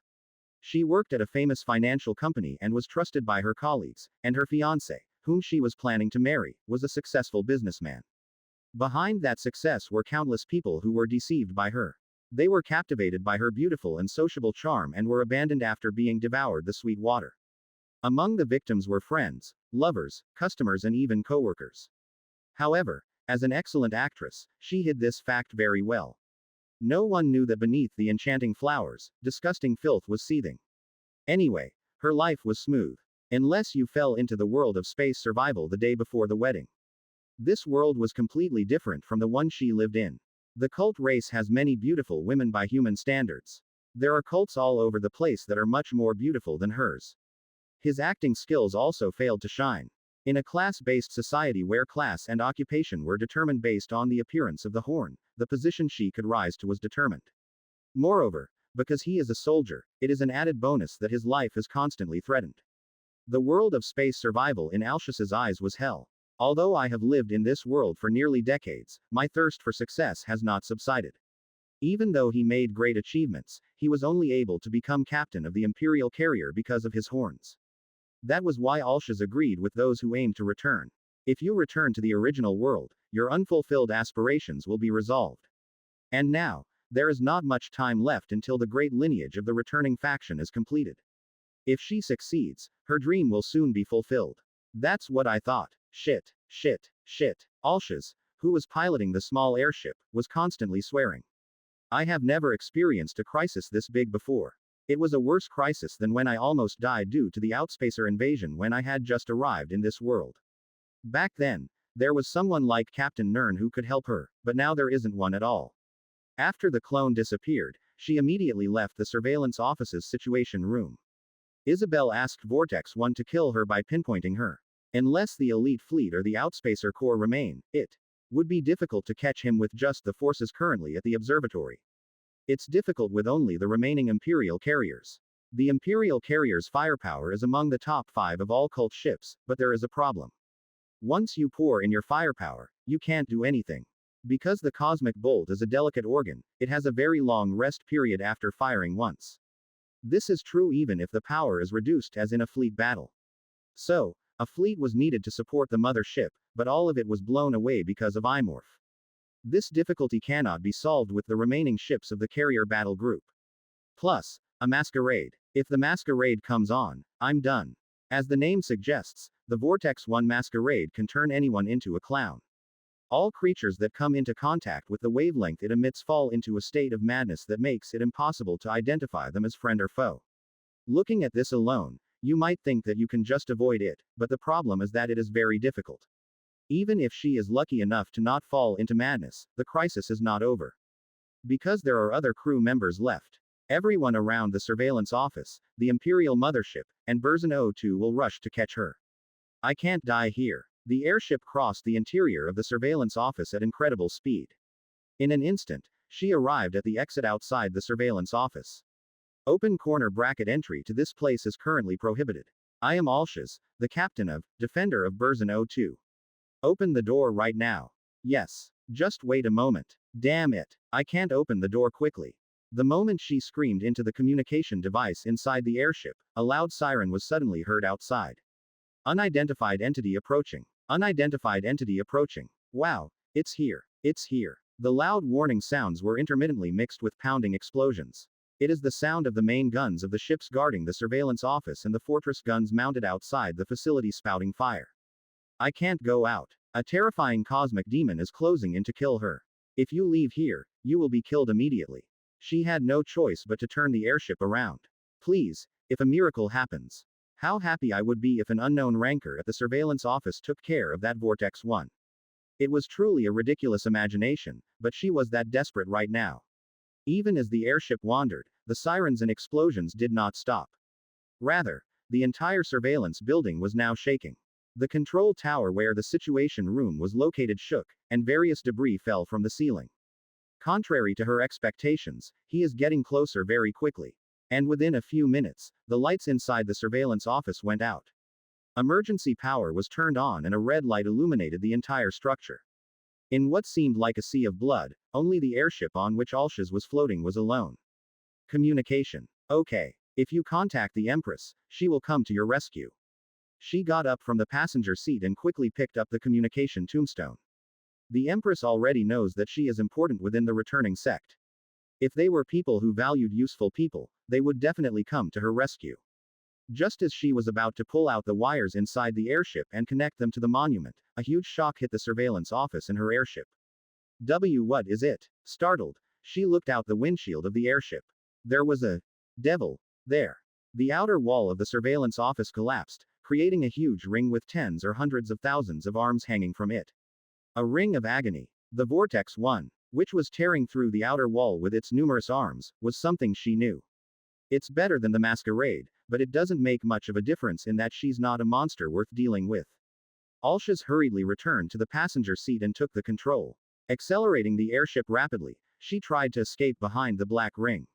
A: She worked at a famous financial company and was trusted by her colleagues, and her fiancé, whom she was planning to marry, was a successful businessman. Behind that success were countless people who were deceived by her. They were captivated by her beautiful and sociable charm and were abandoned after being devoured the sweet water. Among the victims were friends, lovers, customers, and even co-workers. However, as an excellent actress, she hid this fact very well. No one knew that beneath the enchanting flowers, disgusting filth was seething. Anyway, her life was smooth. Unless you fell into the world of space survival the day before the wedding. This world was completely different from the one she lived in. The cult race has many beautiful women by human standards. There are cults all over the place that are much more beautiful than hers. His acting skills also failed to shine. In a class-based society where class and occupation were determined based on the appearance of the horn, the position she could rise to was determined. Moreover, because he is a soldier, it is an added bonus that his life is constantly threatened. The world of space survival in Alshas's eyes was hell. Although I have lived in this world for nearly decades, my thirst for success has not subsided. Even though he made great achievements, he was only able to become captain of the Imperial carrier because of his horns. That was why Alshas agreed with those who aimed to return. If you return to the original world, your unfulfilled aspirations will be resolved. And now, there is not much time left until the great lineage of the returning faction is completed. If she succeeds, her dream will soon be fulfilled. That's what I thought. Shit, shit, shit. Alshaz, who was piloting the small airship, was constantly swearing. I have never experienced a crisis this big before. It was a worse crisis than when I almost died due to the outspacer invasion when I had just arrived in this world. Back then, there was someone like Captain Nern who could help her, but now there isn't one at all. After the clone disappeared, she immediately left the surveillance office's situation room. Isabel asked Vortex 1 to kill her by pinpointing her. Unless the elite fleet or the outspacer corps remain, it would be difficult to catch him with just the forces currently at the observatory. It's difficult with only the remaining Imperial carriers. The Imperial carrier's firepower is among the top 5 of all cult ships, but there is a problem. Once you pour in your firepower, you can't do anything. Because the cosmic bolt is a delicate organ, it has a very long rest period after firing once. This is true even if the power is reduced as in a fleet battle. So, a fleet was needed to support the mother ship, but all of it was blown away because of Imorph. This difficulty cannot be solved with the remaining ships of the carrier battle group. Plus, a masquerade. If the masquerade comes on, I'm done. As the name suggests, the Vortex 1 masquerade can turn anyone into a clown. All creatures that come into contact with the wavelength it emits fall into a state of madness that makes it impossible to identify them as friend or foe. Looking at this alone, you might think that you can just avoid it, but the problem is that it is very difficult. Even if she is lucky enough to not fall into madness, the crisis is not over. Because there are other crew members left. Everyone around the surveillance office, the Imperial mothership, and Burzin 02 will rush to catch her. I can't die here. The airship crossed the interior of the surveillance office at incredible speed. In an instant, she arrived at the exit outside the surveillance office. Open corner bracket entry to this place is currently prohibited. I am Alshaz, the captain of, Defender of Burzin 02. Open the door right now. Yes. Just wait a moment. Damn it. I can't open the door quickly. The moment she screamed into the communication device inside the airship, a loud siren was suddenly heard outside. Unidentified entity approaching. Unidentified entity approaching. Wow. It's here. It's here. The loud warning sounds were intermittently mixed with pounding explosions. It is the sound of the main guns of the ships guarding the surveillance office and the fortress guns mounted outside the facility spouting fire. I can't go out. A terrifying cosmic demon is closing in to kill her. If you leave here, you will be killed immediately. She had no choice but to turn the airship around. Please, if a miracle happens. How happy I would be if an unknown ranker at the surveillance office took care of that Vortex 1. It was truly a ridiculous imagination, but she was that desperate right now. Even as the airship wandered, the sirens and explosions did not stop. Rather, the entire surveillance building was now shaking. The control tower where the situation room was located shook, and various debris fell from the ceiling. Contrary to her expectations, he is getting closer very quickly. And within a few minutes, the lights inside the surveillance office went out. Emergency power was turned on and a red light illuminated the entire structure. In what seemed like a sea of blood, only the airship on which Alshaz was floating was alone. Communication. Okay. If you contact the Empress, she will come to your rescue. She got up from the passenger seat and quickly picked up the communication tombstone. The Empress already knows that she is important within the returning sect. If they were people who valued useful people, they would definitely come to her rescue. Just as she was about to pull out the wires inside the airship and connect them to the monument, a huge shock hit the surveillance office and her airship. What is it? Startled, she looked out the windshield of the airship. There was a devil there. The outer wall of the surveillance office collapsed, creating a huge ring with tens or hundreds of thousands of arms hanging from it. A ring of agony. The Vortex 1, which was tearing through the outer wall with its numerous arms, was something she knew. It's better than the masquerade, but it doesn't make much of a difference in that she's not a monster worth dealing with. Alshaz hurriedly returned to the passenger seat and took the control. Accelerating the airship rapidly, she tried to escape behind the black ring.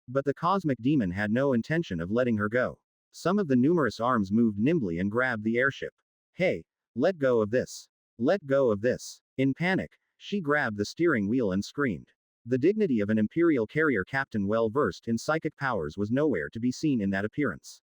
A: But the cosmic demon had no intention of letting her go. Some of the numerous arms moved nimbly and grabbed the airship. Hey, let go of this. Let go of this. In panic, she grabbed the steering wheel and screamed. The dignity of an Imperial carrier captain well versed in psychic powers was nowhere to be seen in that appearance.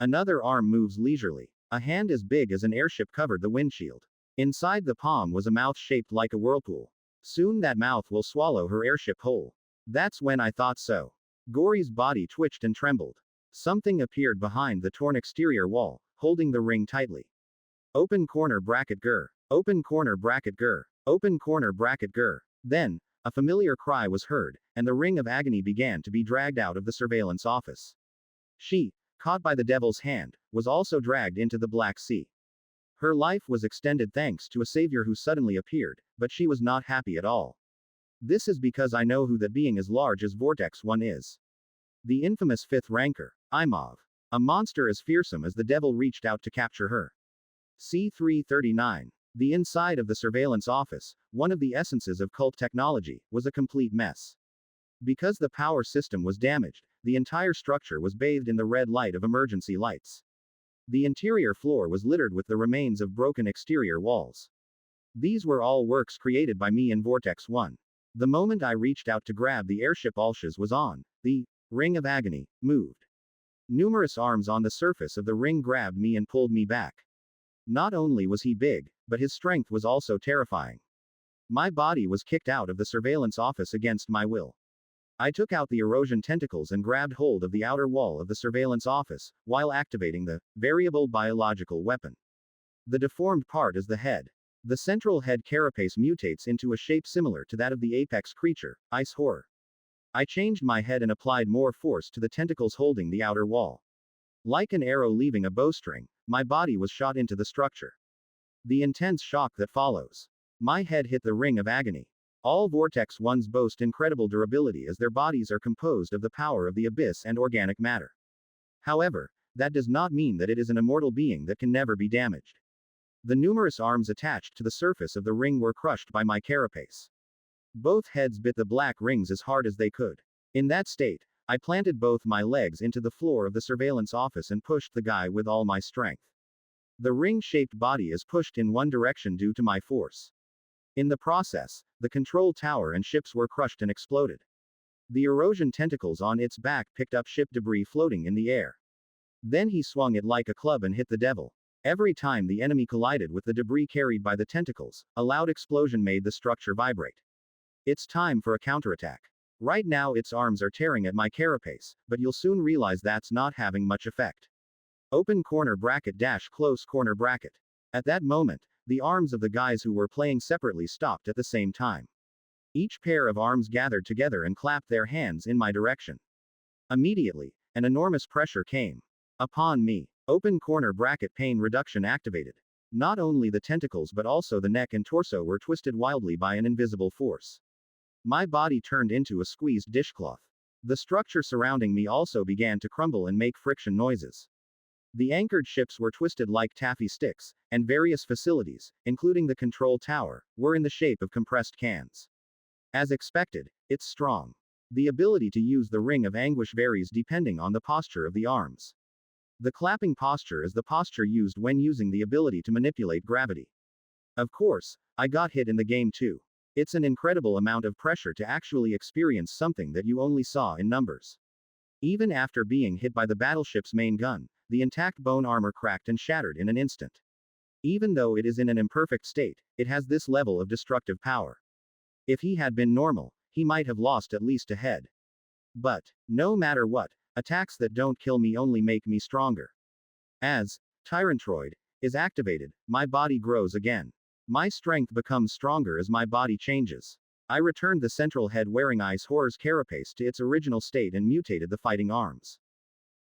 A: Another arm moves leisurely. A hand as big as an airship covered the windshield. Inside the palm was a mouth shaped like a whirlpool. Soon that mouth will swallow her airship whole. That's when I thought so. Gory's body twitched and trembled. Something appeared behind the torn exterior wall, holding the ring tightly. Open corner bracket gur. Open corner bracket gur. Open corner bracket gur. Then, a familiar cry was heard, and the ring of agony began to be dragged out of the surveillance office. She, caught by the devil's hand, was also dragged into the Black Sea. Her life was extended thanks to a savior who suddenly appeared, but she was not happy at all. This is because I know who that being as large as Vortex 1 is. The infamous fifth ranker, Imov. A monster as fearsome as the devil reached out to capture her. C-339. The inside of the surveillance office, one of the essences of cult technology, was a complete mess. Because the power system was damaged, the entire structure was bathed in the red light of emergency lights. The interior floor was littered with the remains of broken exterior walls. These were all works created by me in Vortex 1. The moment I reached out to grab the airship Alshaz was on, the ring of agony moved. Numerous arms on the surface of the ring grabbed me and pulled me back. Not only was he big, but his strength was also terrifying. My body was kicked out of the surveillance office against my will. I took out the erosion tentacles and grabbed hold of the outer wall of the surveillance office, while activating the variable biological weapon. The deformed part is the head. The central head carapace mutates into a shape similar to that of the apex creature, Ice Horror. I changed my head and applied more force to the tentacles holding the outer wall. Like an arrow leaving a bowstring, my body was shot into the structure. The intense shock that follows. My head hit the ring of agony. All Vortex 1s boast incredible durability as their bodies are composed of the power of the abyss and organic matter. However, that does not mean that it is an immortal being that can never be damaged. The numerous arms attached to the surface of the ring were crushed by my carapace. Both heads bit the black rings as hard as they could. In that state, I planted both my legs into the floor of the surveillance office and pushed the guy with all my strength. The ring-shaped body is pushed in one direction due to my force. In the process, the control tower and ships were crushed and exploded. The erosion tentacles on its back picked up ship debris floating in the air. Then he swung it like a club and hit the devil. Every time the enemy collided with the debris carried by the tentacles, a loud explosion made the structure vibrate. It's time for a counterattack. Right now its arms are tearing at my carapace, but you'll soon realize that's not having much effect. Open corner bracket dash close corner bracket. At that moment, the arms of the guys who were playing separately stopped at the same time. Each pair of arms gathered together and clapped their hands in my direction. Immediately, an enormous pressure came upon me. Open corner bracket pain reduction activated. Not only the tentacles but also the neck and torso were twisted wildly by an invisible force. My body turned into a squeezed dishcloth. The structure surrounding me also began to crumble and make friction noises. The anchored ships were twisted like taffy sticks, and various facilities, including the control tower, were in the shape of compressed cans. As expected, it's strong. The ability to use the ring of anguish varies depending on the posture of the arms. The clapping posture is the posture used when using the ability to manipulate gravity. Of course, I got hit in the game too. It's an incredible amount of pressure to actually experience something that you only saw in numbers. Even after being hit by the battleship's main gun, the intact bone armor cracked and shattered in an instant. Even though it is in an imperfect state, it has this level of destructive power. If he had been normal, he might have lost at least a head. But, no matter what, attacks that don't kill me only make me stronger. As Tyrantroid is activated, my body grows again. My strength becomes stronger as my body changes. I returned the central head wearing Ice Horror's carapace to its original state and mutated the fighting arms.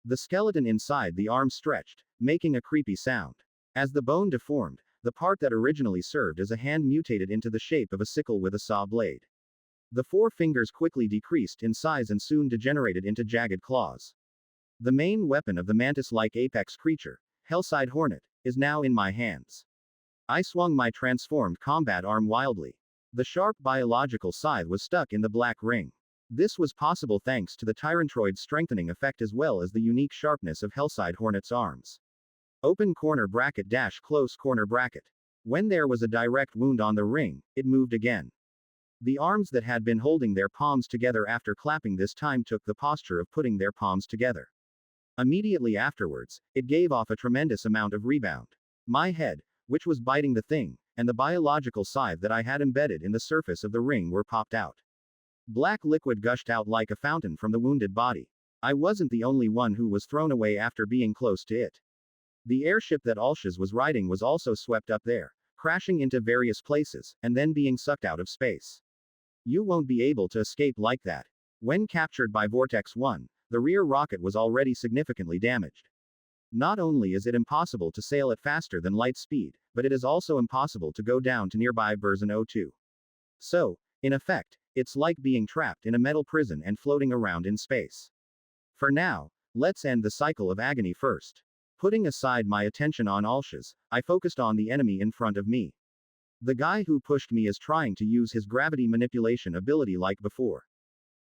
A: The skeleton inside the arm stretched, making a creepy sound. As the bone deformed, the part that originally served as a hand mutated into the shape of a sickle with a saw blade. The four fingers quickly decreased in size and soon degenerated into jagged claws. The main weapon of the mantis-like apex creature, Hellside Hornet, is now in my hands. I swung my transformed combat arm wildly. The sharp biological scythe was stuck in the black ring. This was possible thanks to the Tyrantroid's strengthening effect as well as the unique sharpness of Hellside Hornet's arms. Open corner bracket dash close corner bracket. When there was a direct wound on the ring, it moved again. The arms that had been holding their palms together after clapping this time took the posture of putting their palms together. Immediately afterwards, it gave off a tremendous amount of rebound. My head, which was biting the thing, and the biological scythe that I had embedded in the surface of the ring were popped out. Black liquid gushed out like a fountain from the wounded body. I wasn't the only one who was thrown away after being close to it. The airship that Alshaz was riding was also swept up there, crashing into various places, and then being sucked out of space. You won't be able to escape like that. When captured by Vortex 1, the rear rocket was already significantly damaged. Not only is it impossible to sail at faster than light speed, but it is also impossible to go down to nearby Burzon O2. So, in effect, it's like being trapped in a metal prison and floating around in space. For now, let's end the cycle of agony first. Putting aside my attention on Alshaz, I focused on the enemy in front of me. The guy who pushed me is trying to use his gravity manipulation ability like before.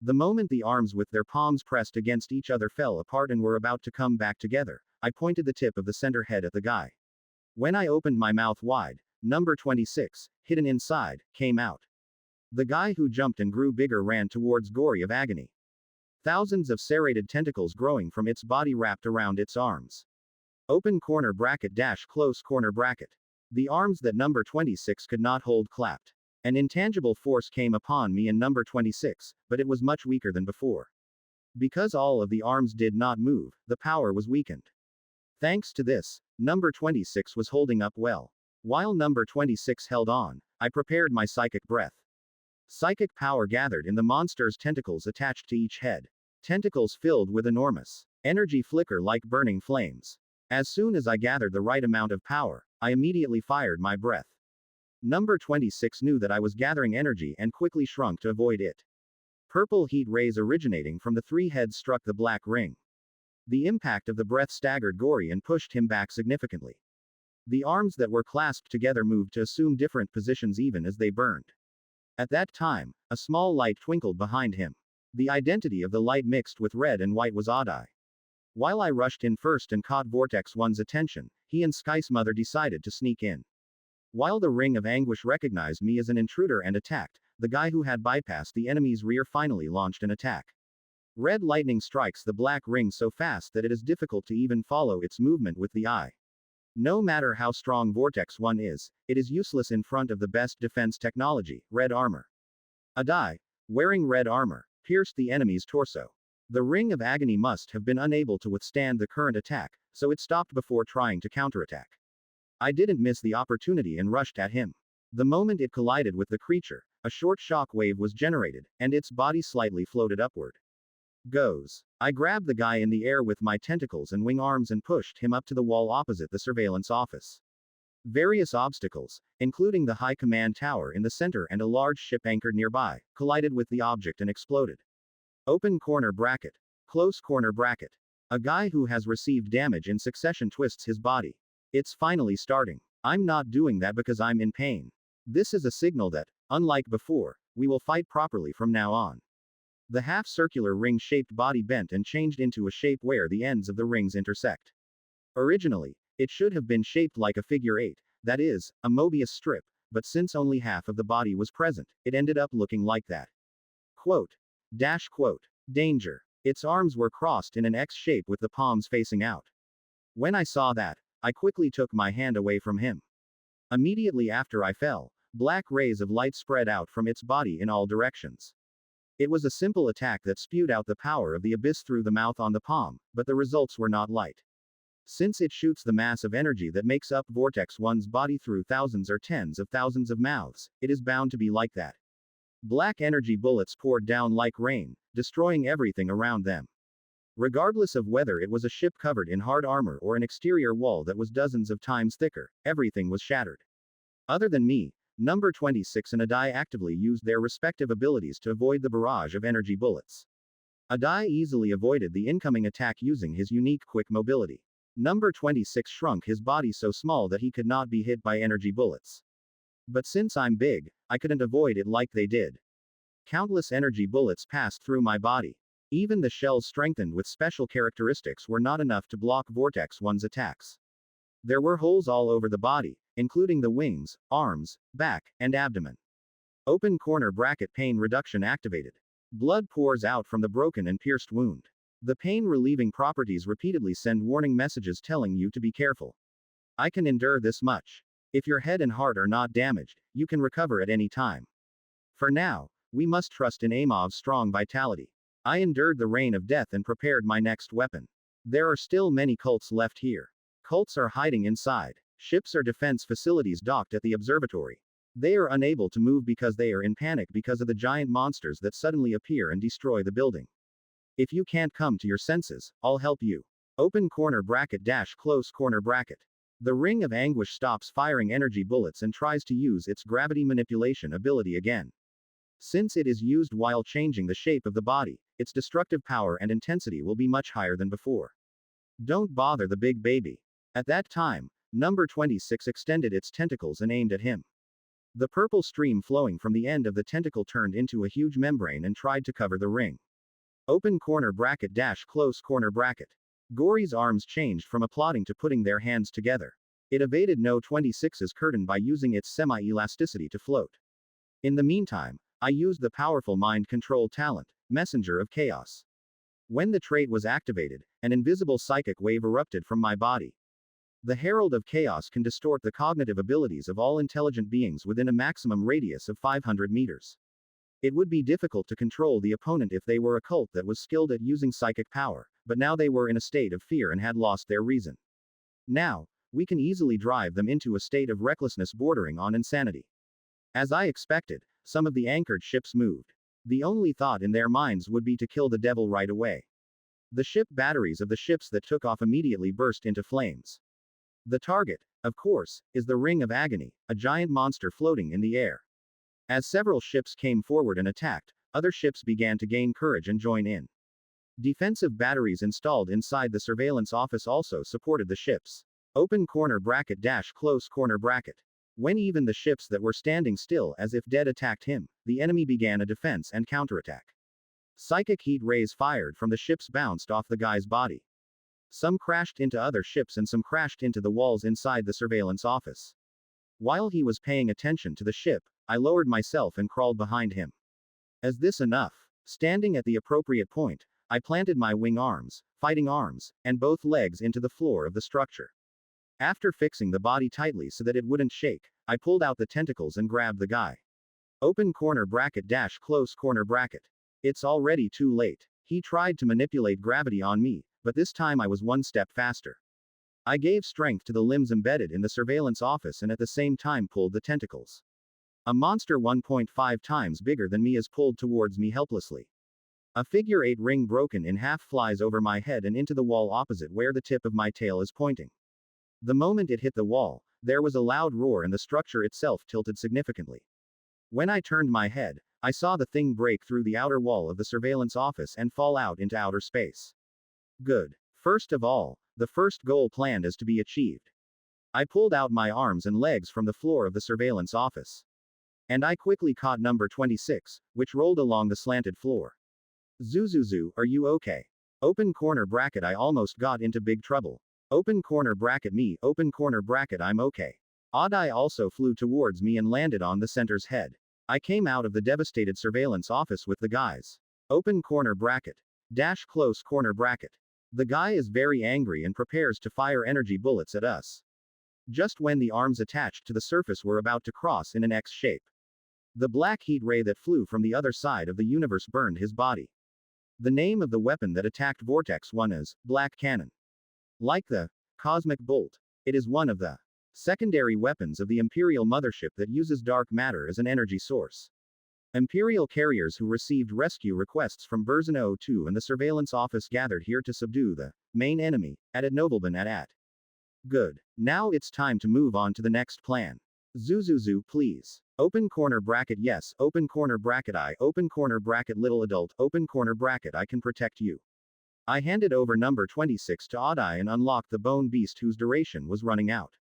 A: The moment the arms with their palms pressed against each other fell apart and were about to come back together, I pointed the tip of the center head at the guy. When I opened my mouth wide, number 26, hidden inside, came out. The guy who jumped and grew bigger ran towards Gory of Agony. Thousands of serrated tentacles growing from its body wrapped around its arms. Open corner bracket dash close corner bracket. The arms that number 26 could not hold clapped. An intangible force came upon me and number 26, but it was much weaker than before. Because all of the arms did not move, the power was weakened. Thanks to this, number 26 was holding up well. While number 26 held on, I prepared my psychic breath. Psychic power gathered in the monster's tentacles attached to each head. Tentacles filled with enormous energy flicker like burning flames. As soon as I gathered the right amount of power, I immediately fired my breath. Number 26 knew that I was gathering energy and quickly shrunk to avoid it. Purple heat rays originating from the three heads struck the black ring. The impact of the breath staggered Gory and pushed him back significantly. The arms that were clasped together moved to assume different positions even as they burned. At that time, a small light twinkled behind him. The identity of the light mixed with red and white was Odd-Eye. While I rushed in first and caught Vortex 1's attention, he and Sky's mother decided to sneak in. While the Ring of Anguish recognized me as an intruder and attacked, the guy who had bypassed the enemy's rear finally launched an attack. Red lightning strikes the black ring so fast that it is difficult to even follow its movement with the eye. No matter how strong Vortex 1 is, it is useless in front of the best defense technology, red armor. Odd-Eye, wearing red armor, pierced the enemy's torso. The Ring of Agony must have been unable to withstand the current attack, so it stopped before trying to counterattack. I didn't miss the opportunity and rushed at him. The moment it collided with the creature, a short shock wave was generated, and its body slightly floated upward. Goes. I grabbed the guy in the air with my tentacles and wing arms and pushed him up to the wall opposite the surveillance office. Various obstacles, including the high command tower in the center and a large ship anchored nearby, collided with the object and exploded. Open corner bracket. Close corner bracket. A guy who has received damage in succession twists his body. It's finally starting. I'm not doing that because I'm in pain. This is a signal that, unlike before, we will fight properly from now on. The half-circular ring-shaped body bent and changed into a shape where the ends of the rings intersect. Originally, it should have been shaped like a figure 8, that is, a Mobius strip, but since only half of the body was present, it ended up looking like that. Quote. Danger. Its arms were crossed in an X shape with the palms facing out. When I saw that, I quickly took my hand away from him. Immediately after I fell, black rays of light spread out from its body in all directions. It was a simple attack that spewed out the power of the abyss through the mouth on the palm, but the results were not light. Since it shoots the mass of energy that makes up Vortex 1's body through thousands or tens of thousands of mouths, it is bound to be like that. Black energy bullets poured down like rain, destroying everything around them. Regardless of whether it was a ship covered in hard armor or an exterior wall that was dozens of times thicker, everything was shattered. Other than me, number 26 and Odd-Eye actively used their respective abilities to avoid the barrage of energy bullets. Odd-Eye easily avoided the incoming attack using his unique quick mobility. Number 26 shrunk his body so small that he could not be hit by energy bullets. But since I'm big, I couldn't avoid it like they did. Countless energy bullets passed through my body. Even the shells strengthened with special characteristics were not enough to block Vortex 1's attacks. There were holes all over the body, including the wings, arms, back, and abdomen. Open corner bracket pain reduction activated. Blood pours out from the broken and pierced wound. The pain-relieving properties repeatedly send warning messages telling you to be careful. I can endure this much. If your head and heart are not damaged, you can recover at any time. For now, we must trust in Amov's strong vitality. I endured the rain of death and prepared my next weapon. There are still many cults left here. Cults are hiding inside. Ships are defense facilities docked at the observatory. They are unable to move because they are in panic because of the giant monsters that suddenly appear and destroy the building. If you can't come to your senses, I'll help you. Open corner bracket dash close corner bracket. The ring of anguish stops firing energy bullets and tries to use its gravity manipulation ability again. Since it is used while changing the shape of the body, its destructive power and intensity will be much higher than before. Don't bother the big baby. At that time, number 26 extended its tentacles and aimed at him. The purple stream flowing from the end of the tentacle turned into a huge membrane and tried to cover the ring. Open corner bracket dash close corner bracket. Gory's arms changed from applauding to putting their hands together. It evaded No 26's curtain by using its semi-elasticity to float. In the meantime, I used the powerful mind control talent, Messenger of Chaos. When the trait was activated, an invisible psychic wave erupted from my body. The Herald of Chaos can distort the cognitive abilities of all intelligent beings within a maximum radius of 500 meters. It would be difficult to control the opponent if they were a cult that was skilled at using psychic power, but now they were in a state of fear and had lost their reason. Now, we can easily drive them into a state of recklessness bordering on insanity. As I expected, some of the anchored ships moved. The only thought in their minds would be to kill the devil right away. The ship batteries of the ships that took off immediately burst into flames. The target, of course, is the Ring of Agony, a giant monster floating in the air. As several ships came forward and attacked, other ships began to gain courage and join in. Defensive batteries installed inside the surveillance office also supported the ships. Open corner bracket dash close corner bracket. When even the ships that were standing still as if dead attacked him, the enemy began a defense and counterattack. Psychic heat rays fired from the ships bounced off the guy's body. Some crashed into other ships and some crashed into the walls inside the surveillance office. While he was paying attention to the ship, I lowered myself and crawled behind him. Is this enough? Standing at the appropriate point, I planted my wing arms, fighting arms, and both legs into the floor of the structure. After fixing the body tightly so that it wouldn't shake, I pulled out the tentacles and grabbed the guy. Open corner bracket dash close corner bracket. It's already too late. He tried to manipulate gravity on me, but this time I was one step faster. I gave strength to the limbs embedded in the surveillance office and at the same time pulled the tentacles. A monster 1.5 times bigger than me is pulled towards me helplessly. A figure-8 ring broken in half flies over my head and into the wall opposite where the tip of my tail is pointing. The moment it hit the wall, there was a loud roar and the structure itself tilted significantly. When I turned my head, I saw the thing break through the outer wall of the surveillance office and fall out into outer space. Good. First of all, the first goal planned is to be achieved. I pulled out my arms and legs from the floor of the surveillance office. And I quickly caught number 26, which rolled along the slanted floor. Zuzuzu, are you okay? Open corner bracket I almost got into big trouble. Open corner bracket me, open corner bracket I'm okay. Odd Eye also flew towards me and landed on the center's head. I came out of the devastated surveillance office with the guys. Open corner bracket. Dash close corner bracket. The guy is very angry and prepares to fire energy bullets at us. Just when the arms attached to the surface were about to cross in an X shape. The black heat ray that flew from the other side of the universe burned his body. The name of the weapon that attacked Vortex 1 is Black Cannon. Like the Cosmic Bolt, it is one of the secondary weapons of the Imperial Mothership that uses dark matter as an energy source. Imperial carriers who received rescue requests from Berzin 02 and the surveillance office gathered here to subdue the main enemy at Novelban at. Good. Now it's time to move on to the next plan. Zuzuzu, please. Open corner bracket yes, open corner bracket I, open corner bracket little adult, open corner bracket I can protect you. I handed over number 26 to Odd Eye and unlocked the bone beast whose duration was running out.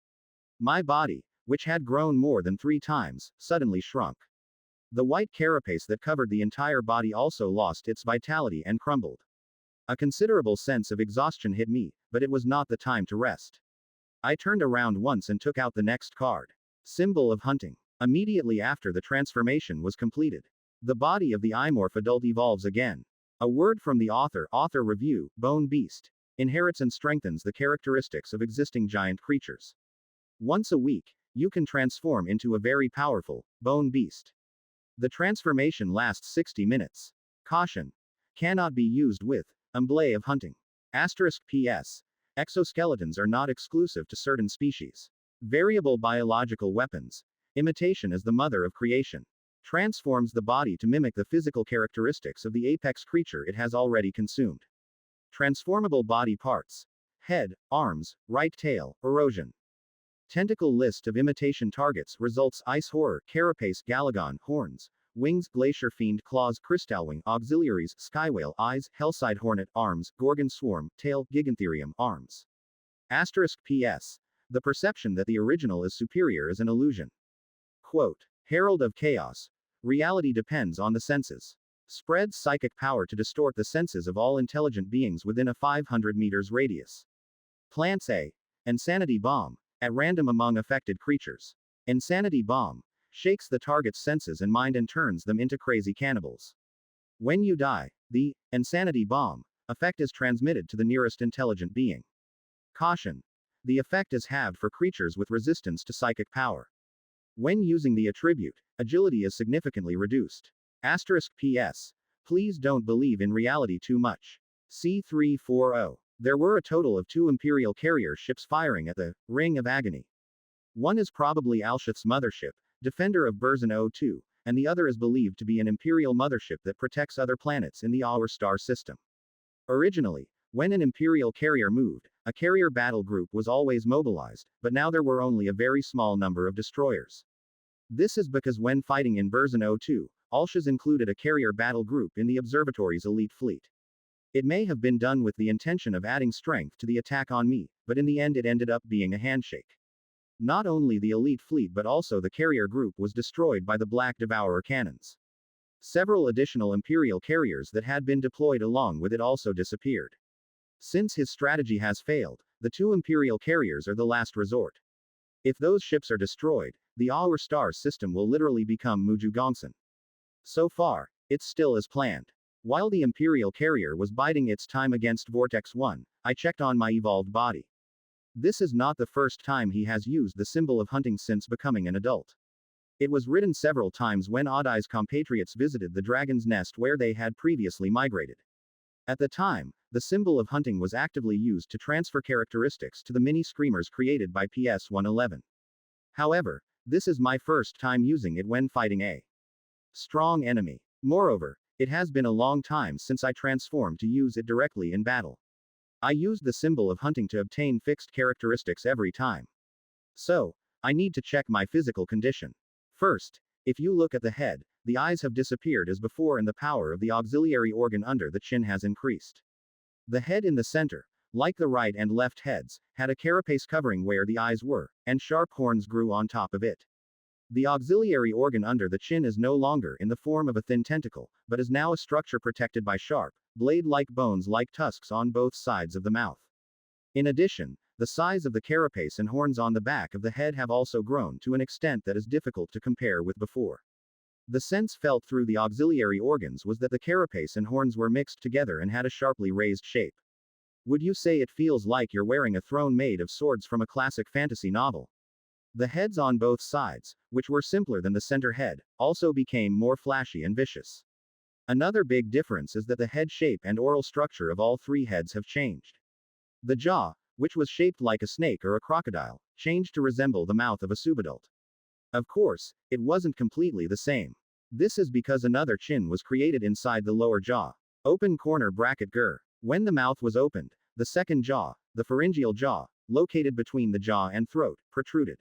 A: My body, which had grown more than 3 times, suddenly shrunk. The white carapace that covered the entire body also lost its vitality and crumbled. A considerable sense of exhaustion hit me, but it was not the time to rest. I turned around once and took out the next card. Symbol of hunting. Immediately after the transformation was completed, the body of the Imorph adult evolves again. A word from the author review, Bone Beast. Inherits and strengthens the characteristics of existing giant creatures. Once a week, you can transform into a very powerful, Bone Beast. The transformation lasts 60 minutes. Caution. Cannot be used with emblem of hunting. Asterisk PS. Exoskeletons are not exclusive to certain species. Variable biological weapons. Imitation is the mother of creation. Transforms the body to mimic the physical characteristics of the apex creature it has already consumed. Transformable body parts. Head, arms, right tail, erosion. Tentacle list of imitation targets results ice horror, carapace, galagon, horns, wings, glacier fiend, claws, crystalwing, auxiliaries, skywhale, eyes, hellside hornet, arms, gorgon swarm, tail, gigantherium, arms. Asterisk PS. The perception that the original is superior is an illusion. Quote. Herald of Chaos. Reality depends on the senses. Spreads psychic power to distort the senses of all intelligent beings within a 500 meters radius. Plants a insanity bomb at random among affected creatures. Insanity bomb shakes the target's senses and mind and turns them into crazy cannibals. When you die, the insanity bomb effect is transmitted to the nearest intelligent being. Caution. The effect is halved for creatures with resistance to psychic power. When using the attribute, agility is significantly reduced. Asterisk PS. Please don't believe in reality too much. C340. There were a total of 2 Imperial carrier ships firing at the Ring of Agony. One is probably Alsheth's mothership, Defender of Burzin O2, and the other is believed to be an Imperial mothership that protects other planets in the Our Star system. Originally, when an Imperial carrier moved, a carrier battle group was always mobilized, but now there were only a very small number of destroyers. This is because when fighting in Burzin O2, Alshaz included a carrier battle group in the observatory's elite fleet. It may have been done with the intention of adding strength to the attack on me, but in the end it ended up being a handshake. Not only the elite fleet but also the carrier group was destroyed by the Black Devourer cannons. Several additional Imperial carriers that had been deployed along with it also disappeared. Since his strategy has failed, the 2 Imperial carriers are the last resort. If those ships are destroyed, the Our Star system will literally become Mujugonsan. So far, it's still as planned. While the Imperial carrier was biding its time against Vortex 1, I checked on my evolved body. This is not the first time he has used the symbol of hunting since becoming an adult. It was ridden several times when Oddai's compatriots visited the Dragon's Nest where they had previously migrated. At the time, the symbol of hunting was actively used to transfer characteristics to the mini screamers created by PS111. However, this is my first time using it when fighting a strong enemy. Moreover, it has been a long time since I transformed to use it directly in battle. I used the symbol of hunting to obtain fixed characteristics every time. So, I need to check my physical condition. First, if you look at the head, the eyes have disappeared as before and the power of the auxiliary organ under the chin has increased. The head in the center, like the right and left heads, had a carapace covering where the eyes were, and sharp horns grew on top of it. The auxiliary organ under the chin is no longer in the form of a thin tentacle, but is now a structure protected by sharp, blade-like bones like tusks on both sides of the mouth. In addition, the size of the carapace and horns on the back of the head have also grown to an extent that is difficult to compare with before. The sense felt through the auxiliary organs was that the carapace and horns were mixed together and had a sharply raised shape. Would you say it feels like you're wearing a throne made of swords from a classic fantasy novel? The heads on both sides, which were simpler than the center head, also became more flashy and vicious. Another big difference is that the head shape and oral structure of all 3 heads have changed. The jaw, which was shaped like a snake or a crocodile, changed to resemble the mouth of a subadult. Of course, it wasn't completely the same. This is because another chin was created inside the lower jaw. Open corner bracket gur. When the mouth was opened, the second jaw, the pharyngeal jaw, located between the jaw and throat, protruded.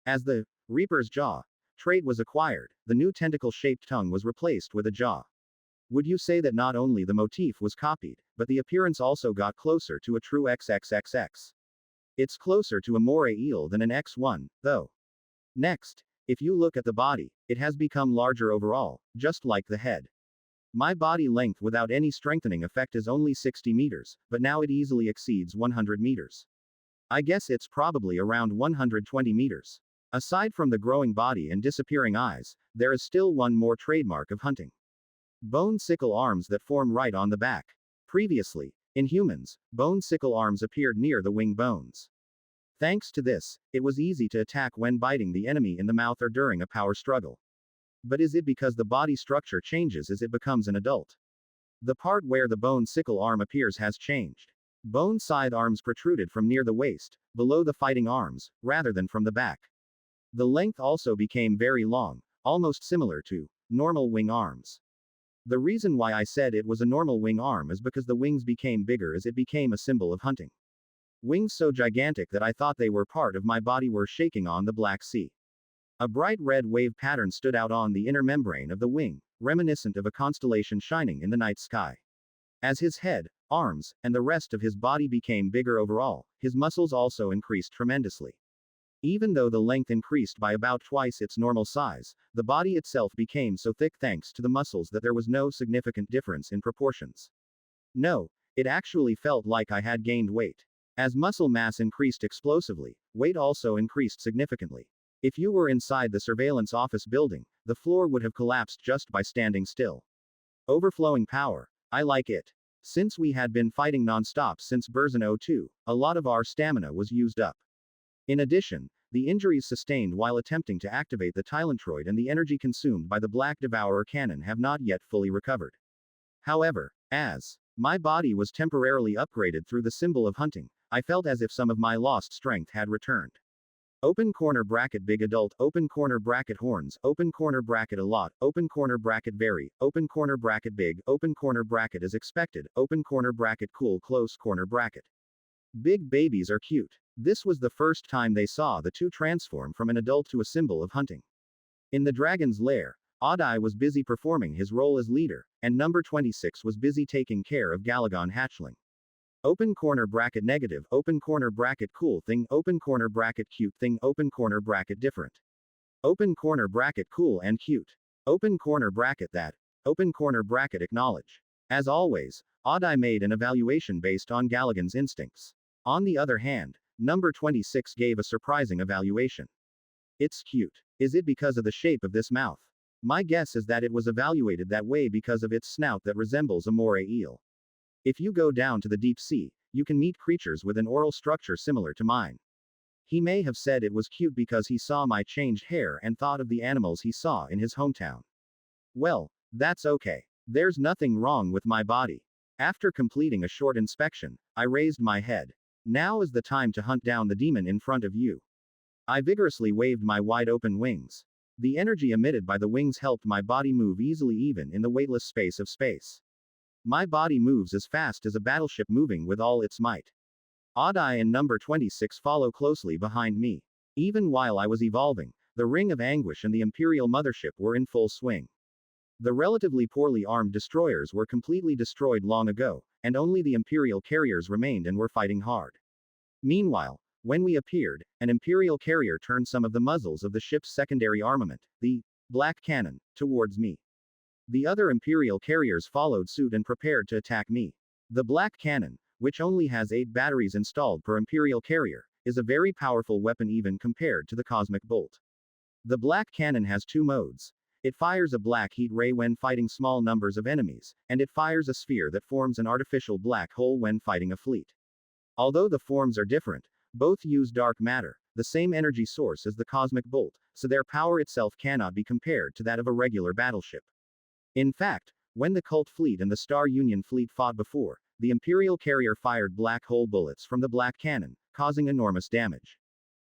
A: As the Reaper's jaw trait was acquired, the new tentacle-shaped tongue was replaced with a jaw. Would you say that not only the motif was copied, but the appearance also got closer to a true XXXX? It's closer to a moray eel than an X1, though. Next, if you look at the body, it has become larger overall, just like the head. My body length without any strengthening effect is only 60 meters, but now it easily exceeds 100 meters. I guess it's probably around 120 meters. Aside from the growing body and disappearing eyes, there is still one more trademark of hunting. Bone sickle arms that form right on the back. Previously, in humans, bone sickle arms appeared near the wing bones. Thanks to this, it was easy to attack when biting the enemy in the mouth or during a power struggle. But is it because the body structure changes as it becomes an adult? The part where the bone sickle arm appears has changed. Bone scythe arms protruded from near the waist, below the fighting arms, rather than from the back. The length also became very long, almost similar to normal wing arms. The reason why I said it was a normal wing arm is because the wings became bigger as it became a symbol of hunting. Wings so gigantic that I thought they were part of my body were shaking on the Black Sea. A bright red wave pattern stood out on the inner membrane of the wing, reminiscent of a constellation shining in the night sky. As his head, arms, and the rest of his body became bigger overall, his muscles also increased tremendously. Even though the length increased by about twice its normal size, the body itself became so thick thanks to the muscles that there was no significant difference in proportions. No, it actually felt like I had gained weight. As muscle mass increased explosively, weight also increased significantly. If you were inside the surveillance office building, the floor would have collapsed just by standing still. Overflowing power. I like it. Since we had been fighting non-stop since Burzin 02, a lot of our stamina was used up. In addition, the injuries sustained while attempting to activate the Tylantroid and the energy consumed by the Black Devourer cannon have not yet fully recovered. However, as my body was temporarily upgraded through the symbol of hunting, I felt as if some of my lost strength had returned. Open corner bracket big adult, open corner bracket horns, open corner bracket a lot, open corner bracket very, open corner bracket big, open corner bracket as expected, open corner bracket cool close corner bracket. Big babies are cute. This was the first time they saw the two transform from an adult to a symbol of hunting. In the dragon's lair, Oddeye was busy performing his role as leader, and number 26 was busy taking care of Galagon hatchling. Open corner bracket negative, open corner bracket cool thing, open corner bracket cute thing, open corner bracket different. Open corner bracket cool and cute. Open corner bracket that. Open corner bracket acknowledge. As always, Oddeye made an evaluation based on Galagon's instincts. On the other hand, number 26 gave a surprising evaluation. It's cute. Is it because of the shape of this mouth? My guess is that it was evaluated that way because of its snout that resembles a moray eel. If you go down to the deep sea, you can meet creatures with an oral structure similar to mine. He may have said it was cute because he saw my changed hair and thought of the animals he saw in his hometown. Well, that's okay. There's nothing wrong with my body. After completing a short inspection, I raised my head. Now is the time to hunt down the demon in front of you. I vigorously waved my wide open wings. The energy emitted by the wings helped my body move easily even in the weightless space of space. My body moves as fast as a battleship moving with all its might. Oddeye and number 26 follow closely behind me. Even while I was evolving, the Ring of Anguish and the Imperial Mothership were in full swing. The relatively poorly armed destroyers were completely destroyed long ago, and only the Imperial carriers remained and were fighting hard. Meanwhile, when we appeared, an Imperial carrier turned some of the muzzles of the ship's secondary armament, the Black Cannon, towards me. The other Imperial carriers followed suit and prepared to attack me. The Black Cannon, which only has 8 batteries installed per Imperial carrier, is a very powerful weapon even compared to the Cosmic Bolt. The Black Cannon has 2 modes. It fires a black heat ray when fighting small numbers of enemies, and it fires a sphere that forms an artificial black hole when fighting a fleet. Although the forms are different, both use dark matter, the same energy source as the Cosmic Bolt, so their power itself cannot be compared to that of a regular battleship. In fact, when the Cult Fleet and the Star Union Fleet fought before, the Imperial carrier fired black hole bullets from the Black Cannon, causing enormous damage.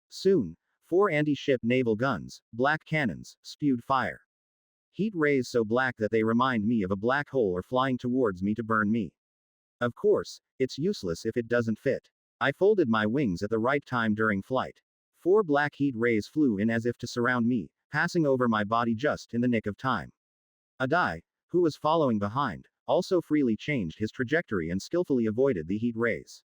A: Soon, 4 anti-ship naval guns, black cannons, spewed fire. Heat rays so black that they remind me of a black hole are flying towards me to burn me. Of course, it's useless if it doesn't fit. I folded my wings at the right time during flight. 4 black heat rays flew in as if to surround me, passing over my body just in the nick of time. Oddeye, who was following behind, also freely changed his trajectory and skillfully avoided the heat rays.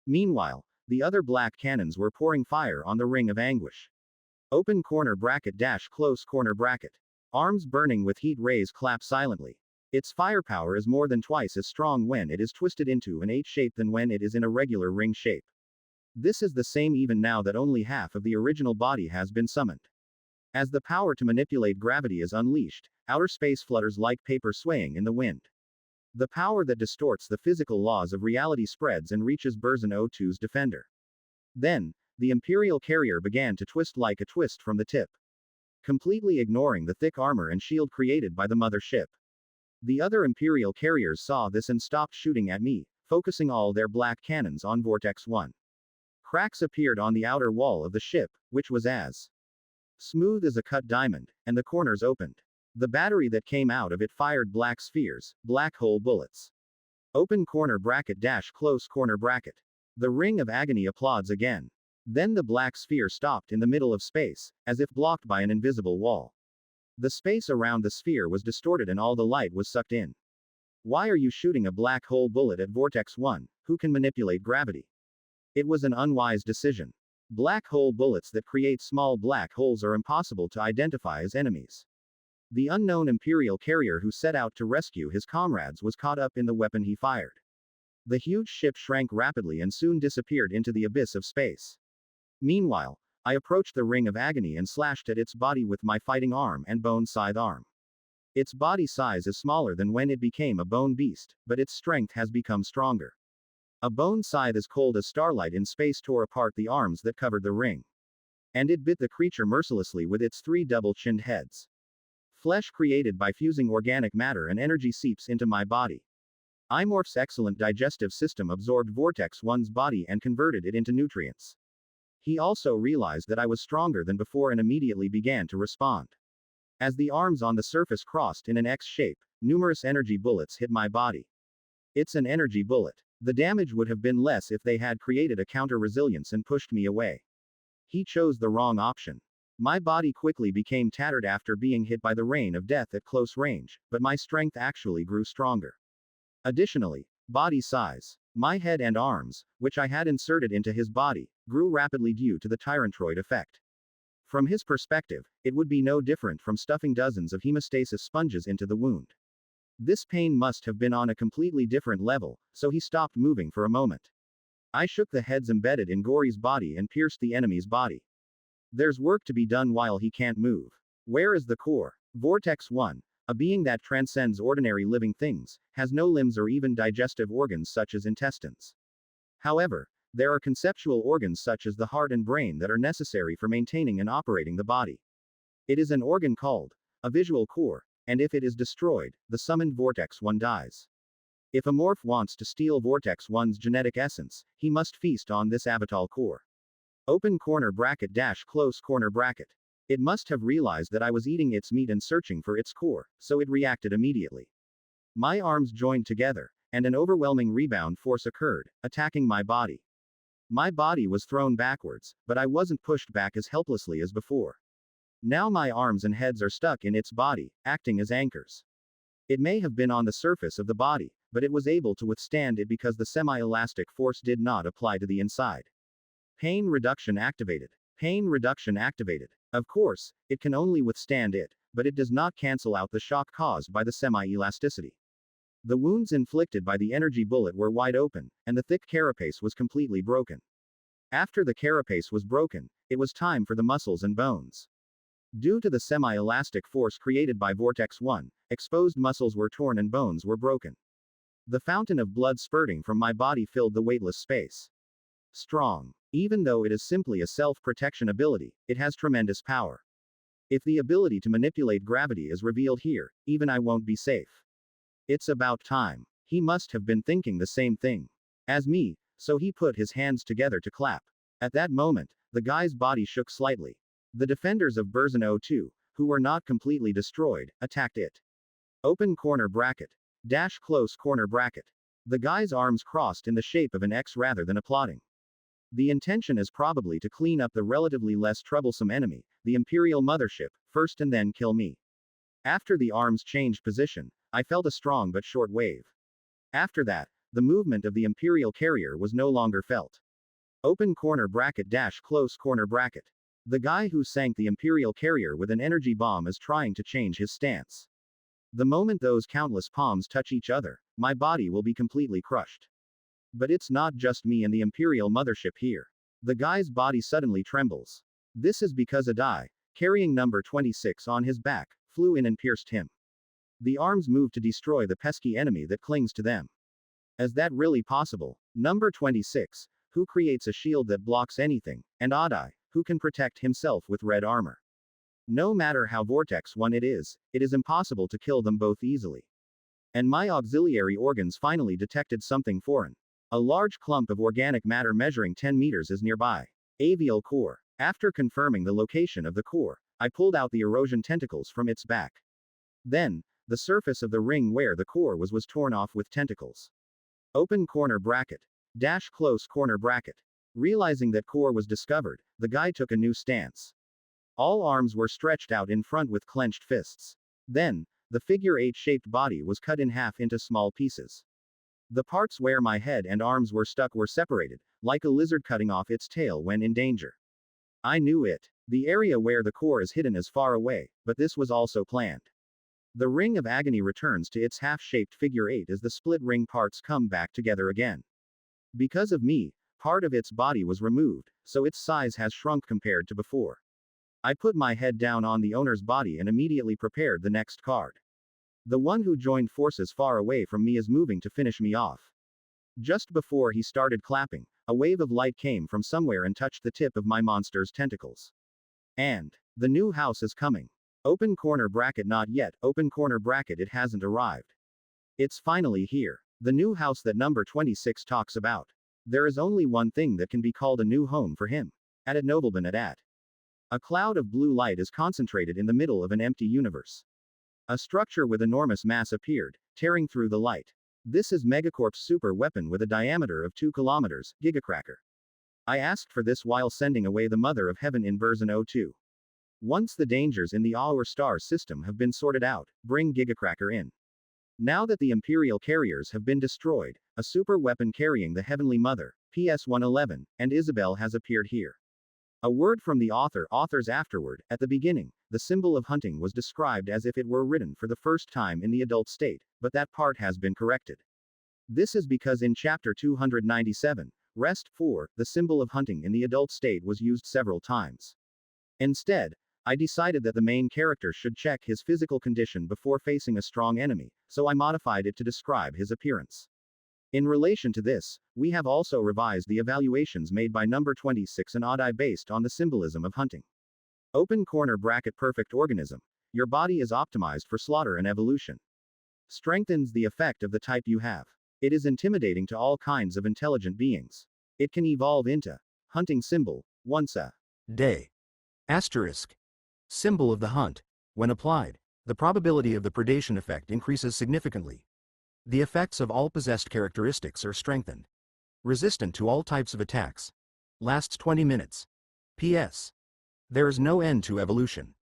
A: Meanwhile, the other black cannons were pouring fire on the Ring of Anguish. Open corner bracket dash close corner bracket. Arms burning with heat rays clap silently. Its firepower is more than twice as strong when it is twisted into an 8 shape than when it is in a regular ring shape. This is the same even now that only half of the original body has been summoned. As the power to manipulate gravity is unleashed, outer space flutters like paper swaying in the wind. The power that distorts the physical laws of reality spreads and reaches Burzin 02's defender. Then, the Imperial carrier began to twist like a twist from the tip, completely ignoring the thick armor and shield created by the mother ship. The other Imperial carriers saw this and stopped shooting at me, focusing all their black cannons on Vortex 1. Cracks appeared on the outer wall of the ship, which was as smooth as a cut diamond, and the corners opened. The battery that came out of it fired black spheres, black hole bullets. Open corner bracket dash close corner bracket. The ring of agony applauds again. Then the black sphere stopped in the middle of space, as if blocked by an invisible wall. The space around the sphere was distorted and all the light was sucked in. Why are you shooting a black hole bullet at Vortex 1, who can manipulate gravity? It was an unwise decision. Black hole bullets that create small black holes are impossible to identify as enemies. The unknown Imperial carrier who set out to rescue his comrades was caught up in the weapon he fired. The huge ship shrank rapidly and soon disappeared into the abyss of space. Meanwhile, I approached the ring of agony and slashed at its body with my fighting arm and bone scythe arm. Its body size is smaller than when it became a bone beast, but its strength has become stronger. A bone scythe as cold as starlight in space tore apart the arms that covered the ring. And it bit the creature mercilessly with its 3 double-chinned heads. Flesh created by fusing organic matter and energy seeps into my body. Imorph's excellent digestive system absorbed Vortex 1's body and converted it into nutrients. He also realized that I was stronger than before and immediately began to respond. As the arms on the surface crossed in an X shape, numerous energy bullets hit my body. It's an energy bullet. The damage would have been less if they had created a counter-resilience and pushed me away. He chose the wrong option. My body quickly became tattered after being hit by the rain of death at close range, but my strength actually grew stronger. Additionally, body size. My head and arms, which I had inserted into his body, grew rapidly due to the Tyrantroid effect. From his perspective, it would be no different from stuffing dozens of hemostasis sponges into the wound. This pain must have been on a completely different level, so he stopped moving for a moment. I shook the heads embedded in Gory's body and pierced the enemy's body. There's work to be done while he can't move. Where is the core? Vortex 1, a being that transcends ordinary living things, has no limbs or even digestive organs such as intestines. However, there are conceptual organs such as the heart and brain that are necessary for maintaining and operating the body. It is an organ called a visual core, and if it is destroyed, the summoned Vortex 1 dies. If a morph wants to steal Vortex 1's genetic essence, he must feast on this avital core. Open corner bracket dash close corner bracket. It must have realized that I was eating its meat and searching for its core, so it reacted immediately. My arms joined together, and an overwhelming rebound force occurred, attacking my body. My body was thrown backwards, but I wasn't pushed back as helplessly as before. Now my arms and heads are stuck in its body, acting as anchors. It may have been on the surface of the body, but it was able to withstand it because the semi-elastic force did not apply to the inside. Pain reduction activated. Pain reduction activated. Of course, it can only withstand it, but it does not cancel out the shock caused by the semi-elasticity. The wounds inflicted by the energy bullet were wide open, and the thick carapace was completely broken. After the carapace was broken, it was time for the muscles and bones. Due to the semi-elastic force created by Vortex 1, exposed muscles were torn and bones were broken. The fountain of blood spurting from my body filled the weightless space. Strong. Even though it is simply a self-protection ability, it has tremendous power. If the ability to manipulate gravity is revealed here, even I won't be safe. It's about time. He must have been thinking the same thing as me, so he put his hands together to clap. At that moment, the guy's body shook slightly. The defenders of Burzin 02, who were not completely destroyed, attacked it. Open corner bracket. Dash close corner bracket. The guy's arms crossed in the shape of an X rather than applauding. The intention is probably to clean up the relatively less troublesome enemy, the Imperial mothership, first and then kill me. After the arms changed position, I felt a strong but short wave. After that, the movement of the Imperial carrier was no longer felt. Open corner bracket dash close corner bracket. The guy who sank the Imperial carrier with an energy bomb is trying to change his stance. The moment those countless palms touch each other, my body will be completely crushed. But it's not just me and the Imperial mothership here. The guy's body suddenly trembles. This is because a die, carrying number 26 on his back, flew in and pierced him. The arms moved to destroy the pesky enemy that clings to them. Is that really possible? Number 26, who creates a shield that blocks anything, and Adai, who can protect himself with red armor. No matter how Vortex 1 it is impossible to kill them both easily. And my auxiliary organs finally detected something foreign. A large clump of organic matter measuring 10 meters is nearby. Avial core. After confirming the location of the core, I pulled out the erosion tentacles from its back. Then, the surface of the ring where the core was torn off with tentacles. Open corner bracket. Dash close corner bracket. Realizing that core was discovered, the guy took a new stance. All arms were stretched out in front with clenched fists. Then, the figure 8-shaped body was cut in half into small pieces. The parts where my head and arms were stuck were separated, like a lizard cutting off its tail when in danger. I knew it. The area where the core is hidden is far away, but this was also planned. The ring of agony returns to its half-shaped figure 8 as the split ring parts come back together again. Because of me, part of its body was removed, so its size has shrunk compared to before. I put my head down on the owner's body and immediately prepared the next card. The one who joined forces far away from me is moving to finish me off. Just before he started clapping, a wave of light came from somewhere and touched the tip of my monster's tentacles. And the new house is coming. Open corner bracket not yet, open corner bracket it hasn't arrived. It's finally here. The new house that number 26 talks about. There is only one thing that can be called a new home for him. At Nobleman at. A cloud of blue light is concentrated in the middle of an empty universe. A structure with enormous mass appeared, tearing through the light. This is Megacorp's super weapon with a diameter of 2 kilometers, Gigacracker. I asked for this while sending away the Mother of Heaven in version 02. Once the dangers in the Our Star system have been sorted out, bring Gigacracker in. Now that the Imperial carriers have been destroyed, a super weapon carrying the Heavenly Mother, PS-111, and Isabel has appeared here. A word from the authors afterward. At the beginning, the symbol of hunting was described as if it were written for the first time in the adult state, but that part has been corrected. This is because in chapter 297, Rest 4, the symbol of hunting in the adult state was used several times. Instead, I decided that the main character should check his physical condition before facing a strong enemy, so I modified it to describe his appearance. In relation to this, we have also revised the evaluations made by number 26 and odd eye based on the symbolism of hunting. Open corner bracket perfect organism. Your body is optimized for slaughter and evolution. Strengthens the effect of the type you have. It is intimidating to all kinds of intelligent beings. It can evolve into hunting symbol, once a
B: day. Asterisk. Symbol of the hunt. When applied, the probability of the predation effect increases significantly. The effects of all possessed characteristics are strengthened. Resistant to all types of attacks. Lasts 20 minutes. P.S. There is no end to evolution.